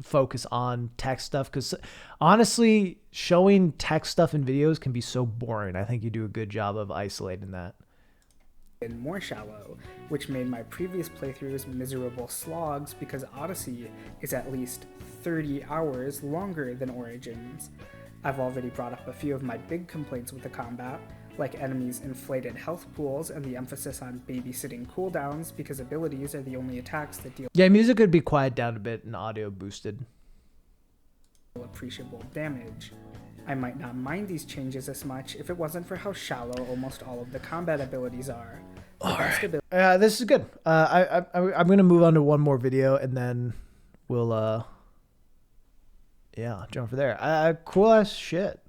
focus on text stuff, because honestly, showing text stuff in videos can be so boring. I think you do a good job of isolating that. And more shallow, which made my previous playthroughs miserable slogs because Odyssey is at least 30 hours longer than Origins. I've already brought up a few of my big complaints with the combat, like enemies' inflated health pools and the emphasis on babysitting cooldowns because abilities are the only attacks that deal music could be quiet down a bit and audio boosted. Appreciable damage. I might not mind these changes as much if it wasn't for how shallow almost all of the combat abilities are. This is good. I'm gonna move on to one more video and then we'll jump over there. Cool ass shit.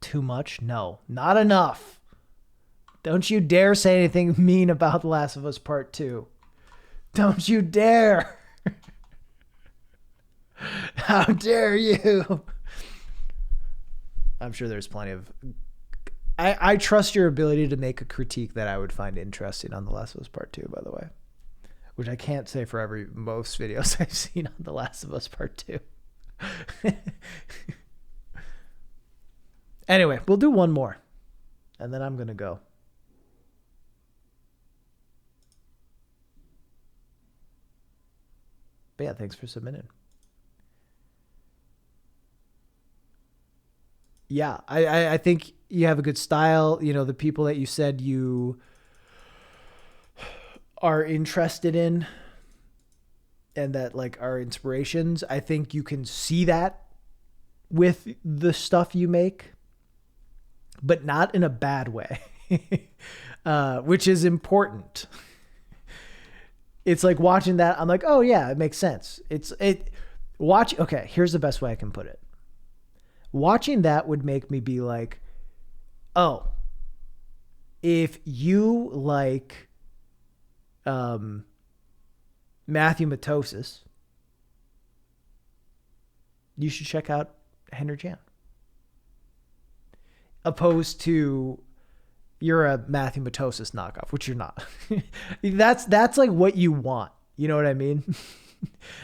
Too much? No, not enough. Don't you dare say anything mean about The Last of Us Part 2. Don't you dare. How dare you? I'm sure there's plenty of... I trust your ability to make a critique that I would find interesting on The Last of Us Part 2, by the way. Which I can't say for most videos I've seen on The Last of Us Part 2. Anyway, we'll do one more. And then I'm going to go. But yeah, thanks for submitting. Yeah, I think you have a good style. You know, the people that you said you are interested in and that like are inspirations, I think you can see that with the stuff you make, but not in a bad way, which is important. It's like watching that. I'm like, oh yeah, it makes sense. Okay, here's the best way I can put it. Watching that would make me be like, oh, if you like Matthew Matosis, you should check out Henry Chan. Opposed to you're a Matthew Matosis knockoff, which you're not. That's like what you want. You know what I mean?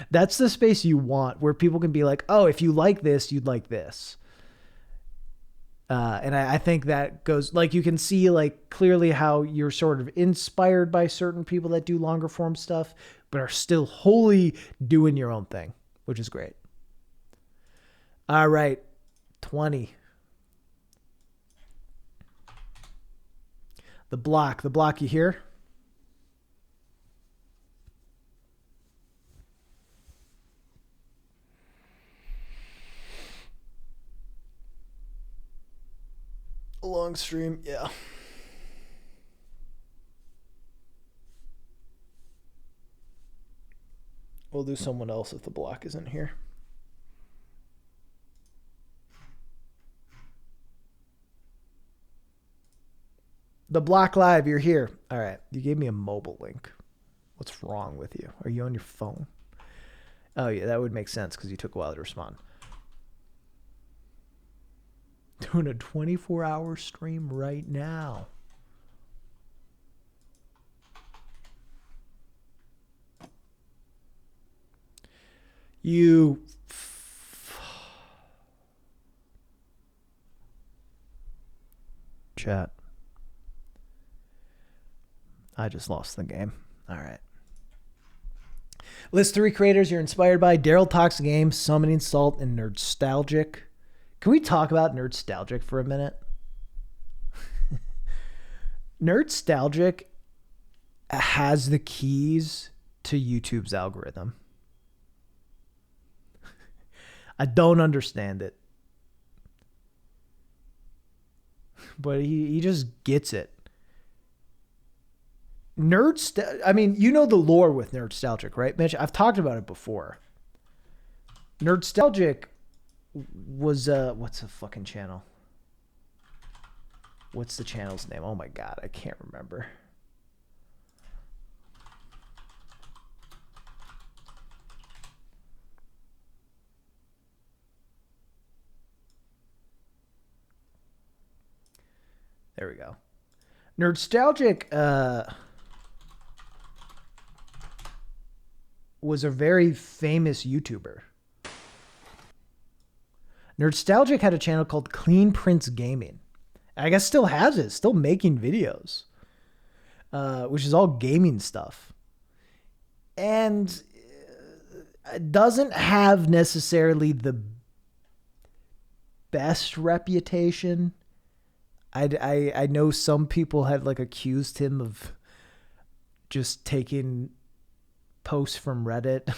That's the space you want where people can be like, oh, if you like this, you'd like this. And I think that goes, like, you can see like clearly how you're sort of inspired by certain people that do longer form stuff, but are still wholly doing your own thing, which is great. All right. 20. The block you hear? A long stream, yeah. We'll do someone else if the block isn't here. The block live, you're here. All right, you gave me a mobile link. What's wrong with you? Are you on your phone? Oh yeah, that would make sense because you took a while to respond. Doing a 24-hour stream right now. You chat. I just lost the game. All right. List 3 creators you're inspired by: Daryl Talks Games, Summoning Salt, and Nerdstalgic. Can we talk about Nerdstalgic for a minute? Nerdstalgic has the keys to YouTube's algorithm. I don't understand it. But he just gets it. I mean, you know the lore with Nerdstalgic, right, Mitch? I've talked about it before. Nerdstalgic was what's the fucking channel? What's the channel's name? Oh my god, I can't remember. There we go. Nerdstalgic was a very famous YouTuber. Nerdstalgic had a channel called Clean Prince Gaming. I guess still has it, still making videos, which is all gaming stuff. And it doesn't have necessarily the best reputation. I know some people had like accused him of just taking posts from Reddit.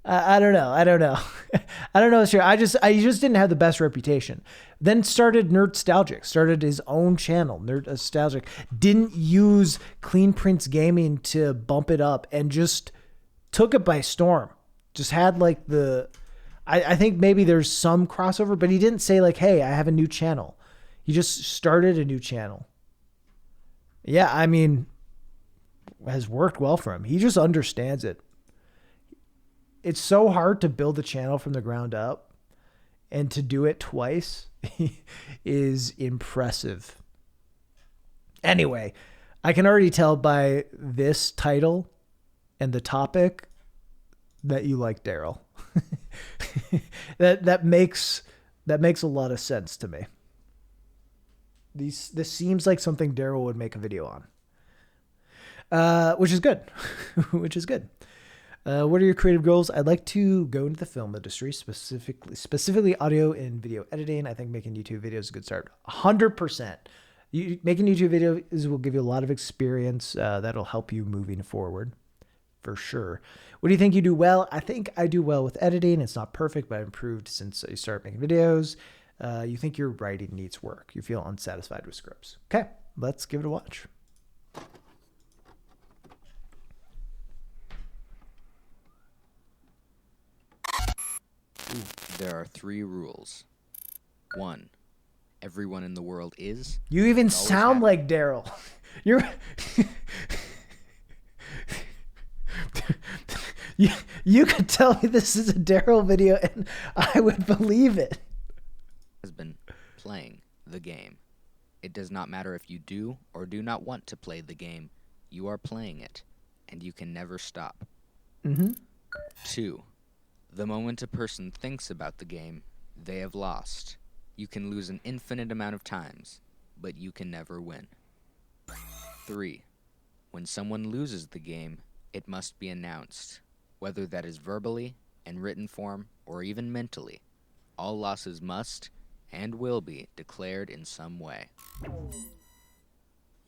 I don't know. I don't know if it's true. I just didn't have the best reputation. Then started Nerdstalgic, started his own channel, Nerdstalgic. Didn't use Clean Prince Gaming to bump it up and just took it by storm. Just had like I think maybe there's some crossover, but he didn't say like, hey, I have a new channel. He just started a new channel. Yeah, I mean, has worked well for him. He just understands it. It's so hard to build a channel from the ground up, and to do it twice is impressive. Anyway, I can already tell by this title and the topic that you like Daryl. that makes a lot of sense to me. This seems like something Daryl would make a video on, which is good. Which is good. What are your creative goals? I'd like to go into the film industry, specifically audio and video editing. I think making YouTube videos is a good start. 100%. Making YouTube videos will give you a lot of experience that'll help you moving forward, for sure. What do you think you do well? I think I do well with editing. It's not perfect, but I've improved since I started making videos. You think your writing needs work. You feel unsatisfied with scripts. Okay, let's give it a watch. There are 3 rules. 1, everyone in the world is. You even sound like Daryl. You're. You could tell me this is a Daryl video and I would believe it. Has been playing the game. It does not matter if you do or do not want to play the game, you are playing it, and you can never stop. 2. The moment a person thinks about the game, they have lost. You can lose an infinite amount of times, but you can never win. 3. When someone loses the game, it must be announced, whether that is verbally, in written form, or even mentally. All losses must and will be declared in some way.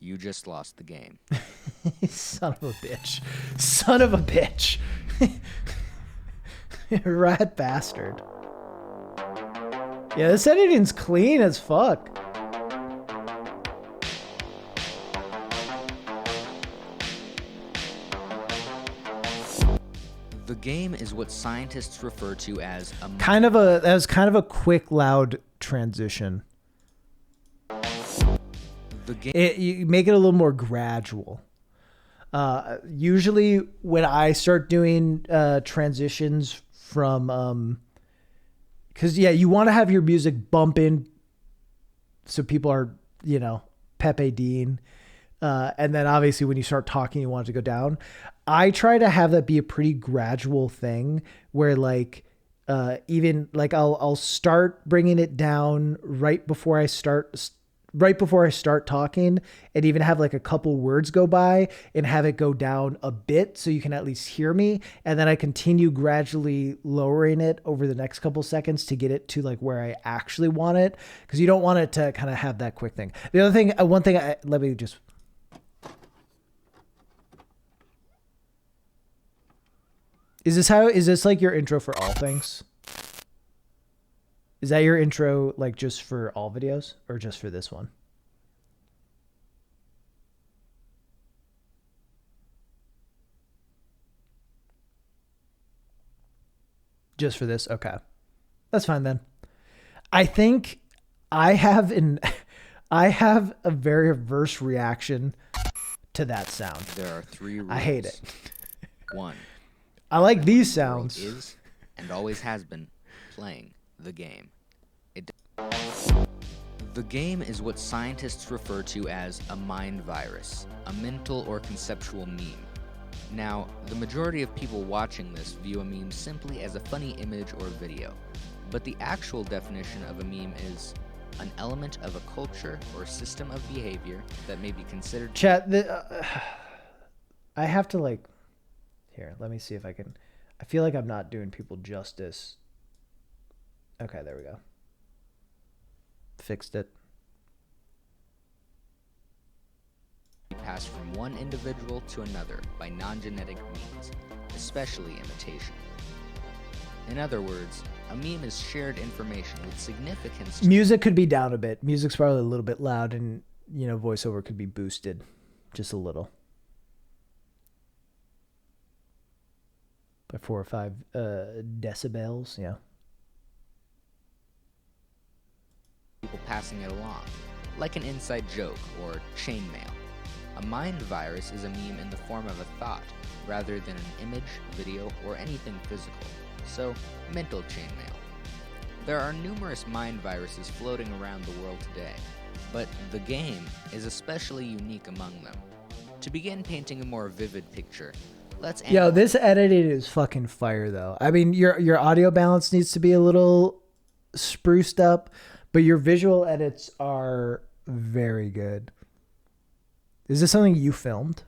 You just lost the game. Son of a bitch. Son of a bitch. Rat bastard. Yeah, this editing's clean as fuck. The game is what scientists refer to as a That was kind of a quick, loud transition. You make it a little more gradual. Usually when I start doing transitions from, because you want to have your music bump in so people are, Pepe Dean. And then obviously when you start talking, you want it to go down. I try to have that be a pretty gradual thing where even I'll start bringing it down right before I start talking, and even have a couple words go by and have it go down a bit so you can at least hear me. And then I continue gradually lowering it over the next couple seconds to get it to where I actually want it. Cause you don't want it to kind of have that quick thing. The other thing, let me just, is this your intro for all things? Is that your intro just for all videos or just for this one? Just for this? Okay. That's fine then. I think I have a very reverse reaction to that sound. There are 3 rules. I hate it. 1. I like these sounds. The world is, and always has been, playing the game. The game is what scientists refer to as a mind virus, a mental or conceptual meme. Now, the majority of people watching this view a meme simply as a funny image or video, but the actual definition of a meme is an element of a culture or system of behavior that may be considered... Chat, I have to here, let me see if I can... I feel like I'm not doing people justice. Okay, there we go. Fixed it. Passed from one individual to another by non-genetic means, especially imitation. In other words, a meme is shared information with significance. Music could be down a bit. Music's probably a little bit loud, and voiceover could be boosted just a little. By 4 or 5 decibels, yeah. People passing it along, like an inside joke or chainmail. A mind virus is a meme in the form of a thought, rather than an image, video, or anything physical. So, mental chainmail. There are numerous mind viruses floating around the world today, but the game is especially unique among them. To begin painting a more vivid picture, let's Yo, this editing is fucking fire though. I mean, your audio balance needs to be a little spruced up, but your visual edits are very good. Is this something you filmed?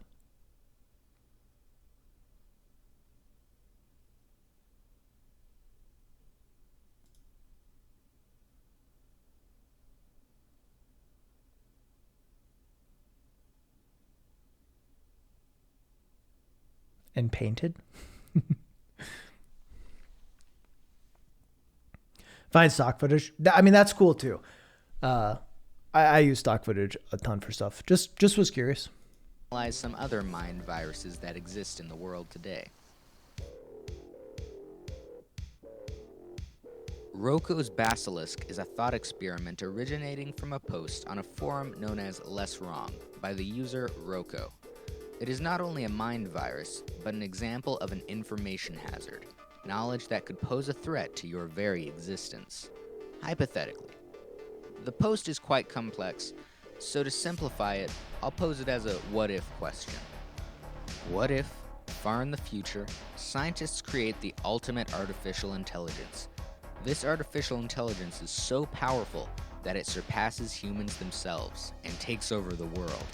And painted? Find stock footage. I mean, that's cool too. I use stock footage a ton for stuff. Just was curious. Analyze some other mind viruses that exist in the world today. Roko's Basilisk is a thought experiment originating from a post on a forum known as Less Wrong by the user Roko. It is not only a mind virus, but an example of an information hazard, knowledge that could pose a threat to your very existence. Hypothetically, the post is quite complex, So to simplify it, I'll pose it as a what if question. What if, far in the future, scientists create the ultimate artificial intelligence? This artificial intelligence is so powerful that it surpasses humans themselves and takes over the world.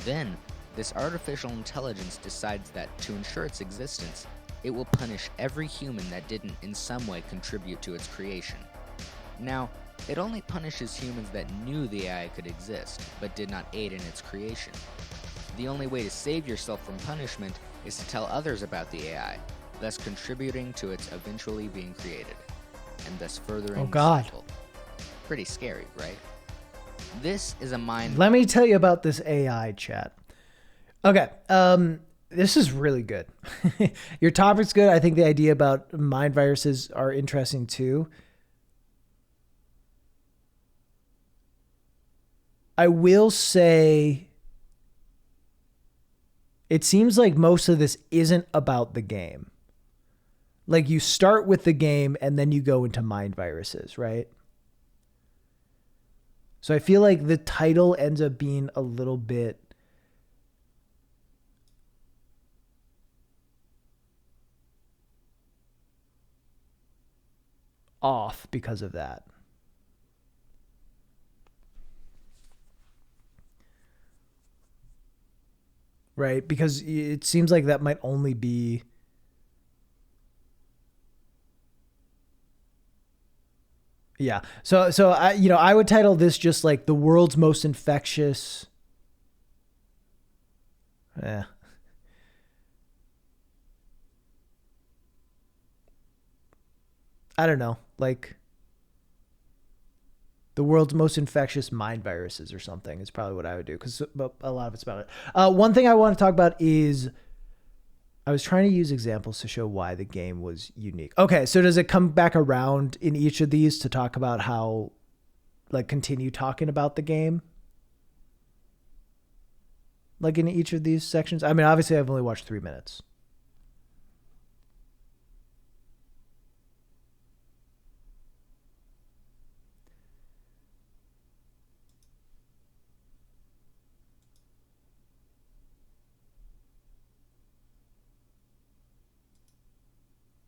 Then, this artificial intelligence decides that to ensure its existence, it will punish every human that didn't in some way contribute to its creation. Now, it only punishes humans that knew the AI could exist, but did not aid in its creation. The only way to save yourself from punishment is to tell others about the AI, thus contributing to its eventually being created, and thus furthering the cycle. Pretty scary, right? This is a mind... Let me tell you about this AI, chat. Okay, this is really good. Your topic's good. I think the idea about mind viruses are interesting too. I will say it seems like most of this isn't about the game. Like you start with the game and then you go into mind viruses, right? So I feel like the title ends up being a little bit off because of that. Right? Because it seems like that might only be yeah. So I would title this just like the world's most infectious. I don't know, like the world's most infectious mind viruses or something is probably what I would do because a lot of it's about it. One thing I want to talk about is I was trying to use examples to show why the game was unique. Okay, so does it come back around in each of these to talk about how, like, continue talking about the game? Like in each of these sections? I mean, obviously I've only watched 3 minutes.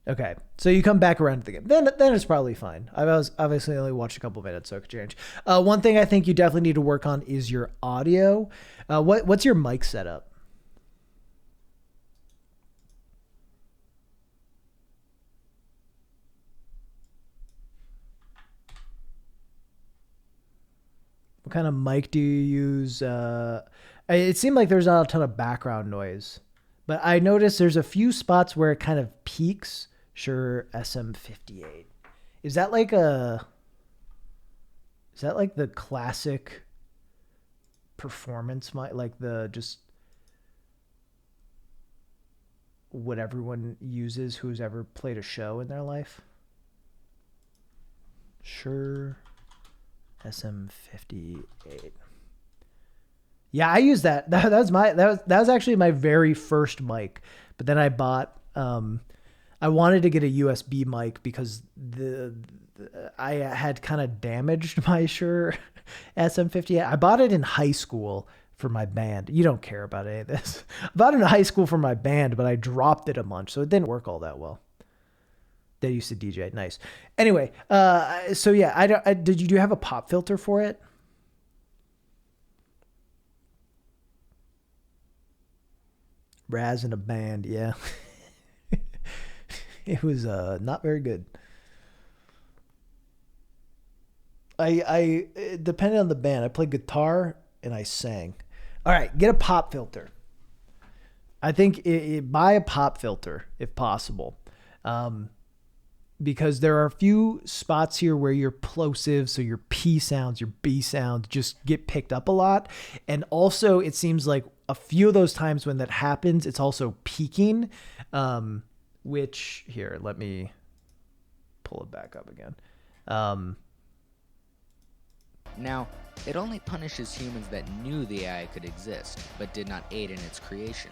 Okay, so you come back around to the game. Then it's probably fine. I was obviously only watched a couple minutes, so it could change. One thing I think you definitely need to work on is your audio. What's your mic setup? What kind of mic do you use? It seemed like there's not a ton of background noise, but I noticed there's a few spots where it kind of peaks. Shure SM58. Is that like the classic performance mic, like the just what everyone uses who's ever played a show in their life? Shure SM58. Yeah, I use that. That was actually my very first mic, but then I bought I wanted to get a USB mic because I had kind of damaged my Shure SM58. I bought it in high school for my band. You don't care about any of this. I bought it in high school for my band, but I dropped it a bunch, so it didn't work all that well. They used to DJ. Nice. Anyway, so yeah, do you have a pop filter for it? Raz in a band, yeah. It was not very good. I depending on the band, I played guitar and I sang. All right, get a pop filter. I think buy a pop filter if possible, because there are a few spots here where your plosives, so your P sounds, your B sounds, just get picked up a lot, and also it seems like a few of those times when that happens, it's also peaking. Which, here, let me pull it back up again. Now, it only punishes humans that knew the AI could exist, but did not aid in its creation.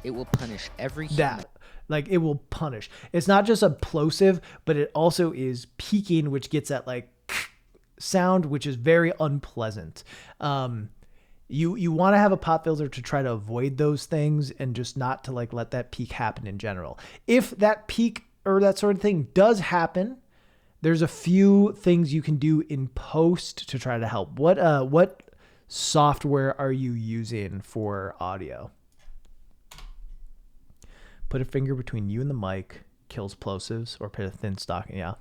It will punish every human. Like, it will punish. It's not just a plosive, but it also is peaking, which gets at, like, sound, which is very unpleasant. You want to have a pop filter to try to avoid those things and just not to like let that peak happen in general. If that peak or that sort of thing does happen, there's a few things you can do in post to try to help. What software are you using for audio? Put a finger between you and the mic, kills plosives, or put a thin stocking. Yeah.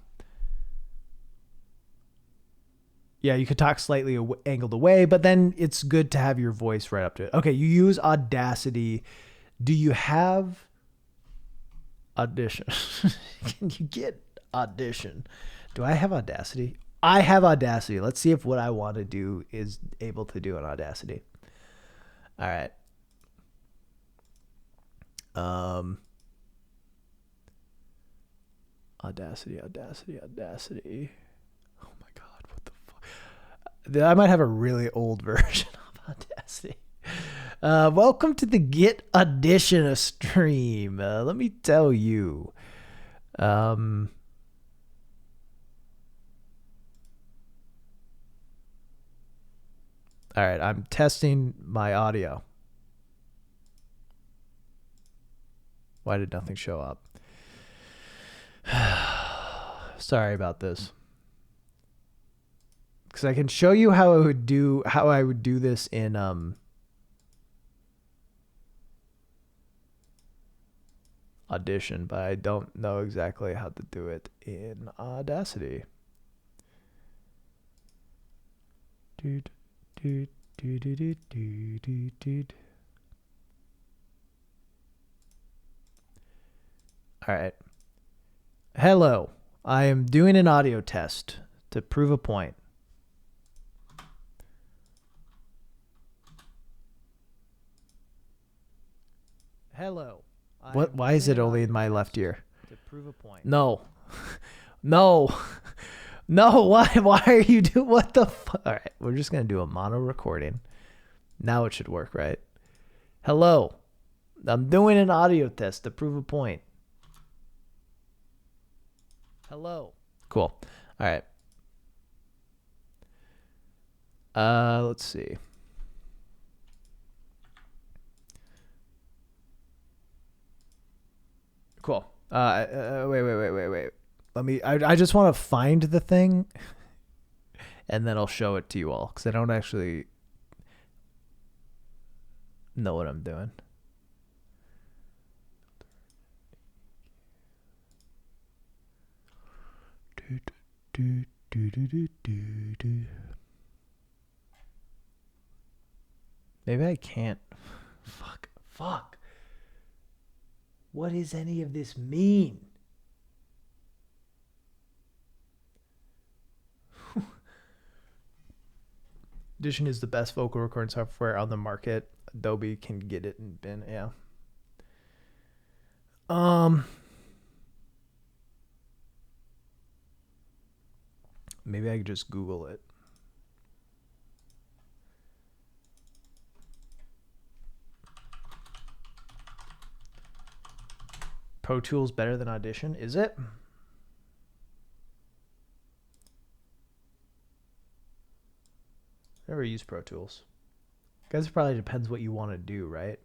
Yeah, you could talk slightly angled away, but then it's good to have your voice right up to it. Okay, you use Audacity. Do you have Audition? Can you get Audition? Do I have Audacity? I have Audacity. Let's see if what I want to do is able to do on Audacity. All right. Audacity. Oh my God, what the fuck? I might have a really old version of Audacity. Welcome to the Get Audition stream. Let me tell you. All right, I'm testing my audio. Why did nothing show up? Sorry about this. Because I can show you how I would do this in Audition, but I don't know exactly how to do it in Audacity. Dude. All right. Hello. I am doing an audio test to prove a point. Hello. What? Why is it only in my left ear? To prove a point. No. No. No. Why are you doing? What the fuck? All right. We're just going to do a mono recording. Now it should work, right? Hello. I'm doing an audio test to prove a point. Hello. Cool. All right. Let's see. Cool. Wait. I just want to find the thing and then I'll show it to you all because I don't actually know what I'm doing. Maybe I can't. Fuck. What does any of this mean? Audition is the best vocal recording software on the market. Adobe can get it in bin. Yeah. Maybe I could just Google it. Pro Tools better than Audition, is it? Never use Pro Tools. I guess it probably depends what you want to do, right?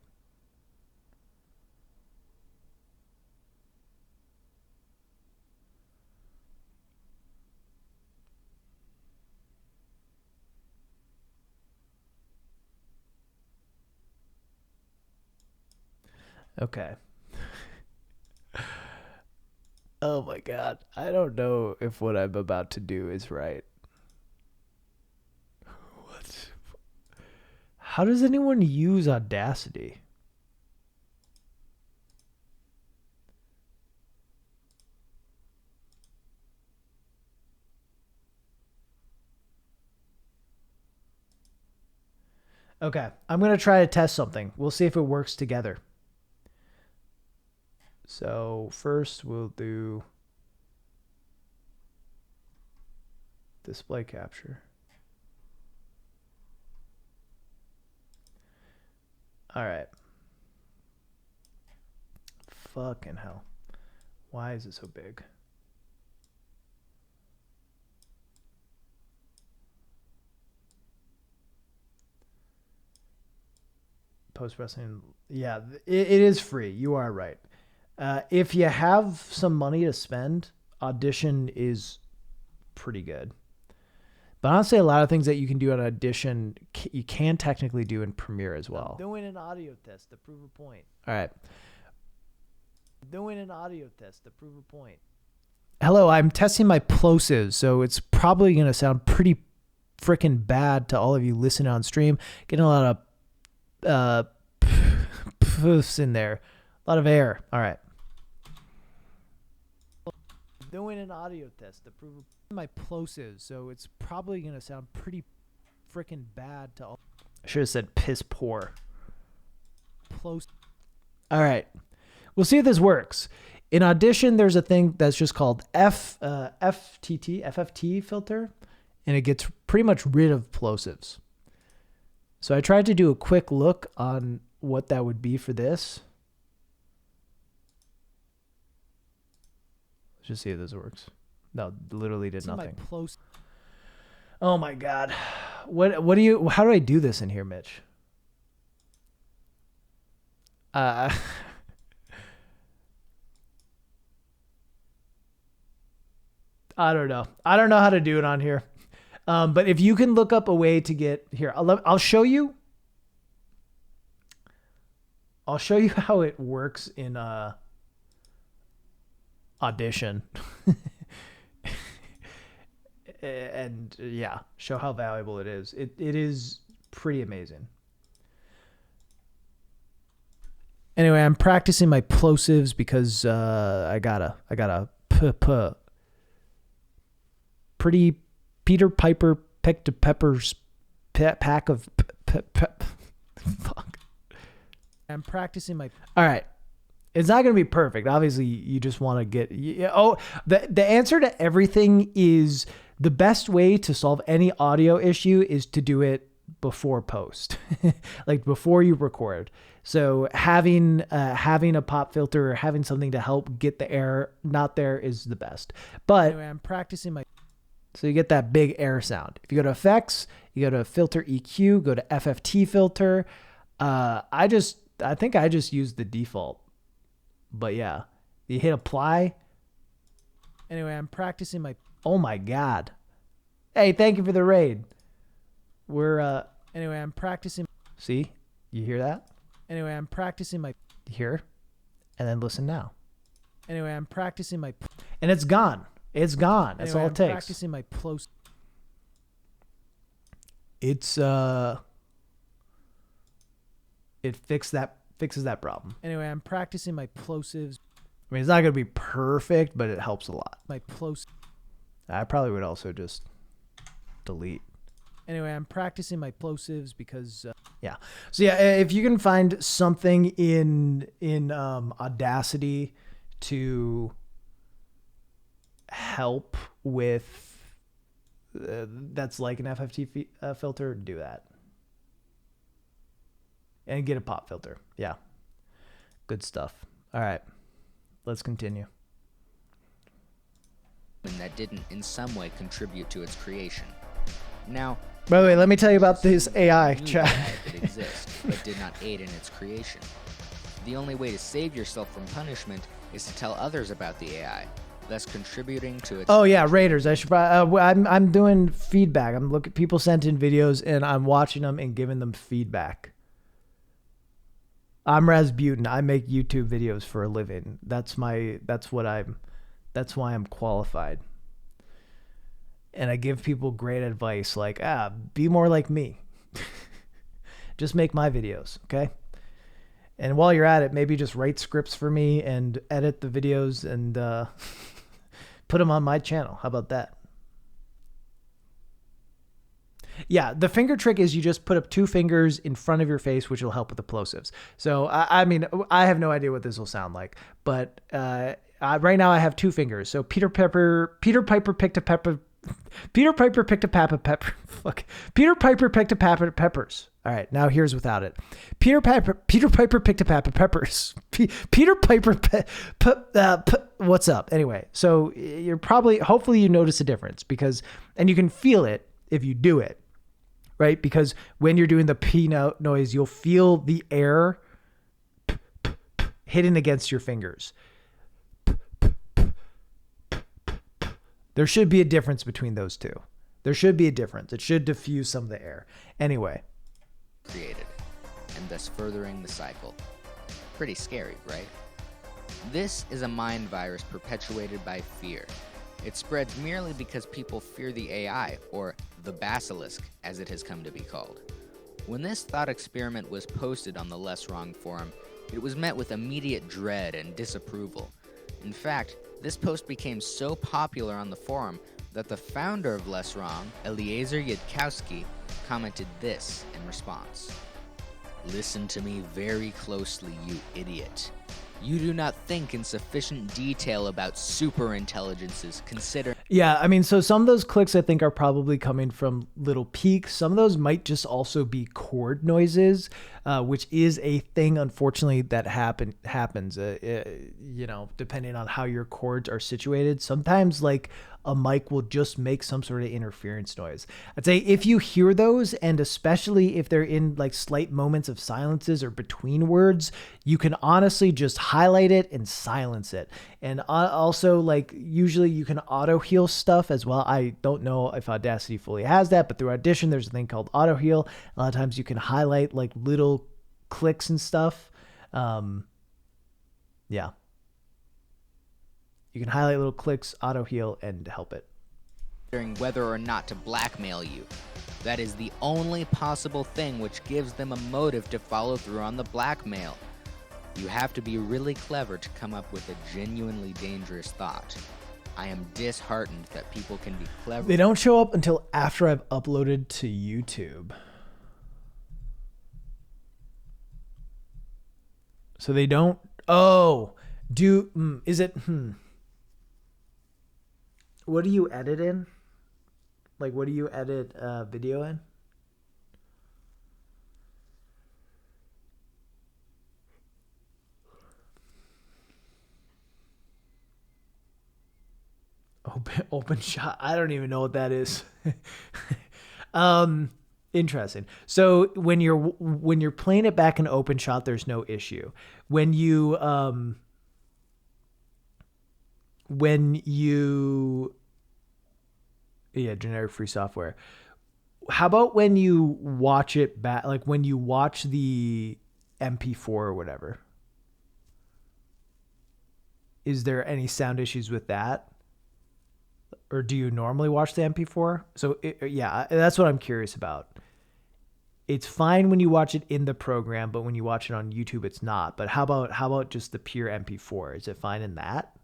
Okay. Oh my God. I don't know if what I'm about to do is right. What? How does anyone use Audacity? Okay, I'm going to try to test something. We'll see if it works together. So first we'll do display capture. All right. Fucking hell. Why is it so big? post wrestling. Yeah, it is free. You are right. If you have some money to spend, Audition is pretty good. But honestly, a lot of things that you can do on Audition, you can technically do in Premiere as well. I'm doing an audio test to prove a point. All right. Doing an audio test to prove a point. Hello, I'm testing my plosives, so it's probably going to sound pretty freaking bad to all of you listening on stream. Getting a lot of poofs in there. A lot of air. All right. Doing an audio test to prove my plosives, so it's probably going to sound pretty freaking bad to all. I should have said piss poor. All right. We'll see if this works. In Audition, there's a thing that's just called FFT filter, and it gets pretty much rid of plosives. So I tried to do a quick look on what that would be for this. Let's just see if this works. No, literally did nothing. Oh my God. How do I do this in here, Mitch? I don't know. I don't know how to do it on here. But if you can look up a way to get here, I'll show you. I'll show you how it works in Audition. And yeah, show how valuable it is. It is pretty amazing. Anyway, I'm practicing my plosives because I gotta pretty Peter Piper picked a peppers pack of fuck. I'm practicing my. All right. It's not going to be perfect. Obviously, you just want to get. The answer to everything is the best way to solve any audio issue is to do it before post, like before you record. So having a pop filter or having something to help get the air not there is the best. But anyway, I'm practicing my. So you get that big air sound. If you go to effects, you go to filter EQ, go to FFT filter. I think I just used the default. But yeah, you hit apply. Anyway, I'm practicing my. Oh my God. Hey, thank you for the raid. Anyway, I'm practicing. See, you hear that? Anyway, I'm practicing my. Here, and then listen now. Anyway, I'm practicing my. And it's gone. It's gone. That's all it takes. I'm practicing my close. It's it fixes that problem. Anyway, I'm practicing my plosives. I mean, it's not going to be perfect, but it helps a lot. My plosives. I probably would also just delete. Anyway, I'm practicing my plosives because, yeah. So yeah, if you can find something in Audacity to help with, that's like an FFT filter, do that. And get a pop filter. Yeah. Good stuff. All right. Let's continue. That didn't in some way contribute to its creation. Now, by the way, let me tell you about this AI chat. That exists, but did not aid in its creation. The only way to save yourself from punishment is to tell others about the AI, thus contributing to its. Oh yeah, Raiders. I should probably. I'm doing feedback. I'm looking. People sent in videos, and I'm watching them and giving them feedback. I'm Razbuten. I make YouTube videos for a living. That's why I'm qualified. And I give people great advice like, be more like me. Just make my videos, okay? And while you're at it, maybe just write scripts for me and edit the videos and put them on my channel. How about that? Yeah, the finger trick is you just put up 2 fingers in front of your face, which will help with the plosives. So, I mean, I have no idea what this will sound like, but right now I have 2 fingers. So Peter Piper picked a pepper. Peter Piper picked a pack of pepper. Fuck. Peter Piper picked a pack of peppers. All right, now here's without it. Peter Piper picked a pack of peppers. Peter Piper. What's up? Anyway, so hopefully you notice a difference and you can feel it if you do it. right? Because when you're doing the P noise, you'll feel the air hitting against your fingers. There should be a difference between those two. There should be a difference. It should diffuse some of the air. Anyway. Created, and thus furthering the cycle. Pretty scary, right? This is a mind virus perpetuated by fear. It spreads merely because people fear the AI, or the basilisk, as it has come to be called. When this thought experiment was posted on the Less Wrong forum, it was met with immediate dread and disapproval. In fact, this post became so popular on the forum that the founder of Less Wrong, Eliezer Yudkowsky, commented this in response. "Listen to me very closely, you idiot. You do not think in sufficient detail about superintelligences, consider..." Yeah, I mean, so some of those clicks I think are probably coming from little peaks. Some of those might just also be chord noises, which is a thing, unfortunately, that happens, you know, depending on how your chords are situated. Sometimes, like, a mic will just make some sort of interference noise. I'd say if you hear those, and especially if they're in like slight moments of silences or between words, you can honestly just highlight it and silence it. And also, like, usually you can auto heal stuff as well. I don't know if Audacity fully has that, but through Audition, there's a thing called auto heal. A lot of times you can highlight like little clicks and stuff. Yeah. You can highlight little clicks, auto heal, and help it. Whether or not to blackmail you. That is the only possible thing which gives them a motive to follow through on the blackmail. You have to be really clever to come up with a genuinely dangerous thought. I am disheartened that people can be clever. They don't show up until after I've uploaded to YouTube. So they don't... Oh! Is it... What do you edit in? Like, what do you edit video in? Open shot. I don't even know what that is. Interesting. So when you're playing it back in open shot, there's no issue. When you generic free software. How about when you watch it back, like when you watch the MP4 or whatever? Is there any sound issues with that? Or do you normally watch the MP4? So yeah, that's what I'm curious about. It's fine when you watch it in the program, but when you watch it on YouTube, it's not. But how about just the pure MP4? Is it fine in that?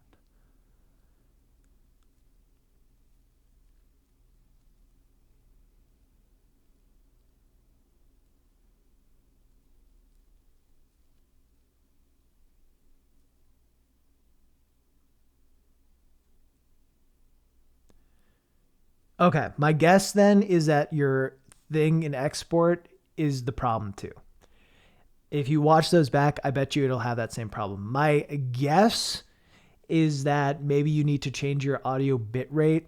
Okay, my guess then is that your thing in export is the problem too. If you watch those back, I bet you it'll have that same problem. My guess is that maybe you need to change your audio bitrate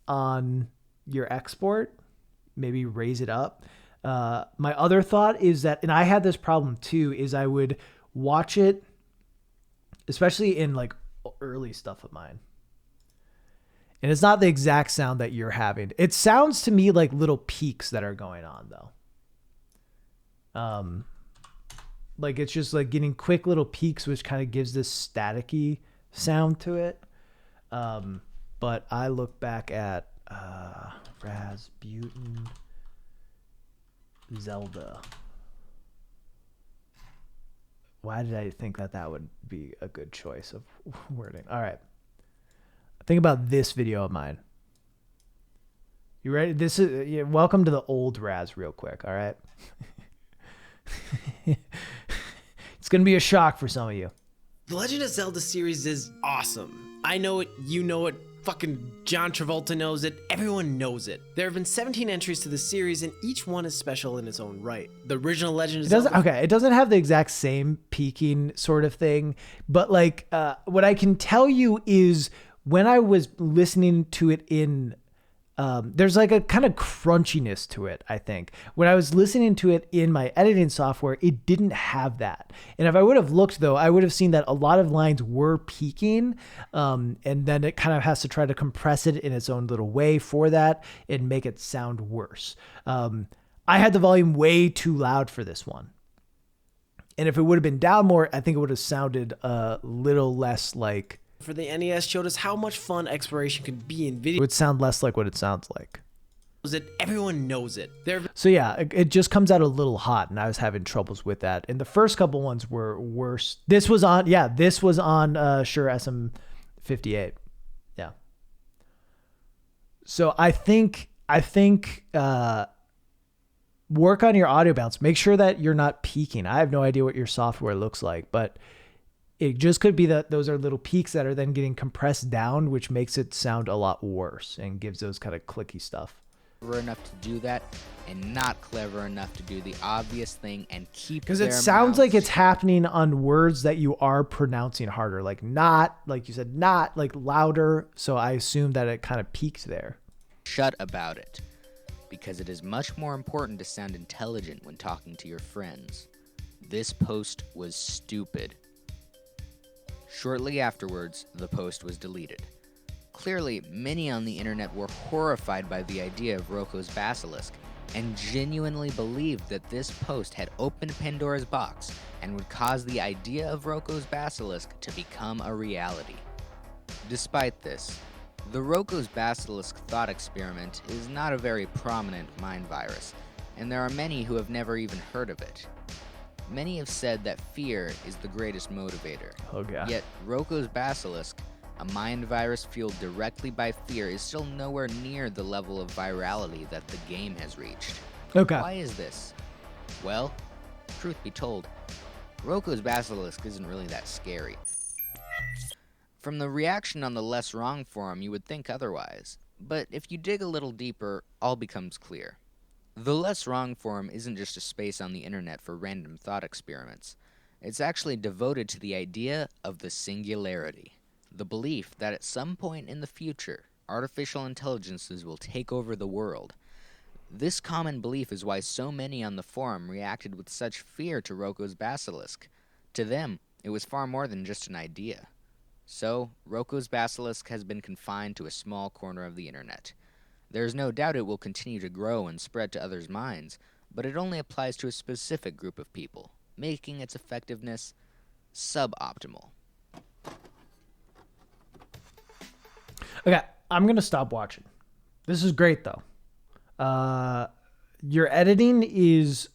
on your export, maybe raise it up. My other thought is that, and I had this problem too, is I would watch it, especially in like early stuff of mine. And it's not the exact sound that you're having. It sounds to me like little peaks that are going on though. Like it's just like getting quick little peaks, which kind of gives this staticky sound to it. But I look back at Razbuten Zelda. Why did I think that would be a good choice of wording? All right. Think about this video of mine. You ready? This is welcome to the old Raz real quick, all right? It's going to be a shock for some of you. The Legend of Zelda series is awesome. I know it, you know it, fucking John Travolta knows it, everyone knows it. There have been 17 entries to the series and each one is special in its own right. The original Legend of Zelda... Okay, it doesn't have the exact same peaking sort of thing, but like what I can tell you is when I was listening to it in there's like a kind of crunchiness to it, I think. When I was listening to it in my editing software, it didn't have that. And if I would have looked, though, I would have seen that a lot of lines were peaking, and then it kind of has to try to compress it in its own little way for that and make it sound worse. I had the volume way too loud for this one. And if it would have been down more, I think it would have sounded a little less like... For the NES showed us how much fun exploration could be in video. It would sound less like what it sounds like. That everyone knows it. So yeah, it just comes out a little hot, and I was having troubles with that. And the first couple ones were worse. This was on Shure SM58. Yeah. So I think work on your audio bounce. Make sure that you're not peaking. I have no idea what your software looks like, but it just could be that those are little peaks that are then getting compressed down, which makes it sound a lot worse and gives those kind of clicky stuff. Clever enough to do that and not clever enough to do the obvious thing and keep because it sounds like it's happening on words that you are pronouncing harder, like not, like you said, not, like louder. So I assume that it kind of peaked there. Shut about it, because it is much more important to sound intelligent when talking to your friends. This post was stupid. Shortly afterwards, the post was deleted. Clearly, many on the internet were horrified by the idea of Roko's basilisk and genuinely believed that this post had opened Pandora's box and would cause the idea of Roko's basilisk to become a reality. Despite this, the Roko's basilisk thought experiment is not a very prominent mind virus, and there are many who have never even heard of it. Many have said that fear is the greatest motivator. Oh, yeah. Yet, Roko's basilisk, a mind virus fueled directly by fear, is still nowhere near the level of virality that the game has reached. Okay. Why is this? Well, truth be told, Roko's basilisk isn't really that scary. From the reaction on the Less Wrong forum, you would think otherwise. But if you dig a little deeper, all becomes clear. The Less Wrong forum isn't just a space on the internet for random thought experiments. It's actually devoted to the idea of the singularity. The belief that at some point in the future, artificial intelligences will take over the world. This common belief is why so many on the forum reacted with such fear to Roko's basilisk. To them, it was far more than just an idea. So, Roko's basilisk has been confined to a small corner of the internet. There is no doubt it will continue to grow and spread to others' minds, but it only applies to a specific group of people, making its effectiveness suboptimal. Okay, I'm going to stop watching. This is great, though. Your editing is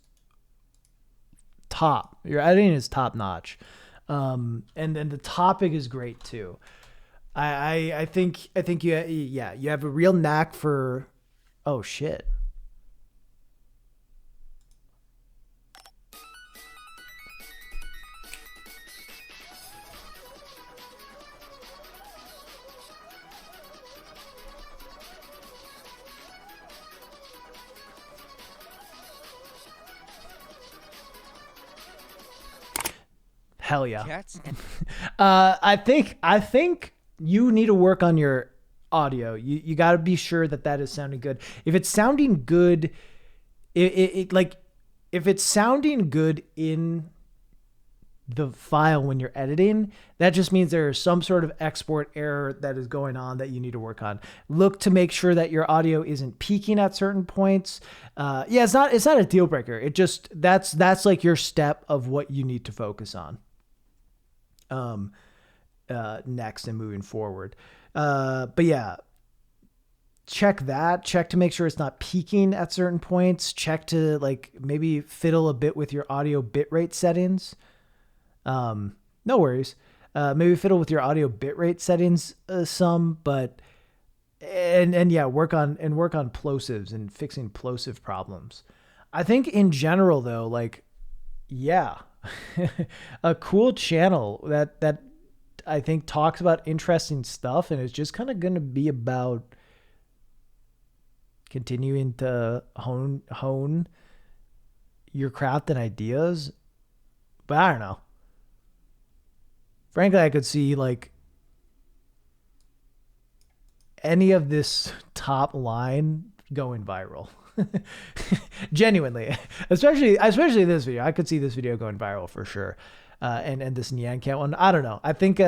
top. Your editing is top notch. And then the topic is great, too. I think you have a real knack for... Oh, shit. Hell yeah. Cats? I think you need to work on your audio. You got to be sure that is sounding good. If it's sounding good, if it's sounding good in the file when you're editing, that just means there's some sort of export error that is going on that you need to work on. Look to make sure that your audio isn't peaking at certain points. It's not a deal breaker. It just that's like your step of what you need to focus on. Next and moving forward. But yeah, check to make sure it's not peaking at certain points. Check to like maybe fiddle a bit with your audio bitrate settings. No worries. Maybe fiddle with your audio bitrate settings some, but work on plosives and fixing plosive problems. I think in general though, like, yeah, a cool channel that I think talks about interesting stuff, and it's just kind of going to be about continuing to hone your craft and ideas. But I don't know. Frankly, I could see like any of this top line going viral. Genuinely, especially this video. I could see this video going viral for sure. And this Nyan Cat one, I don't know. I think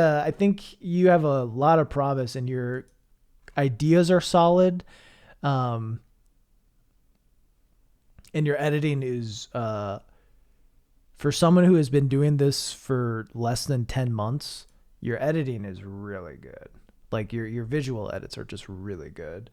you have a lot of promise and your ideas are solid. And your editing is for someone who has been doing this for less than 10 months, your editing is really good. Like your visual edits are just really good.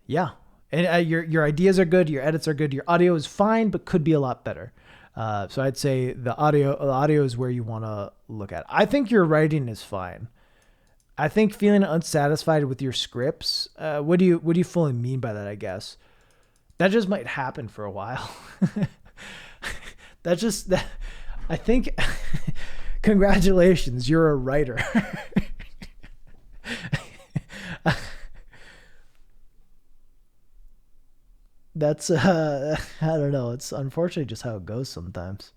Yeah. And your ideas are good. Your edits are good. Your audio is fine, but could be a lot better. So I'd say the audio is where you want to look at. I think your writing is fine. I think feeling unsatisfied with your scripts. What do you fully mean by that? I guess that just might happen for a while. I think. Congratulations, you're a writer. That's I don't know. It's unfortunately just how it goes sometimes.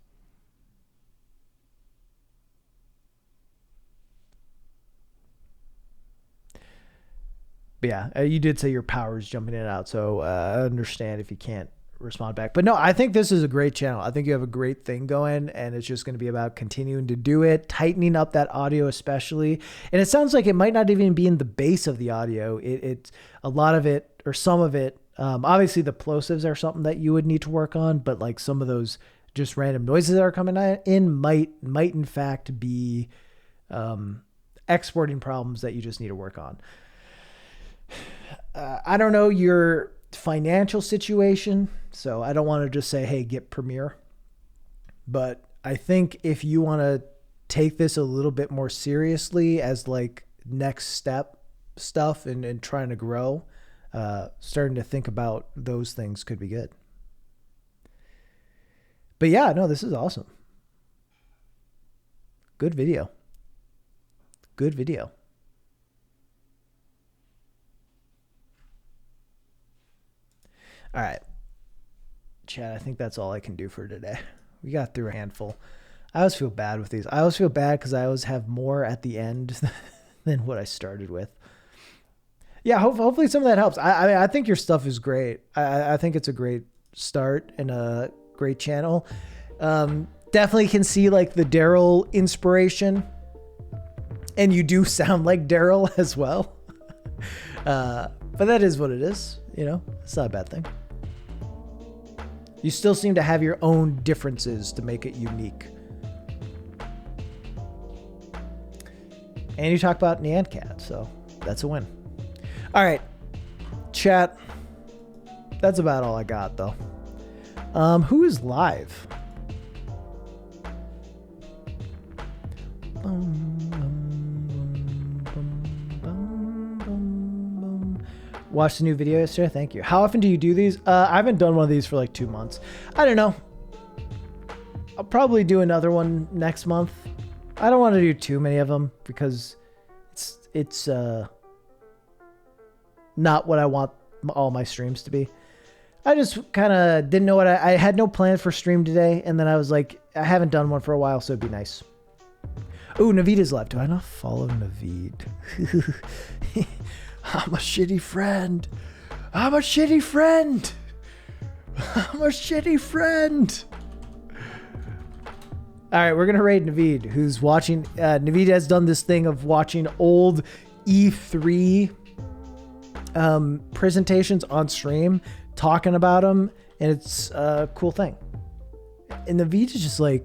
But yeah, you did say your power's jumping in and out, so I understand if you can't respond back. But no, I think this is a great channel. I think you have a great thing going, and it's just going to be about continuing to do it, tightening up that audio especially. And it sounds like it might not even be in the base of the audio. It's a lot of it, or some of it. Obviously the plosives are something that you would need to work on, but like some of those just random noises that are coming in might in fact be exporting problems that you just need to work on. I don't know your financial situation, so I don't want to just say, hey, get Premiere. But I think if you want to take this a little bit more seriously as like next step stuff and trying to grow, starting to think about those things could be good. But yeah, no, this is awesome. Good video. Good video. All right, Chad, I think that's all I can do for today. We got through a handful. I always feel bad with these. I always feel bad because I always have more at the end than what I started with. Yeah, hopefully some of that helps. I think your stuff is great. I think it's a great start and a great channel. Definitely can see like the Daryl inspiration. And you do sound like Daryl as well. But that is what it is. You know, it's not a bad thing. You still seem to have your own differences to make it unique. And you talk about Nyan Cat, so that's a win. All right, chat. That's about all I got, though. Who is live? Watched the new video yesterday. Thank you. How often do you do these? I haven't done one of these for like 2 months. I don't know. I'll probably do another one next month. I don't want to do too many of them because it's not what I want all my streams to be. I just kind of didn't know what I had no plan for stream today, and then I was like, I haven't done one for a while, so it'd be nice. Ooh, Naveed is live. Do I not follow Naveed? I'm a shitty friend. I'm a shitty friend. I'm a shitty friend. All right, we're going to raid Naveed, who's watching. Naveed has done this thing of watching old E3 presentations on stream, talking about them, and it's a cool thing. And Naveed is just like,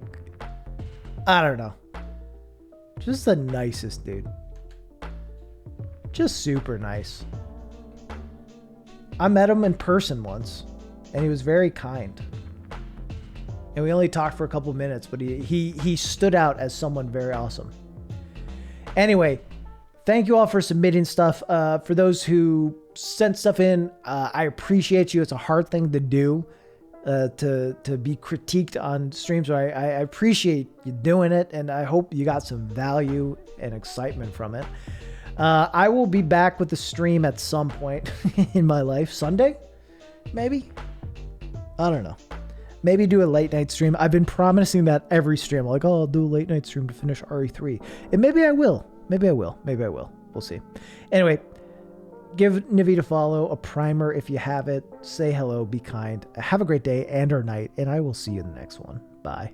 I don't know. Just the nicest dude. Just super nice. I met him in person once, and he was very kind. And we only talked for a couple minutes, but he stood out as someone very awesome. Anyway, thank you all for submitting stuff. For those who sent stuff in, I appreciate you. It's a hard thing to do, to be critiqued on streams. So I appreciate you doing it, and I hope you got some value and excitement from it. I will be back with the stream at some point in my life. Sunday? Maybe? I don't know. Maybe do a late night stream. I've been promising that every stream. Like, oh, I'll do a late night stream to finish RE3. And maybe I will. Maybe I will. Maybe I will. we'll see. Anyway, give Nivita a follow, a primer if you have it. Say hello, be kind. Have a great day and or night, and I will see you in the next one. Bye.